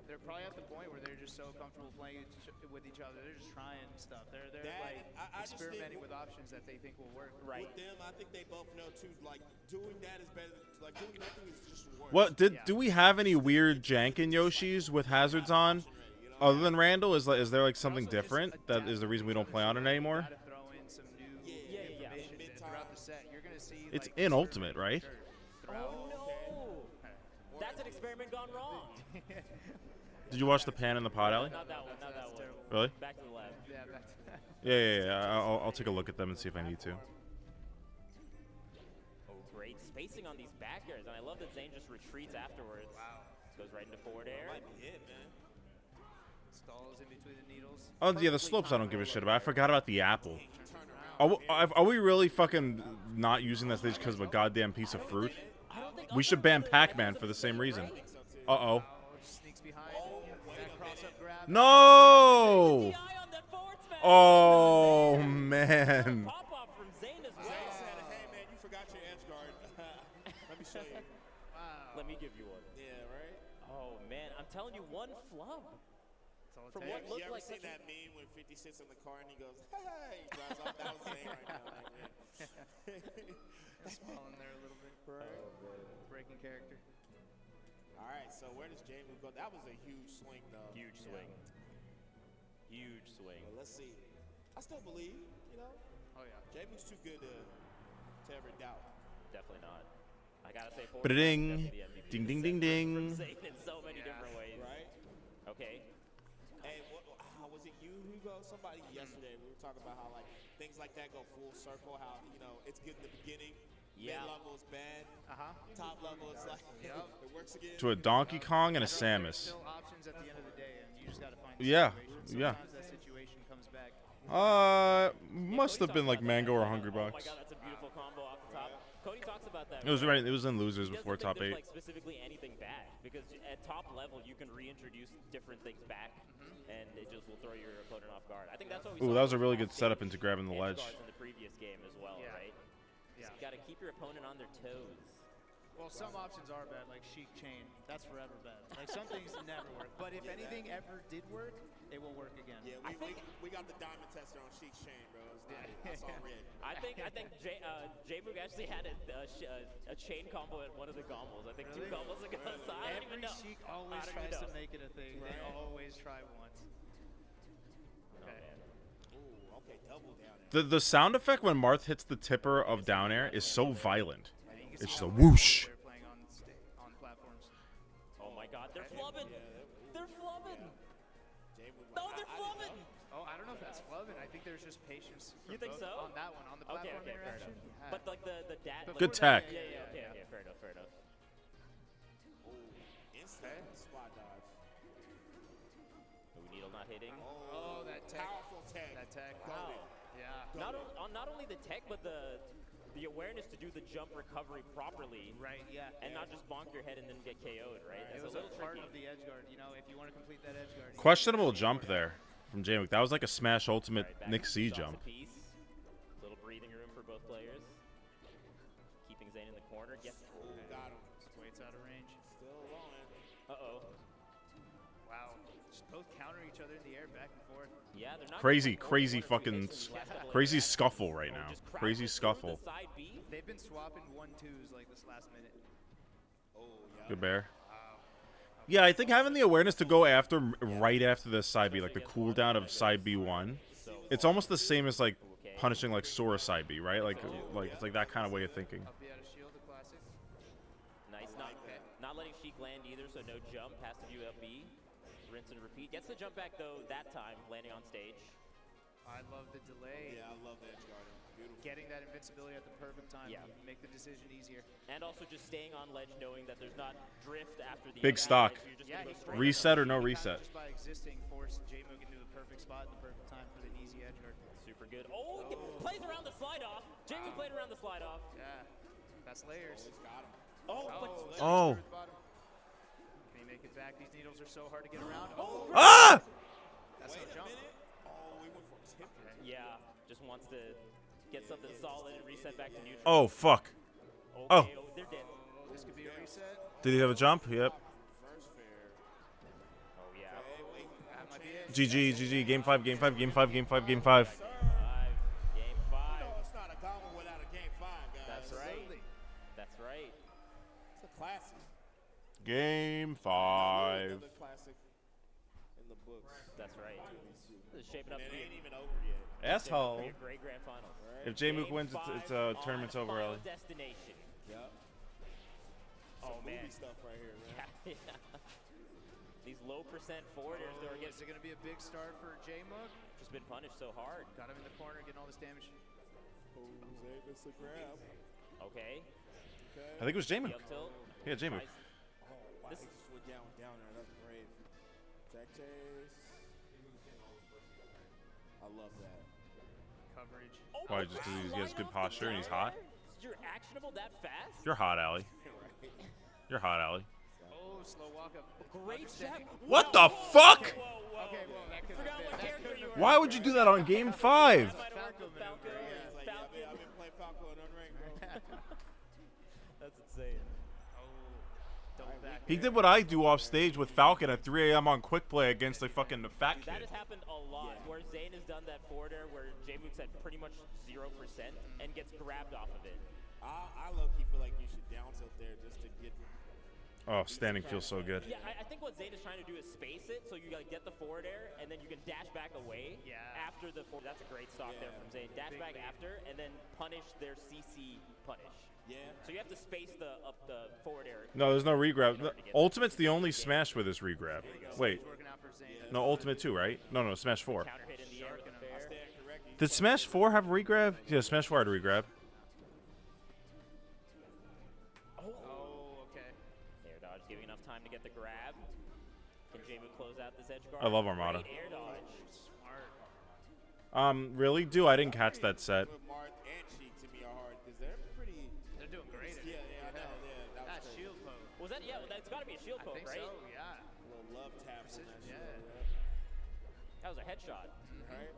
They're probably at the point where they're just so comfortable playing with each other. They're just trying stuff. They're like experimenting with options that they think will work. Right. With them, I think they both know too. Like doing that is better. Like doing nothing is just worse. What do we have any weird jank in Yoshi's with hazards on? Other than Randall, is there like something different that is the reason we don't play on it anymore? It's in Ultimate, right? Oh no! That's an experiment gone wrong. Did you watch the pan in the pod alley? Not that one. Not that one. Really? Back to the lab. Yeah, back to Yeah. I'll take a look at them and see if I need to. Oh, great spacing on these back airs, and I love that Zane just retreats afterwards. Wow. Goes right into forward air. Might be it, man. Stalls in between the needles. Oh yeah, the slopes I don't give a shit about. I forgot about the apple. Are we really fucking not using that stage because of a goddamn piece of fruit? We should ban Pac-Man for the same reason. Uh-oh. No! Oh, man. Pop-off from Zane as well. Zane said, hey, man, you forgot your edge guard. Let me show you. Wow. Let me give you one. Yeah, right? Oh, man. I'm telling you, one flub. From what looked like seen that meme when 50 sits in the car and he goes, hey, he drives off? That was Zane right now. Like, Small in there a little bit. Right. Breaking character. All right, so where does J-Mook go? That was a huge swing, though. Huge swing. Huge swing. Well, let's see. I still believe, you know. Oh, yeah. J-Mook's too good to ever doubt. Definitely not. I gotta say, Ba-ding. Ding, ding, ding, ding. From Zane in so many different ways. Right? Okay. Hey, was it you, Hugo? Somebody yesterday, we were talking about how, like, things like that go full circle, how, you know, it's good in the beginning. Yeah. Mid-level is bad. Top level is like, it works again. To a Donkey Kong and a Samus. Still options at the end of the day, and you just got to find Yeah, yeah. Sometimes that situation comes back. Must have been like Mango or Hungry Oh my Box. God, that's a beautiful combo off the top. Cody talks about that. It was right. It was in losers He doesn't before think top there's, 8. Like specifically anything back because at top level you can reintroduce different things back, and it just will throw your opponent off guard. I think that's what we. Ooh, saw that was a with really the good setup into grabbing the edge ledge. guards in the previous game as well, right? Yeah. You got to keep your opponent on their toes. Well, some options are bad, like Sheik Chain. That's forever bad. Like some things never work. But if anything ever did work, it will work again. Yeah, we got the diamond tester on Sheik's chain, bro. It's all red. I think J-Mook actually had a chain combo at one of the GOMLs. I think 2 GOMLs ago. So I don't even know. Sheik always tries to make it a thing. They always try once. Okay. Ooh, okay, double down air. The sound effect when Marth hits the tipper of down air is so violent. It's just a whoosh. They're playing on platforms. Oh my God, they're flubbing. They're flubbing. No, they're flubbing. Oh, I don't know if that's flubbing. I think there's just patience. You think so? On that one, on the platform Okay, fair interaction. enough. Yeah. But like the Good tech. Yeah, okay, fair enough. Instant spot dodge. Needle not hitting. Oh, that tech. Powerful tech. That tech. Wow. Yeah. Not only the tech, but the awareness to do the jump recovery properly. Right, yeah. And not just bonk your head and then get KO'd, right? It That's was a little part tricky. of the edge guard, you know, if you want to complete that edge guard. Questionable jump there from J-Wick. That was like a Smash Ultimate Back Nick to C sauce jump. apiece. Little breathing room for both players. Keeping Zayn in the corner. Gets Got him. Just waits out of range. Still rolling. Uh-oh. Wow. Just both counter each other in the air, back and forth. Yeah, they're not Crazy scuffle right now. Crazy scuffle. They've been swapping 1-2s like this last minute. Oh, yeah. Good bear. Yeah, I think having the awareness to go after right after the side B, like the cooldown of side B1, it's almost the same as like punishing like Sora side B, right? Like it's like that kind of way of thinking. Nice, not letting Sheik land either, so no jump. Has to do up B. Rinse and repeat. Gets the jump back though that time, landing on stage. I love the delay. Yeah, I love the edge guard. Beautiful. Getting that invincibility at the perfect time. Yeah. Make the decision easier. And also just staying on ledge, knowing that there's not drift after the Big stock. Reset or no reset. Just by existing, force J-Moog into the perfect spot at the perfect time for the easy edge guard. Super good. Oh, plays around the slide off. Jamie played around the slide off. Yeah, that's layers. Got him. Oh. Can he make it back? These needles are so hard to get around. Ah! That's no jump. Oh, we went for tip. Yeah, just wants to get something solid and reset back to neutral. Oh fuck. Okay, Oh. They're dead. This could be a reset. Did he have a jump? Yep. Oh yeah. That might be it. GG. Game 5. Game 5. Game 5. No, it's not a GOML without a game 5, guys. That's right. That's right. It's a classic. Game Another 5. classic in the books. That's right. This is shaping up And to it be ain't even over yet. Asshole. a great grand final. If J-Mook Game wins, 5 it's tournament's on over, Final Ellie. Destination. Yep. Oh man. Movie stuff right here, man. Yeah. These low percent forwarders that are Is it going to be a big start for J-Moog? just been punished so hard. Got him in the corner, getting all this damage. Jose missed the grab. Okay. I think it was J-Mook. The up tilt. Yeah, J-Mook. Oh, wow. This- He just went down there. That's brave. Tech chase. I love that. Coverage. Oh, Why? Just because he has good posture and he's hot? You're actionable that fast? You're hot, Allie. You're hot, Allie. Oh, slow walk up. Great jab. What the fuck? Okay, well, that could Forgot what character you were. Why would you do that on Game 5? Falco. Yeah, I've been playing Falco and Unranked, bro. That's insane. He did what I do off stage with Falcon at 3 a.m. on quick play against a fucking fat That kid. has happened a lot, where Zayn has done that forward air where J-Mook's at pretty much 0% and gets grabbed off of it. I low-key feel like you should down tilt there just to get... Oh, standing feels so good. Yeah, I think what Zayn is trying to do is space it, so you gotta get the forward air, and then you can dash back away after the forward. That's a great stock there from Zayn. Dash back after, and then punish their CC punish. Yeah. So you have to space the forward air. No, there's no regrab. Ultimate's the only Smash with this regrab. Wait. No, Ultimate 2, right? No, Smash 4. Counter hit in the air with a fair. Did Smash 4 have a regrab? Yeah, Smash 4 had a regrab. Oh, okay. Air dodge giving enough time to get the grab. Can J-Mook close out this edge guard? I love Armada. Great air dodge. Really? I didn't catch that set. Mart and Sheik to me are hard because they're pretty... They're doing great. Yeah, I know. Yeah, That shield poke. Was that? Yeah, that's got to be a shield I poke, think right? so, yeah. A little love tap on that shit. That was a headshot. Right?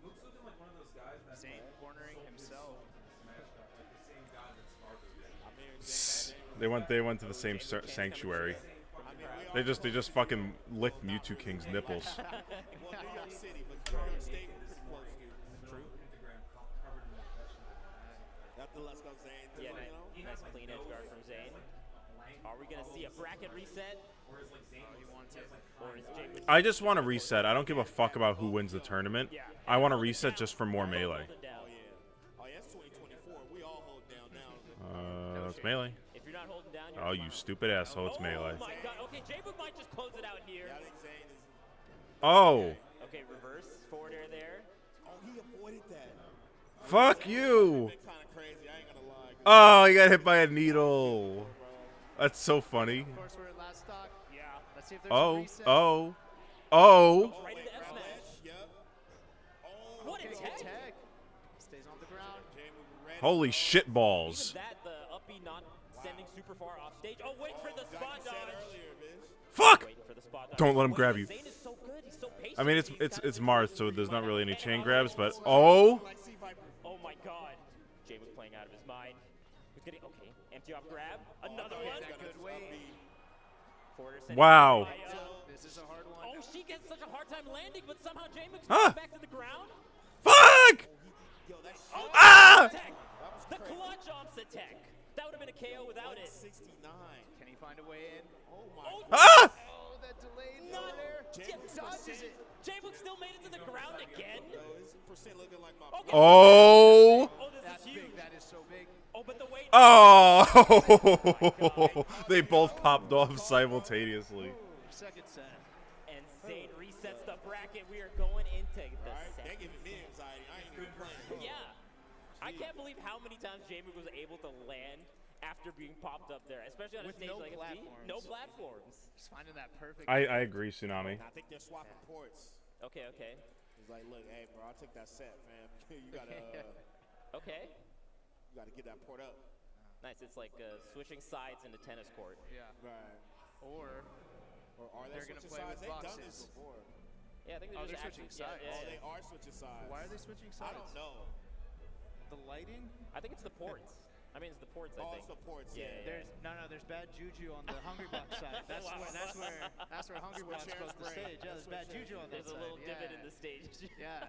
Luke's looking like one of those guys that Zayn cornering himself. They went to the same sanctuary. They just fucking licked Mewtwo King's nipples. Well, New York City, but New York State was pretty close to. True. That's the Let's Go Zayn. Yeah, nice clean edge guard from Zayn. Are we gonna see a bracket reset? Or is J-Mook? I just want to reset. I don't give a fuck about who wins the tournament. I want to reset just for more melee. Oh, yeah. Oh, yeah, it's 2024. We all hold down now. It's melee. If you're not holding down, Oh, you stupid asshole! It's melee. Oh my god. Okay, J-Mook might just close it out here. I think Zayn is... Oh. Okay, reverse forward air there. Oh, he avoided that. Fuck you. It's kind of crazy. I ain't gonna lie. Oh, he got hit by a needle. That's so funny. Of course, we're at last stock. Yeah. Let's see if there's a Oh, reset. oh, oh. Right into F smash. Yep. Holy shit balls. Even that, the up B not sending super far off stage. Oh, wait for the spot dodge. Fuck! Waiting for the spot dodge. Don't let him Wait, grab but you. Zane is so good. He's so patient. I mean, He's got it's the Marth, so moves. there's not really any chain And grabs, but oh my god. Jay was playing out of his mind. He's getting okay. Empty off grab. Another one. Good weight. Wow. This is a hard one. Oh, she gets such a hard time landing, but somehow Jay moves Huh? back to the ground. Fuck! Oh, Ah! the clutch offset tech. That would have been a KO without it. 69. Can he find a way in? Oh my god. Ah! Oh, that delayed Not there. dodges it. Jaybook still made it to the ground again. His percent looking like my Okay. Oh! Oh, this That's is huge. big. That is so big. Oh, but the weight. Oh! They both popped off simultaneously. Second set. And Zane resets the bracket. We are going into the They second. giving me anxiety. I ain't even playing. Yeah. I can't believe how many times Jaybook was able to land after being popped up there, especially on With a stage no like FD. platforms. No platforms. Just finding that perfect. I agree, Tsunami. I think they're swapping ports. Okay, okay. He's like, look, hey, bro, I'll take that set, fam. You gotta, Okay. you gotta get that port up. Nice. It's like switching sides in the tennis court. Yeah. Right. Or are they they're gonna switching play sides? with They've done this boxes. before. Yeah, I think Oh, they're they're just switching actually, sides. Yeah, Oh, they are switching sides. Why are they switching I sides? don't know. The lighting? I think it's the ports. I mean, it's the ports. I Oh, think. it's the ports. Yeah. There's there's bad juju on the Hungry Box side. That's Wow. that's where Hungry Box Switch goes to hairspray. stage. Yeah, there's bad juju on that There's a side. little divot in the stage. Yeah.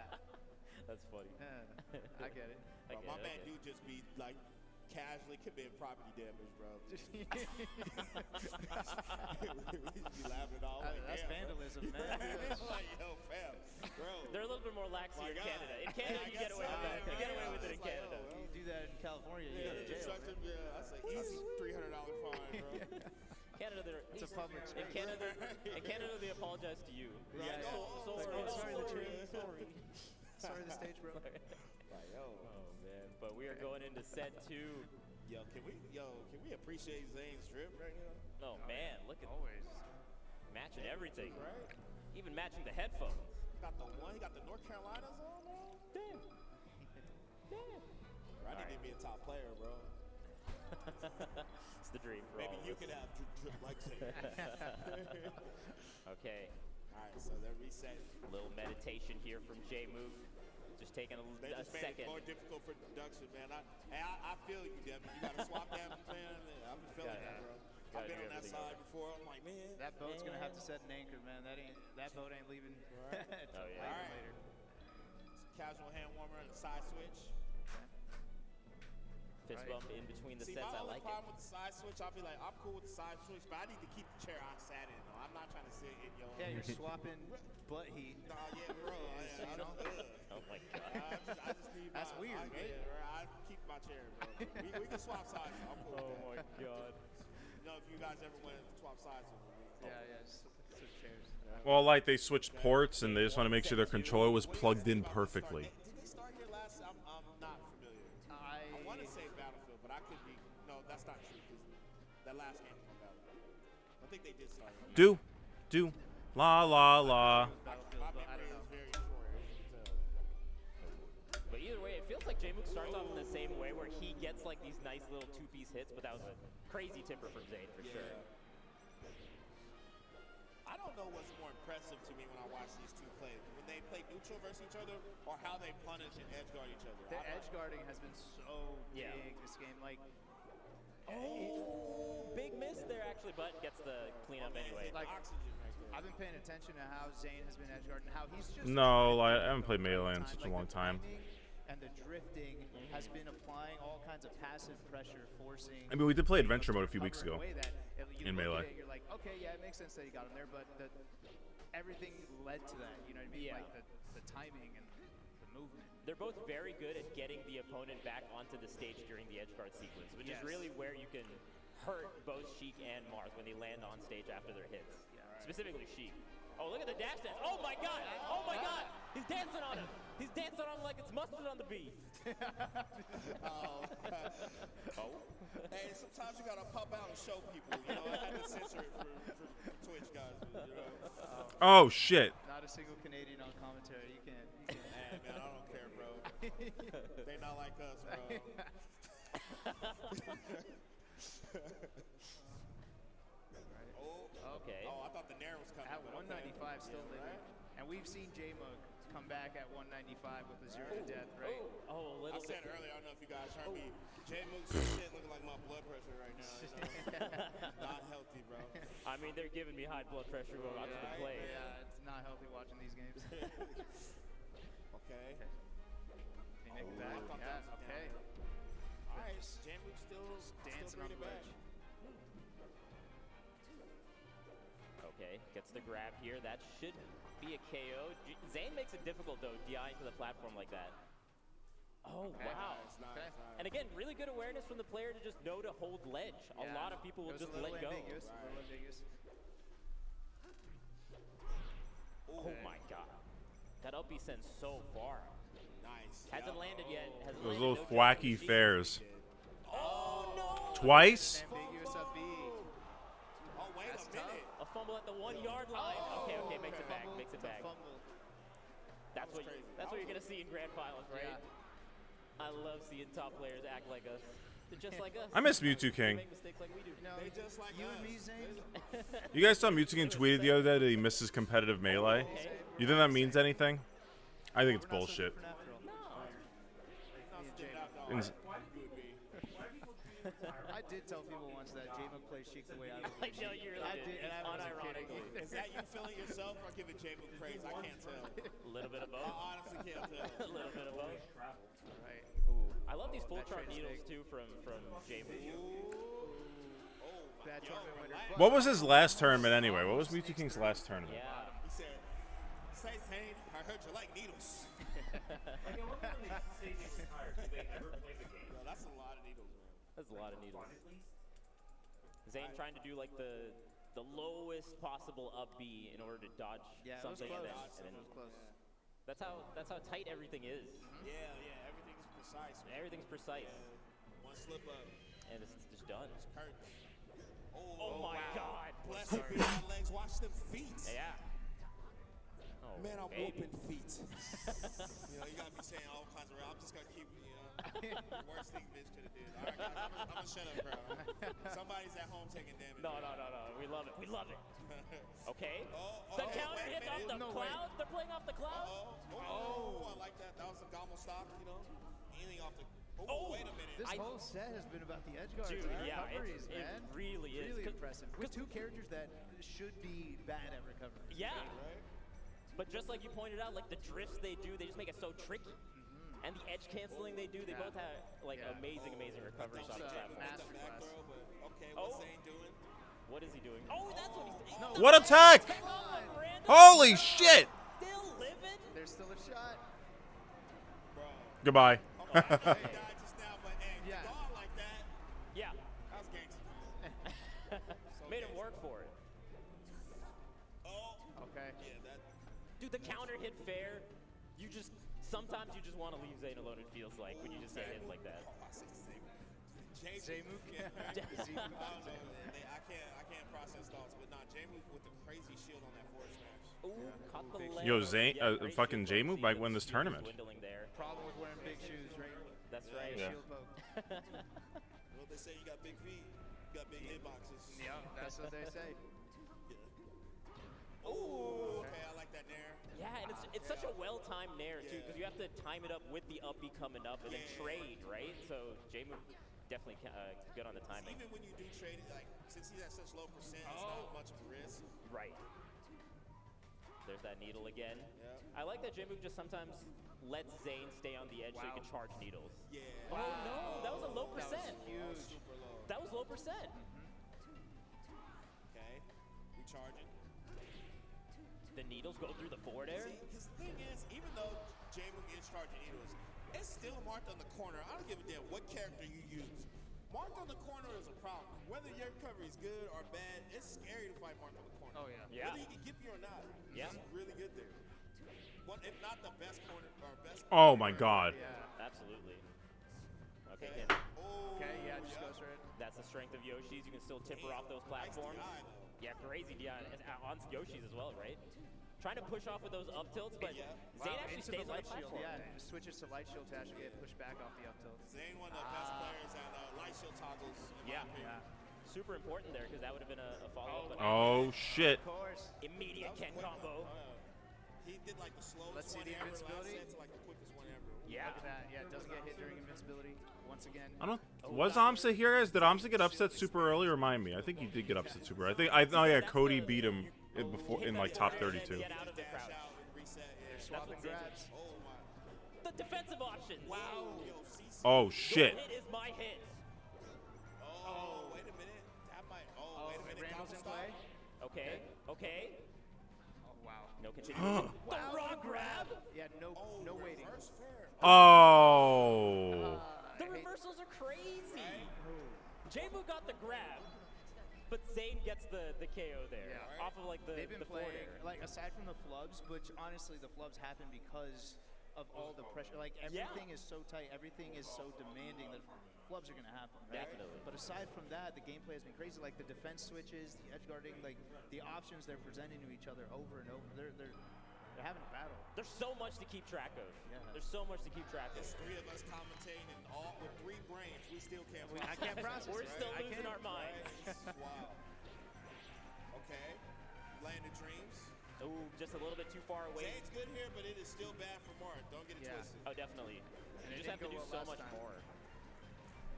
That's funny. Yeah. I get it. Bro, my man do just be like casually commit property damage, bro. He just be laughing all like, That's damn, vandalism, bro. man. Like, yo, fam, bro. They're a little bit more lax here in Canada. In Canada, you get away with that. You get away with it in Canada. You do that in California, you go to jail. Destructive, yeah, that's like easy $300 fine, bro. Canada, It's a public in space. Canada, they apologize to you. Yeah, yeah. Sorry, the tree. Sorry. Sorry, the stage broke. Like, yo. Oh man, but we are going into set 2. Yo, can we appreciate Zane's trip right now? Oh man, look at Always. matching everything, Right? even matching the headphones. Got the one, he got the North Carolinas on, bro. Damn. Damn. Bro, I need to be a top player, bro. It's the dream for Maybe all you of us. could have drip like Zane. Okay, All right, so they're resetting. a little meditation here from J Mook. Just taking They a just made it second. more difficult for production, man. I feel you, Devin. You gotta swap them, man. I've been feeling that, bro. I've been do on that everything side before. I'm like, man. That boat's gonna have to set an anchor, man. That boat ain't leaving. Oh yeah. All right. Casual hand warmer and a side switch. Fist bump in between the See, sets. my I only like it. problem with the side switch, I'll be like, I'm cool with the side switch, but I need to keep the chair I sat in. Though. I'm not trying to sit in your. Yeah, you're swapping butt heat. Nah, yeah, bro. I don't. Oh my god. I just need. That's my, weird, I, right? yeah, right? I keep my chair, bro. We can swap sides. I'm cool Oh with my that. god. You know, if you guys ever want to swap sides with me. Yeah, just switch chairs. Well, like they switched ports and they just want to make sure their controller was plugged in perfectly. Did they start here last? I'm not familiar. I want to say Battlefield, but I could be. No, that's not true. 'Cause that last game was on Battlefield. I think they did start. Do, la la la. My memory is very short, as you can tell. But either way, it feels like J-Mook starts off in the same way where he gets like these nice little two-piece hits, but that was a crazy timber from Zane for sure. I don't know what's more impressive to me when I watch these two play. When they play neutral versus each other, or how they punish and edge guard each other. The edge guarding has been so big this game. Like, Oh, big miss there actually, but gets the cleanup anyway. like I've been paying attention to how Zane has been edge guarding, how he's just No, I haven't played Melee in such a long time. And the drifting has been applying all kinds of passive pressure, forcing. I mean, we did play Adventure Mode a few weeks ago You in look Melee. at it, you're like, okay, yeah, it makes sense that you got him there, but everything led to that. You know what I mean? Yeah. Like the timing and the movement. They're both very good at getting the opponent back onto the stage during the edge guard sequence, which is really where you can hurt both Sheik and Marth when they land on stage after their hits. Specifically Sheik. Oh, look at the dash dance. Oh my god! Oh my god! He's dancing on him! He's dancing on him like it's mustard on the bee. Oh. Hey, sometimes you gotta pop out and show people. You know, I had to censor it for Twitch guys. You know. Oh shit. Not a single Canadian on commentary. You can't. Hey, man, I don't care, bro. They not like us, bro. Okay. Oh, I thought the Nair was coming. At 195 still living. And we've seen J-Mug come back at 195 with a 0 to death, right? Oh, a little I said bit. earlier, I don't know if you guys heard me. J-Moog's shit looking like my blood pressure right now. You know? Not healthy, bro. I mean, they're giving me high blood pressure going onto the play. Yeah, it's not healthy watching these games. Okay. Phoenix back. Yeah, okay. All right, J-Moog still Dancing on the back. ledge. Okay, gets the grab here. That should be a KO. Zane makes it difficult, though, DIing to the platform like that. Oh, wow. Nice. And again, really good awareness from the player to just know to hold ledge. A lot of people will just let go. Ambiguous, a little ambiguous. Oh, my God. That up B sends so far. Nice. Hasn't landed yet. Hasn't Those landed, little no thwacky jump. fares. Oh, no. Twice? Ambiguous up B. Oh, wait a minute. A fumble at the 1 yard line. Okay, makes it back. Makes it back. That's what you're gonna see in grand finals, right? Yeah. I love seeing top players act like us. They're just like us. I miss Mewtwo King. They make mistakes like we do. No, They just like you us. and me, Zane. You guys saw Mewtwo King tweeted the other day that he misses competitive melee. You think that means anything? I think it's bullshit. I did tell people once that J-Mug plays Sheik the way I would. I know you really did. and I wasn't Unironically. kidding. Is that you feeling yourself or giving J-Moog praise? I can't tell. A little bit of both. I honestly can't tell. A little bit of both. Right. Ooh, I love these full That chart trade needles mistake. too from J-Move. Bad tournament winner. What was his last tournament anyway? What was Mewtwo King's last tournament? Yeah. He said, "Say, Zane, I heard you like needles." Yo, that's a lot of needles, man. That's a lot of needles. Zane trying to do like the lowest possible up B in order to dodge Yeah, it was something, close. and then It was close. that's how tight everything is. Yeah, everything's precise, man. Everything's precise, Yeah. One slip up, and it's just done. it's curtain. Oh my God! Bless him, beyond legs, watch them feet. Yeah. Oh, Man, I'm baby. whooping feet. You know, you got me saying all kinds of. I'm just gonna keep, worst thing bitch could have did. All right, guys, I'm gonna shut up, bro. Somebody's at home taking damage. No. We love it. We love it. Okay. The Oh, counter wait a hits off minute. the cloud. They're playing off the cloud. Oh, I like that. That was a GOML stop, Anything off the. Oh, wait a minute. This whole set has been about the edge guards Dude, and yeah, recoveries, it man. really is. Really impressive. With two characters that should be bad at recovery. Yeah. But just like you pointed out, like the drifts they do, they just make it so tricky. And the edge canceling they do, they both have like amazing recoveries on the platform. Masterclass. Okay, what's Zane doing? What is he doing? Oh, that's what he's doing. What attack! Holy shit! Still living? There's still a shot. Goodbye. He died just now, but hey, dog like that. Yeah. That was gangster. Made him work for it. Oh. Okay. Yeah, that. Dude, the counter hit fair. Sometimes you just want to leave Zane alone, it feels like, when you just get hit like that. J-Moog. Yeah, right? I don't know. I can't process thoughts, but nah, J-Moog with the crazy shield on that forward smash. Ooh, caught the leg. Yo, Zane, fucking J-Move might win this tournament. There. Problem with wearing big shoes, right? That's right. Yeah. Shield poke. You know what they say? You got big feet. You got big hitboxes. Yeah, that's what they say. Oh, okay, I like that nair. Yeah, and it's such a well-timed nair, too, because you have to time it up with the up B coming up and then trade, right? So J-Move definitely good on the timing. Even when you do trade, like, since he's at such low percent, it's not much of a risk. Right. There's that needle again. Yeah. I like that J-Move just sometimes lets Zane stay on the edge so he can charge needles. Yeah. Oh, no, that was a low percent. That was huge. Super low. That was low percent. Okay, recharging. The needles go through the forward air. See, his thing is, even though J-Moog is charging needles, it's still marked on the corner. I don't give a damn what character you use. Marked on the corner is a problem. Whether your recovery is good or bad, it's scary to fight marked on the corner. Oh, yeah. Yeah. Whether he can get you or not, Yeah. he's really good there. One, if not the best corner or best. Oh my God. Yeah. Absolutely. Okay, hit. Okay, yeah, just goes for it. That's the strength of Yoshi's. You can still tip her off those platforms. Yeah, crazy DI on Yoshi's as well, right? Trying to push off with those up tilts, but Zane actually into stays the on light the shield. platform. Yeah, and switches to light shield to actually get pushed back off the up tilt. Zane, one of the best players at light shield toggles. Yeah. Super important there because that would have been a follow-up. Oh shit. Of course. Immediate Ken combo. He did like the slowest Let's see one the ever. Last invincibility. set to like the quickest one ever. Yeah. Look at that. Yeah, it doesn't get hit during invincibility once again. I don't. Was Amsa here? Did Amsa get upset super early? Remind me. I think he did get upset super. Oh yeah, Cody beat him in like top 32. Get out of the crouch. They're swapping grabs. The defensive options. Wow. Oh shit. Your hit is my hit. Oh, wait a minute. That might. Oh, wait a minute. Randall's in play. Okay. Okay. Oh wow. No continuity. The raw grab. Yeah, no waiting. Oh. The reversals are crazy. J-Moo got the grab, but Zane gets the KO there off of like the They've been forward playing air. like aside from the flubs, which honestly the flubs happen because of all the pressure. Like everything is so tight, everything is so demanding that flubs are gonna happen. Right? Definitely. But aside from that, the gameplay has been crazy. Like the defense switches, the edge guarding, like the options they're presenting to each other over and over. They're having a battle. There's so much to keep track of. Yeah. There's so much to keep track of. There's 3 of us commentating, and all with 3 brains, we still can't. I can't process. We're right? still I losing can't. our minds. Wow. Okay. Landed dreams. Ooh, just a little bit too far away. Zane's good here, but it is still bad for Mark. Don't get it twisted. Oh, definitely. And You it just have to didn't do go so well much last time. more.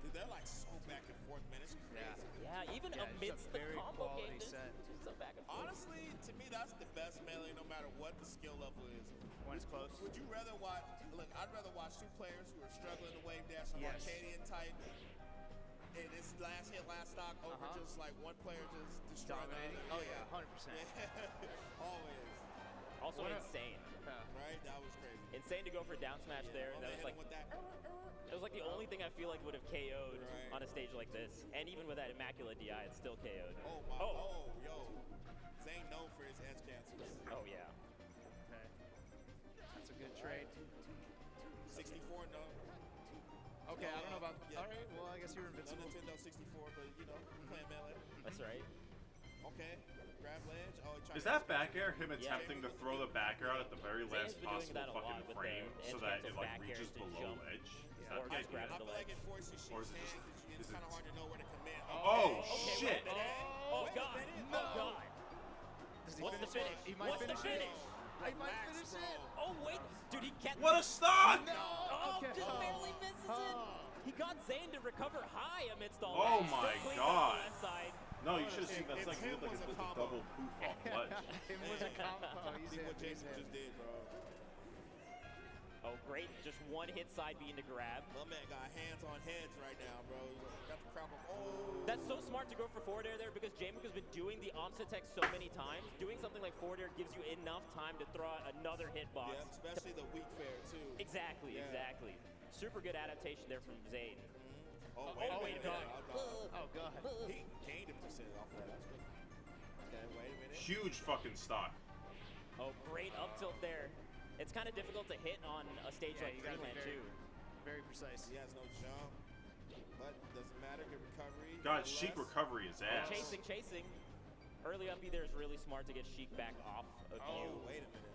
Dude, they're like so back and forth, man. It's crazy. Yeah, even Yeah, it's amidst a the very combo quality game, set. there's some back and forth. Honestly, to me, that's the best melee, no matter what the skill level is. When it's close. Would you rather watch? Look, I'd rather watch 2 players who are struggling to wave dash some Yes. Arcadian type. And this last hit, last stock over just like one player just destroying the Dominating. other. Oh yeah, 100%. Always. Also insane. Right? That was crazy. Insane to go for down smash there. Oh, That they was hit like him with that. it was like the only thing I feel like would have KO'd on a stage like this. And even with that immaculate DI, it's still KO'd. Oh my. Oh, yo. Zane known for his edge cancels. Oh yeah. Okay. That's a good trade. 64, no. Okay, I don't know about. Yeah. All right. Well, I guess you were No invincible. Nintendo 64, but you know, playing melee. That's right. Okay. Grab ledge. Oh, he tried Is to- that back air him attempting to throw the back air out at the very last Zane's been doing possible that a lot fucking with frame the so edge that cancels it like back reaches airs to below jump. ledge? Is Or that just grabs I the feel like ledge. it forces Or Sheik's is it hand just- because it's is kind of it- hard to know where to command. Oh shit! Oh god! Oh god! What's the finish? He might What's the finish it. finish? I might finish it. Oh wait, dude, he kept. What a stock! Oh, Okay. just barely misses it. He got Zane to recover high amidst all Oh that. my Still cleans God. up the left side. No, you should have seen If that's like him it looked was like a a combo. double poof off ledge. It was a combo. He's See hit. what Jason just did, bro. Oh great, just one hit side being to grab. My man got hands on heads right now, bro. Got the crowd. Oh. That's so smart to go for forward air there because J-Mook has been doing the Omsa tech so many times. Doing something like forward air gives you enough time to throw out another hitbox. Yeah, especially the weak fair too. Exactly, Yeah. exactly. Super good adaptation there from Zane. Oh, Oh, wait a minute. Oh god. He gained him percent off of that. That's good. Okay, wait a minute. Huge fucking stock. Oh, great up tilt there. It's kind of difficult to hit on a stage like You gotta be Dreamland very, too. very precise. He has no jump, but doesn't matter. Good recovery. God, nonetheless. Sheik recovery is ass. Chasing. Early up B there is really smart to get Sheik back off of Oh, you. wait a minute.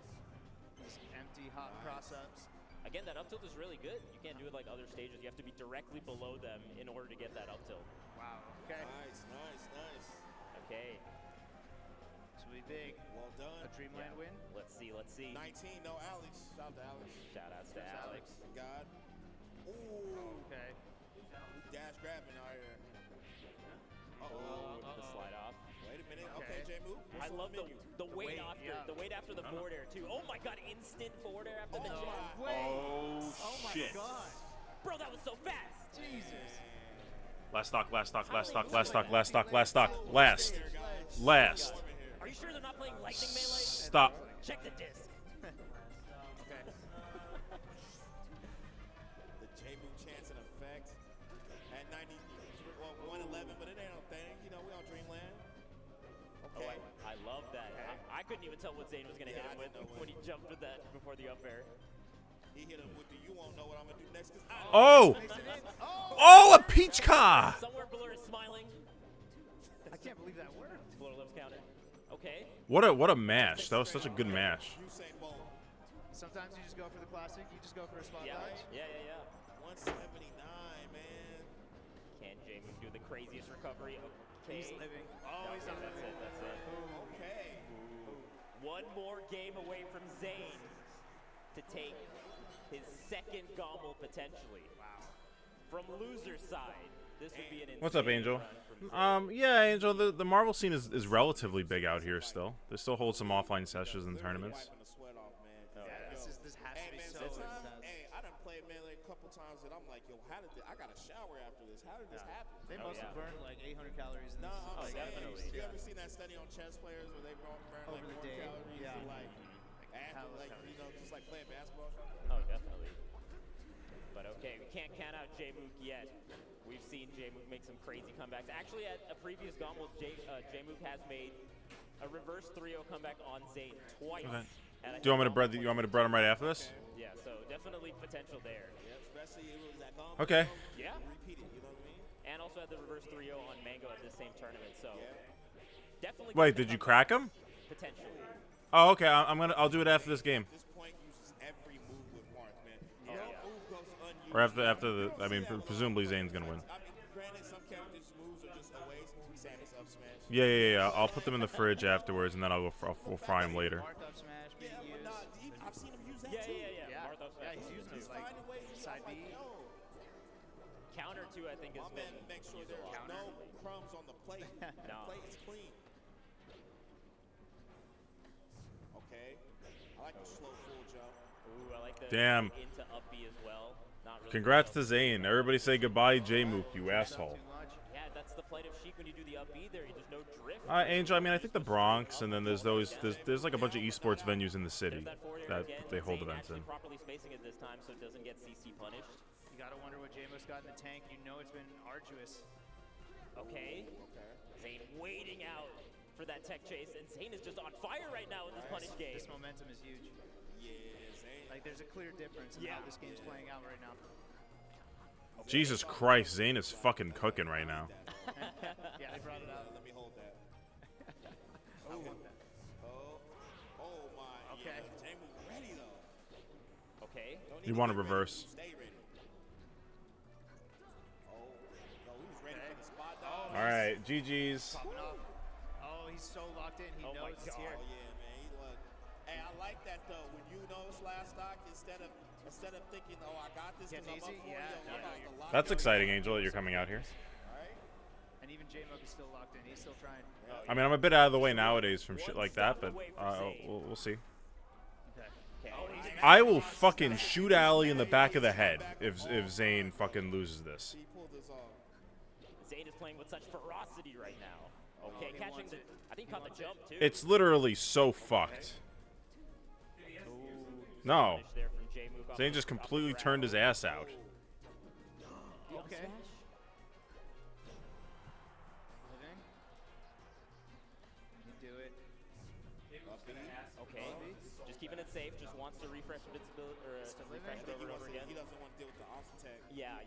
These empty hot cross-ups. Again, that up tilt is really good. You can't do it like other stages. You have to be directly below them in order to get that up tilt. Wow. Okay. Nice, nice, nice. Okay, This will be big. Well done. A Dreamland win. let's see. 19, no Alex. Shout out to Alex. Shout outs to Alex. Thank God. Ooh. Okay. Dash grabbing out here. Oh, the slide off. Wait a minute. Okay. Okay, J move. I love the weight weight, after yeah. the weight after the forward air too. Oh my god, instant forward air after the jab. Oh, shit. God. Bro, that was so fast. Jesus. Last stock, last stock, last stock, last stock, last stock, last stock, last. Last. Are you sure they're not playing lightning melee? Stop. Check the disc. Okay. The J move chance in effect at 90. Well, 111, but it ain't no thing. You know, we on Dreamland. Oh, Okay. I love that. I couldn't even tell what Zane was gonna Yeah, hit him I with didn't know when he jumped with that before the up air. He hit him with the you won't know what I'm gonna do next. 'Cause I Oh! Makes it in. Oh! Oh, a peach car! Somewhere Blur is smiling. I can't believe that worked. Blur lips counter. Okay. What a mash. That was such a good mash. Sometimes you just go for the classic. You just go for a spot Yeah. dodge. Yeah. 179, man. Can J-Move do the craziest recovery? Okay. He's living. Oh, he's not That's living. it. That's it. Okay. One more game away from Zayn to take his second GOML potentially. Wow. From loser side, this would be an What's up, insane Angel? run from Yeah, Angel, the Marvel scene is relatively big out here still. They still hold some offline sessions and tournaments. This has to be so intense. Hey, I done played Melee a couple times and I'm like, yo, how did I got a shower after this? How did this happen? They must have burned like 800 calories in No, this. I'm saying, definitely. you ever seen that study on chess players where they burn Over like the more day, calories yeah. than like you know, just like playing basketball? Oh, definitely. But okay, we can't count out J-Mook yet. We've seen J-Mook make some crazy comebacks. Actually, at a previous GOML, J-Mook has made a reverse 3-0 comeback on Zayn twice. Okay. And I Do you want me to think bread? You want me to bread him right after this? Yeah, so definitely potential there. Yeah, especially it was that GOML. Okay. Yeah. Repeat it, you know what I mean? And also had the reverse 3-0 on Mango at this same tournament, so definitely. Wait, did you crack him? Potentially. Oh, okay. I'll do it after this game. This point uses every move with Marth, man. Oh, No yeah. move goes unused. Or after the. I mean, presumably Zayn's gonna win. I mean, granted, some characters' moves are just a waste. Samus up smash. Yeah. I'll put them in the fridge afterwards, and then I'll we'll fry them later. Marth up smash being Yeah, used. but nah, I've seen him use that Yeah, too. yeah. Marth up Yeah, smash he's using too. his like Finding ways to side like, B. yo, Counter 2, I think, is my man make sure used a there's lot. no crumbs on the plate. The No. plate is clean. Okay. I like the slow full jump. Ooh, I like the Damn. into up B as well. Not really Congrats to well. Zayn. Everybody say goodbye, J-Mook, you asshole. Yeah, that's the plight of Sheik when you do the up B there. There's no drift. Angel, I mean, I think the Bronx, and then there's like a bunch of esports venues in the city that they hold events in. Properly spacing it this time so it doesn't get CC punished. You gotta wonder what J-Mo's got in the tank. You know it's been arduous. Okay. Zayn waiting out for that tech chase, and Zayn is just on fire right now in this punish game. This momentum is huge. Yeah, Zayn. Like there's a clear difference in how this game's playing out right now. Jesus Christ, Zayn is fucking cooking right now. Yeah, they brought it out. Let me hold that. Oh my. Okay. Yeah, James ready though. Okay. You want to reverse. Stay ready. Oh, no, he was ready for the spot dog. All right, GG's. Popping off. Oh, he's so locked in. He knows it's here. Oh yeah, man. He was. Hey, I like that though. When you know it's last stock, instead of thinking, oh, I got this because I'm up 40, I'm about to lock That's in. exciting, Angel, that you're coming out here. And even J-Mook is still locked in. He's still trying. I mean, I'm a bit out of the way nowadays from shit like that, but we'll see. I will fucking shoot Ali in the back of the head if Zayn fucking loses this. Zayn is playing with such ferocity right now. Okay, catching the. I think he caught the jump too. It's literally so fucked. No. Zayn just completely turned his ass out. Okay. Living. You do it. Okay. Just keeping it safe. Just wants to refresh invincibility or refresh it over and over again. He doesn't want to deal with the off attack. Yeah.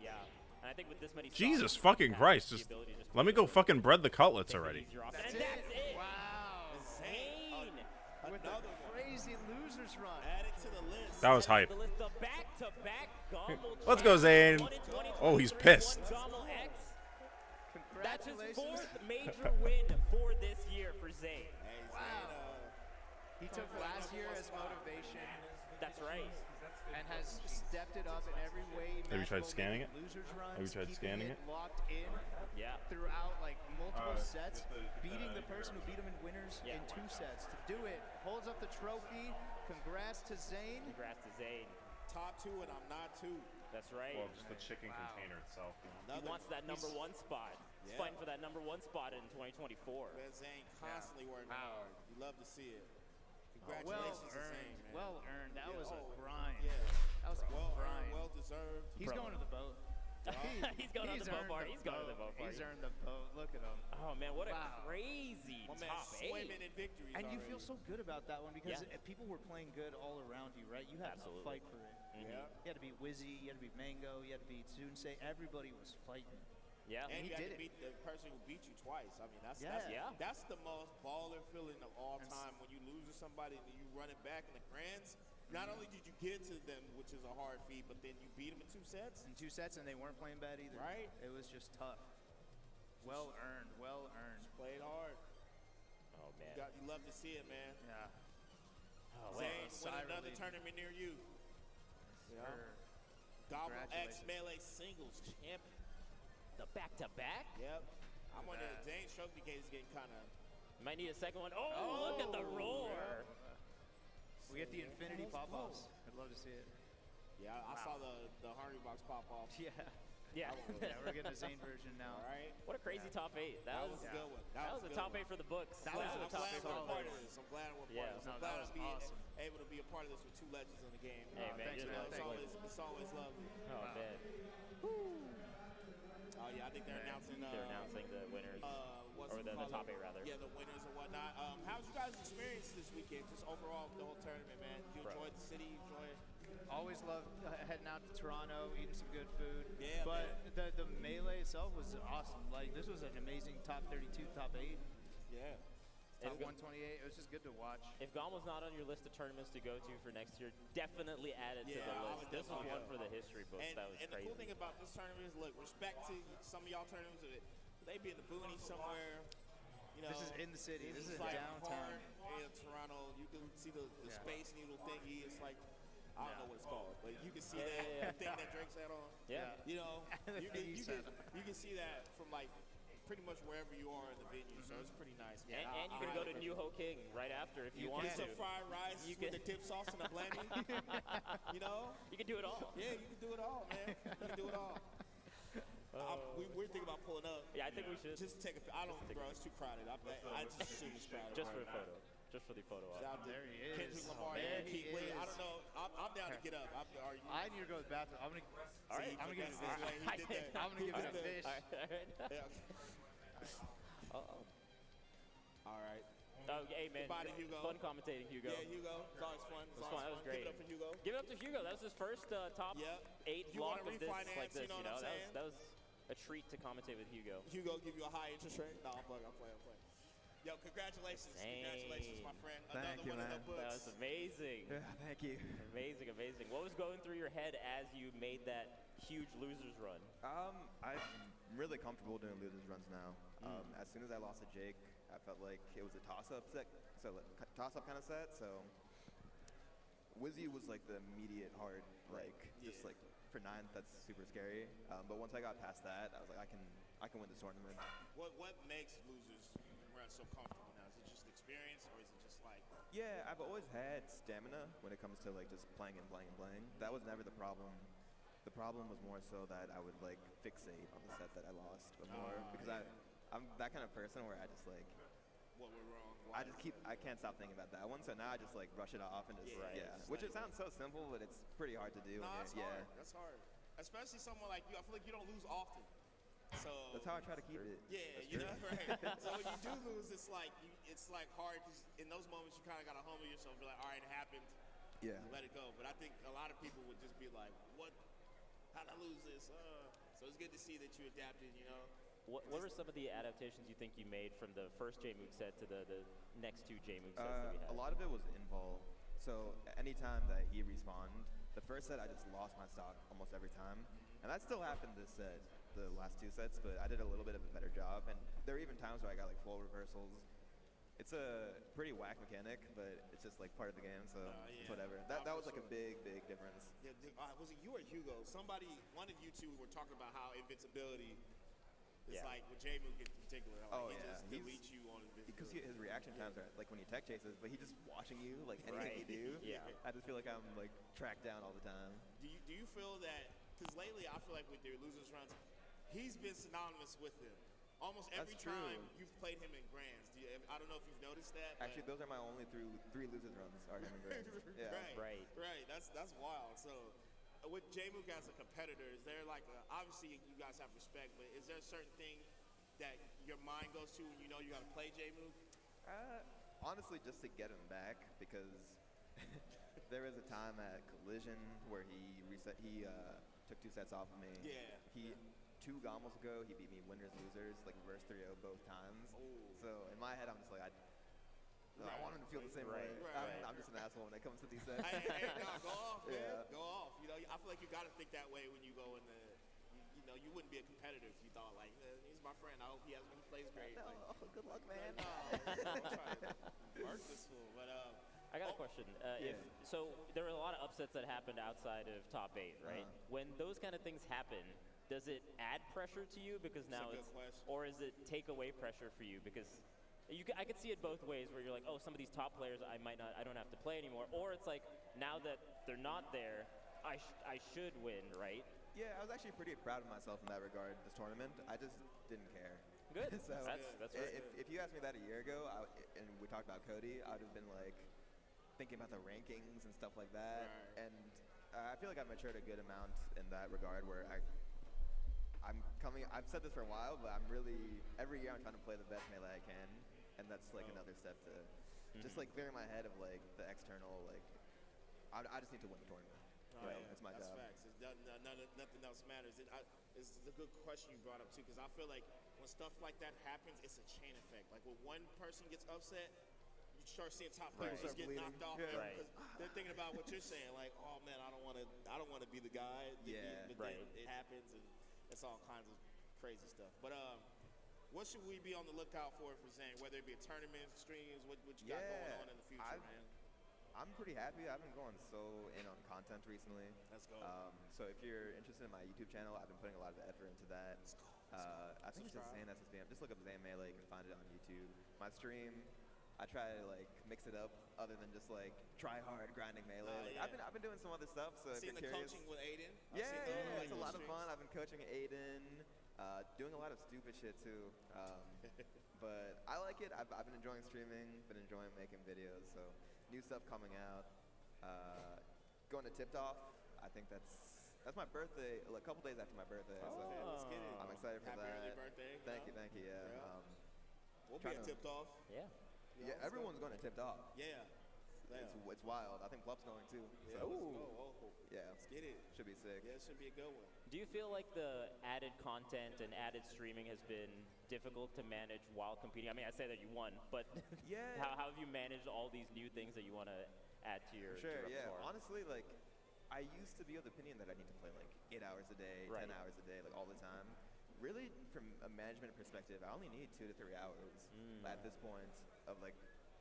And I think with this many. Jesus stocks, fucking has Christ! the Just ability to let me go fucking bread the cutlets take it already. easier off. That's And it. that's it. Wow. Zayn. With the crazy losers run. Add it to the list. That was hype. The back-to-back GOML Let's go, Zayn. 1 in 20, Oh, he's pissed. 1 GOML X. That's his Congratulations. 4th major win for this year for Zayn. Wow. He took last year as motivation. That's right. And has stepped it up in every way. Have you tried imaginable, scanning it? making Losers runs, Have you tried keeping scanning it? Locked in. Yeah. Throughout like multiple sets, beating the person who beat him in winners in 2 sets. To do it, holds up the trophy. Congrats to Zayn. Congrats to Zayn. Top 2 and I'm not 2. That's right. Well, just the chicken container itself. He wants that number 1 spot. He's Yeah. fighting for that number 1 spot in 2024. Man, Zayn constantly working hard. You love to see it. Well Congratulations to Zayn, earned. man. Well earned. That Yeah. was a Oh, grind. Yeah. That was a Well grind. earned, well deserved. He's going to the boat. He's He's going on the boat party. He's going to the boat party. He's earned the boat. Look at him. Oh man, what a Wow. crazy My man top swimming 8. in victories And you already. feel so good about that one because Yeah. people were playing good all around you, right? You had Absolutely. to fight for it. Yeah. You had to beat Wizzy, you had to beat Mango, you had to beat Sunsei. Everybody was fighting. Yeah. And he you had did to it. beat the person who beat you twice. I mean, that's Yeah. that's the most baller feeling of all And time when you lose to somebody and you run it back in the grands. Not only did you get to them, which is a hard feat, but then you beat them in 2 sets. In 2 sets, and they weren't playing bad either. Right. It was just tough. Well earned, well earned. Played hard. Oh man. You love to see it, man. Yeah. Oh, Zane, wow. win another tournament near you. Yeah. GOML X Melee Singles Champion. The back-to-back? Yep. I wonder if Zane's trophy case is getting kind of. Might need a second one. Oh, look at the roar. We get the infinity pop-offs. I'd love to see it. Yeah, I saw the Hardy Box pop off. Yeah. Yeah. Yeah, we're getting a Zane version now. All right. What a crazy top 8. That was a good one. That was a a good top one. 8 for the books. I'm glad we're a part of this. I'm glad we're a part Yeah. of this. No, I'm that glad was to be awesome. able to be a part of this with 2 legends in the game. Hey, man, thanks, you're man. lovely. It's always lovely. Oh, man. Oh yeah, I think they're announcing. They're announcing the winners. What's Or it the called? top 8, rather. Yeah, the winners and whatnot. How's you guys' experience this weekend? Just overall, the whole tournament, man. You enjoyed the city? You enjoyed it? Always love heading out to Toronto, eating some good food. Yeah, but the melee itself was awesome. Like, this was an amazing top 32, top 8. Yeah. Top 128. It was just good to watch. If GOM was not on your list of tournaments to go to for next year, definitely add it to Yeah, the I list. would This was definitely one go. for the history books. And, That was and crazy. the cool thing about this tournament is, look, respect to some of y'all tournaments, they be in the boonies somewhere. You know, This is in the city. This is like downtown. hard in Toronto. You can see the Space Needle thingy. It's like, I don't know what it's called, but you can see the thing that Drake's had on. Yeah. You know, The you thing can, he you, said. can, you can see that from like pretty much wherever you are in the venue, so it's pretty nice. Man. And you can go to New Ho King right after if you want Get to. some fried rice with the dip sauce and a blammy. You know? You can do it all. Yeah, you can do it all, man. You can do it all. We're thinking about pulling up. Yeah, I think we should. Just take a. I don't, bro. It's too crowded. I just assume it's crowded. Just for bro. the photo. Just for the photo op. Shout out to There he is. Kendrick Lamar There and he Keith Lee. I is. don't know. I'm down to get up. Are you? I need to go to the bathroom. I'm gonna. All right. I'm gonna give it a That's fish. the way he did that. I'm gonna give it a He did fish. All right. Yeah. All right. Oh, hey, man. Goodbye to Hugo. Fun commentating, Hugo. Yeah, Hugo. It's always fun. It was fun. That was great. Give it up for Hugo. Give it up to Hugo. That was his first top 8 You block wanna of this refinance, like this. you know what I'm saying? That was a treat to commentate with Hugo. Hugo give you a high interest rate. No, I'm playing. Yo, congratulations. Congratulations, my friend. Thank Another you, one man. of the books. That was amazing. Yeah, thank you. Amazing, amazing. What was going through your head as you made that huge losers run? I'm really comfortable doing losers runs now. As soon as I lost to Jake, I felt like it was a toss-up set, toss-up kind of set. So Wizzy was like the immediate hard, just like for 9th. That's super scary. But once I got past that, I was like, I can win this tournament. What makes losers run so comfortable now? Is it just experience, or is it just like? Yeah, I've always had stamina when it comes to like just playing and playing and playing. That was never the problem. The problem was more so that I would like fixate on the set that I lost before because I'm that kind of person where I just like what went wrong. I can't stop thinking about that one. So now I just like brush it off and just which it sounds so simple, but it's pretty hard to do. No, that's hard. That's hard. Especially someone like you. I feel like you don't lose often. So that's how I try to keep it. Yeah, you know, right. So when you do lose, it's like hard. 'Cause in those moments, you kind of gotta humble yourself. Be like, all right, it happened. Yeah. Let it go. But I think a lot of people would just be like, what? How'd I lose this? So it's good to see that you adapted. You know. What were some of the adaptations you think you made from the first J-Moog set to the next 2 J-Moog sets that we had? A lot of it was invol. So anytime that he respawned, the first set I just lost my stock almost every time. And that still happened this set, the last 2 sets, but I did a little bit of a better job. And there were even times where I got like full reversals. It's a pretty whack mechanic, but it's just like part of the game, so it's whatever. That was like a big difference. Yeah, was it you or Hugo? One of you two were talking about how invincibility is like with J-Moog in particular. Like he just deletes you on invincibility. Because his reaction times are like when he tech chases, but he just watching you like anything you do. Yeah. I just feel like I'm like tracked down all the time. Do you feel that? Because lately I feel like with your losers runs, he's been synonymous with them. Almost every time you've played him in grands. I don't know if you've noticed that. Actually, those are my only 3 losers runs are him and grands. Yeah. Right. That's wild. So, with J-Mook as a competitor, is there like obviously you guys have respect, but is there a certain thing that your mind goes to when you know you got to play J-Mook? Honestly, just to get him back, because there was a time at Collision where he took 2 sets off of me. Yeah. 2 GOMLs ago, he beat me winners losers, like reverse 3-0 both times. So in my head, I'm just like, I want him to feel the same way. I'm just an asshole when it comes to these sets. Hey, no, go off, man. Yeah. Go off. You know, I feel like you got to think that way when you go in the. You know, you wouldn't be a competitor if you thought like, he's my friend. I hope he plays great. No, like, good luck, man. No, I'm trying to work this fool. But I got a question. So there were a lot of upsets that happened outside of top 8, right? When those kind of things happen, does it add pressure to you because now That's a good question. or is it take away pressure for you because I could see it both ways where you're like, oh, some of these top players I don't have to play anymore, or it's like now that they're not there, I should win, right? Yeah, I was actually pretty proud of myself in that regard this tournament. I just didn't care. Good. So that's right. If you asked me that a year ago, and we talked about Cody, I would have been like thinking about the rankings and stuff like that. Right. And I feel like I've matured a good amount in that regard where I've said this for a while, but every year I'm trying to play the best melee I can. And that's like another step to just like clearing my head of like the external, like I just need to win the tournament. It's my that's job. Facts. Nothing else matters. It's a good question you brought up too, because I feel like when stuff like that happens, it's a chain effect. Like when one person gets upset, you start seeing top players just get knocked off because they're thinking about what you're saying. Like, oh man, I don't want to be the guy. But then it happens, and it's all kinds of crazy stuff. But what should we be on the lookout for Zane? Whether it be a tournament, streams, what you got going on in the future, man? I'm pretty happy. I've been going so in on content recently. Let's go. So if you're interested in my YouTube channel, I've been putting a lot of effort into that. Let's go. I think it's just Zane SSBM. Just look up Zane Melee. You can find it on YouTube. My stream, I try to like mix it up other than just like try hard grinding Melee. I've been doing some other stuff. So if seen you're the curious, coaching with Aiden. It's a lot of fun. I've been coaching Aiden. Doing a lot of stupid shit too, but I like it. I've been enjoying streaming, been enjoying making videos, so new stuff coming out. Going to Tipped Off, I think that's my birthday, a couple days after my birthday, so let's get it. I'm excited for Happy that. early birthday. Thank you, yeah. We'll be at Tipped Off. Yeah. Yeah, everyone's going to Tipped Off. Yeah. It's wild. I think Plup's going too. Yeah, So. let's go. Yeah. Let's get it. Should be sick. Yeah, it should be a good one. Do you feel like the added content and added streaming has been difficult to manage while competing? I mean, I say that you won, but how have you managed all these new things that you want to add to your repertoire? Honestly, like, I used to be of the opinion that I need to play like 8 hours a day, 10 hours a day, like all the time. Really, from a management perspective, I only need 2 to 3 hours at this point of like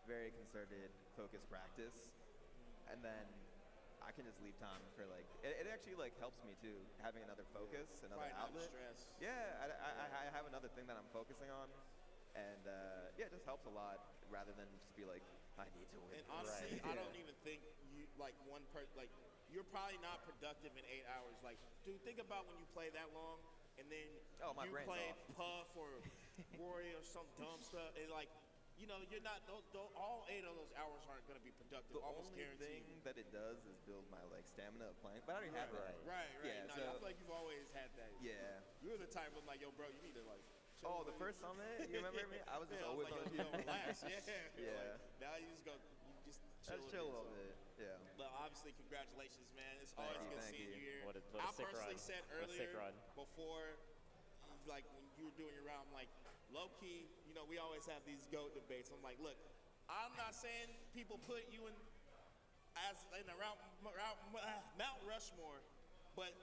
very concerted, focused practice, and then I can just leave time for like it actually like helps me too, having another focus, another outlet. Stress. Yeah, I have another thing that I'm focusing on, and it just helps a lot rather than just be like I need to win. And honestly, I don't even think you like you're probably not productive in 8 hours. Like, dude, think about when you play that long, and then my you brain's play off. Puff or Warrior or some dumb stuff, and like. You know, you're not. All 8 of those hours aren't going to be productive. The almost only guaranteed. thing that it does is build my like stamina of playing. But I already have that. Right. Yeah, No, so, I feel like you've always had that. Yeah. You were the type of like, yo, bro, you need to like. Oh, the first summit. You remember me? I was just always like, on yo, TV. relax. Yeah. Yeah. Like, now you just go. You just chill. Let's chill a little bit. Yeah. But obviously, congratulations, man. It's always good seeing you here. What a I sick personally run. said What a sick earlier run. before, like when you were doing your round, I'm like, low key, you know, we always have these GOAT debates. I'm like, look. I'm not saying people put you in around Mount Rushmore, but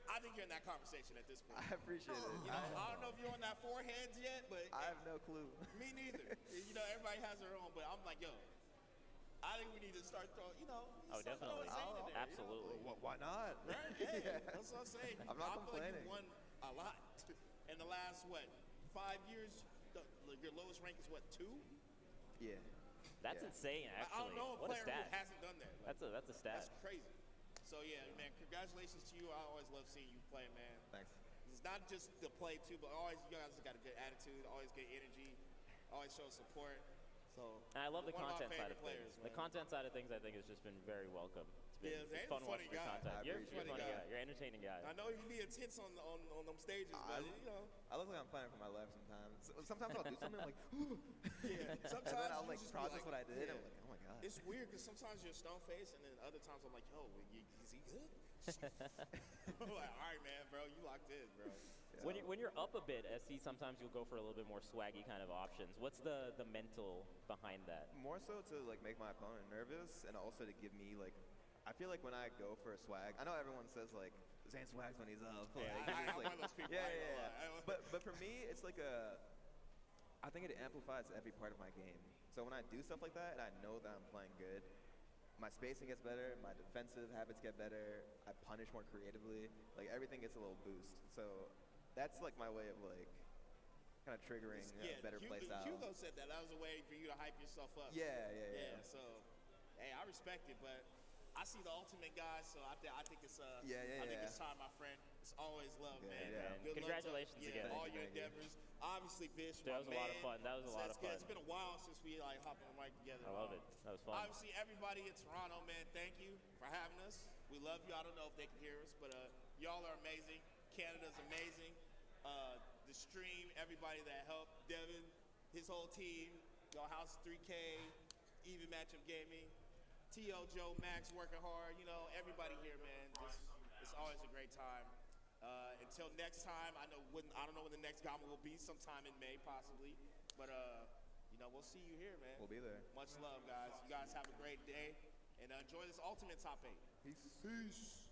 I think you're in that conversation at this point. I appreciate it. You know, I don't know if you're on that 4 heads yet, but I have no clue. Me neither. You know, everybody has their own, but I'm like, yo, I think we need to start throwing, you know. Oh, definitely. Absolutely. You know? Why not? Right? Hey, that's what I'm saying. I'm not I feel like complaining. you won a lot in the last 5 years. Your lowest rank is what, 2? Yeah. That's insane, actually. I don't know a what player a stat. who hasn't done that. That's a stat. That's crazy. So yeah, man, congratulations to you. I always love seeing you play, man. Thanks. It's not just the play too, but always you guys got a good attitude, always good energy, always show support. So And I love the one of my content side of favorite things. players, The content side of things, I think, has just been very welcome. It's been Yeah, Zane's fun a funny watching your guy. content. You're a funny entertaining guy. I know you be intense on them stages, but you know. I look like I'm fighting for my life sometimes. Sometimes I'll do something like, Yeah. Sometimes and then I'll you like just be process like, what I did. yeah. And I'm like, oh my god. It's weird because sometimes you're stone faced, and then other times I'm like, yo, is he good? I'm like, all right, man, bro, you locked in, bro. When you're up a bit, SC, sometimes you'll go for a little bit more swaggy kind of options. What's the mental behind that? More so to like make my opponent nervous, and also to give me like, I feel like when I go for a swag, I know everyone says like Zane swags when he's up. Like, I'm like, one of those people. yeah. But for me, it's like I think it amplifies every part of my game. So when I do stuff like that, and I know that I'm playing good, my spacing gets better, my defensive habits get better, I punish more creatively, like everything gets a little boost. So that's like my way of like kind of triggering a better play style. Hugo said that was a way for you to hype yourself up. Yeah. So, hey, I respect it, but I see the ultimate guy, so I think it's I think it's time, my friend. It's always love, man. Good Congratulations luck to, again. all your endeavors. Obviously, Vish, Dude, that was a lot of fun. That was a lot of fun. It's been a while since we like hopped on the mic together. I love it. That was fun. Obviously, everybody in Toronto, man, thank you for having us. We love you. I don't know if they can hear us, but y'all are amazing. Canada's amazing. The stream, everybody that helped, Devin, his whole team, Go House 3K, Even Matchup Gaming, T.O. Joe, Max working hard, you know, everybody here, man. It's always a great time. Until next time, I don't know when the next GOML will be, sometime in May possibly, but you know, we'll see you here, man. We'll be there. Much love, guys. You guys have a great day, and enjoy this Ultimate Top 8. Peace.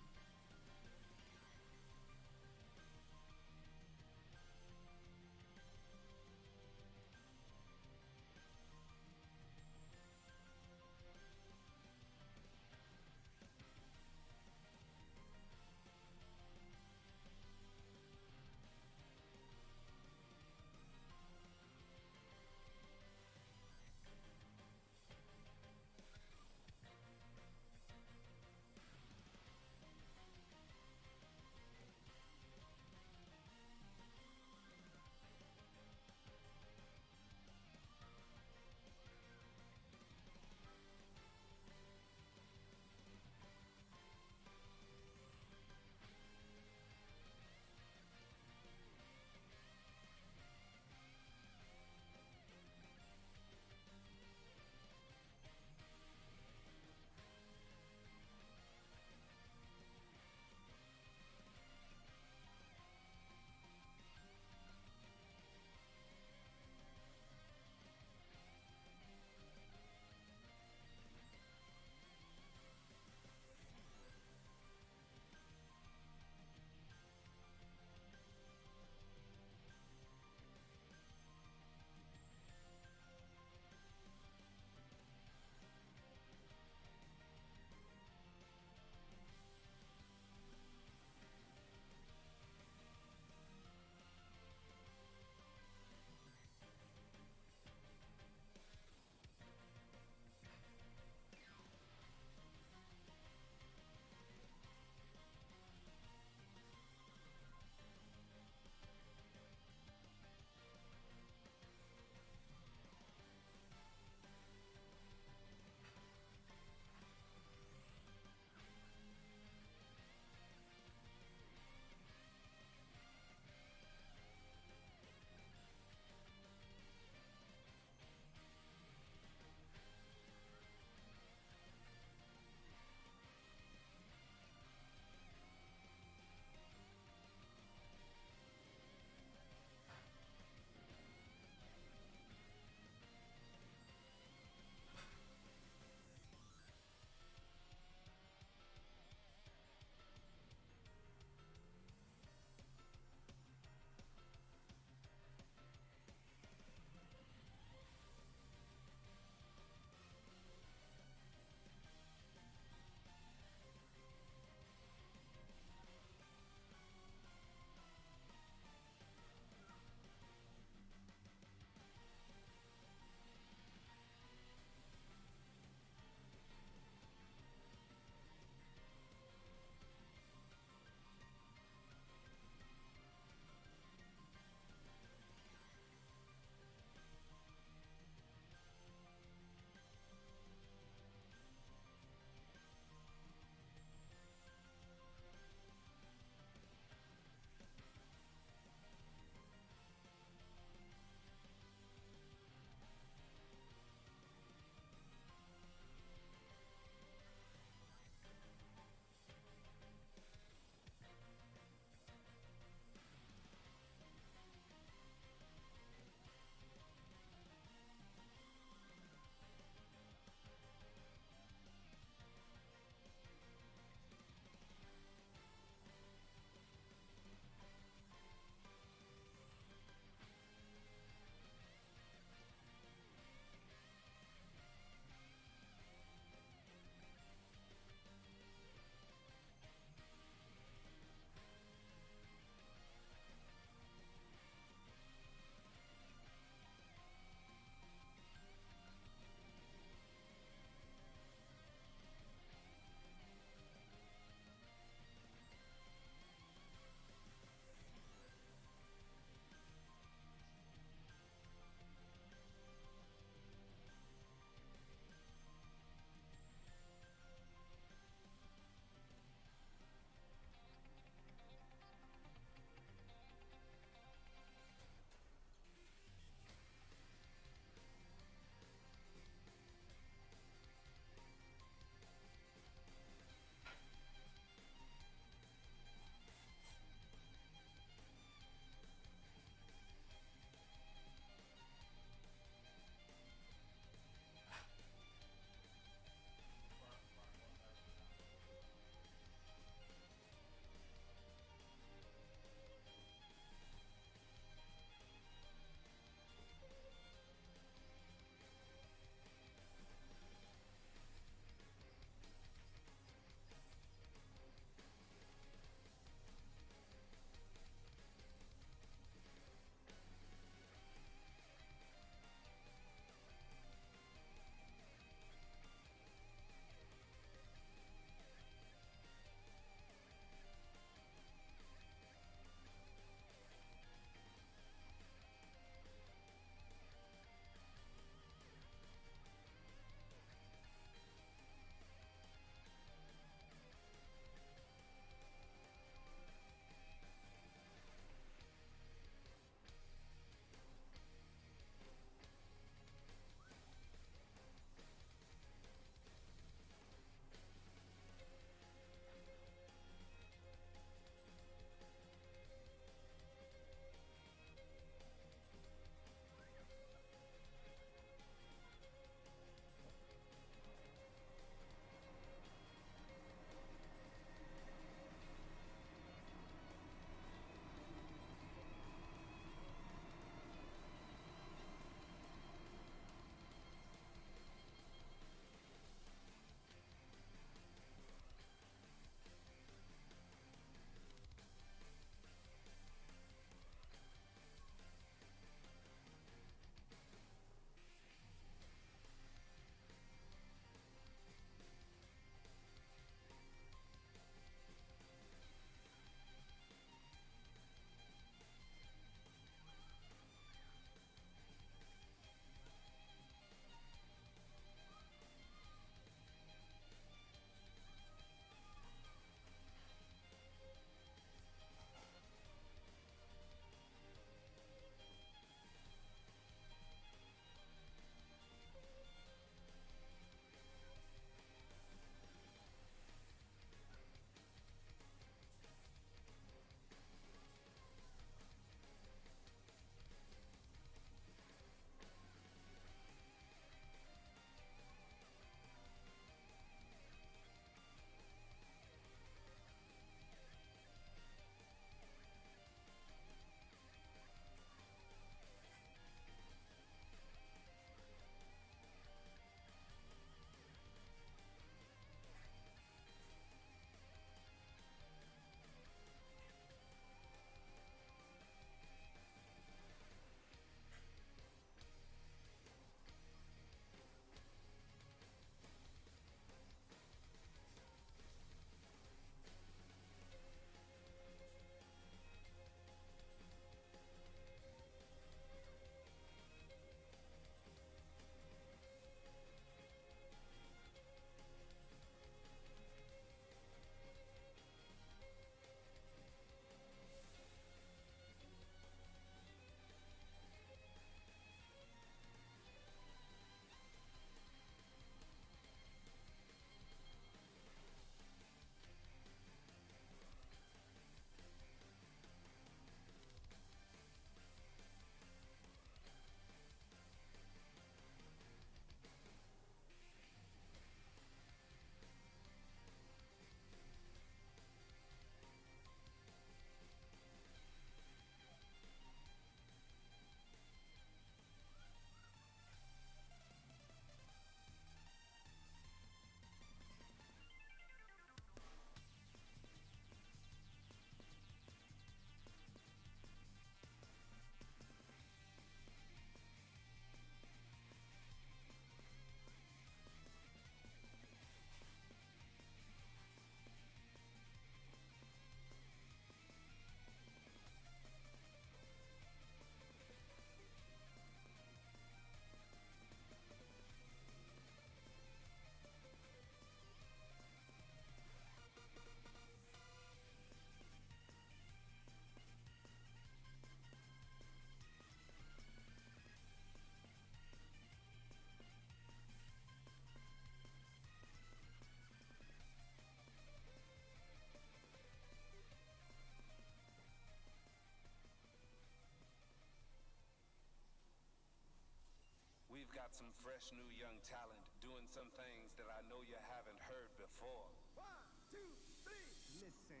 got some fresh new young talent doing some things that I know you haven't heard before. 1, 2, 3, listen.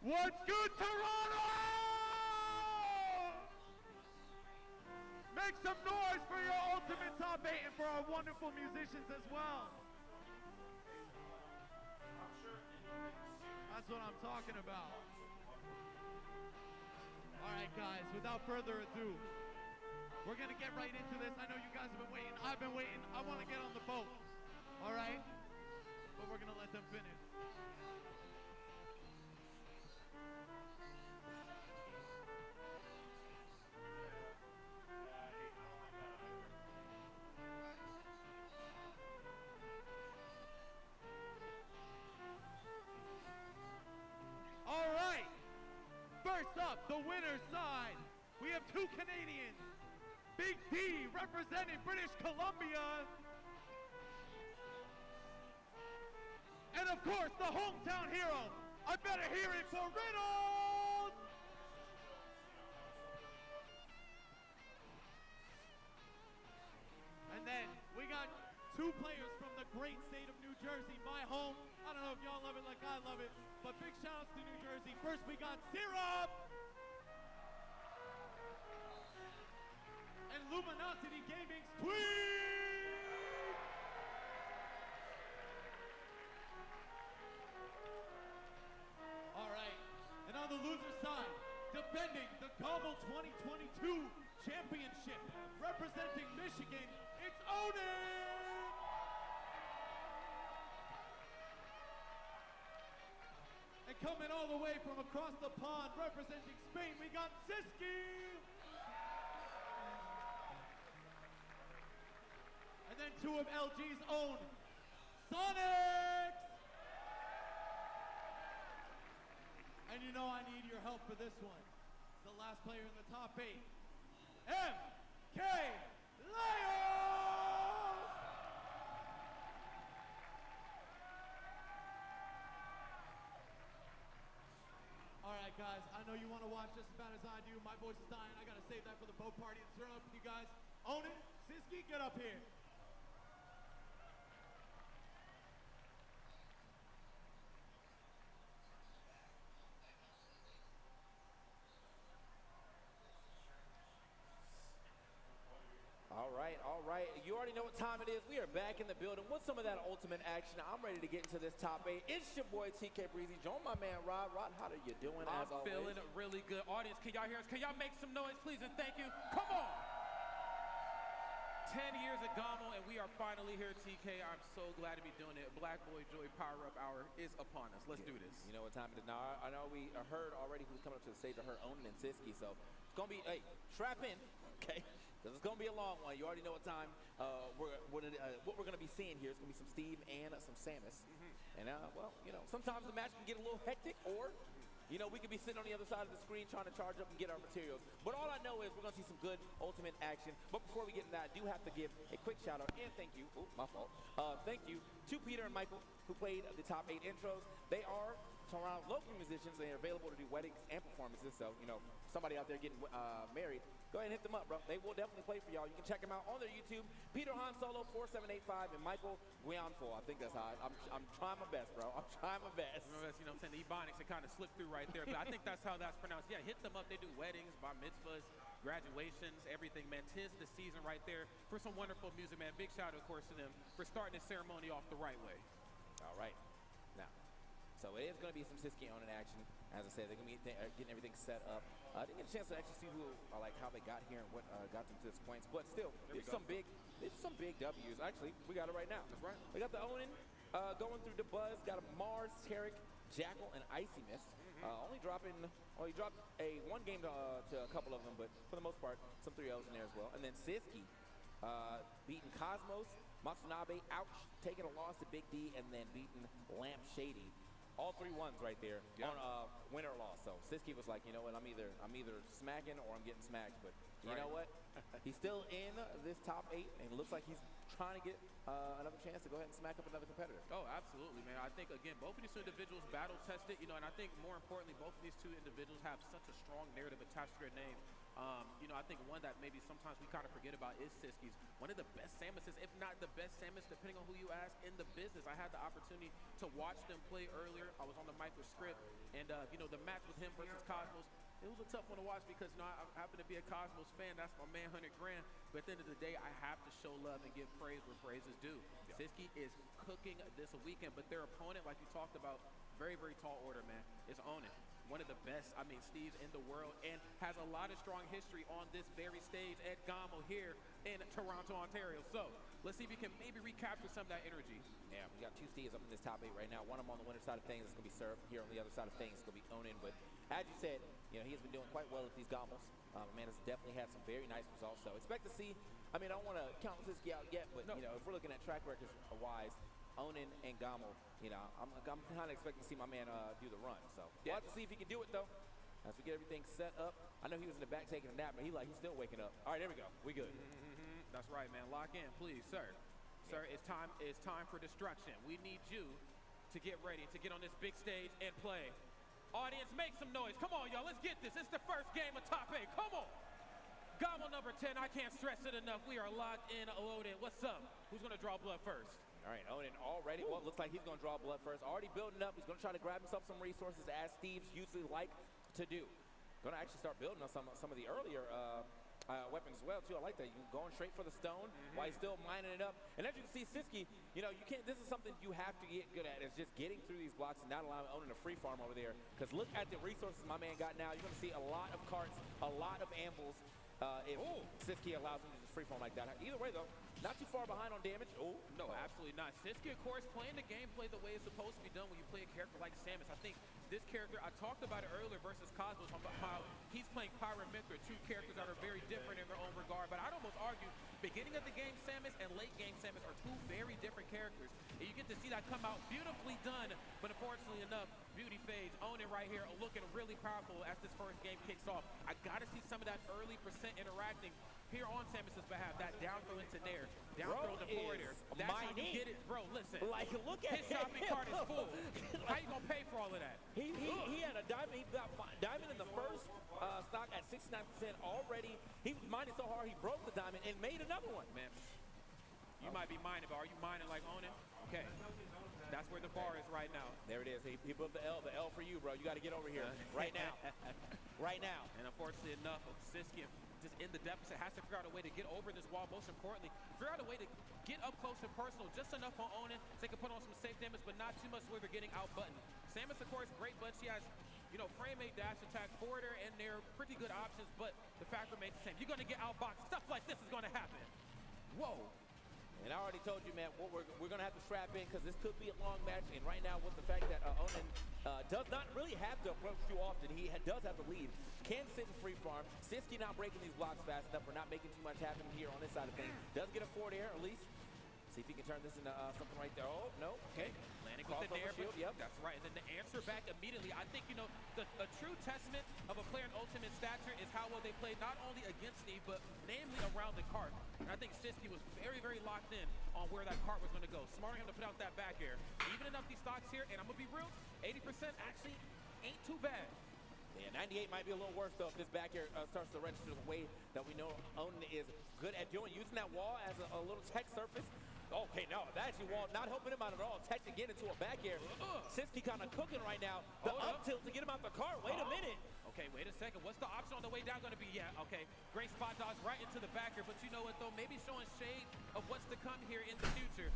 What's good, Toronto? Make some noise for your ultimate top 8 and for our wonderful musicians as well. That's what I'm talking about. All right, guys, without further ado, we're going to get right into this. I know you guys have been waiting. I've been waiting. I want to get on the boat. All right? But we're going to let them finish. All right. First up, the winner's side. We have 2 Canadians. Big D representing British Columbia. And of course, the hometown hero. I better hear it for Riddles. And then we got 2 players from the great state of New Jersey, my home. I don't know if y'all love it like I love it, but big shout outs to New Jersey. First we got Syrup and Luminosity Gaming's Tweet. All right, and on the loser side, defending the GOML 2022 championship, representing Michigan, it's Onin. And coming all the way from across the pond, representing Spain, we got Siski. And then 2 of LG's own, Sonics. And you know I need your help for this one. The last player in the top 8, MK Lions. All right, guys, I know you want to watch just as bad as I do. My voice is dying. I got to save that for the boat party. Let's turn up. You guys own it. Siski, get up here. time it is. We are back in the building with some of that ultimate action. I'm ready to get into this top 8. It's your boy TK Breezy. Join my man Rod. Rod, how are you doing? I'm as always? feeling really good. Audience, can y'all hear us? Can y'all make some noise, please? And thank you. Come on. 10 years at GOML, and we are finally here, TK. I'm so glad to be doing it. Black Boy Joy Power Up Hour is upon us. Let's do this. You know what time it is now. I know we heard already who's coming up to the stage. I heard Onin and Siski, so it's going to be, hey, strap in, okay? Because it's going to be a long one. You already know what time what we're going to be seeing here. It's going to be some Steve and some Samus. And, well, you know, sometimes the match can get a little hectic, or you know, we could be sitting on the other side of the screen trying to charge up and get our materials. But all I know is we're going to see some good ultimate action. But before we get into that, I do have to give a quick shout out and thank you. Oh, my fault. Thank you to Peter and Michael who played the top 8 intros. They are Toronto local musicians. They are available to do weddings and performances. So, you know, somebody out there getting married, go ahead and hit them up, bro. They will definitely play for y'all. You can check them out on their YouTube. Peter Han Solo 4785 and Michael Guianfo. I think that's how I'm trying my best, bro. I'm trying my best. You know what I'm saying? The Ebonics that kind of slipped through right there, but I think that's how that's pronounced. Yeah, hit them up. They do weddings, bar mitzvahs, graduations, everything, man. 'Tis the season right there for some wonderful music, man. Big shout out, of course, to them for starting the ceremony off the right way. All right. Now, so it is going to be some Siski on in action. As I said, they're going to be getting everything set up. I didn't get a chance to actually see like how they got here and what got them to this point. But still, there's some big W's. Actually, we got it right now. That's right. We got the Onin going through the buzz. Got a Mars, Tarek, Jackal, and Icy Mist. Only dropping, well, he dropped one game to a couple of them, but for the most part, some 3-0s in there as well. And then Siski beating Cosmos, Matsunabe, ouch, taking a loss to Big D, and then beating Lamp Shady. All 3 1s right there on win or loss. So Siski was like, you know what, I'm either smacking or I'm getting smacked. But you know what? He's still in this top 8, and it looks like he's trying to get another chance to go ahead and smack up another competitor. Oh, absolutely, man. I think, again, both of these two individuals battle tested, you know, and I think more importantly, both of these two individuals have such a strong narrative attached to their name. You know, I think one that maybe sometimes we kind of forget about is Siski's. One of the best Samuses, if not the best Samus, depending on who you ask, in the business. I had the opportunity to watch them play earlier. I was on the mic with Script, and, you know, the match with him versus Cosmos, it was a tough one to watch because, you know, I happen to be a Cosmos fan. That's my man, 100 grand. But at the end of the day, I have to show love and give praise where praise is due. Siski is cooking this weekend, but their opponent, like you talked about, very, very tall order, man, is Onin. One of the best, I mean, Steves in the world, and has a lot of strong history on this very stage at GOML here in Toronto, Ontario. So let's see if we can maybe recapture some of that energy. Yeah, we got 2 Steves up in this top 8 right now. One of them on the winner side of things is going to be served. Here on the other side of things, it's going to be Onin. But as you said, you know, he has been doing quite well at these GOMLs. Man has definitely had some very nice results. So expect to see, I mean, I don't want to count Siski out yet, but, you know, if we're looking at track records-wise, Onin and GOML, you know, I'm kind of expecting to see my man do the run. So we'll have to see if he can do it, though, as we get everything set up. I know he was in the back taking a nap, but he's still waking up. All right, there we go. We good. That's right, man. Lock in, please, sir. Sir, it's time for destruction. We need you to get ready to get on this big stage and play. Audience, make some noise. Come on, y'all. Let's get this. It's the first game of top 8. Come on. GOML number 10. I can't stress it enough. We are locked in, loaded. What's up? Who's going to draw blood first? All right, Onin already, well, it looks like he's going to draw blood first. Already building up. He's going to try to grab himself some resources, as Steves usually like to do. Going to actually start building on some of the earlier weapons as well, too. I like that. You're going straight for the stone while he's still mining it up. And as you can see, Siski, you know, you can't, this is something you have to get good at, is just getting through these blocks and not allowing Onin to free farm over there. Because look at the resources my man got now. You're going to see a lot of carts, a lot of ambles. If Siski allows him to just free form like that. Either way, though, not too far behind on damage. Oh, no, absolutely not. Siski, of course, playing the gameplay the way it's supposed to be done when you play a character like Samus. I think this character, I talked about it earlier versus Cosmos, about how he's playing Pyra and Mithra, 2 characters that are very different in their own regard. But I'd almost argue beginning of the game Samus and late game Samus are 2 very different characters. And you get to see that come out beautifully done. But unfortunately enough, beauty fades. Onin right here looking really powerful as this first game kicks off. I got to see some of that early percent interacting here on Samus's behalf. That down throw into there. Down throw to forward there. That's how you get it. Bro, listen. Like, look at his shopping cart is full. How you going to pay for all of that? He had a diamond. He got diamond in the first stock at 69% already. He was mining so hard he broke the diamond and made another one. Man. You might be mining, but are you mining like Onin? Okay. That's where the bar is right now. There it is. He put the L for you, bro. You got to get over here right now. Right now. And unfortunately enough, Siski just in the deficit has to figure out a way to get over this wall. Most importantly, figure out a way to get up close and personal, just enough on Onin so they can put on some safe damage, but not too much where they're getting outbuttoned. Samus, of course, great, but she has, you know, frame a dash attack forwarder, and they're pretty good options, but the fact remains the same. You're going to get outboxed. Stuff like this is going to happen. Whoa. And I already told you, man, what we're going to have to strap in because this could be a long match. And right now, with the fact that Onin does not really have to approach too often, he does have to lead. Can sit in free farm. Siski not breaking these blocks fast enough. We're not making too much happen here on this side of things. Does get a forward air, at least. See if he can turn this into something right there. Oh, no. Okay. Landing with the nair shield. Yep. That's right. And then the answer back immediately. I think, you know, a true testament of a player in ultimate stature is how well they played not only against Steve, but namely around the cart. And I think Siski was very, very locked in on where that cart was going to go. Smart of him to put out that back air. Evening up these stocks here, and I'm going to be real, 80% actually ain't too bad. Yeah, 98 might be a little worse, though, if this back air starts to register the way that we know Onin is good at doing, using that wall as a little tech surface. Okay, no, that actually wall not helping him out at all. Tech to get into a back air. Siski kind of cooking right now. The up tilt to get him out the cart. Wait a minute. Okay, wait a second. What's the option on the way down going to be? Yeah, okay. Great spot dodge right into the back air. But you know what, though? Maybe showing shade of what's to come here in the future.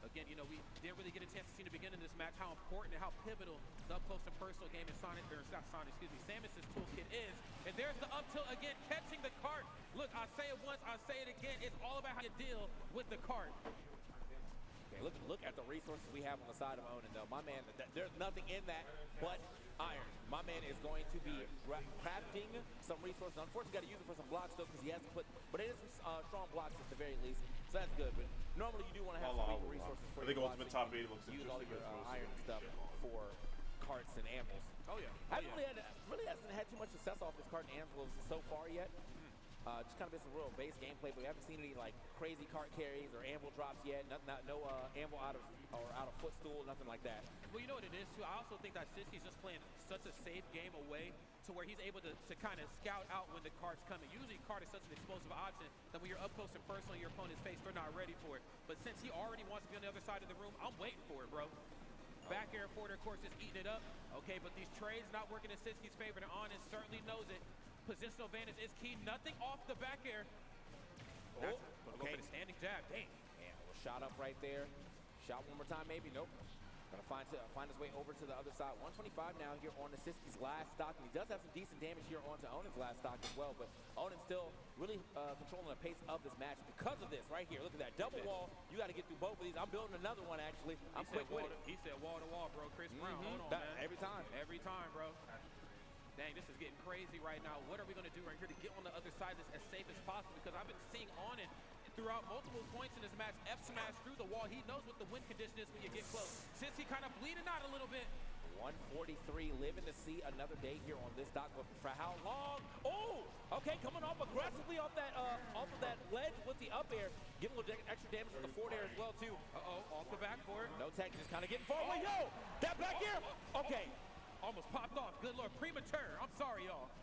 Again, you know, we didn't really get a chance to see in the beginning of this match how important and how pivotal the up-close and personal game in Samus's toolkit is. And there's the up tilt again, catching the cart. Look, I say it once, I say it again. It's all about how you deal with the cart. Okay, look at the resources we have on the side of Onin, though. My man, there's nothing in that but iron. My man is going to be crafting some resources. Unfortunately, got to use it for some blocks, though, because he has to put, but it is some strong blocks at the very least. So that's good, but normally you do want to have some resources for I think Ultimate Top 8 looks use all your iron stuff for carts and anvils. Oh, yeah. Really hasn't had too much success off his cart and anvils so far yet. Just kind of been some real base gameplay, but we haven't seen any like crazy cart carries or anvil drops yet. No anvil out of footstool, nothing like that. Well, you know what it is too. I also think that Siski's just playing such a safe game away to where he's able to kind of scout out when the cart's coming. Usually, cart is such an explosive option that when you're up close and personal in your opponent's face, they're not ready for it. But since he already wants to be on the other side of the room, I'm waiting for it, bro. Back air forward, of course, is eating it up. Okay, but these trades not working in Siski's favor, and Onin certainly knows it. Positional advantage is key. Nothing off the back air. Okay. Go for the standing jab. Dang. Yeah, well, shot up right there. Shot one more time, maybe. Nope. Gonna find his way over to the other side. 125 now here on the Siski's last stock. And he does have some decent damage here onto Onin's last stock as well. But Onin still really controlling the pace of this match because of this right here. Look at that double wall. You got to get through both of these. I'm building another one actually. I'm quick with it. He said wall to wall, bro. Chris Brown. Hold on, man. Every time. Every time, bro. Dang, this is getting crazy right now. What are we going to do right here to get on the other side of this as safe as possible? Because I've been seeing Onin throughout multiple points in this match, F smash through the wall. He knows what the win condition is when you get close. Since he kind of bleeding out a little bit. 143, living to see another day here on this dock. But for how long? Oh, okay, coming off aggressively off of that ledge with the up air. Getting a little extra damage with the forward air as well, too. Off the back board. No tech, just kind of getting forward. Yo, that back air. Okay. Almost popped off. Good lord, premature. I'm sorry, y'all.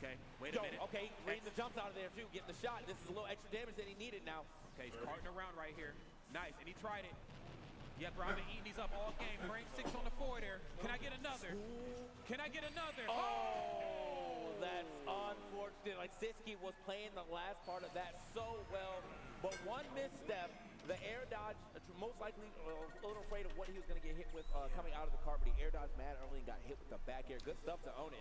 Okay, wait a minute. Okay, reading the jumps out of there, too. Getting the shot. This is a little extra damage that he needed now. Okay, he's carting around right here. Nice, and he tried it. Yeah, bro, I've been eating these up all game. Frame 6 on the forward there. Can I get another? Can I get another? Oh, that's unfortunate. Like, Siski was playing the last part of that so well, but one misstep. The air dodge, most likely a little afraid of what he was going to get hit with coming out of the cart, but he air dodged mad early and got hit with the back air. Good stuff to Onin.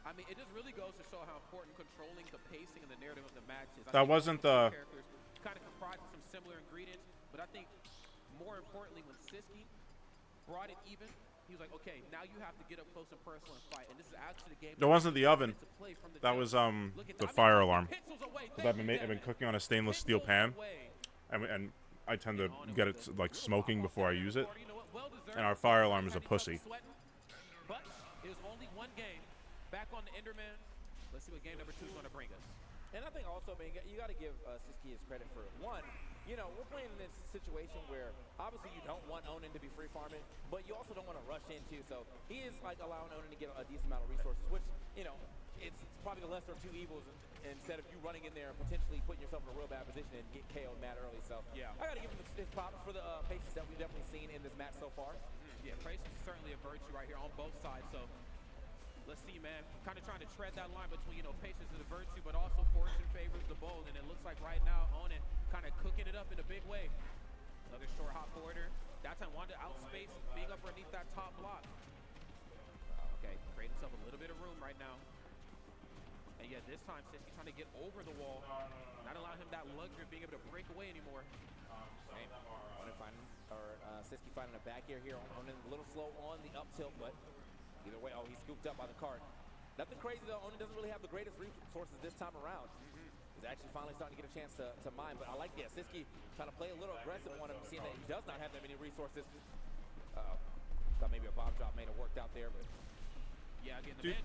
I mean, it just really goes to show how important controlling the pacing and the narrative of the match is. That wasn't the characters kind of comprised of some similar ingredients, but I think more importantly, when Siski brought it even, he was like, okay, now you have to get up close and personal and fight. And this is actually the game. It wasn't the oven. That was the fire alarm. I've been cooking on a stainless steel pan, and I tend to get it like smoking before I use it. And our fire alarm is a pussy. But it was only one game back on the Enderman. Let's see what game number 2 is going to bring us. And I think also, man, you got to give Siski his credit for one. You know, we're playing in this situation where obviously you don't want Onan to be free farming, but you also don't want to rush into. So he is like allowing Onan to get a decent amount of resources, which, you know, it's probably the lesser of two evils instead of you running in there and potentially putting yourself in a real bad position and get KO'd mad early. So yeah, I got to give him his props for the patience that we've definitely seen in this match so far. Yeah, patience is certainly a virtue right here on both sides. So let's see, man. Kind of trying to tread that line between, you know, patience is a virtue, but also fortune favors the bold. And it looks like right now, Onan kind of cooking it up in a big way. Another short hop forwarder. That time wanted to outspace, being up underneath that top block. Okay, creating himself a little bit of room right now. And yeah, this time, Siski trying to get over the wall. Not allowing him that luxury of being able to break away anymore. Siski finding a back air here. Onan a little slow on the up tilt, but either way, oh, he's scooped up by the cart. Nothing crazy though. Onan doesn't really have the greatest resources this time around. He's actually finally starting to get a chance to mine, but I like that. Siski trying to play a little aggressive on him, seeing that he does not have that many resources. Thought maybe a bomb drop may have worked out there, but yeah, again, the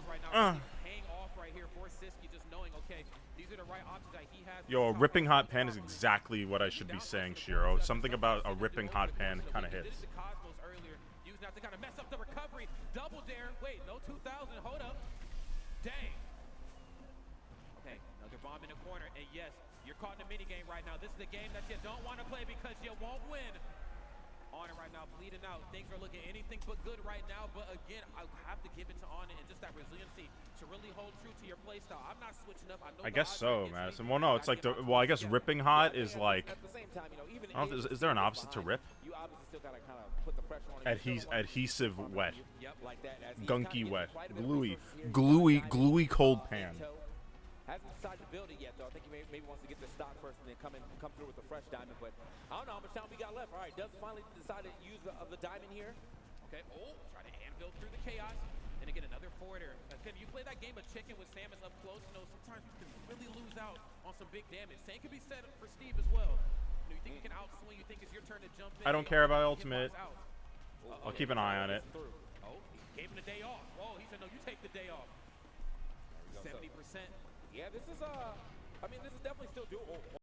right now paying off right here for Siski, just knowing, okay, these are the right options that he has. Yo, a ripping hot pan is exactly what I should be saying, Shiro. Something about a ripping hot pan kind of hits. Cosmos earlier, using that to kind of mess up the recovery. Double dare. Wait, no 2000. Hold up. Dang. Okay, another bomb in the corner. And yes, you're caught in a mini game right now. This is the game that you don't want to play because you won't win. Onan right now bleeding out. Things are looking anything but good right now. But again, I have to give it to Onan and just that resiliency to really hold true to your play style. I'm not switching up. I guess so, Madison. Well, no, it's like the. Well, I guess ripping hot is like. I don't know, is there an opposite to rip? Adhesive wet. Gunky wet. Gluey cold pan. Hasn't decided to build it yet, though. I think he maybe wants to get the stock first and then come through with a fresh diamond. But I don't know how much time we got left. All right, does finally decide to use the diamond here. Okay, trying to anvil through the chaos. And again, another forwarder. Again, you play that game of chicken with Samus up close, you know, sometimes you can really lose out on some big damage. Same can be said for Steve as well. You know, you think you can outswing, you think it's your turn to jump in. I don't care about ultimate. I'll keep an eye on it. Oh, he gave him the day off. Whoa, he said, no, you take the day off. 70%. Yeah, this is, I mean, this is definitely still doable.